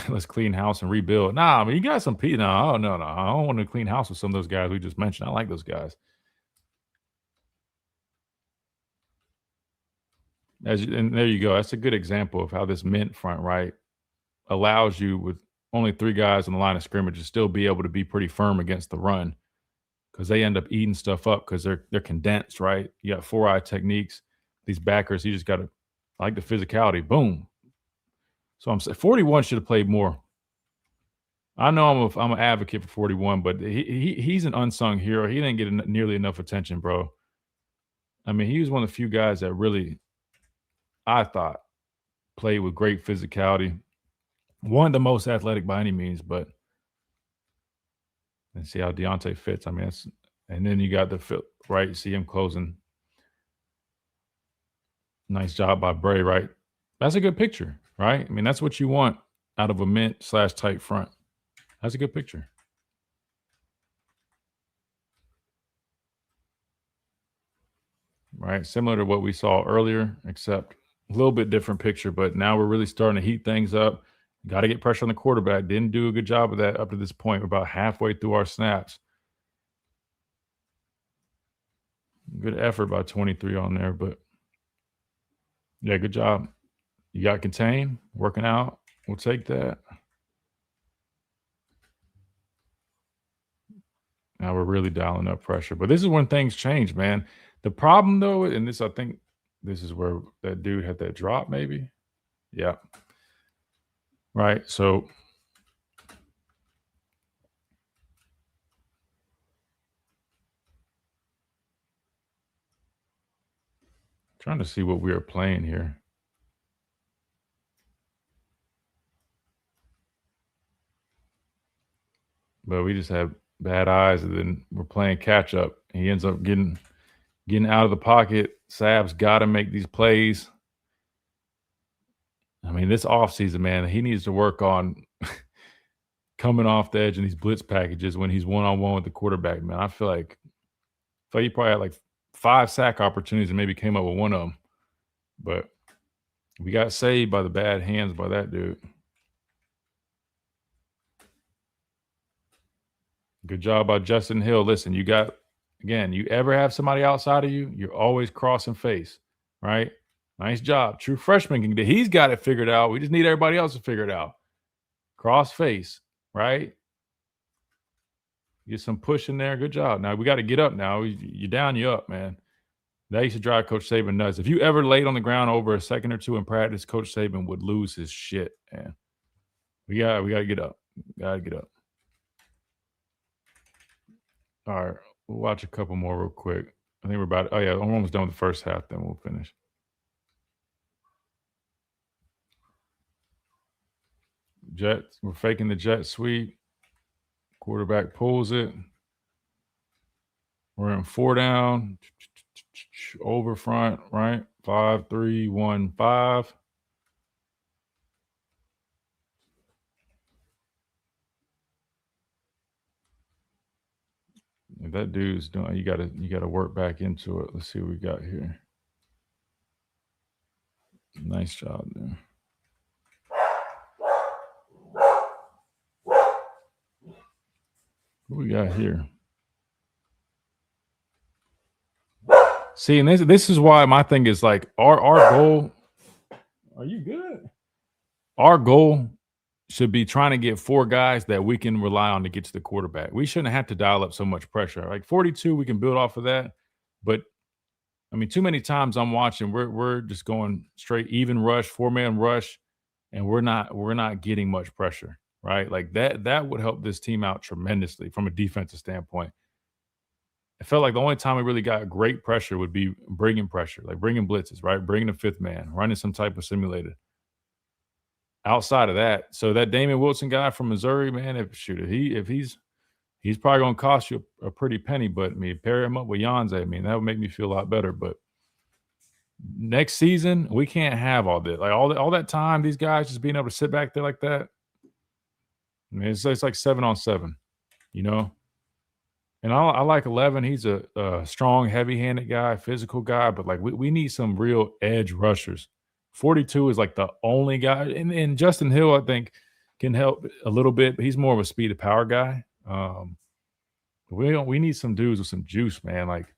[SPEAKER 4] Let's clean house and rebuild. Nah, I mean, you got some people. No. I don't want to clean house with some of those guys we just mentioned. I like those guys. And there you go. That's a good example of how this mint front, right, allows you with only 3 guys on the line of scrimmage to still be able to be pretty firm against the run, because they end up eating stuff up because they're condensed, right? You got 4-eye techniques. These backers, you just got to like the physicality. Boom. So I'm saying 41 should have played more. I know I'm an advocate for 41, but he's an unsung hero. He didn't get nearly enough attention, bro. I mean, he was one of the few guys that really, I thought, played with great physicality. One of the most athletic by any means, but and see how Deontay fits. I mean, and then you got the fit, right? You see him closing. Nice job by Bray, right? That's a good picture, right? I mean, that's what you want out of a mint/tight front. That's a good picture. Right? Similar to what we saw earlier, except a little bit different picture, but now we're really starting to heat things up. Got to get pressure on the quarterback. Didn't do a good job of that up to this point. We're about halfway through our snaps. Good effort by 23 on there, but yeah, good job. You got contained, working out. We'll take that. Now we're really dialing up pressure. But this is when things change, man. The problem, though, and this, I think this is where that dude had that drop, maybe. Yeah. Right. So trying to see what we are playing here. But we just have bad eyes, and then we're playing catch up. He ends up getting out of the pocket. Sab's got to make these plays. I mean, this offseason, man, he needs to work on coming off the edge in these blitz packages when he's one-on-one with the quarterback, man. I feel like he probably had like 5 sack opportunities and maybe came up with one of them. But we got saved by the bad hands by that dude. Good job by Justin Hill. Listen, you got, again, you ever have somebody outside of you, you're always crossing face, right? Nice job. True freshman can do. He's got it figured out. We just need everybody else to figure it out. Cross face, right? Get some push in there. Good job. Now we got to get up now. You're down, you up, man. That used to drive Coach Saban nuts. If you ever laid on the ground over a second or two in practice, Coach Saban would lose his shit, man. We got to get up. Got to get up. All right. We'll watch a couple more real quick. I think we're about, oh, yeah, I'm almost done with the first half, then we'll finish. Jets, we're faking the jet sweep. Quarterback pulls it. We're in 4 down. Over front, right? 5, 3, 1, 5. If that dude's doing, you gotta work back into it. Let's see what we got here. Nice job there. What we got here? See, and this is why my thing is like our goal. Are you good? Our goal should be trying to get 4 guys that we can rely on to get to the quarterback. We shouldn't have to dial up so much pressure. Like 42, we can build off of that. But I mean, too many times I'm watching, we're just going straight even rush, 4-man rush, and we're not getting much pressure, right? Like that would help this team out tremendously from a defensive standpoint. I felt like the only time we really got great pressure would be bringing pressure, like bringing blitzes, right? Bringing a fifth man, running some type of simulator. Outside of that, so that Damon Wilson guy from Missouri, man, if he's probably going to cost you a pretty penny, but I mean, pair him up with Yanze, I mean, that would make me feel a lot better. But next season, we can't have all this, like all that time, these guys just being able to sit back there like that. I mean, it's like 7-on-7, you know. And I like 11. He's a strong, heavy-handed guy, physical guy, but like we need some real edge rushers. 42 is like the only guy, and Justin Hill, I think, can help a little bit, but he's more of a speed of power guy. We need some dudes with some juice, man. Like,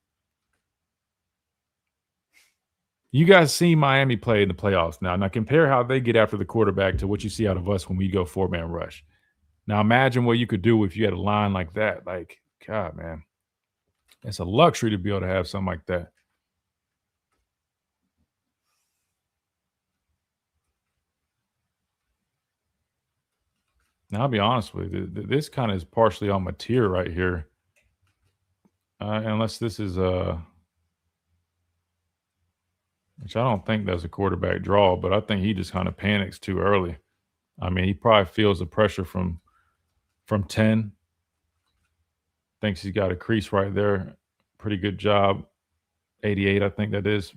[SPEAKER 4] you guys see Miami play in the playoffs now. Now compare how they get after the quarterback to what you see out of us when we go 4-man rush. Now imagine what you could do if you had a line like that. Like, God, man, it's a luxury to be able to have something like that. Now, I'll be honest with you. This kind of is partially on my tier right here. Unless this is which I don't think that's a quarterback draw, but I think he just kind of panics too early. I mean, he probably feels the pressure from 10. Thinks he's got a crease right there. Pretty good job. 88, I think that is.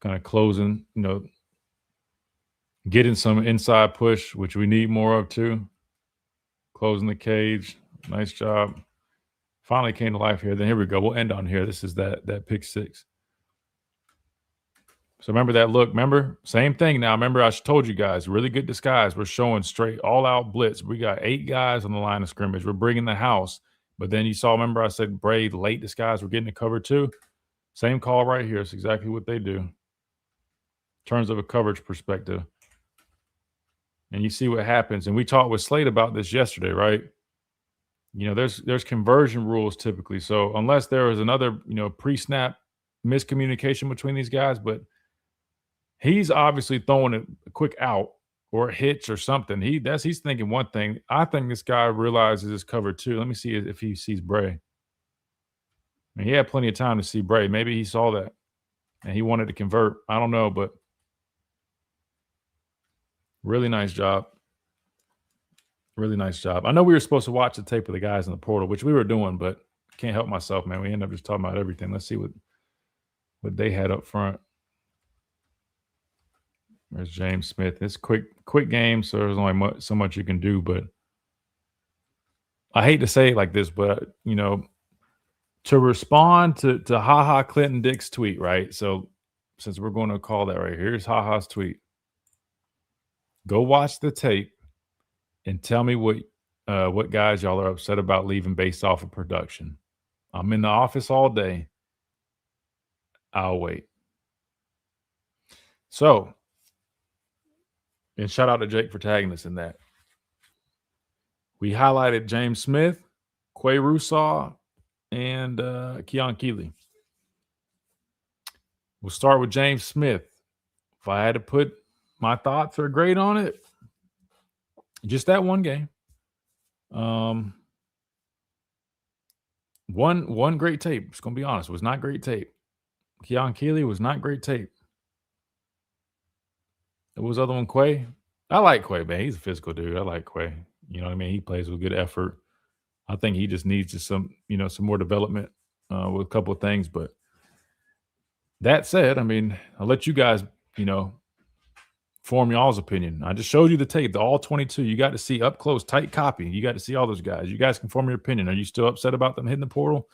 [SPEAKER 4] Kind of closing, you know, getting some inside push, which we need more of too. Closing the cage. Nice job. Finally came to life here. Then here we go. We'll end on here. This is that pick 6. So remember that look. Remember? Same thing now. Remember, I told you guys, really good disguise. We're showing straight all-out blitz. We got 8 guys on the line of scrimmage. We're bringing the house. But then you saw, remember I said Braid, late disguise. We're getting the cover 2. Same call right here. It's exactly what they do in terms of a coverage perspective. And you see what happens. And we talked with Slade about this yesterday, right? You know, there's conversion rules typically. So unless there was another, you know, pre-snap miscommunication between these guys, but he's obviously throwing a quick out or a hitch or something. He's thinking one thing. I think this guy realizes it's cover 2. Let me see if he sees Bray. I mean, he had plenty of time to see Bray. Maybe he saw that and he wanted to convert. I don't know, but really nice job. Really nice job. I know we were supposed to watch the tape of the guys in the portal, which we were doing, but can't help myself, man. We end up just talking about everything. Let's see what they had up front. There's James Smith. It's quick game, so there's only so much you can do. But I hate to say it like this, but you know, to respond to HaHa Clinton Dick's tweet, right? So since we're going to call that right, here's HaHa's tweet. Go watch the tape and tell me what guys y'all are upset about leaving based off of production. I'm in the office all day. I'll wait. So, and shout out to Jake for tagging us in that. We highlighted James Smith, Quay Russaw, and Keon Keeley. We'll start with James Smith. If I had to put my thoughts or grade on it, just that one game. One great tape. Just gonna be honest, it was not great tape. Keon Keeley was not great tape. It was other one, Quay. I like Quay, man. He's a physical dude. I like Quay. You know what I mean? He plays with good effort. I think he just needs some more development with a couple of things. But that said, I mean, I'll let you guys, form y'all's opinion. I just showed you the tape, the all 22. You got to see up close, tight copy. You got to see all those guys. You guys can form your opinion. Are you still upset about them hitting the portal?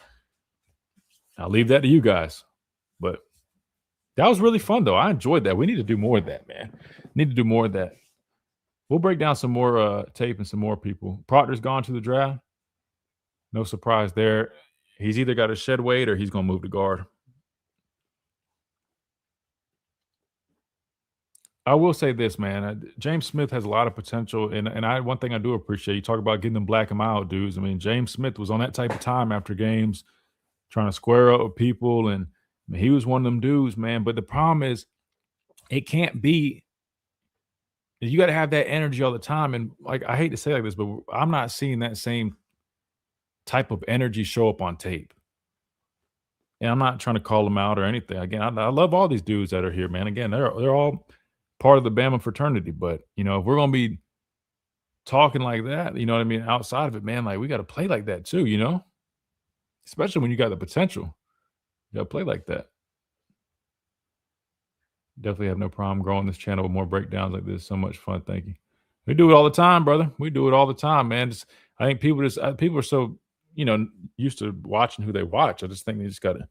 [SPEAKER 4] I'll leave that to you guys. But that was really fun, though. I enjoyed that. We need to do more of that, man. Need to do more of that. We'll break down some more tape and some more people. Proctor's gone to the draft. No surprise there. He's either got to shed weight or he's going to move to guard. I will say this, man. James Smith has a lot of potential, and one thing I do appreciate, you talk about getting them black and mild dudes. I mean, James Smith was on that type of time after games, trying to square up with people and He was one of them dudes, man. But the problem is, it can't be. You got to have that energy all the time. And like, I hate to say like this, but I'm not seeing that same type of energy show up on tape. And I'm not trying to call them out or anything. Again, I love all these dudes that are here, man. Again, they're all part of the Bama fraternity. But, you know, if we're going to be talking like that, you know what I mean, outside of it, man, like, we got to play like that too, you know? Especially when you got the potential. You got to play like that. Definitely have no problem growing this channel with more breakdowns like this. So much fun. Thank you. We do it all the time, brother. We do it all the time, man. I think people are so, you know, used to watching who they watch. I just think they just got to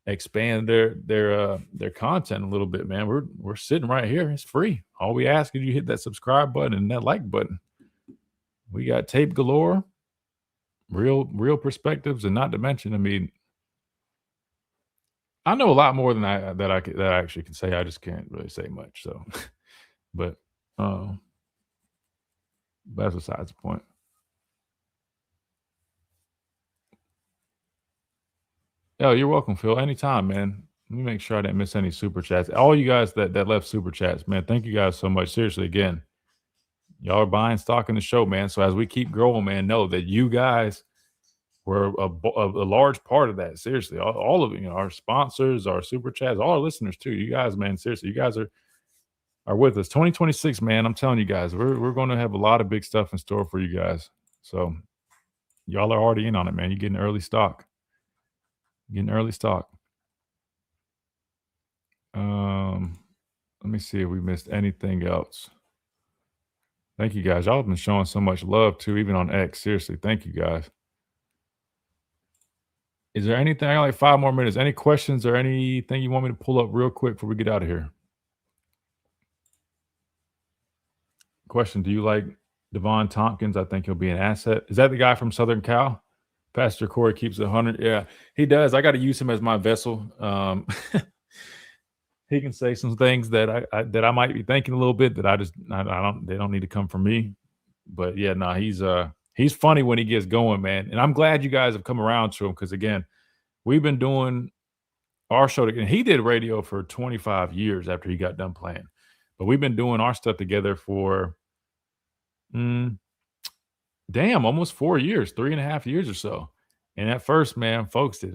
[SPEAKER 4] expand their content a little bit, man. We're sitting right here. It's free. All we ask is you hit that subscribe button and that like button. We got tape galore, real perspectives, and not to mention, I mean, I know a lot more than I actually can say. I just can't really say much. So, but that's besides the point. Oh, you're welcome, Phil. Anytime, man. Let me make sure I didn't miss any super chats. All you guys that left super chats, man, thank you guys so much. Seriously, again, y'all are buying stock in the show, man. So as we keep growing, man, know that you guys were a large part of that. Seriously, all of it, you know, our sponsors, our super chats, all our listeners too. You guys, man, seriously, you guys are with us. 2026, man, I'm telling you guys, we're going to have a lot of big stuff in store for you guys. So y'all are already in on it, man. You're getting early stock. Getting early stock. Let me see if we missed anything else. Thank you guys. Y'all have been showing so much love too, even on X. Seriously, thank you guys. Is there anything? I got like 5 more minutes. Any questions or anything you want me to pull up real quick before we get out of here? Question: do you like Devon Tompkins? I think he'll be an asset. Is that the guy from Southern Cal? Pastor Corey keeps it 100. Yeah, he does. I got to use him as my vessel. He can say some things that I might be thinking a little bit that I don't. They don't need to come from me. But yeah, no, he's funny when he gets going, man. And I'm glad you guys have come around to him because again, we've been doing our show together. He did radio for 25 years after he got done playing, but we've been doing our stuff together for almost 4 years, 3.5 years or so. And at first, man, folks,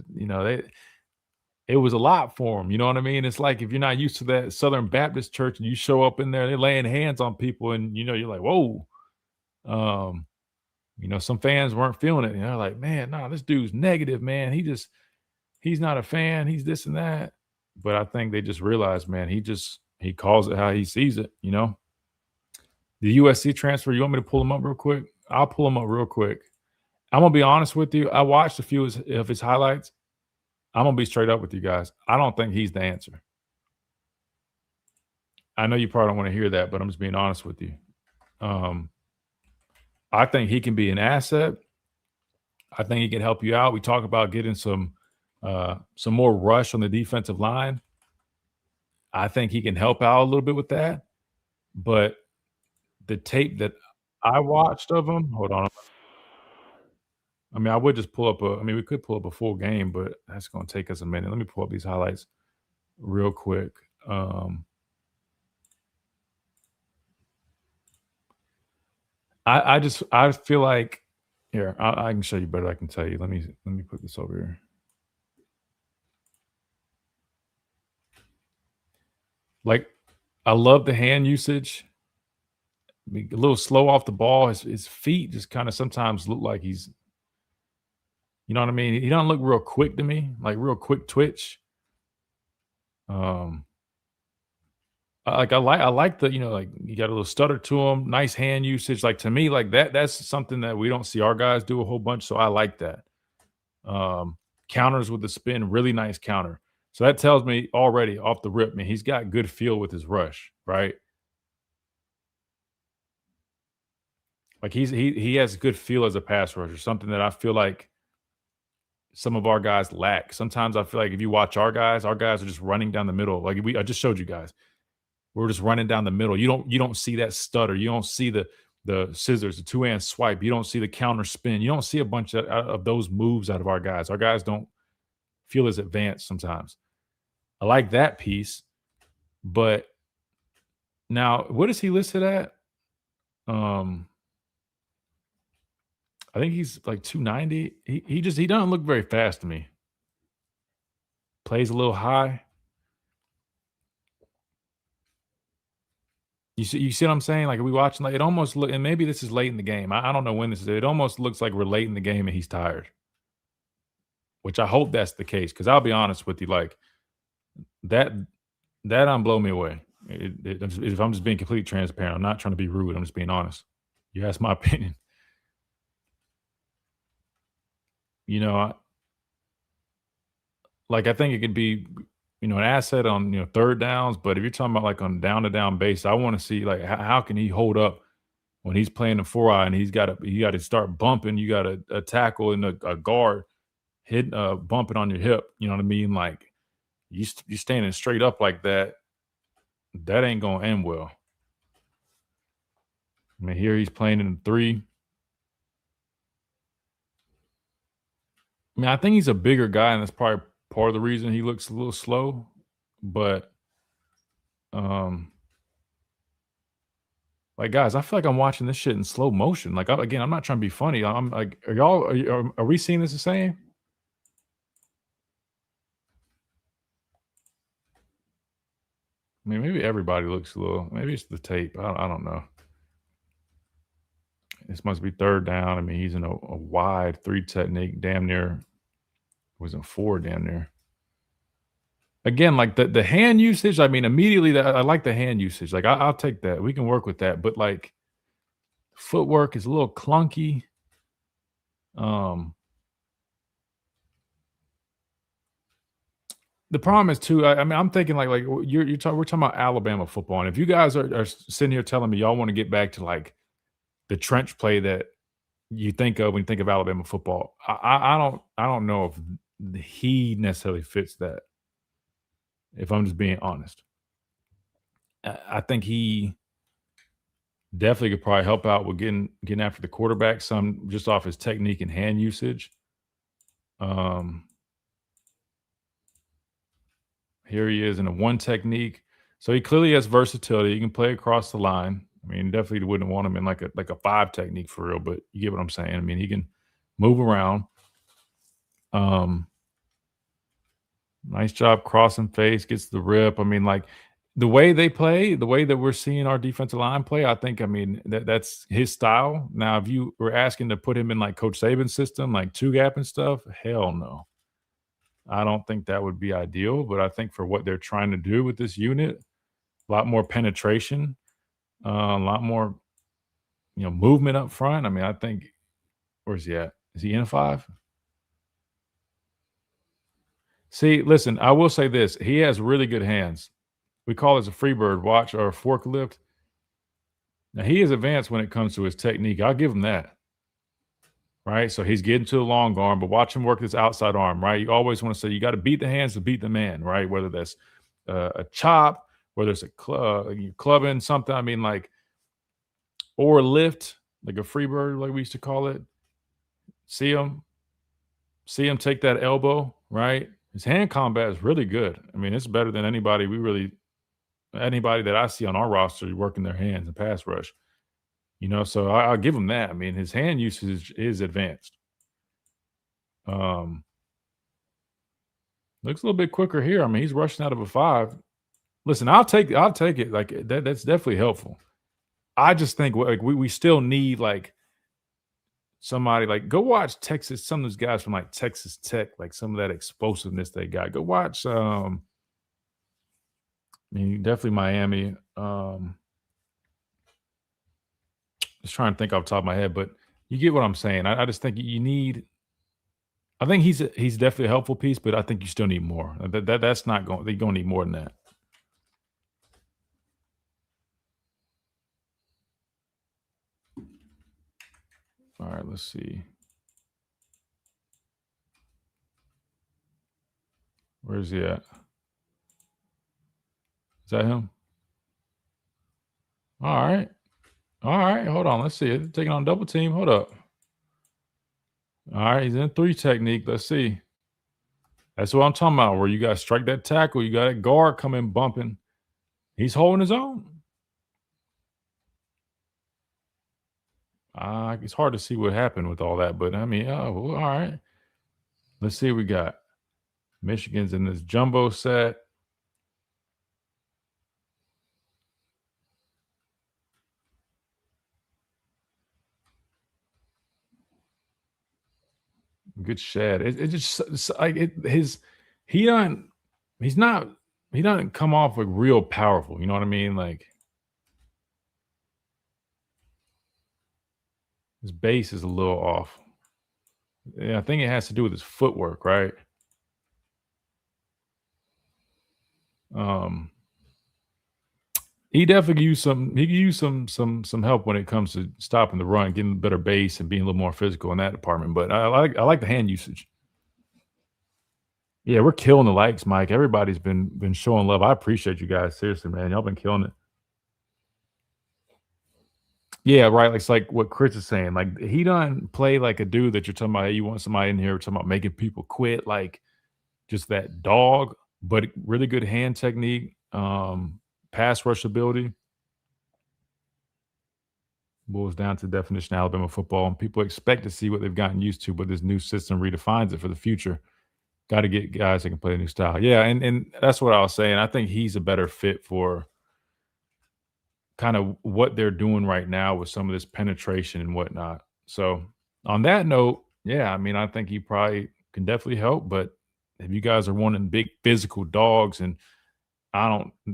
[SPEAKER 4] it was a lot for them. You know what I mean? It's like if you're not used to that Southern Baptist church and you show up in there, they're laying hands on people, and you're like, whoa. Some fans weren't feeling it. And they're like, man, nah, this dude's negative, man. He's not a fan. He's this and that. But I think they just realized, man, he calls it how he sees it, you know. The USC transfer, you want me to pull him up real quick? I'll pull him up real quick. I'm going to be honest with you. I watched a few of his highlights. I'm going to be straight up with you guys. I don't think he's the answer. I know you probably don't want to hear that, but I'm just being honest with you. I think he can be an asset. I think he can help you out. We talk about getting some more rush on the defensive line. I think he can help out a little bit with that. But the tape that I watched of him, hold on. I mean, I would just pull up we could pull up a full game, but that's going to take us a minute. Let me pull up these highlights real quick. I feel like here, I can show you better. I can tell you. Let me put this over here. Like, I love the hand usage. A little slow off the ball. His feet just kind of sometimes look like he's, you know what I mean? He doesn't look real quick to me, like real quick twitch. I like the, like you got a little stutter to him, nice hand usage. Like to me, like that's something that we don't see our guys do a whole bunch. So I like that. Counters with the spin, really nice counter. So that tells me already off the rip, man, he's got good feel with his rush, right? Like he has good feel as a pass rusher, something that I feel like some of our guys lack. Sometimes I feel like if you watch our guys are just running down the middle. Like I just showed you guys. We're just running down the middle. You don't see that stutter. You don't see the scissors, the two-hand swipe. You don't see the counter spin. You don't see a bunch of those moves out of our guys. Our guys don't feel as advanced sometimes. I like that piece. But now, what is he listed at? I think he's like 290. He doesn't look very fast to me. Plays a little high. You see what I'm saying? Like, are we watching? Like, it almost look, and maybe this is late in the game. I don't know when this is. It almost looks like we're late in the game and he's tired. Which I hope that's the case, because I'll be honest with you, like that blow me away. If I'm just being completely transparent, I'm not trying to be rude. I'm just being honest. You ask my opinion. You know, I think it could be, an asset on, third downs. But if you're talking about like on down-to-down base, I want to see like how can he hold up when he's playing the 4-eye and you got to start bumping. You got a tackle and a guard bumping on your hip. You know what I mean? Like you standing straight up like that. That ain't gonna end well. I mean, here he's playing in 3. I mean, I think he's a bigger guy, and that's probably part of the reason he looks a little slow. But, like, guys, I feel like I'm watching this shit in slow motion. Like, again, I'm not trying to be funny. I'm like, are we seeing this the same? I mean, maybe everybody looks a little. Maybe it's the tape. I don't know. This must be third down. I mean, he's in a wide 3 technique, damn near. Was in 4, damn near. Again, like the hand usage. I mean, immediately I like the hand usage. Like I'll take that. We can work with that. But like, footwork is a little clunky. The problem is too. I mean, I'm thinking like we're talking about Alabama football, and if you guys are sitting here telling me y'all want to get back to like the trench play that you think of when you think of Alabama football, I don't know if he necessarily fits that. If I'm just being honest, I think he definitely could probably help out with getting after the quarterback some just off his technique and hand usage. Here he is in a 1 technique. So he clearly has versatility. He can play across the line. I mean, definitely wouldn't want him in like a 5 technique for real, but you get what I'm saying. I mean, he can move around. Nice job crossing face, gets the rip. I mean, like the way they play, the way that we're seeing our defensive line play, I think, I mean, that's his style. Now, if you were asking to put him in like Coach Saban's system, like 2-gap and stuff, hell no. I don't think that would be ideal, but I think for what they're trying to do with this unit, a lot more penetration, a lot more, movement up front. I mean, I think, where's he at? Is he in a 5? See, listen, I will say this. He has really good hands. We call this a freebird watch or a forklift. Now, he is advanced when it comes to his technique. I'll give him that. Right? So he's getting to the long arm, but watch him work this outside arm, right? You always want to say you got to beat the hands to beat the man, right? Whether that's a chop, whether it's a clubbing something, I mean, like, or a lift, like a freebird, like we used to call it. See him take that elbow, right? His hand combat is really good. I mean, it's better than anybody that I see on our roster working their hands and pass rush. So I'll give him that. I mean, his hand usage is advanced. Looks a little bit quicker here. I mean, he's rushing out of a 5. Listen, I'll take it. Like that's definitely helpful. I just think like we still need like somebody like go watch Texas. Some of those guys from like Texas Tech, like some of that explosiveness they got. Go watch. I mean, definitely Miami. Just trying to think off the top of my head, but you get what I'm saying. I just think you need. I think he's definitely a helpful piece, but I think you still need more. That's not going. They're going to need more than that. All right, let's see. Where's he at? Is that him? All right. Hold on. Let's see. They're taking on double team. Hold up. All right. He's in 3 technique. Let's see. That's what I'm talking about, where you got to strike that tackle. You got a guard coming bumping. He's holding his own. It's hard to see what happened with all that, but I mean, all right. Let's see what we got. Michigan's in this jumbo set. Good shed. It just like he doesn't come off like real powerful. You know what I mean? Like his base is a little off. Yeah, I think it has to do with his footwork, right? He definitely could use some. He could use some help when it comes to stopping the run, getting a better base, and being a little more physical in that department. But I like the hand usage. Yeah, we're killing the likes, Mike. Everybody's been showing love. I appreciate you guys. Seriously, man. Y'all been killing it. Yeah, right. It's like what Chris is saying. Like he doesn't play like a dude that you're talking about. Hey, you want somebody in here talking about making people quit, like just that dog, but really good hand technique, pass rush ability. Boils down to the definition of Alabama football. And people expect to see what they've gotten used to, but this new system redefines it for the future. Got to get guys that can play a new style. Yeah, and that's what I was saying. I think he's a better fit for kind of what they're doing right now with some of this penetration and whatnot. So on that note, yeah, I mean, I think he probably can definitely help. But if you guys are wanting big physical dogs, and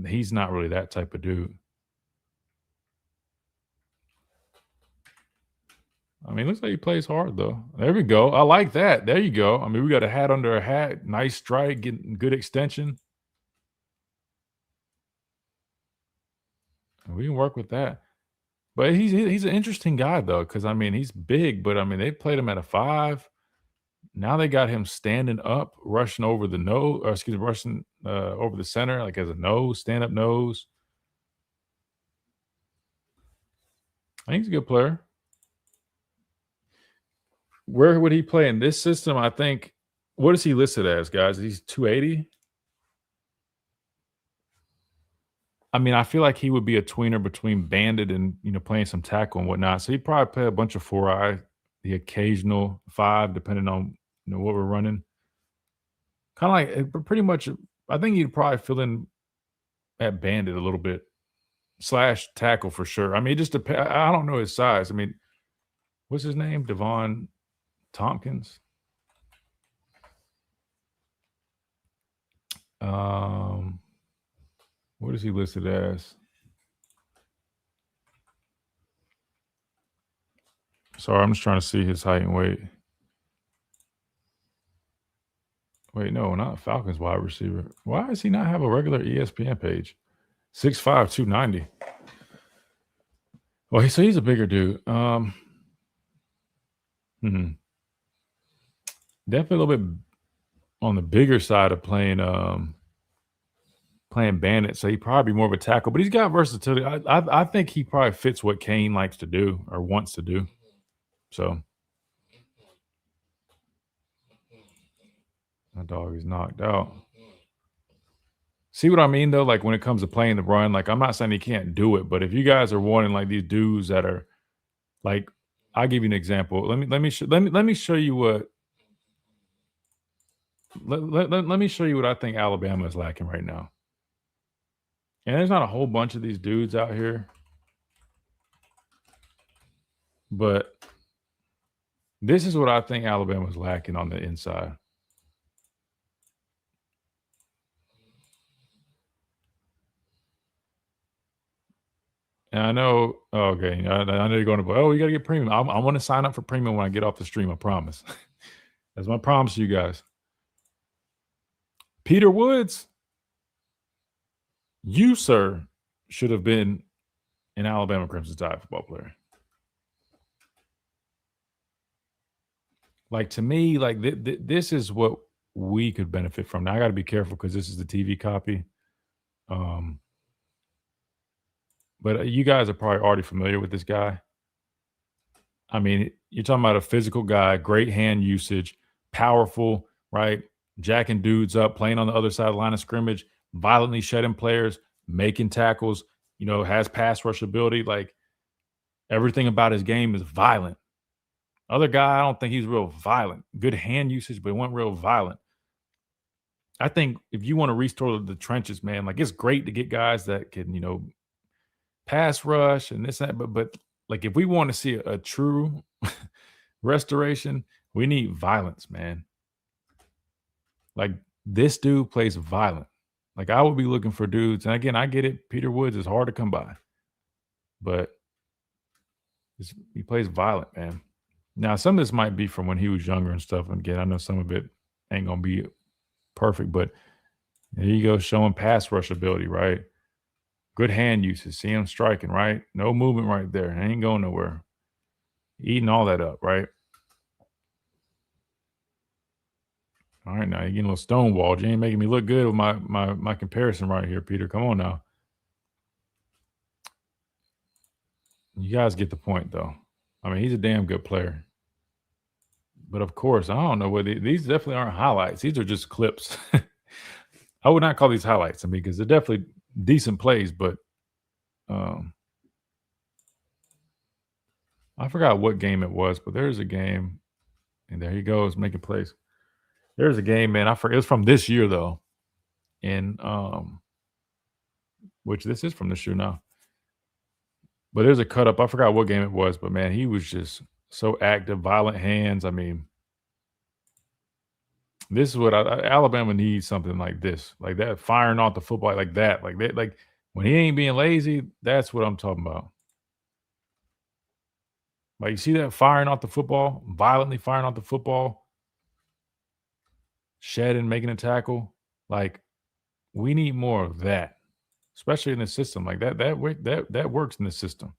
[SPEAKER 4] he's not really that type of dude. I mean, looks like he plays hard, though. There we go. I like that. There you go. I mean, we got a hat under a hat. Nice strike, getting good extension. We can work with that. But he's an interesting guy, though, because, I mean, he's big, but, I mean, they played him at a 5. Now they got him standing up, rushing over the nose, or excuse me, rushing over the center, like as a nose, stand-up nose. I think he's a good player. Where would he play in this system? I think, what is he listed as, guys? He's 280? I mean, I feel like he would be a tweener between bandit and, playing some tackle and whatnot. So he'd probably play a bunch of 4-eye, the occasional 5, depending on, what we're running. Kind of like, pretty much, I think he'd probably fill in at bandit a little bit. / tackle for sure. I mean, it just depends. I don't know his size. I mean, what's his name? Devon Tompkins. What is he listed as? Sorry, I'm just trying to see his height and weight. Wait, no, not Falcons wide receiver. Why does he not have a regular ESPN page? 6'5", 290. Well, so he's a bigger dude. Definitely a little bit on the bigger side of playing bandit, so he'd probably be more of a tackle, but he's got versatility. I think he probably fits what Kane likes to do or wants to do. So my dog is knocked out. See what I mean, though? Like when it comes to playing the run, like I'm not saying he can't do it, but if you guys are wanting like these dudes that are like, I'll give you an example. Let me show you what. Let me show you what I think Alabama is lacking right now. And there's not a whole bunch of these dudes out here, but this is what I think Alabama's lacking on the inside. And I know, okay, I know you're going to, you got to get premium. I want to sign up for premium when I get off the stream, I promise. That's my promise to you guys. Peter Woods, you, sir, should have been an Alabama Crimson Tide football player. Like, to me, like, this is what we could benefit from. Now, I got to be careful because this is the TV copy. But you guys are probably already familiar with this guy. I mean, you're talking about a physical guy, great hand usage, powerful, right? jacking dudes up, playing on the other side of the line of scrimmage, violently shedding players, making tackles, has pass rush ability. Like, everything about his game is violent. Other guy, I don't think he's real violent. Good hand usage, but he wasn't real violent. I think if you want to restore the trenches, man, like, it's great to get guys that can, pass rush and this and that, but like, if we want to see a true restoration, we need violence, man. Like, this dude plays violent. Like, I would be looking for dudes, and again, I get it. Peter Woods is hard to come by, but he plays violent, man. Now, some of this might be from when he was younger and stuff. And again, I know some of it ain't gonna be perfect, but there you go, showing pass rush ability, right? Good hand usage, see him striking, right? No movement right there. Ain't going nowhere. Eating all that up, right? All right, now you're getting a little stonewalled. You ain't making me look good with my comparison right here, Peter. Come on now. You guys get the point, though. I mean, he's a damn good player. But of course, I don't know whether these definitely aren't highlights. These are just clips. I would not call these highlights, I mean, because they're definitely decent plays, but I forgot what game it was, but there's a game, and there he goes making plays. There's a game, man. I forget. It was from this year, though, and which this is from this year now. But there's a cut up. I forgot what game it was, but man, he was just so active, violent hands. I mean, this is what Alabama needs, something like this, like that, firing off the football like that, like when he ain't being lazy. That's what I'm talking about. Like, you see that firing off the football, violently firing off the football, shedding, making a tackle. Like, we need more of that, especially in the system. Like that works in the system,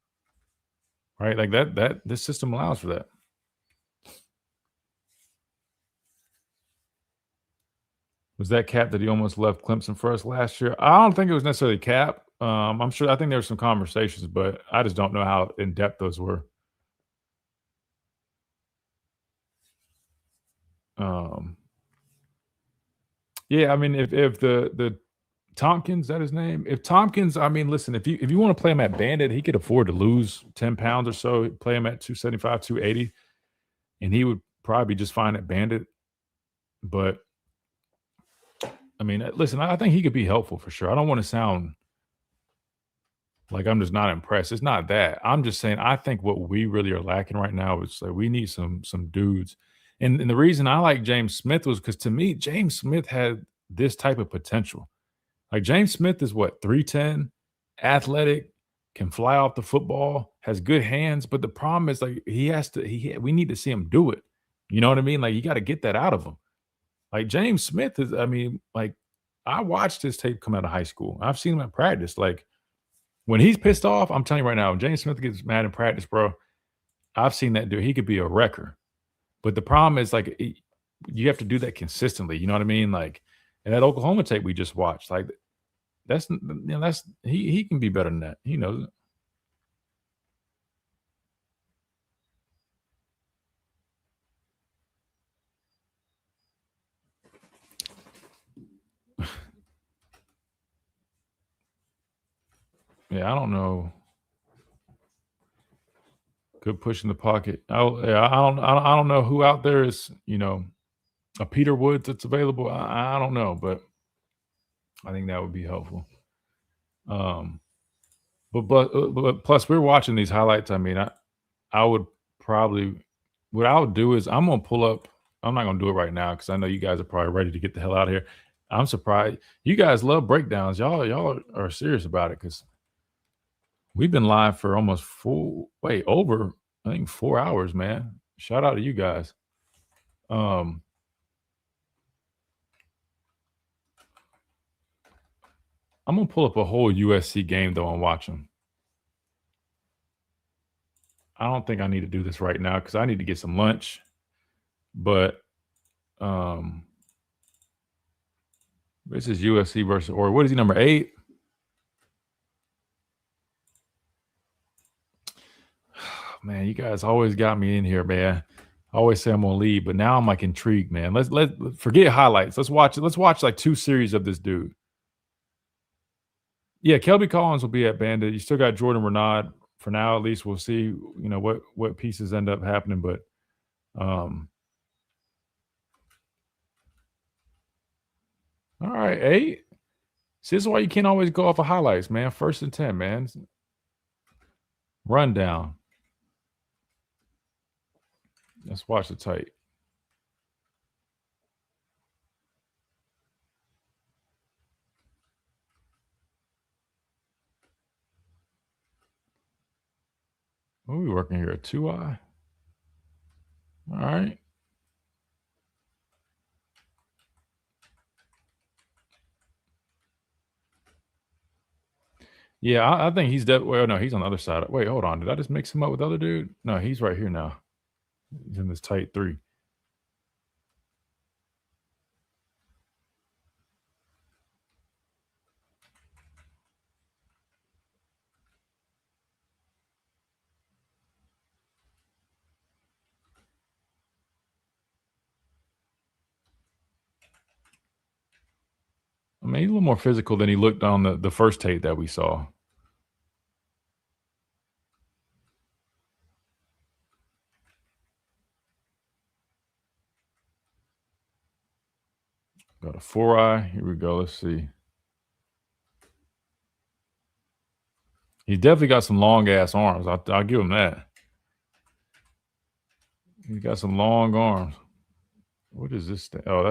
[SPEAKER 4] right? Like that this system allows for that. Was that Cap that he almost left Clemson for us last year? I don't think it was necessarily Cap. I'm sure. I think there were some conversations, but I just don't know how in depth those were. Yeah, I mean, if the Tompkins, is that his name? If Tompkins, I mean, listen, if you want to play him at Bandit, he could afford to lose 10 pounds or so. Play him at 275, 280, and he would probably be just fine at Bandit. But I mean, listen, I think he could be helpful for sure. I don't want to sound like I'm just not impressed. It's not that. I'm just saying I think what we really are lacking right now is like we need some dudes. And the reason I like James Smith was because, to me, James Smith had this type of potential. Like, James Smith is what, 310, athletic, can fly off the football, has good hands. But the problem is, like, we need to see him do it. You know what I mean? Like, you got to get that out of him. Like, James Smith is, I mean, like, I watched his tape come out of high school. I've seen him in practice. Like, when he's pissed off, I'm telling you right now, when James Smith gets mad in practice, bro, I've seen that dude. He could be a wrecker. But the problem is, like, you have to do that consistently. You know what I mean? Like, and that Oklahoma tape we just watched, like, that's he can be better than that. He knows it. Yeah, I don't know. Good push in the pocket. I don't know who out there is, a Peter Woods that's available. I don't know, but I think that would be helpful. But plus we're watching these highlights. I mean, I would probably, what I would do is I'm gonna pull up. I'm not gonna do it right now because I know you guys are probably ready to get the hell out of here. I'm surprised you guys love breakdowns. Y'all are serious about it because we've been live for almost over, I think, 4 hours, man. Shout out to you guys. I'm gonna pull up a whole USC game though and watch them. I don't think I need to do this right now because I need to get some lunch. But this is USC versus, or what is he, number 8? Man, you guys always got me in here, man. always say I'm gonna leave, but now I'm like intrigued, man. Let's forget highlights. Let's watch like 2 series of this dude. Yeah, Kelby Collins will be at Bandit. You still got Jordan Renaud for now. At least we'll see, what pieces end up happening. But all right, 8. See, this is why you can't always go off of highlights, man. 1st and 10, man. Rundown. Let's watch the tight. What are we working here? A 2-eye? All right. Yeah, I think he's well, no, he's on the other side. Wait, hold on. Did I just mix him up with the other dude? No, he's right here now. He's in this tight 3. I mean, he's a little more physical than he looked on the first tape that we saw. Got a 4-eye. Here we go. Let's see. He's definitely got some long ass arms. I'll give him that. He's got some long arms. What is this thing? Oh,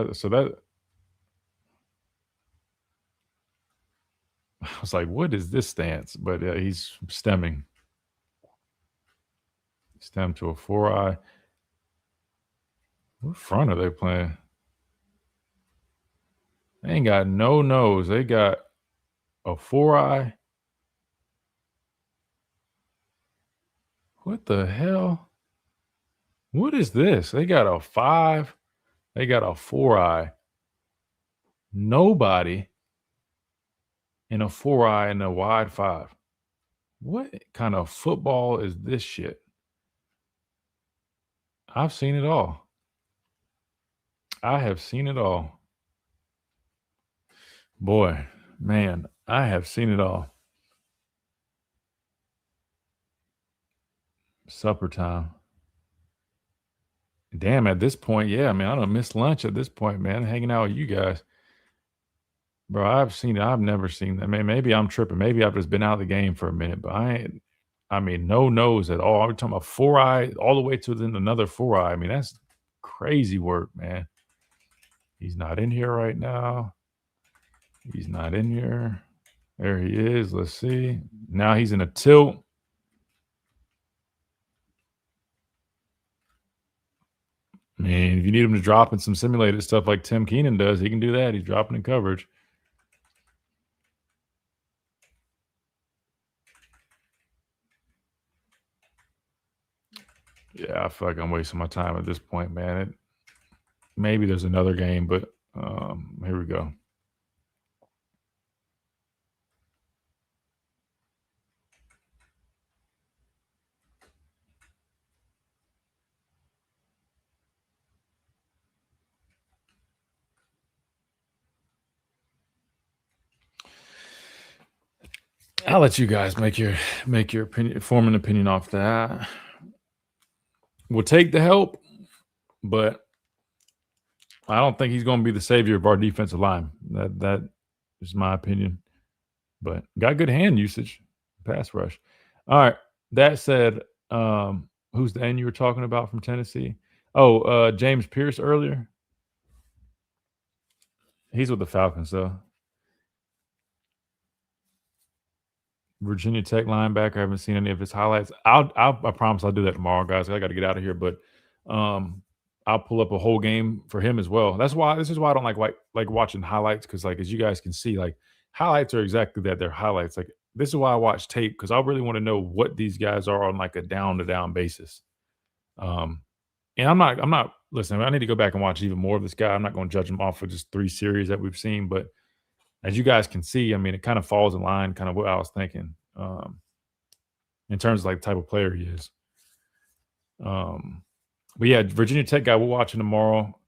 [SPEAKER 4] I was like, what is this stance? But he's stemming. Stem to a 4-eye. What front are they playing? They ain't got no nose. They got a 4-eye. What the hell? What is this? They got a 5. They got a 4-eye. Nobody in a 4-eye and a wide 5. What kind of football is this shit? I've seen it all. I have seen it all. Boy, man, I have seen it all. Supper time. Damn, at this point, yeah, man, I don't miss lunch at this point, man, hanging out with you guys. Bro, I've never seen that. Man, maybe I'm tripping. Maybe I've just been out of the game for a minute, but no nose at all. I'm talking about 4-eye all the way to then another 4-eye. I mean, that's crazy work, man. He's not in here right now. He's not in here. There he is. Let's see. Now he's in a tilt. Man, if you need him to drop in some simulated stuff like Tim Keenan does, he can do that. He's dropping in coverage. Yeah, I feel like I'm wasting my time at this point, man. Maybe there's another game, but here we go. I'll let you guys make your opinion, form an opinion off that. We'll take the help, but I don't think he's going to be the savior of our defensive line. That is my opinion. But got good hand usage, pass rush. All right. That said, who's the end you were talking about from Tennessee? Oh, James Pierce earlier. He's with the Falcons, though. Virginia Tech linebacker. I haven't seen any of his highlights. I promise I'll do that tomorrow, guys. I got to get out of here, but I'll pull up a whole game for him as well. This is why I don't like watching highlights, because as you guys can see, highlights are exactly that. They're highlights. This is why I watch tape, because I really want to know what these guys are on a down to down basis. And I'm not listening. I need to go back and watch even more of this guy. I'm not going to judge him off of just 3 series that we've seen, but as you guys can see, I mean, it kind of falls in line, kind of what I was thinking, in terms of the type of player he is. But yeah, Virginia Tech guy, we're watching tomorrow.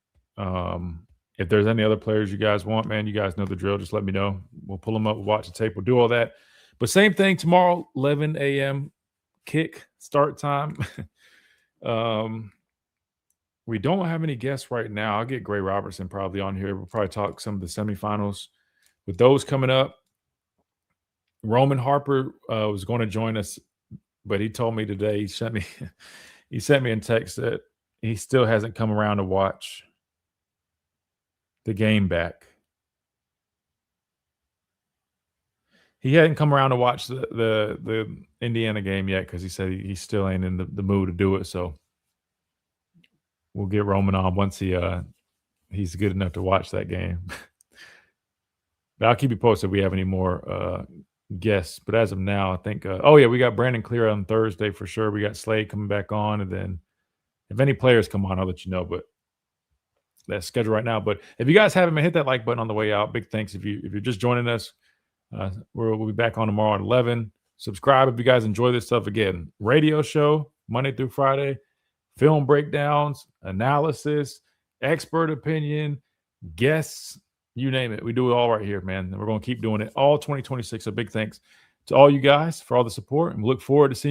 [SPEAKER 4] If there's any other players you guys want, man, you guys know the drill. Just let me know. We'll pull them up. We'll watch the tape. We'll do all that. But same thing tomorrow, 11 a.m. kick start time. We don't have any guests right now. I'll get Gray Robertson probably on here. We'll probably talk some of the semifinals. With those coming up, Roman Harper was going to join us, but he told me today, he sent me a text that he still hasn't come around to watch the game back. He hadn't come around to watch the Indiana game yet because he said he still ain't in the mood to do it. So we'll get Roman on once he's good enough to watch that game. But I'll keep you posted if we have any more guests. But as of now, I think we got Brandon Clear on Thursday for sure. We got Slade coming back on, and then if any players come on, I'll let you know. But that's scheduled right now. But if you guys haven't hit that like button on the way out, big thanks. If you're just joining us, we'll be back on tomorrow at 11. Subscribe if you guys enjoy this stuff. Again, radio show Monday through Friday, film breakdowns, analysis, expert opinion, guests, you name it. We do it all right here, man. And we're going to keep doing it all 2026. So big thanks to all you guys for all the support, and we look forward to seeing